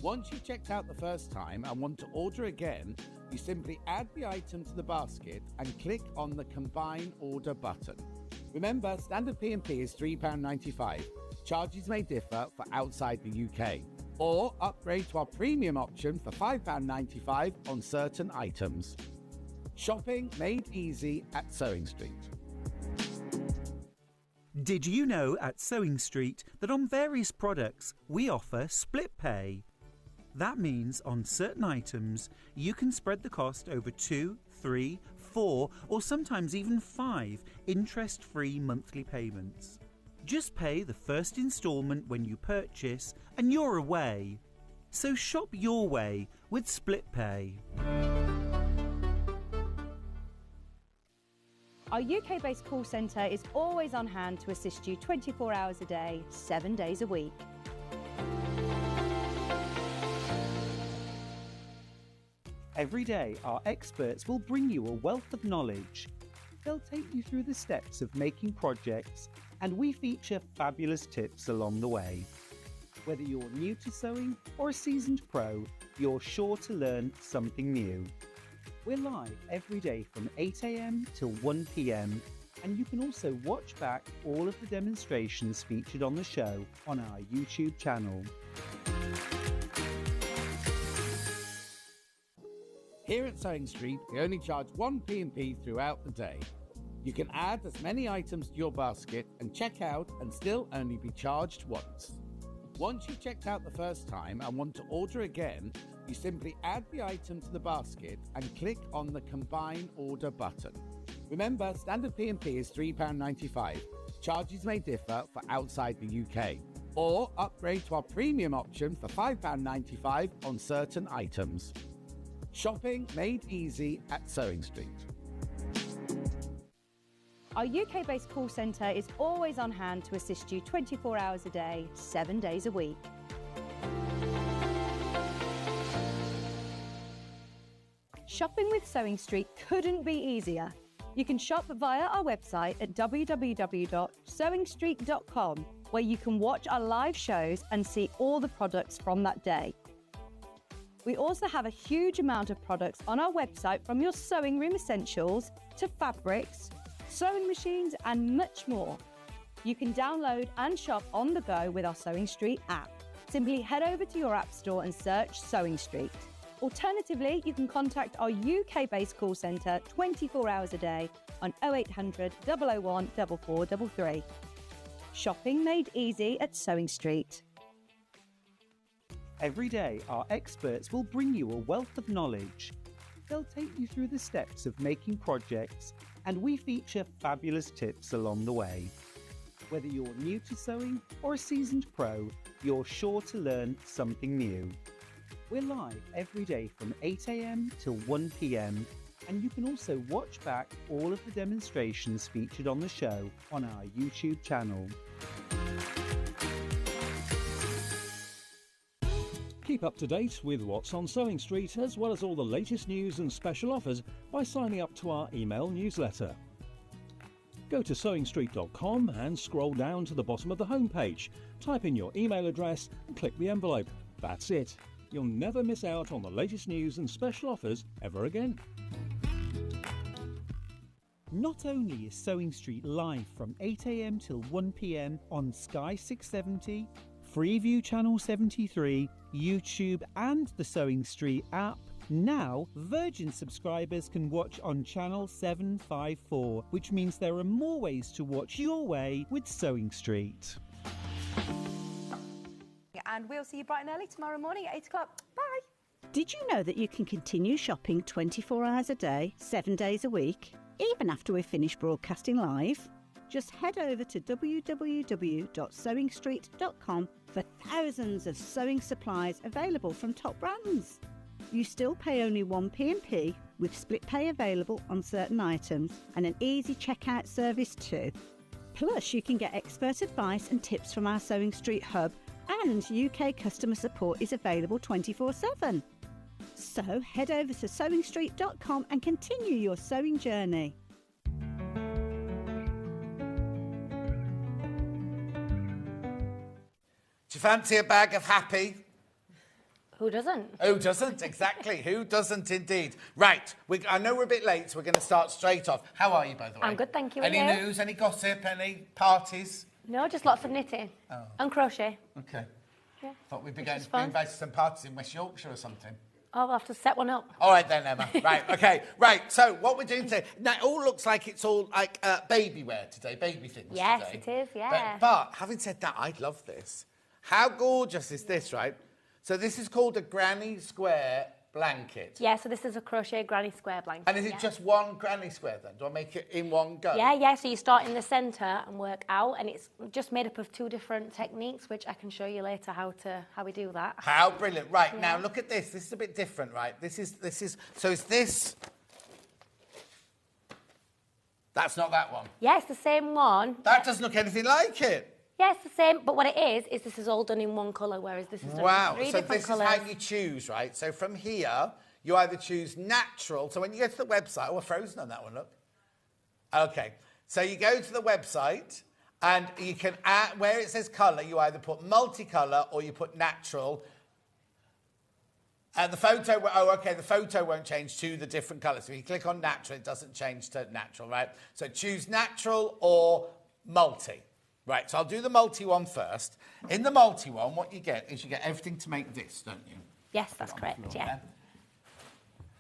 Once you've checked out the first time and want to order again, you simply add the item to the basket and click on the Combine Order button. Remember, standard P&P is £3.95. Charges may differ for outside the UK. Or upgrade to our premium option for £5.95 on certain items. Shopping made easy at Sewing Street. Did you know at Sewing Street that on various products we offer split pay? That means on certain items you can spread the cost over 2, 3, 4 or sometimes even 5 interest-free monthly payments. Just pay the first instalment when you purchase and you're away. So shop your way with split pay. Our UK-based call centre is always on hand to assist you 24 hours a day, 7 days a week. Every day, our experts will bring you a wealth of knowledge. They'll take you through the steps of making projects and we feature fabulous tips along the way. Whether you're new to sewing or a seasoned pro, you're sure to learn something new. We're live every day from 8 a.m. till 1 p.m. and you can also watch back all of the demonstrations featured on the show on our YouTube channel. Here at Sewing Street, we only charge one P&P throughout the day. You can add as many items to your basket and check out and still only be charged once. Once you've checked out the first time and want to order again, you simply add the item to the basket and click on the Combine Order button. Remember, standard P&P is £3.95. Charges may differ for outside the UK. Or upgrade to our premium option for £5.95 on certain items. Shopping made easy at Sewing Street. Our UK-based call centre is always on hand to assist you 24 hours a day, 7 days a week. Shopping with Sewing Street couldn't be easier. You can shop via our website at www.sewingstreet.com, where you can watch our live shows and see all the products from that day. We also have a huge amount of products on our website, from your sewing room essentials to fabrics, sewing machines and much more. You can download and shop on the go with our Sewing Street app. Simply head over to your app store and search Sewing Street. Alternatively, you can contact our UK-based call centre 24 hours a day on 0800 001 4433. Shopping made easy at Sewing Street. Every day, our experts will bring you a wealth of knowledge. They'll take you through the steps of making projects, and we feature fabulous tips along the way. Whether you're new to sewing or a seasoned pro, you're sure to learn something new. We're live every day from 8 a.m. till 1 p.m. and you can also watch back all of the demonstrations featured on the show on our YouTube channel. Keep up to date with what's on Sewing Street, as well as all the latest news and special offers, by signing up to our email newsletter. Go to sewingstreet.com and scroll down to the bottom of the homepage. Type in your email address and click the envelope. That's it. You'll never miss out on the latest news and special offers ever again. Not only is Sewing Street live from 8 a.m. till 1 p.m. on Sky 670, Freeview Channel 73, YouTube and the Sewing Street app, now Virgin subscribers can watch on Channel 754, which means there are more ways to watch your way with Sewing Street. And we'll see you bright and early tomorrow morning at 8 o'clock. Bye! Did you know that you can continue shopping 24 hours a day, 7 days a week, even after we've finished broadcasting live? Just head over to www.sewingstreet.com for thousands of sewing supplies available from top brands. You still pay only one P&P, with split pay available on certain items and an easy checkout service too. Plus, you can get expert advice and tips from our Sewing Street hub, and UK customer support is available 24/7. So head over to sewingstreet.com and continue your sewing journey. Do you fancy a bag of happy? Who doesn't? Who doesn't? Exactly. Who doesn't indeed? Right. I know we're a bit late, so we're going to start straight off. How are you, by the way? I'm good, thank you. Any And you? news? Any gossip? Any parties? No, just lots of knitting and crochet. Okay. Yeah. Thought we'd be Which going is to be fun. invited to some parties in West Yorkshire or something. Oh, we'll have to set one up. All right then, Emma. Right, okay. Right, so what we're doing today, now it all looks like it's all like baby wear today, baby things Yes, today. it is, yeah. But having said that, I love this. How gorgeous is this, right? So this is called a granny square blanket. Yeah, so this is a crochet granny square blanket. And is it just one granny square then? Do I make it in one go? Yeah, so you start in the centre and work out, and it's just made up of two different techniques, which I can show you later how we do that. How brilliant. Right, now look at this. This is a bit different, right? This is, so is this... That's not that one. Yeah, it's the same one. That doesn't look anything like it. Yeah, it's the same, but what it is this is all done in one colour, whereas this is done in three so different this colours. is how you choose, right? So from here, you either choose natural. So when you go to the website, we're frozen on that one, look. Okay, so you go to the website And you can add, where it says colour, you either put multicolour or you put natural. The photo, the photo won't change to the different colours. So if you click on natural, it doesn't change to natural, right? So choose natural or multi. Right, so I'll do the multi one first. In the multi one, what you get is you get everything to make this, don't you? Yes, that's correct, yeah.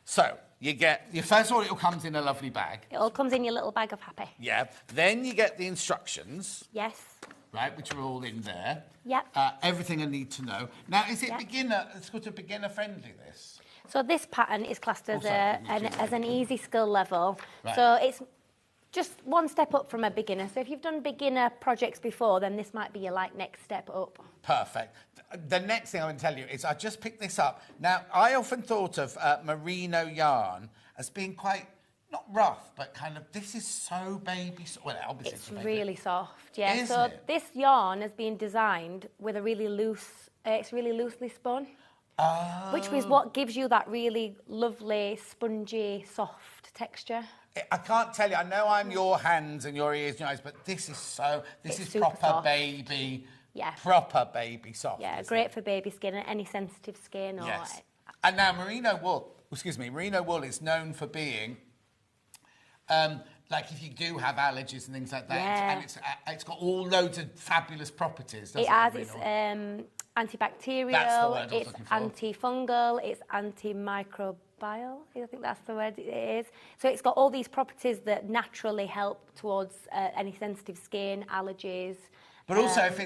So you get, first of all, it all comes in a lovely bag. It all comes in your little bag of happy. Yeah. Then you get the instructions. Yes. Right, which are all in there. Yep. Everything I need to know. Now, is it beginner? It's got a beginner friendly. This. So this pattern is classed as an easy skill level. Right. So it's just one step up from a beginner. So if you've done beginner projects before, then this might be your next step up. Perfect. The next thing I'm going to tell you is I just picked this up. Now, I often thought of merino yarn as being quite, not rough, but kind of, this is so baby soft. Well, obviously it's really soft, yeah. So it? this yarn has been designed with a really loose, it's really loosely spun. Oh. Which is what gives you that really lovely, spongy, soft texture. I can't tell you, I know I'm your hands and your ears and your eyes, but this is this is proper soft. Baby, proper baby soft. Yeah, great for baby skin and any sensitive skin. Yes. And now merino wool is known for being, if you do have allergies and things like that, and it's got all loads of fabulous properties. It has, it's antibacterial, That's the word I was it's looking for. antifungal, it's antimicrobial, I think that's the word it is. So it's got all these properties that naturally help towards any sensitive skin, allergies. But also, if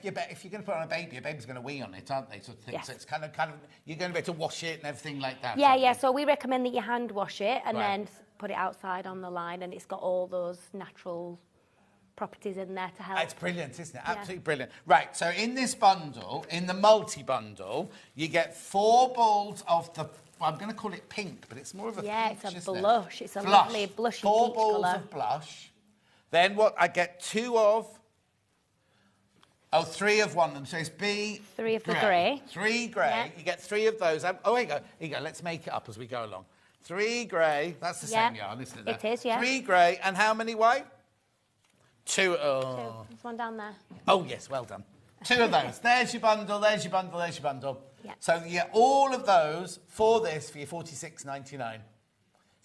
you're going to put it on a baby's going to wee on it, aren't they? Sort of thing. Yes. So it's kind of you're going to be able to wash it and everything like that. Yeah. So we recommend that you hand wash it and then put it outside on the line, and it's got all those natural properties in there to help. It's brilliant, isn't it? Absolutely brilliant. Right, so in this bundle, in the multi-bundle, you get 4 balls of the, well, I'm going to call it pink, but it's more of a peach, it's a blush. It's a blush. lovely blushy 4 peach balls colour. of blush. Then what, I get 3 of one of them. So it's B. 3 of the grey. 3 grey. Yeah. You get 3 of those. Oh, here you go. Let's make it up as we go along. 3 grey. That's the same yarn, isn't it? It is, yeah. 3 grey. And how many white? 2. Oh. 2. There's one down there. Oh, yes. Well done. 2 of those. There's your bundle. There's your bundle. There's your bundle. Yeah. So you get all of those for this for your $46.99.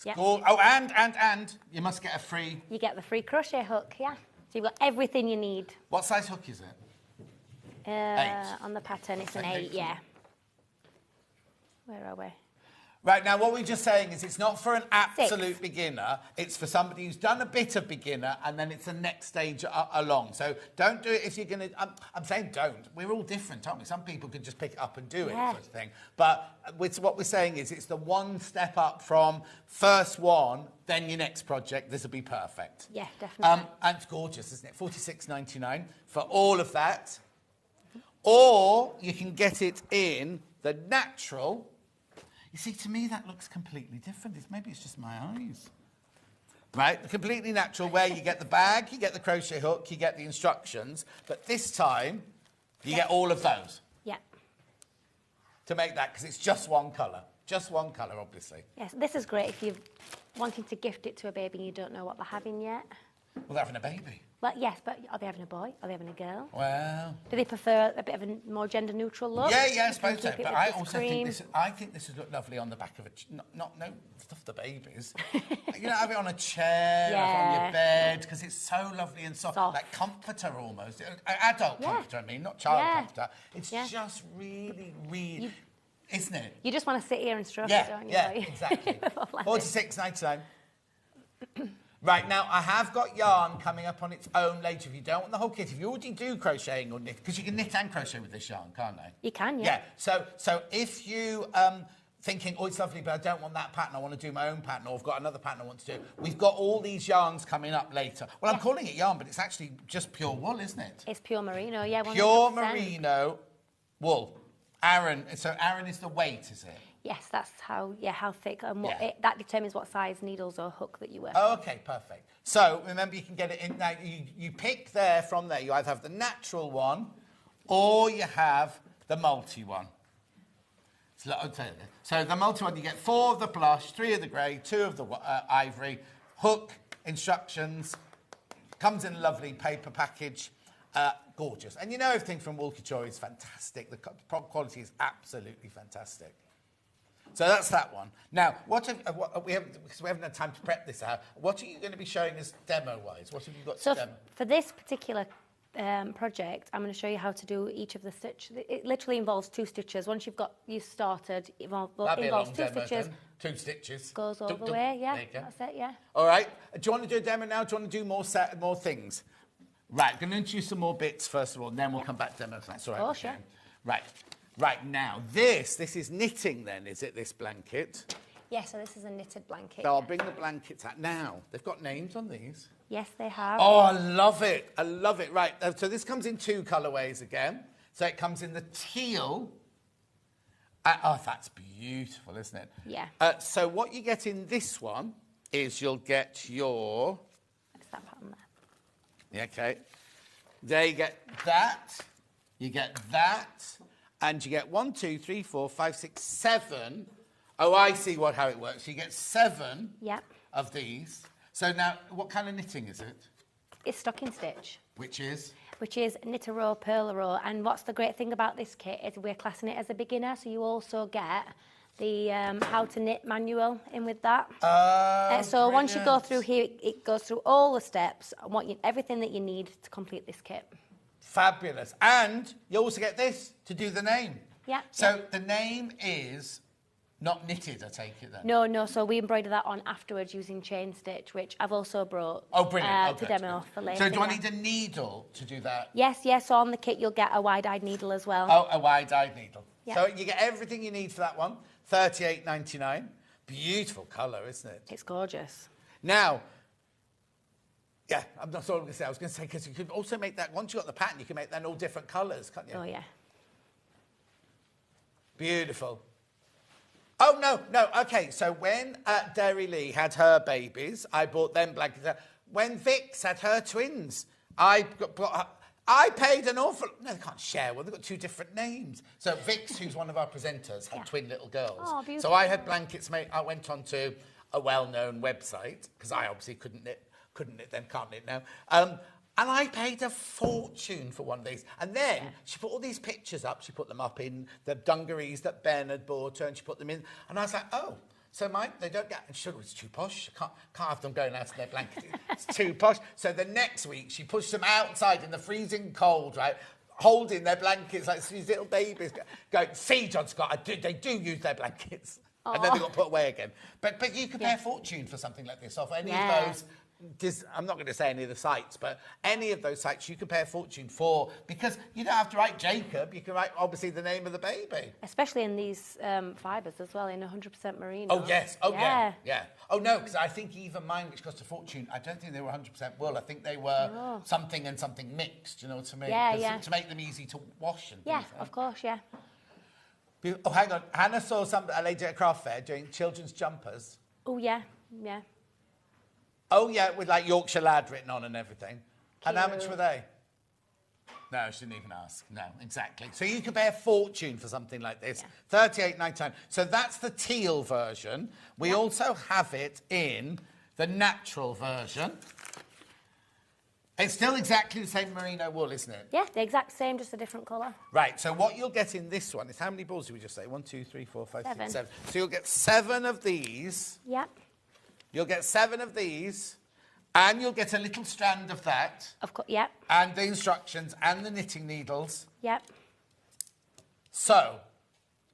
Yeah. Oh, and you must get a free... You get the free crochet hook, yeah. So you've got everything you need. What size hook is it? 8. On the pattern, it's an 8, yeah. Where are we? Right, now what we're just saying is it's not for an absolute beginner, it's for somebody who's done a bit of beginner and then it's the next stage along. So don't do it if you're going to... I'm saying don't. We're all different, aren't we? Some people could just pick it up and do it, sort of thing. But what we're saying is it's the one step up from first one, then your next project. This will be perfect. Yeah, definitely. And it's gorgeous, isn't it? $46.99 for all of that. Or you can get it in the natural... You see, to me, that looks completely different. Maybe it's just my eyes. Right? Completely natural, where you get the bag, you get the crochet hook, you get the instructions, but this time, you get all of those. Yeah. To make that, because it's just one colour. Just one colour, obviously. Yes, this is great if you're wanting to gift it to a baby and you don't know what they're having yet. Well, they're having a baby. Well, yes, but are they having a boy? Are they having a girl? Well... Do they prefer a bit of a more gender-neutral look? Yeah, I suppose so. But I also think this would look lovely on the back of a... No stuff the babies. You know, have it on a chair, on your bed, because it's so lovely and soft. Like comforter almost. Adult comforter, I mean, not child comforter. It's just really, really... Isn't it? You just want to sit here and stroke it, don't you? Yeah, exactly. $46.99. Right, now, I have got yarn coming up on its own later. If you don't want the whole kit, if you already do crocheting or knit, because you can knit and crochet with this yarn, can't you? You can, yeah. Yeah, so if you thinking, oh, it's lovely, but I don't want that pattern, I want to do my own pattern, or I've got another pattern I want to do, we've got all these yarns coming up later. Well, I'm calling it yarn, but it's actually just pure wool, isn't it? It's pure merino, yeah, 100%. Pure merino wool. Aran, so Aran is the weight, is it? Yes, that's how thick, and that determines what size needles or hook that you work. Oh, okay, perfect. So remember, you can get it in now. You pick from there. You either have the natural one, or you have the multi one. So the multi one, you get 4 of the blush, 3 of the grey, 2 of the ivory, hook, instructions, Comes in a lovely paper package. Gorgeous. And you know everything from Wool Couture is fantastic. The quality is absolutely fantastic. So that's that one. Now, we haven't had time to prep this out. What are you going to be showing us demo-wise? What have you got to demo? For this particular project, I'm going to show you how to do each of the stitches. It literally involves 2 stitches. Once you started, it involves 2 stitches. Then. 2 stitches. Goes all the way, yeah. That's it, yeah. All right. Do you want to do a demo now? Do you want to do more things? Right, I'm going to introduce some more bits first of all, and then we'll come back to demo. That's all right. Oh, sure. Right, now, this is knitting then, is it, this blanket? Yeah, so this is a knitted blanket. So I'll bring the blankets out. Now, they've got names on these. Yes, they have. Oh, I love it. I love it. Right, so this comes in 2 colourways again. So it comes in the teal. Oh, that's beautiful, isn't it? Yeah. So what you get in this one is you'll get your... What's that pattern there? Yeah, okay. There you get that. You get that. And you get 1, 2, 3, 4, 5, 6, 7. Oh, I see how it works. You get 7 of these. So now, what kind of knitting is it? It's stocking stitch. Which is? Which is knit a row, purl a row. And what's the great thing about this kit is we're classing it as a beginner, so you also get the how to knit manual in with that. So once you go through here, it goes through all the steps, everything that you need to complete this kit. Fabulous. And you also get this to do the name. Yeah. So the name is not knitted, I take it then? No. So we embroider that on afterwards using chain stitch, which I've also brought to demo for later. So do I need a needle to do that? Yes. So on the kit you'll get a wide-eyed needle as well. Oh, a wide-eyed needle. Yeah. So you get everything you need for that one. $38.99. Beautiful colour, isn't it? It's gorgeous. Now, yeah, I'm not sure what I was going to say. I was going to say, because you could also make that, once you've got the pattern, you can make that in all different colours, can't you? Oh, yeah. Beautiful. Oh, no. Okay, so when Derry Lee had her babies, I bought them blankets. When Vix had her twins, I paid an awful... No, they can't share one. They've got 2 different names. So Vix, who's one of our presenters, had twin little girls. Oh, beautiful. So I had blankets made... I went onto a well-known website, because I obviously couldn't knit them, can't knit now. And I paid a fortune for one of these. And then she put all these pictures up. She put them up in the dungarees that Ben had bought her, and she put them in. And I was like, oh... So they don't get... And she said, it's too posh. Can't have them going out of their blanket. It's too posh. So the next week, she pushed them outside in the freezing cold, right, holding their blankets like these little babies, going, see, John Scott, they do use their blankets. Aww. And then they got put away again. But you could pay a fortune for something like this off any of those... I'm not going to say any of the sites, but any of those sites you can pay a fortune for, because you don't have to write Jacob, you can write obviously the name of the baby. Especially in these fibres as well, in 100% merino. Oh yes, yeah. Oh no, because I think even mine, which cost a fortune, I don't think they were 100% wool. I think they were something and something mixed, you know what I mean? Yeah. To make them easy to wash and things. Yeah, of course, yeah. Oh, hang on. Hannah saw a lady at a craft fair doing children's jumpers. Oh yeah. Oh, yeah, with like Yorkshire Lad written on and everything. Cute. And how much were they? No, she didn't even ask. No, exactly. So you could pay a fortune for something like this. Yeah. $38.99. So that's the teal version. We also have it in the natural version. It's still exactly the same merino wool, isn't it? Yeah, the exact same, just a different colour. Right, so what you'll get in this one is, how many balls did we just say? 1, 2, 3, 4, 5, 6, 7. So you'll get 7 of these. Yep. You'll get 7 of these, and you'll get a little strand of that. Of course, yep. And the instructions and the knitting needles. Yep. So,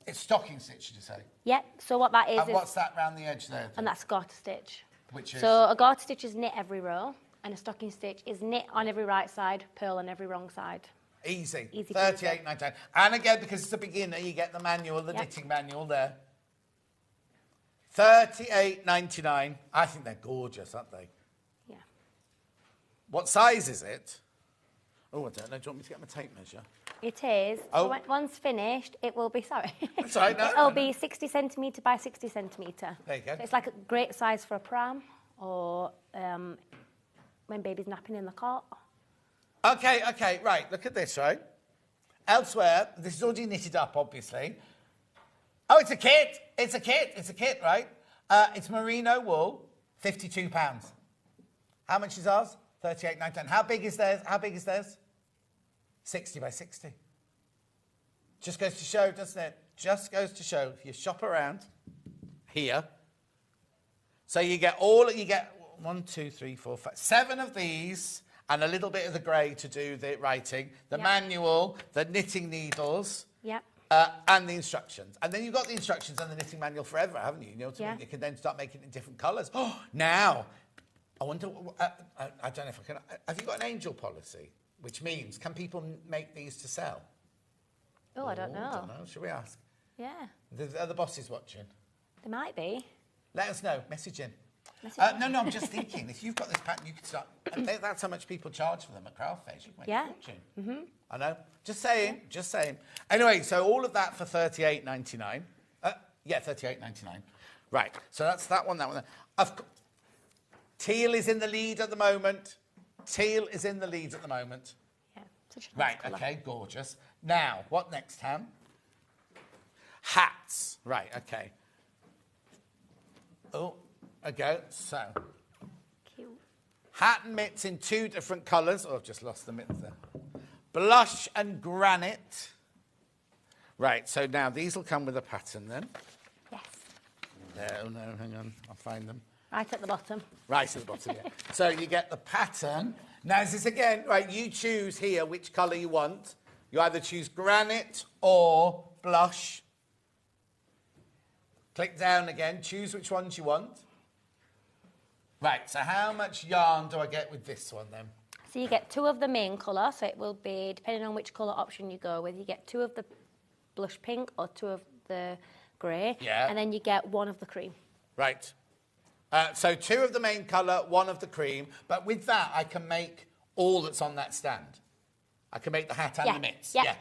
it's stocking stitch, did you say? Yep. So what that is... And what's that round the edge there? And that's garter stitch. Which is? So a garter stitch is knit every row, and a stocking stitch is knit on every right side, purl on every wrong side. Easy. Easy. $38.99. And again, because it's a beginner, you get the manual, the knitting manual there. $38.99. I think they're gorgeous, aren't they? Yeah. What size is it? Oh, I don't know. Do you want me to get my tape measure? It is. Oh. So once finished, it will be, sorry. That's all right, no. It'll be 60 centimetre by 60 centimetre. There you go. So it's like a great size for a pram or when baby's napping in the cot. Okay, right. Look at this, right? Elsewhere, this is already knitted up, obviously. Oh, it's a kit. It's a kit, right? It's merino wool, £52. How much is ours? 38.99. How big is theirs? How big is theirs? 60 by 60. Just goes to show, doesn't it? Just goes to show. If you shop around here, so you get 1, 2, 3, 4, 5, 7 of these, and a little bit of the grey to do the writing, the manual, the knitting needles, and the instructions. And then you've got the instructions and the knitting manual forever, haven't you? You know what I mean? You can then start making it in different colours. Oh, now, I wonder, I don't know if I can, have you got an angel policy? Which means, can people make these to sell? Oh, I don't know. I don't know. Should we ask? Yeah. Are the bosses watching? They might be. Let us know. Message in. No, I'm just thinking, if you've got this pattern, you could start... that's how much people charge for them at craft fairs. You can make a fortune. Mm-hmm. I know. Just saying. Anyway, so all of that for $38.99. $38.99. Right, so that's that one. Teal is in the lead at the moment. Yeah, such a nice colour. Okay, gorgeous. Now, what next, Ham? Hats. Right, okay. Oh, okay, so. Cute. Hat and mitts in 2 different colours. Oh, I've just lost the mitts there. Blush and granite. Right, so now these will come with a pattern then. Yes. No, hang on, I'll find them. Right at the bottom. Right at the bottom, yeah. So you get the pattern. Now, is this again, right, you choose here which colour you want. You either choose granite or blush. Click down again, choose which ones you want. Right, so how much yarn do I get with this one then? So you get 2 of the main colour, so it will be, depending on which colour option you go with, you get 2 of the blush pink or 2 of the grey, and then you get 1 of the cream. Right. So 2 of the main colour, 1 of the cream, but with that I can make all that's on that stand. I can make the hat and the mitts. Yeah.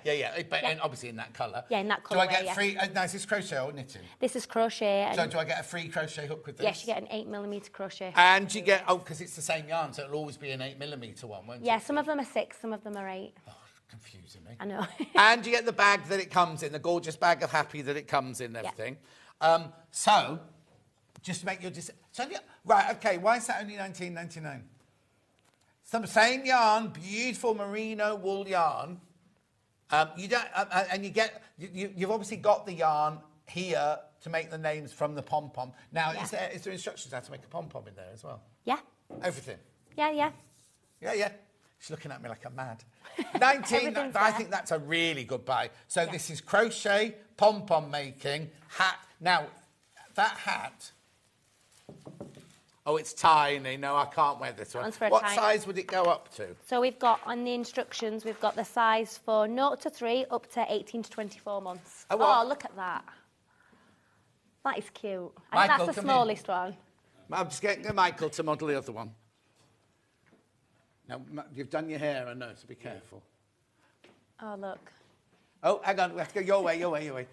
But and obviously in that colour. Yeah, in that colour. Do I get free? Now, is this crochet or knitting? This is crochet. So do I get a free crochet hook with this? Yes, you get an 8mm crochet. And you get, because it's the same yarn, so it'll always be an 8mm one, won't it? Yeah, some of them are 6, some of them are 8. Oh, confusing me. I know. And you get the bag that it comes in, the gorgeous bag of Happy that it comes in and everything. So, just to make your decision. Right, okay, why is that only $19.99? Some same yarn, beautiful merino wool yarn. You don't, and you get, you've obviously got the yarn here to make the names from the pom-pom. Now, is there instructions how to make a pom-pom in there as well? Yeah. Everything? Yeah. She's looking at me like I'm mad. 19, I think that's a really good buy. So this is crochet, pom-pom making, hat. Now, that hat... Oh, it's tiny. No, I can't wear this one. What size would it go up to? So we've got, on the instructions, we've got the size for 0 to 3 up to 18 to 24 months. Oh, look at that. That is cute. I think that's the smallest one. I'm just getting Michael to model the other one. Now, you've done your hair, I know, so be careful. Oh, look. Oh, hang on. We have to go your way.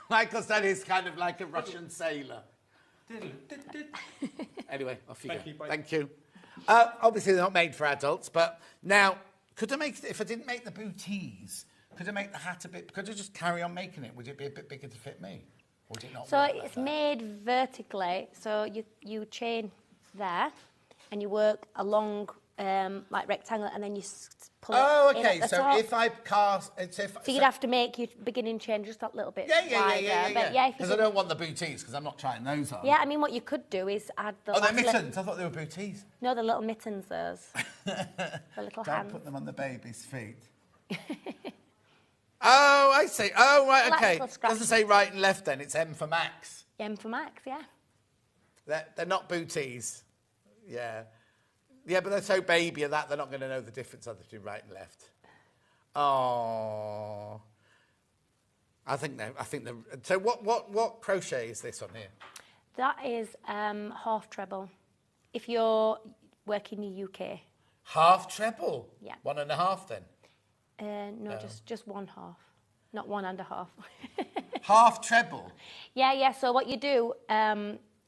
Michael's done his kind of like a Russian sailor. Anyway, off you go. Thank you. Obviously, they're not made for adults, but now, if I didn't make the booties, could I make the hat a bit, could I just carry on making it? Would it be a bit bigger to fit me? Or would it not? So it's made vertically, so you chain there, and you work along like rectangle, and then you pull it in at the top. If I cast... So you'd have to make your beginning chain just a little bit wider. Because I don't want the booties, because I'm not trying those on. Yeah, I mean, what you could do is add the... Oh, they're mittens. I thought they were booties. No, the little mittens, those. The little hands. Don't put them on the baby's feet. Oh, I see. Oh, right, okay. Doesn't say right and left then. It's M for Max. M for Max, yeah. They're not booties. Yeah. Yeah, but they're so baby at that, they're not going to know the difference between right and left. Oh. I think they're... So what crochet is this on here? That is half treble. If you're working in the UK. Half treble? Yeah. 1.5 then? No, just 1/2. Not 1.5. Half treble? Yeah. So what you do,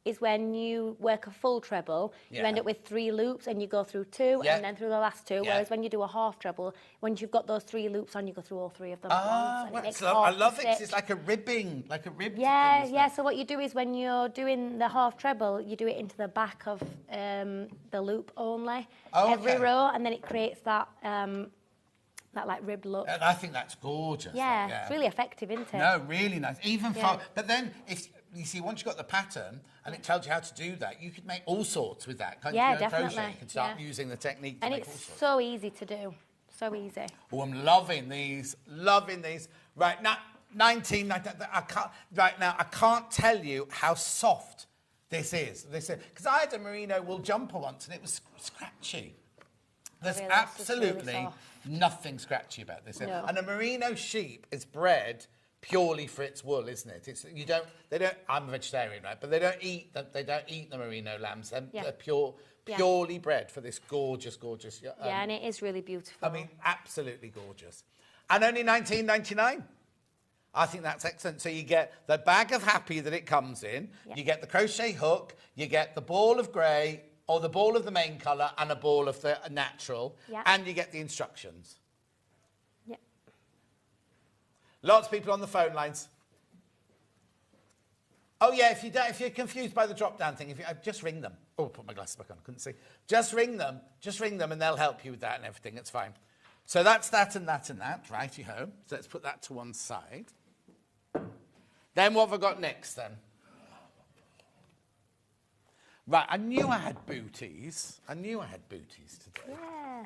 is when you work a full treble, you end up with 3 loops and you go through 2 and then through the last 2. Whereas when you do a half treble, once you've got those 3 loops on, you go through all 3 of them at once. And it makes I love it 'cause it's like a ribbing, like a rib. Yeah. So what you do is when you're doing the half treble, you do it into the back of the loop only, every row, and then it creates that that like ribbed look. And I think that's gorgeous. Yeah, it's really effective, isn't it? No, really nice. Even for, but then if you see, once you've got the pattern and it tells you how to do that, you could make all sorts with that. Definitely. Crochet, you can start using the technique to and make it's all sorts. so easy to do. So easy. Oh, I'm loving these. Loving these. Right now, 19. I can't tell you how soft this is. Because I had a merino wool jumper once and it was scratchy. There's absolutely really nothing scratchy about this. No. And a merino sheep is bred purely for its wool, isn't it? They don't. I'm a vegetarian, right? But they don't eat the merino lambs. They're purely bred for this gorgeous. And it is really beautiful. I mean, absolutely gorgeous. And only $19.99. I think that's excellent. So you get the bag of happy that it comes in. You get the crochet hook. You get the ball of grey or the ball of the main colour and a ball of the natural. And you get the instructions. Lots of people on the phone lines. Oh yeah, if you're confused by the drop-down thing, just ring them. Oh, put my glasses back on, I couldn't see. Just ring them, and they'll help you with that and everything. It's fine. So that's that and that and that, righty-ho. So let's put that to one side. Then what have I got next then? Right, I knew I had booties. Today. Yeah.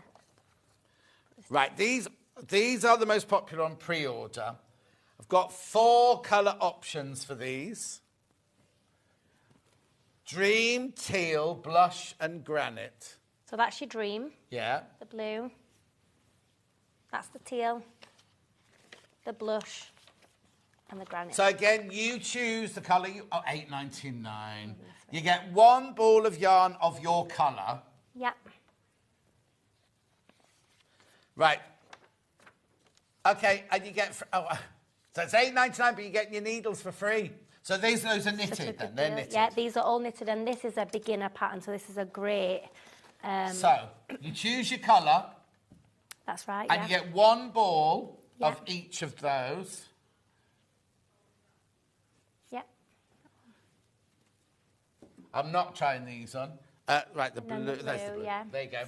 Right, these are the most popular on pre-order. I've got 4 colour options for these. Dream, teal, blush and granite. So that's your dream. Yeah. The blue. That's the teal. The blush. And the granite. So again, you choose the colour. $8.99. You get 1 ball of yarn of your colour. Yep. Right. Okay, and you get... so it's $8.99, but you're getting your needles for free. So those are knitted then? They're knitted? Yeah, these are all knitted, and this is a beginner pattern, so this is a great... so, you choose your colour. That's right, and you get 1 ball of each of those. Yep. I'm not trying these on. Right, the blue. There's the blue. Yeah. There you go.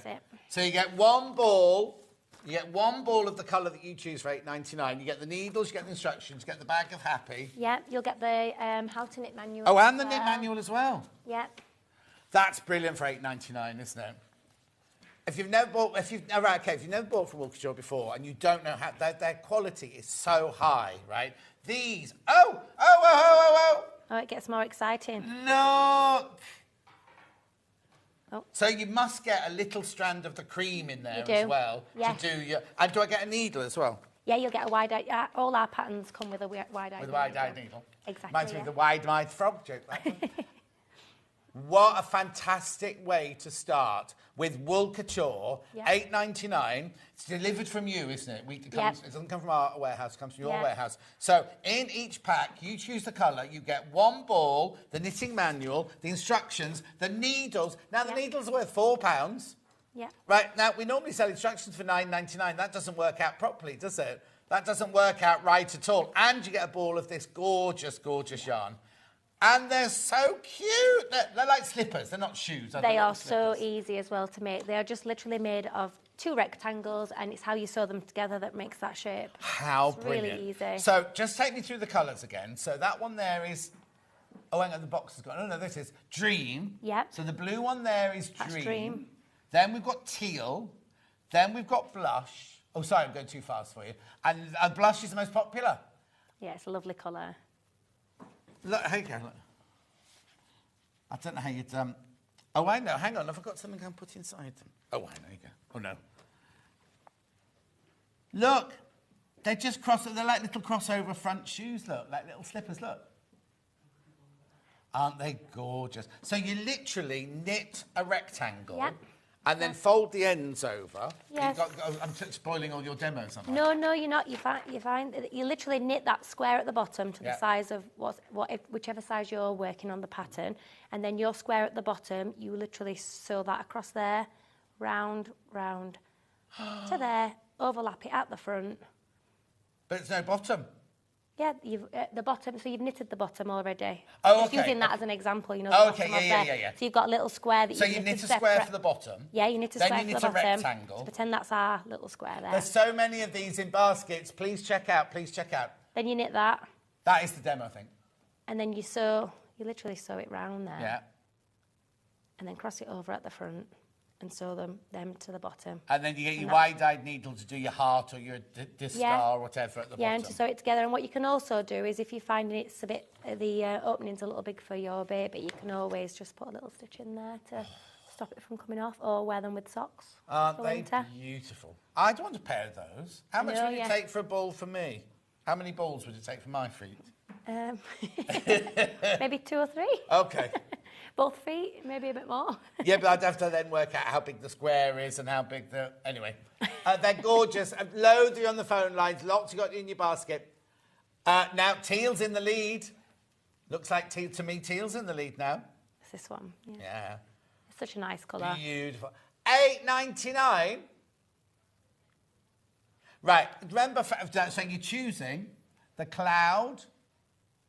So you get 1 ball. You get 1 ball of the colour that you choose for $8.99. You get the needles, you get the instructions, you get the bag of happy. Yeah, you'll get the how to knit manual. Oh, and the knit manual as well. Yeah. That's brilliant for $8.99, isn't it? If you've never bought, if you've never bought from Walkinshaw before and you don't know how their quality is so high, right? These. Oh, it gets more exciting. Look. Oh. So you must get a little strand of the cream in there as well to do your. And do I get a needle as well? Yeah, you'll get a wide-eyed. All our patterns come with a wide-eyed. With a wide-eyed needle. Exactly. Reminds me of the wide-eyed frog joke. What a fantastic way to start with wool couture. $8.99. It's delivered from you, isn't it? It doesn't come from our warehouse. It comes from your warehouse. So in each pack, you choose the colour. You get 1 ball, the knitting manual, the instructions, the needles. Now the needles are worth £4. Yeah. Right now we normally sell instructions for $9.99. That doesn't work out properly, does it? That doesn't work out right at all. And you get a ball of this gorgeous, gorgeous yarn. And they're so cute. They're like slippers. They're not shoes. They are so easy as well to make. They are just literally made of 2 rectangles, and it's how you sew them together that makes that shape. How brilliant. Really easy. So just take me through the colours again. So that one there is... Oh, hang on, the box has gone. Oh, no, this is Dream. Yep. So the blue one there is Dream. That's Dream. Then we've got Teal. Then we've got Blush. Oh, sorry, I'm going too fast for you. And Blush is the most popular. Yeah, it's a lovely colour. Look, here you go, look. I don't know how you'd... Oh, I know. Hang on, I've got something I can put inside them. Oh, I know. You go. Oh, no. Look. They're just they're like little crossover front shoes, look. Like little slippers, look. Aren't they gorgeous? So you literally knit a rectangle And then fold the ends over. Yes. I'm spoiling all your demos, aren't I? No, you're not. You find that you literally knit that square at the bottom to the size of whichever size you're working on the pattern, and then your square at the bottom, you literally sew that across there, round, to there, overlap it at the front. But it's no bottom. Yeah, the bottom. So you've knitted the bottom already. Oh, Just okay. using that as an example, you know. Oh, The okay, bottom yeah. So you've got a little square that So you've you knitted knit a square separate. for the bottom. Yeah, you knit a square Then you for knit the a bottom. rectangle. So pretend that's our little square there. There's so many of these in baskets. Please check out. Then you knit that. That is the demo thing. And then you literally sew it round there. Yeah. And then cross it over at the front and sew them to the bottom. And then you get your wide-eyed needle to do your heart or your disc-star or whatever at the bottom. Yeah, and to sew it together. And what you can also do is if you're finding it's a bit, the opening's a little big for your baby, you can always just put a little stitch in there to stop it from coming off, or wear them with socks. Aren't they beautiful? I'd want a pair of those. How much would it take for a ball for me? How many balls would it take for my feet? Maybe 2 or 3. Okay. Both feet, maybe a bit more. Yeah, but I'd have to then work out how big the square is and how big the... Anyway, they're gorgeous. Loads are on the phone lines. Lots you got in your basket. Now, teal's in the lead. Looks like to me, teal's in the lead now. It's this one. Yeah. It's such a nice colour. Beautiful. $8.99. Right. Remember, so you're choosing the cloud...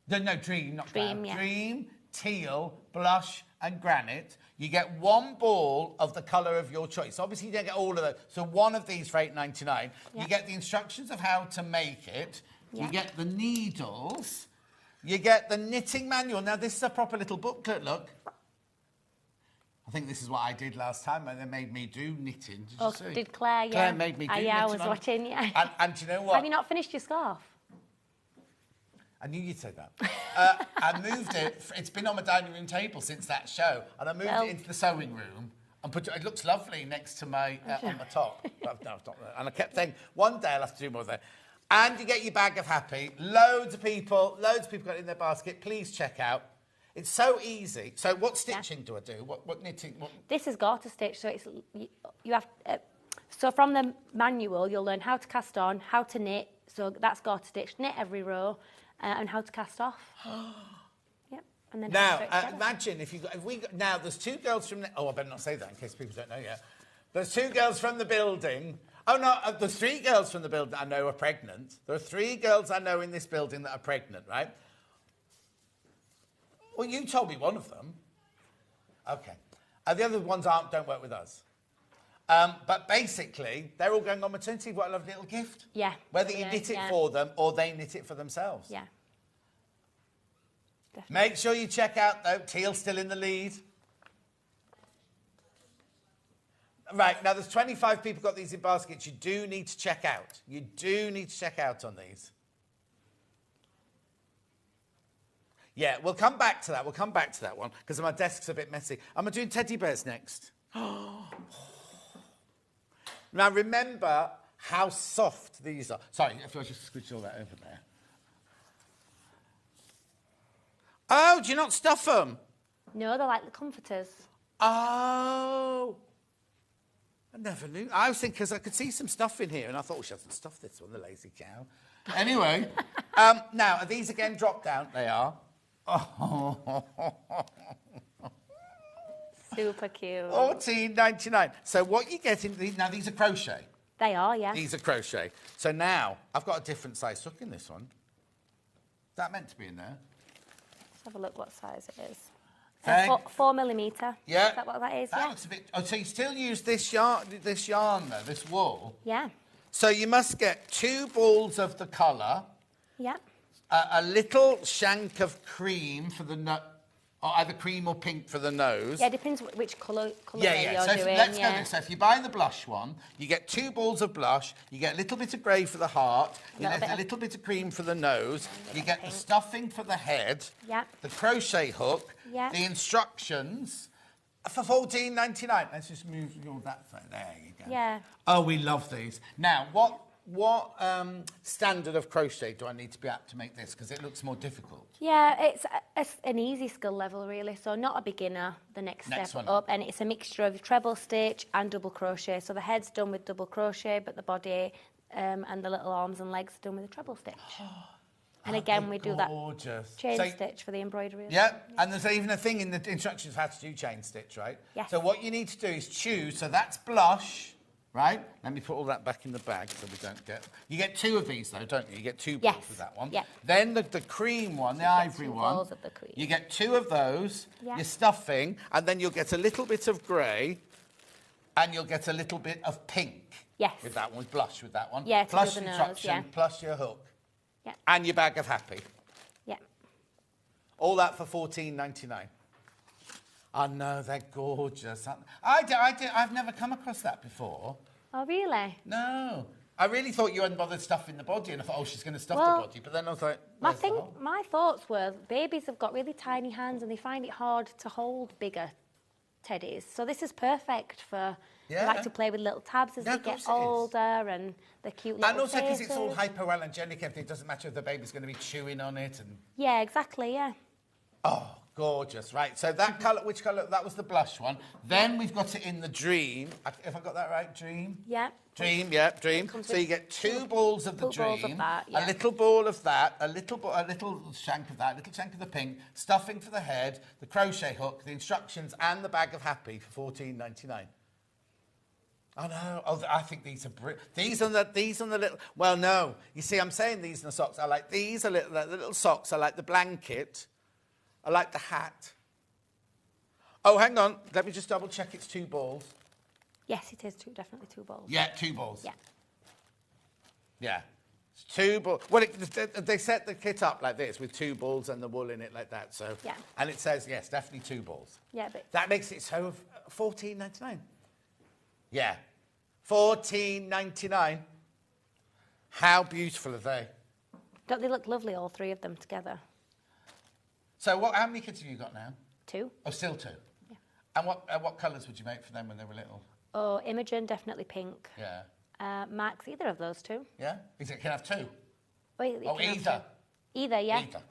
No, dream, not dream, cloud. Yeah. Dream, teal, blush and granite. You get one ball of the colour of your choice. Obviously, you don't get all of those. So one of these for $8.99. Yeah. You get the instructions of how to make it. Yeah. You get the needles. You get the knitting manual. Now, this is a proper little booklet, look. I think this is what I did last time, and they made me do knitting. Did you see? Did Claire, yeah. Claire made me do knitting. Yeah, I was watching, yeah. And do you know what? Have you not finished your scarf? I knew you'd say that. I moved it. It's been on my dining room table since that show, and I moved it into the sewing room and put it. It looks lovely next to my on my top. But no, it's not. And I kept saying one day I'll have to do more of that. And you get your bag of happy. Loads of people got it in their basket. Please check out. It's so easy. So what stitching do I do? What knitting? This is garter stitch. So it's you have. So from the manual, you'll learn how to cast on, how to knit. So that's garter stitch. Knit every row. And how to cast off. Yep. And then now, imagine now there's 2 girls from... I better not say that in case people don't know yet. There's 2 girls from the building. Oh, no, there's 3 girls from the building I know are pregnant. There are 3 girls I know in this building that are pregnant, right? Well, you told me one of them. Okay. The other ones don't work with us. But basically, they're all going on maternity. What a lovely little gift. Yeah. Whether you knit it for them or they knit it for themselves. Yeah. Definitely. Make sure you check out, though, teal's still in the lead. Right, now there's 25 people got these in baskets. You do need to check out. You do need to check out on these. Yeah, we'll come back to that. We'll come back to that one because my desk's a bit messy. I'm doing teddy bears next. Now, remember how soft these are. Sorry, if I just squidge all that over there. Oh, do you not stuff them? No, they're like the comforters. Oh. I never knew. I was thinking, because I could see some stuff in here, and I thought, she hasn't stuffed this one, the lazy cow. Anyway, now, are these again drop down? They are. Oh. Super cute. $14.99. So what you get in these, now these are crochet. They are, yeah. These are crochet. So now I've got a different size hook in this one. Is that meant to be in there? Let's have a look what size it is. 4 millimetre. Yeah. Is that what that is? That looks a bit. Oh, so you still use this yarn though, this wool. Yeah. So you must get 2 balls of the colour. Yeah. A little shank of cream for the nut. Or either cream or pink for the nose. Yeah, it depends which colour you're so doing. Let's go this. So if you buy the blush one, you get 2 balls of blush, you get a little bit of grey for the heart, you get a little bit of cream for the nose, you get the stuffing for the head, the crochet hook, the instructions for $14.99. Let's just move all that. There you go. Yeah. Oh, we love these. Now, what standard of crochet do I need to be at to make this? Because it looks more difficult. Yeah, it's an easy skill level, really. So not a beginner, the next step one. up. And it's a mixture of treble stitch and double crochet. So the head's done with double crochet, but the body and the little arms and legs are done with a treble stitch. And again, we do that chain stitch for the embroidery. Yeah, and there's even a thing in the instructions how to do chain stitch, right? Yes. So what you need to do is choose, so that's blush, right? Let me put all that back in the bag so we don't get... You get 2 of these, though, don't you? You get 2 balls with that one. Yeah. Then the cream one, the ivory one. Balls of the cream. You get 2 of those, Yeah. you're stuffing, and then you'll get a little bit of grey, and you'll get a little bit of pink. Yes. With that one, with blush with that one. Yeah, to plus do the nose, instruction, yeah. plus your hook. Yeah. And your bag of happy. Yeah. All that for $14.99. Oh no, they're gorgeous. I've never come across that before. Oh, really? No. I really thought you hadn't bothered stuffing the body, and I thought, oh, she's going to stuff the body. But then I was like, my thoughts were babies have got really tiny hands and they find it hard to hold bigger teddies. So this is perfect for... They like to play with little tabs as they get older and the cute little And also because it's all faces. hypoallergenic, everything. It doesn't matter if the baby's going to be chewing on it. And Yeah, exactly, yeah. oh, gorgeous. Right, so that colour, which colour? That was the blush one. Then we've got it in the dream. If I got that right, dream? Yeah. Dream, yeah, dream. So you get 2 balls of the dream, balls of that, yeah. a little ball of that, a little shank of that, a little shank of the pink, stuffing for the head, the crochet hook, the instructions, and the bag of happy for $14.99. Oh no! Oh, I think these are these are the little. Well, no. You see, I'm saying these are the socks. I like these. The little socks. I like the blanket. I like the hat. Oh, hang on. Let me just double check. It's 2 balls. Yes, it is definitely 2 balls. Yeah, 2 balls. Yeah. Yeah. It's 2 balls. Well, they set the kit up like this with 2 balls and the wool in it like that. So. Yeah. And it says yes, definitely 2 balls. Yeah, but that makes it so $14.99. Yeah. $14.99. How beautiful are they? Don't they look lovely, all 3 of them together? So how many kids have you got now? 2. Oh, still 2? Yeah. And what colours would you make for them when they were little? Oh, Imogen, definitely pink. Yeah. Max, either of those 2. Yeah? Can I have 2? Oh, either? Either, yeah. Either.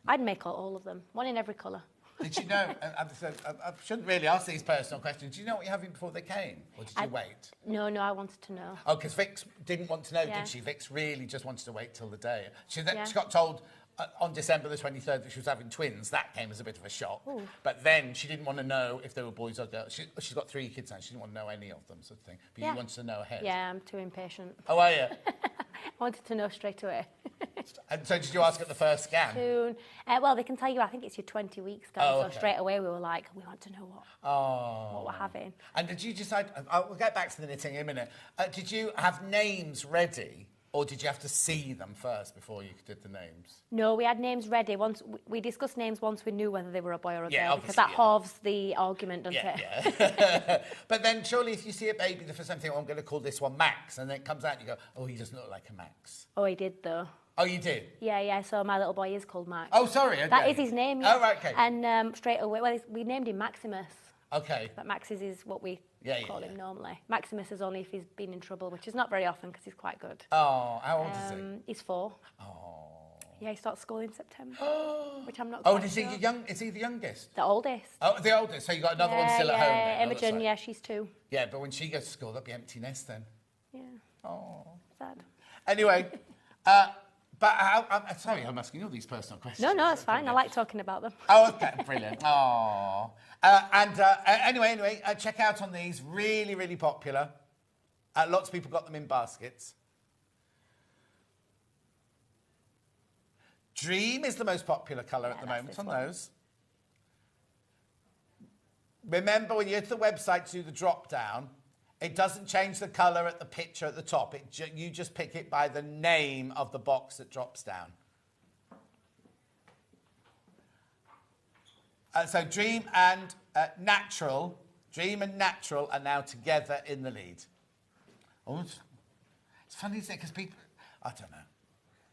I'd make all of them. 1 in every colour. Did you know, I shouldn't really ask these personal questions, did you know what you're having before they came? Or did you wait? No, I wanted to know. Oh, because Vix didn't want to know, Yeah. did she? Vix really just wanted to wait till the day. She Yeah. got told on December the 23rd that she was having twins. That came as a bit of a shock. Ooh. But then she didn't want to know if they were boys or girls. She's got 3 kids now. She didn't want to know any of them, sort of thing. But Yeah. you wanted to know ahead. Yeah, I'm too impatient. Oh, are you? I wanted to know straight away. And so did you ask at the first scan? Soon. Well, they can tell you, I think it's your 20-week scan. Oh, So okay. straight away we were like, we want to know what we're having. And did you decide... we'll get back to the knitting in a minute. Did you have names ready, or did you have to see them first before you did the names? No, we had names ready. Once we discussed names once we knew whether they were a boy or a Yeah, girl, because obviously, that halves the argument, doesn't it? Yeah. But then surely if you see a baby the first time, you think, oh, I'm going to call this one Max, and then it comes out and you go, oh, he doesn't look like a Max. Oh, he did, though. Oh, you did? Yeah, so my little boy is called Max. Oh, sorry. Okay. That is his name, yeah. Oh, right, okay. And straight away, well, we named him Maximus. Okay. But Max's is what we call him yeah. normally. Maximus is only if he's been in trouble, which is not very often because he's quite good. Oh, how old is he? He's 4. Oh. Yeah, he starts school in September, which I'm not Oh, quite is sure. is he the youngest? The oldest. Oh, the oldest. So you got another one still at home then? Oh, that's Imogen, right. yeah, she's 2. Yeah, but when she goes to school, that'll be empty nest then. Yeah. Oh. Sad. Anyway, but sorry, I'm asking you all these personal questions. No, it's fine. I like talking about them. Oh, okay, brilliant. Oh. Anyway, check out on these. Really, really popular. Lots of people got them in baskets. Dream is the most popular colour at the moment on those. Remember, when you're at the website to do the drop-down, it doesn't change the colour at the picture at the top. You just pick it by the name of the box that drops down. So Dream and Natural are now together in the lead. Oh, it's funny, isn't it? Because people, I don't know.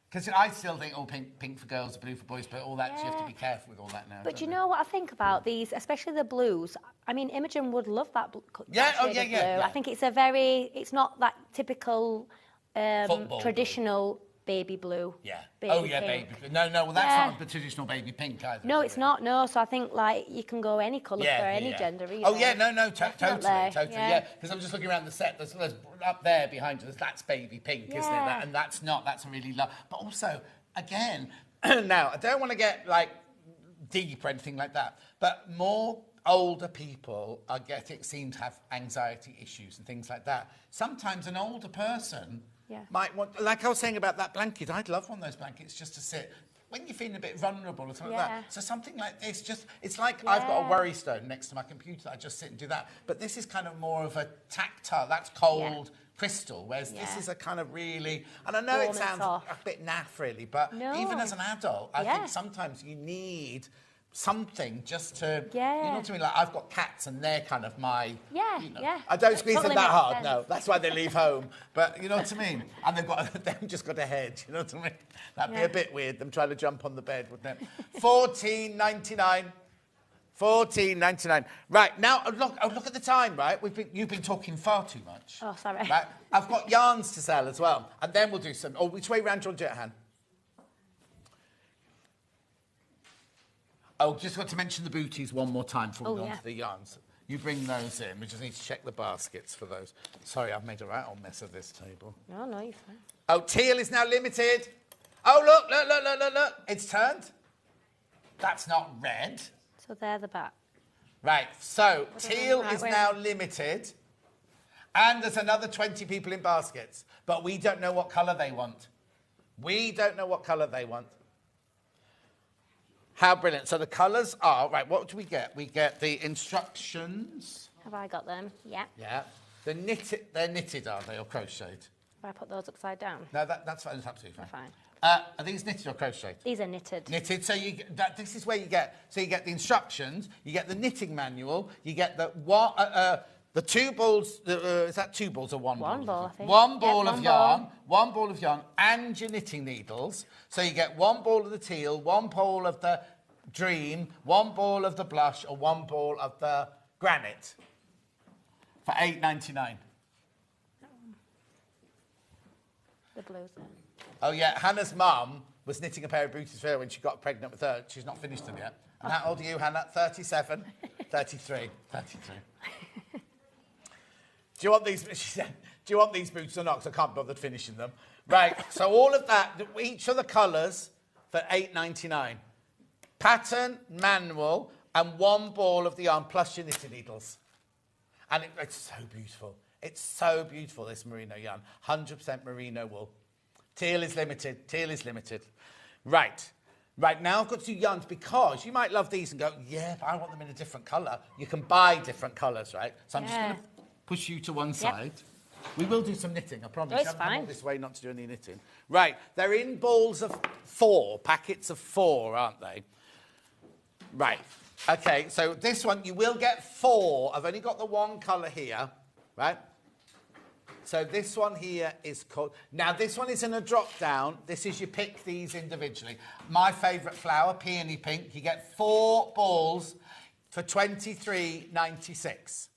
Because I still think, pink for girls, blue for boys, but all that, you have to be careful with all that now. But you know what I think about these, especially the blues? I mean, Imogen would love that, Yeah, that shade of blue. I think it's it's not that typical traditional baby blue. Yeah. Baby baby pink. blue. No, well, that's not the traditional baby pink either. No, it's not. No, so I think like you can go any colour for any gender. Either. Oh yeah, no, totally. Yeah. Because I'm just looking around the set. There's up there behind you. That's baby pink, isn't it? And that's not. That's a really love. But also, again, now I don't want to get like deep or anything like that. But more older people seem to have anxiety issues and things like that. Sometimes an older person might want, like I was saying about that blanket, I'd love one of those blankets just to sit when you're feeling a bit vulnerable or something like that. So something like this, it's like I've got a worry stone next to my computer. I just sit and do that. But this is kind of more of a tactile, that's cold crystal, whereas this is a kind of really, and I know it sounds a bit naff really, but even as an adult, I think sometimes you need something just to, you know what I mean? Like I've got cats and they're kind of my, I don't squeeze them that hard, no. That's why they leave home. But you know what I mean? And they've just got a head, you know what I mean? That'd be a bit weird, them trying to jump on the bed, wouldn't it? $14.99. $14.99. Right, now look at the time, right? You've been talking far too much. Oh, sorry. Right? I've got yarns to sell as well. And then we'll do some, which way round do you want to do it, Han? Oh, just got to mention the booties one more time before we go on to the yarns. You bring those in. We just need to check the baskets for those. Sorry, I've made a right old mess of this table. No, you're fine. Oh, teal is now limited. Oh, look. It's turned. That's not red. So they're the back. Right, so teal is now limited. And there's another 20 people in baskets. But we don't know what colour they want. How brilliant. So the colours are, right, what do we get? We get the instructions. Have I got them? Yeah. Yeah. They're knitted, are they, or crocheted? Have I put those upside down? No, that's fine. That's absolutely fine. They're fine. Are these knitted or crocheted? These are knitted. Knitted. So this is where you get the instructions, you get the knitting manual, you get the two balls. Is that two balls or one ball? One ball, I think. One ball of yarn, and your knitting needles. So you get one ball of the teal, one ball of the dream, one ball of the blush, or one ball of the granite for $8.99. The blues then. Oh yeah, Hannah's mum was knitting a pair of booties for her when she got pregnant with her. She's not finished them yet. And how old are you, Hannah? 37? 33. Do you want these? She said, do you want these boots or not? Because I can't bother finishing them. Right, so all of that, each of the colours for $8.99. Pattern, manual, and one ball of the yarn plus your knitting needles. And it's so beautiful. It's so beautiful, this merino yarn. 100% merino wool. Teal is limited. Right, now I've got to do yarns because you might love these and go, yeah, but I want them in a different colour. You can buy different colours, right? So I'm just going to push you to one side. We will do some knitting, I promise. It's fine. Come this way not to do any knitting. Right, they're in balls of 4, packets of 4, aren't they? Right, okay, so this one, you will get 4. I've only got the one colour here, right? So this one here is called... Now, this one is in a drop-down. This is you pick these individually. My favourite flower, peony pink. You get 4 balls for $23.96.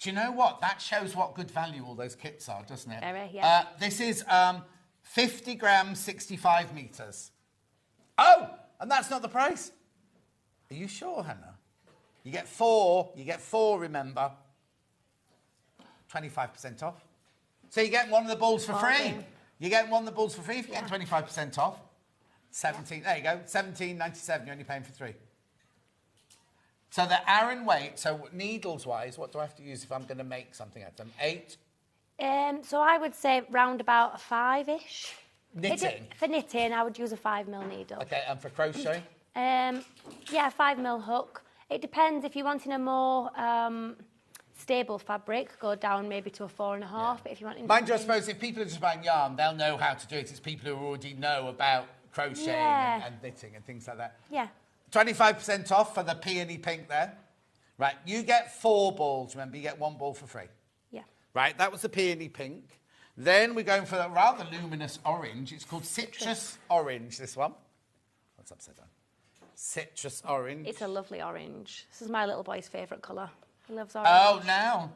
Do you know what? That shows what good value all those kits are, doesn't it? Yeah. This is 50 grams, 65 metres. Oh, and that's not the price. Are you sure, Hannah? You get 4, remember. 25% off. So you get one of the balls for free. You get one of the balls for free if you get 25% off. 17. There you go. $17.97. You're only paying for 3. So the Aran weight. So needles wise, what do I have to use if I'm going to make something out of them? 8. So I would say round about a 5-ish. Knitting. For knitting, I would use a 5mm needle. Okay, and for crochet? 5mm hook. It depends if you're wanting a more stable fabric, go down maybe to a 4.5. But if you want, mind you, I suppose if people are just buying yarn, they'll know how to do it. It's people who already know about crocheting and knitting and things like that. Yeah. 25% off for the peony pink there. Right, you get 4 balls. Remember, you get 1 ball for free. Yeah. Right, that was the peony pink. Then we're going for a rather luminous orange. It's called citrus orange. This one. What's upside down? Citrus orange. It's a lovely orange. This is my little boy's favourite colour. He loves orange. Oh, now.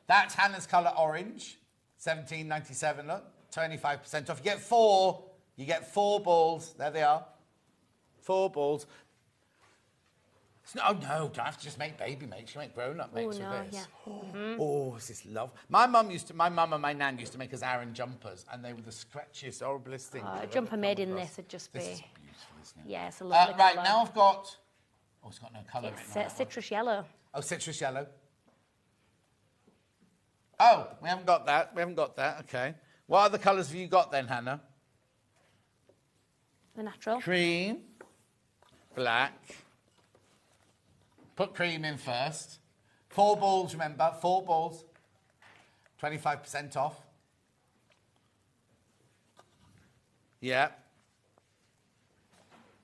That's Hannah's colour orange. $17.97, look. 25% off. You get 4. You get 4 balls. There they are. 4 balls. Oh, no, don't have to just make baby makes. You make grown-up makes with this. Yeah. Oh, this is love. My mum and my nan used to make us Aran jumpers, and they were the scratchiest, horriblest things. A jumper made in this would just be... This is beautiful, isn't it? Yeah, it's a lovely Right, colour. now I've got... Oh, it's got no colour in it. It's citrus yellow. Oh, citrus yellow. Oh, we haven't got that. We haven't got that. Okay. What other colours have you got then, Hannah? The natural. Cream, black. Put cream in first. 4 balls, remember, 4 balls. 25% off. Yeah.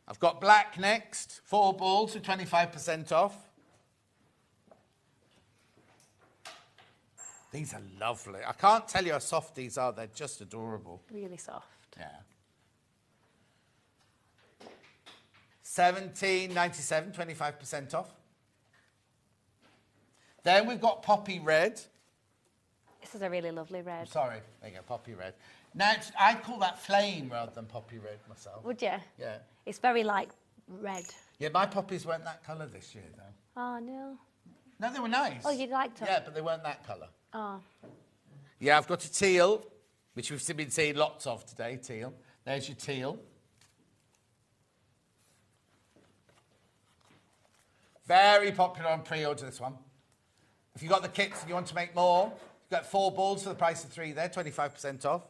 I've got black next. 4 balls with 25% off. These are lovely. I can't tell you how soft these are. They're just adorable. Really soft. Yeah. $17.97, 25% off. Then we've got poppy red. This is a really lovely red. Sorry, there you go, poppy red. Now, I call that flame rather than poppy red myself. Would you? Yeah. It's very like red. Yeah, my poppies weren't that colour this year, though. Oh, no. No, they were nice. Oh, you liked them? Yeah, but they weren't that colour. Oh. Yeah, I've got a teal, which we've been seeing lots of today, teal. There's your teal. Very popular on pre-order, this one. If you've got the kits and you want to make more, you've got 4 balls for the price of 3 there, 25% off.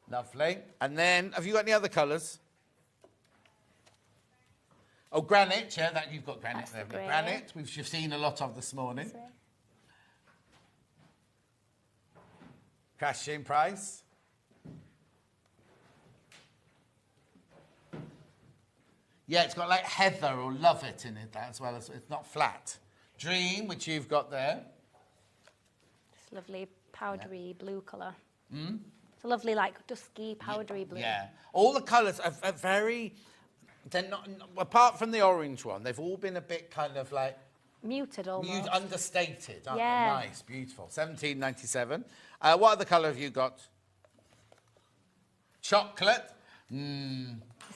Lovely. And then, have you got any other colours? Oh, granite, yeah, that you've got granite there. Granite, we've seen a lot of this morning. Crashing price. Yeah, it's got like heather or love it in it, as well as it's not flat. Dream, which you've got there. This lovely powdery blue colour. Mm? It's a lovely, like, dusky, powdery blue. Yeah. All the colours are very... They're not... Apart from the orange one, they've all been a bit kind of like... Muted almost. Understated, aren't they? Yeah. Nice, beautiful. $17.97. What other colour have you got? Chocolate.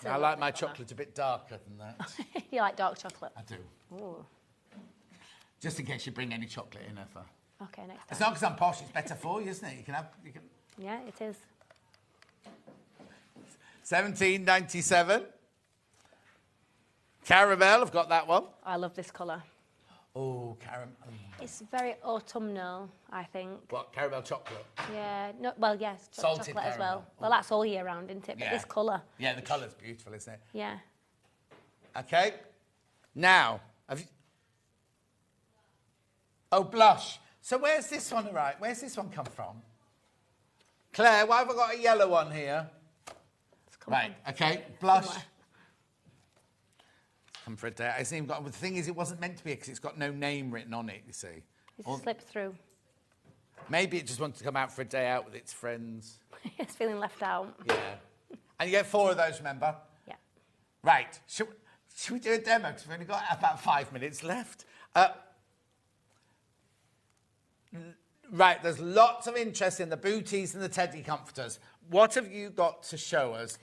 I like my chocolate a bit darker than that. You like dark chocolate? I do. Ooh. Just in case you bring any chocolate in, Eva. Okay, next time. It's not because I'm posh, it's better for you, isn't it? You can have... Yeah, it is. $17.97. Caramel, I've got that one. I love this colour. Oh, caramel. It's very autumnal, I think. What, caramel chocolate? Yeah, no, well, yes, Salted chocolate as well. caramel. Well, that's all year round, isn't it? But this colour. Yeah, the colour's beautiful, isn't it? Yeah. Okay. Now, have you... Oh, blush. So where's this one, right? Where's this one come from? Claire, why have I got a yellow one here? Right, okay, blush. Somewhere. Come for a day. It's even got, the thing is, it wasn't meant to be because it's got no name written on it, you see. It's slipped through. Maybe it just wanted to come out for a day out with its friends. It's feeling left out. Yeah. And you get 4 of those, remember? Yeah. Right. Should we do a demo? Because we've only got about 5 minutes left. Right, there's lots of interest in the booties and the teddy comforters. What have you got to show us,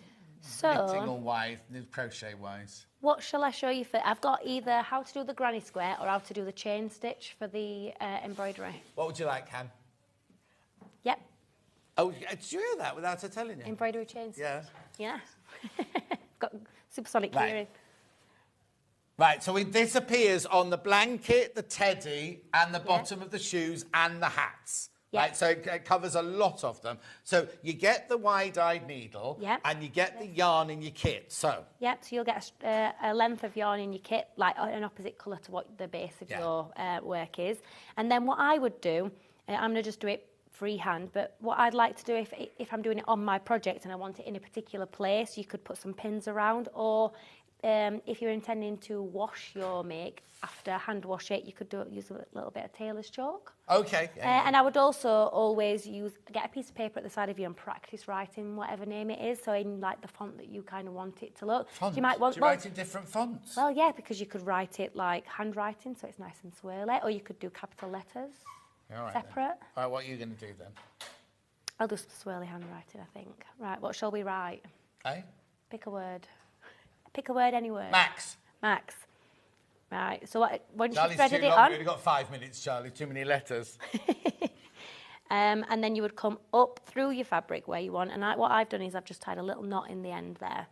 knitting or wise, crochet-wise? What shall I show you for... I've got either how to do the granny square or how to do the chain stitch for the embroidery. What would you like, Han? Yep. Oh, did you hear that without her telling you? Embroidery chain stitch. Yeah. Yeah. Got supersonic hearing. Right, so this appears on the blanket, the teddy, and the bottom of the shoes and the hats. Yep. Right, so it covers a lot of them. So you get the wide-eyed needle, and you get the yarn in your kit. So. Yep. So you'll get a length of yarn in your kit, like an opposite colour to what the base of your work is. And then what I would do, I'm going to just do it freehand. But what I'd like to do if I'm doing it on my project and I want it in a particular place, you could put some pins around, or if you're intending to wash your make, after hand wash it, you could use a little bit of tailor's chalk. Okay. And I would also always get a piece of paper at the side of you and practice writing whatever name it is, so in like the font that you kind of want it to look. Font? You might want, do you write in different fonts? Well, yeah, because you could write it like handwriting, so it's nice and swirly, or you could do capital letters. All right, separate. All right, what are you going to do then? I'll do some swirly handwriting, I think. Right, what shall we write? Hey? Pick a word. Pick a word, any word. Max. Max. Right, so once Charlie's you've threaded too it long. on... We've only got 5 minutes, Charlie. Too many letters. And then you would come up through your fabric where you want. And what I've done is I've just tied a little knot in the end there.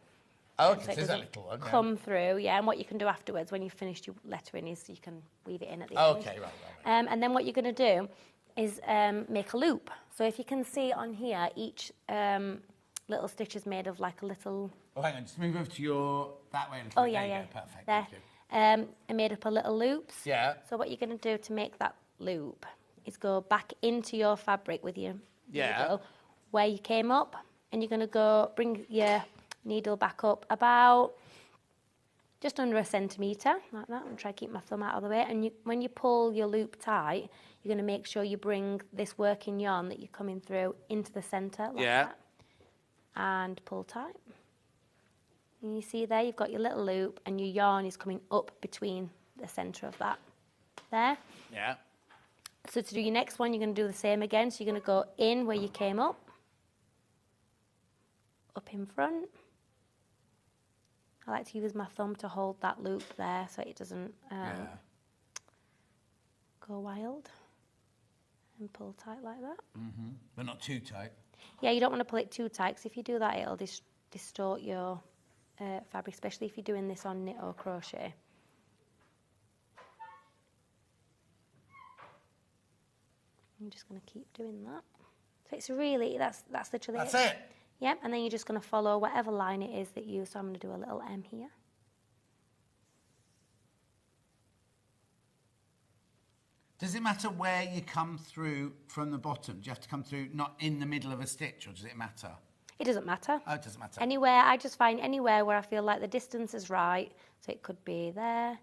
Oh, okay, so it there's that doesn't little one. Yeah. come through, yeah. And what you can do afterwards when you've finished your lettering is you can weave it in at the end. Okay, right. And then what you're going to do is make a loop. So if you can see on here, each little stitch is made of like a little... Oh, hang on. Just move over to your... That way a little bit. yeah, There you yeah. go. Perfect. There. Thank you. I made up a little loops. Yeah. So what you're going to do to make that loop is go back into your fabric with your needle where you came up, and you're going to bring your needle back up about just under a centimetre, like that, and try to keep my thumb out of the way. And when you pull your loop tight, you're going to make sure you bring this working yarn that you're coming through into the centre, like that, and pull tight. And you see there, you've got your little loop, and your yarn is coming up between the centre of that. There. Yeah. So to do your next one, you're going to do the same again. So you're going to go in where you came up in front. I like to use my thumb to hold that loop there so it doesn't go wild. And pull tight like that. Mm-hmm. But not too tight. Yeah, you don't want to pull it too tight, because if you do that, it'll distort your fabric, especially if you're doing this on knit or crochet. I'm just going to keep doing that. So it's really, that's literally That's it. Yep, and then you're just going to follow whatever line it is that you, so I'm going to do a little M here. Does it matter where you come through from the bottom? Do you have to come through not in the middle of a stitch, or does it matter? It doesn't matter. Oh, it doesn't matter. Anywhere, I just find anywhere where I feel like the distance is right. So it could be there,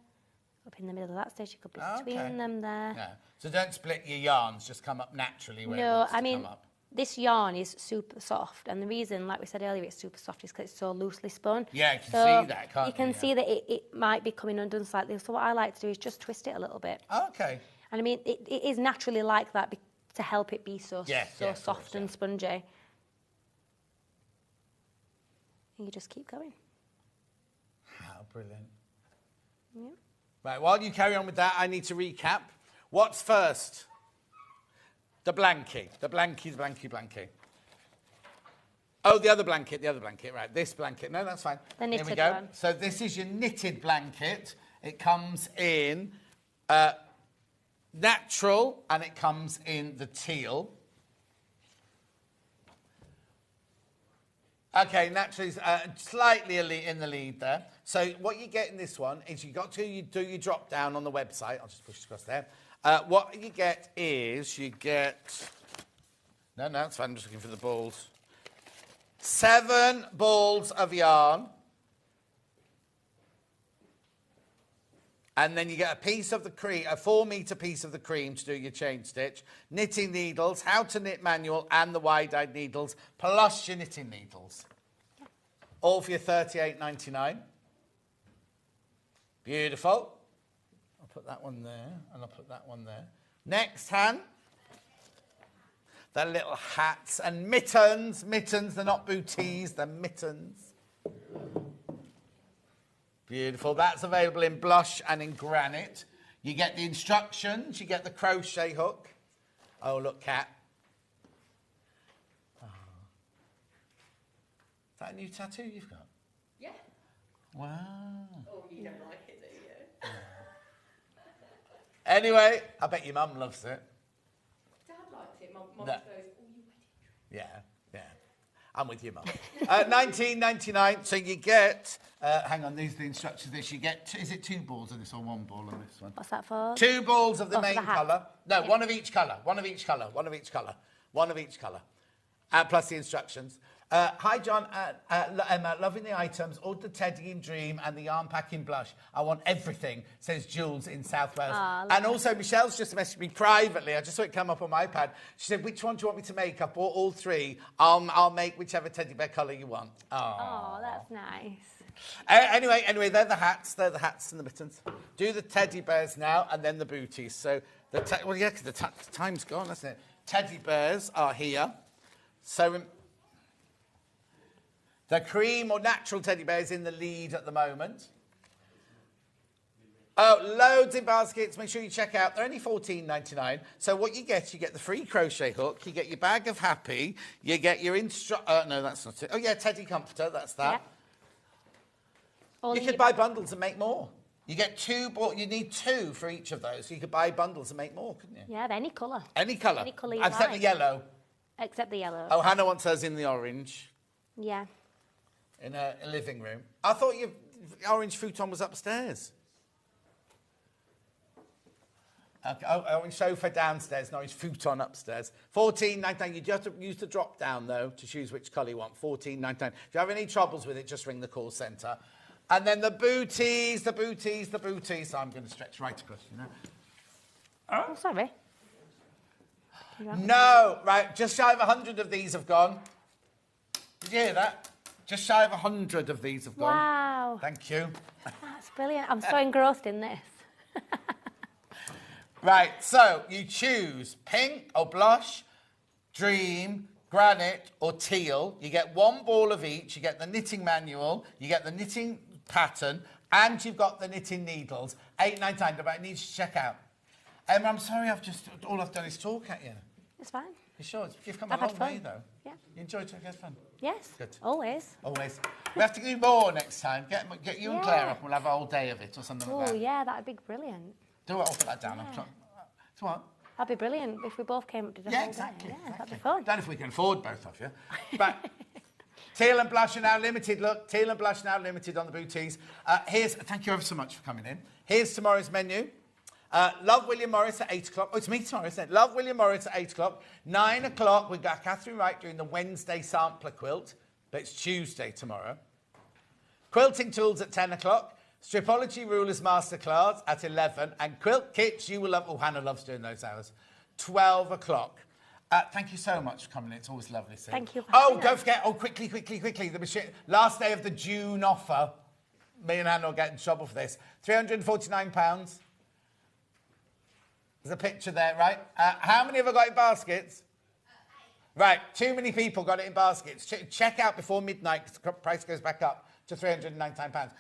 up in the middle of that stitch, it could be between them there. Yeah. So don't split your yarns, just come up naturally where it No, wants I to mean, come up. this yarn is super soft, and the reason, like we said earlier, it's super soft is because it's so loosely spun. Yeah, you can so see that, can't you? You can see that it might be coming undone slightly. So what I like to do is just twist it a little bit. Okay. And I mean, it is naturally like that to help it be so soft and course, spongy. And you just keep going. How brilliant. Yeah. Right, while you carry on with that, I need to recap. What's first? The blankie. The blankie. Oh, the other blanket, right. This blanket. No, that's fine. The knitted Here we go. one. So this is your knitted blanket. It comes in natural, and it comes in the teal. Okay, naturally slightly in the lead there. So what you get in this one is you do your drop down on the website. I'll just push it across there. What you get is no, it's fine. I'm just looking for the balls. 7 balls of yarn. And then you get a piece of the cream, a 4-metre piece of the cream to do your chain stitch, knitting needles, how to knit manual, and the wide-eyed needles, plus your knitting needles. All for your $38.99. Beautiful. I'll put that one there, and I'll put that one there. Next, Han. The little hats and mittens. Mittens, they're not booties, they're mittens. Beautiful. That's available in blush and in granite. You get the instructions. You get the crochet hook. Oh, look, Kat. Oh. Is that a new tattoo you've got? Yeah. Wow. Oh, you don't like it, do you? Anyway, I bet your mum loves it. Dad liked it. Mum goes, No. oh, you wedding dress. Yeah. I'm with you, Mum. $19.99. So you get, hang on, these are the instructions. You get, is it 2 balls of this or 1 ball on this one? What's that for? 2 balls of the Oh, for main the hat. colour. No, Yeah. one of each colour. Plus the instructions. Hi, John. Emma, loving the items. Ordered the Teddy in Dream and the yarn packing blush. I want everything, says Jules in South Wales. And also, Michelle's just messaged me privately. I just saw it come up on my iPad. She said, which one do you want me to make? I've bought all 3. I'll make whichever teddy bear colour you want. Oh, that's nice. Anyway, they're the hats and the mittens. Do the teddy bears now and then the booties. So Well, yeah, because the time's gone, hasn't it? Teddy bears are here. So the cream or natural teddy bear is in the lead at the moment. Oh, loads in baskets. Make sure you check out. They're only $14.99. So what you get the free crochet hook. You get your bag of happy. You get your no, that's not it. Oh, yeah, teddy comforter. That's that. Yeah. You could buy bundles and make more. You get two. You need two for each of those. So you could buy bundles and make more, couldn't you? Yeah, of any colour. Any colour. Any colour you Except like. the yellow. Except the yellow. Oh, Hannah wants hers in the orange. Yeah. In a living room. I thought your orange futon was upstairs. Okay. Orange sofa downstairs, orange futon upstairs. $14.99. You just have to use the drop down though to choose which colour you want. $14.99. If you have any troubles with it, just ring the call centre. And then the booties. So I'm going to stretch right across you now. Oh, sorry. No, right. Just shy of 100 of these have gone. Did you hear that? Just shy of 100 of these have gone. Wow. Thank you. That's brilliant. I'm so engrossed in this. Right, so you choose pink or blush, dream, granite or teal. You get one ball of each. You get the knitting manual. You get the knitting pattern. And you've got the knitting needles. $8.99, but it needs to check out. I'm sorry, all I've done is talk at you. It's fine. You sure? You've come I've a long had fun. way, though. Yeah. You enjoyed it? Had fun? Yes. Good. Always. Always. We have to do more next time. Get you and Claire up and we'll have a whole day of it or something like Oh, that. yeah, that'd be brilliant. Do it, I'll put that down. Yeah. It's what? That'd be brilliant if we both came up to the Yeah, whole exactly. day. Yeah, exactly. that'd be fun. Don't know if we can afford both of you. But teal and blush are now limited. Look, teal and blush now limited on the booties. Thank you ever so much for coming in. Here's tomorrow's menu. Love William Morris at 8 o'clock. Oh, it's me tomorrow, isn't it? Love William Morris at 8 o'clock. 9 o'clock, we've got Catherine Wright doing the Wednesday sampler quilt, but it's Tuesday tomorrow. Quilting tools at 10 o'clock. Stripology Rulers Masterclass at 11. And quilt kits, you will love. Oh, Hannah loves doing those hours. 12 o'clock. Thank you so much for coming in. It's always lovely seeing you. Thank you. Don't forget. Oh, quickly. The machine. Last day of the June offer. Me and Hannah will get in trouble for this. £349. There's a picture there, right? How many have I got in baskets? Right, too many people got it in baskets. Check out before midnight because the price goes back up to £399.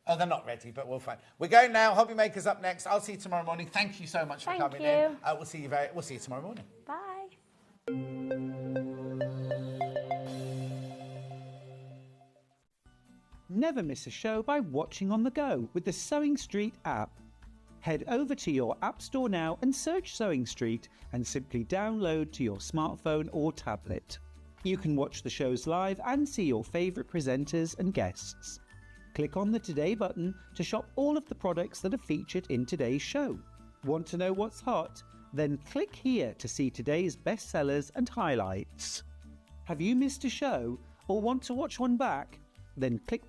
Oh, they're not ready, but we'll find. We're going now. Hobby Maker's up next. I'll see you tomorrow morning. Thank you so much for coming in. We'll see you tomorrow morning. Bye. Never miss a show by watching on the go with the Sewing Street app. Head over to your App Store now and search Sewing Street and simply download to your smartphone or tablet. You can watch the shows live and see your favourite presenters and guests. Click on the Today button to shop all of the products that are featured in today's show. Want to know what's hot? Then click here to see today's bestsellers and highlights. Have you missed a show or want to watch one back? Then click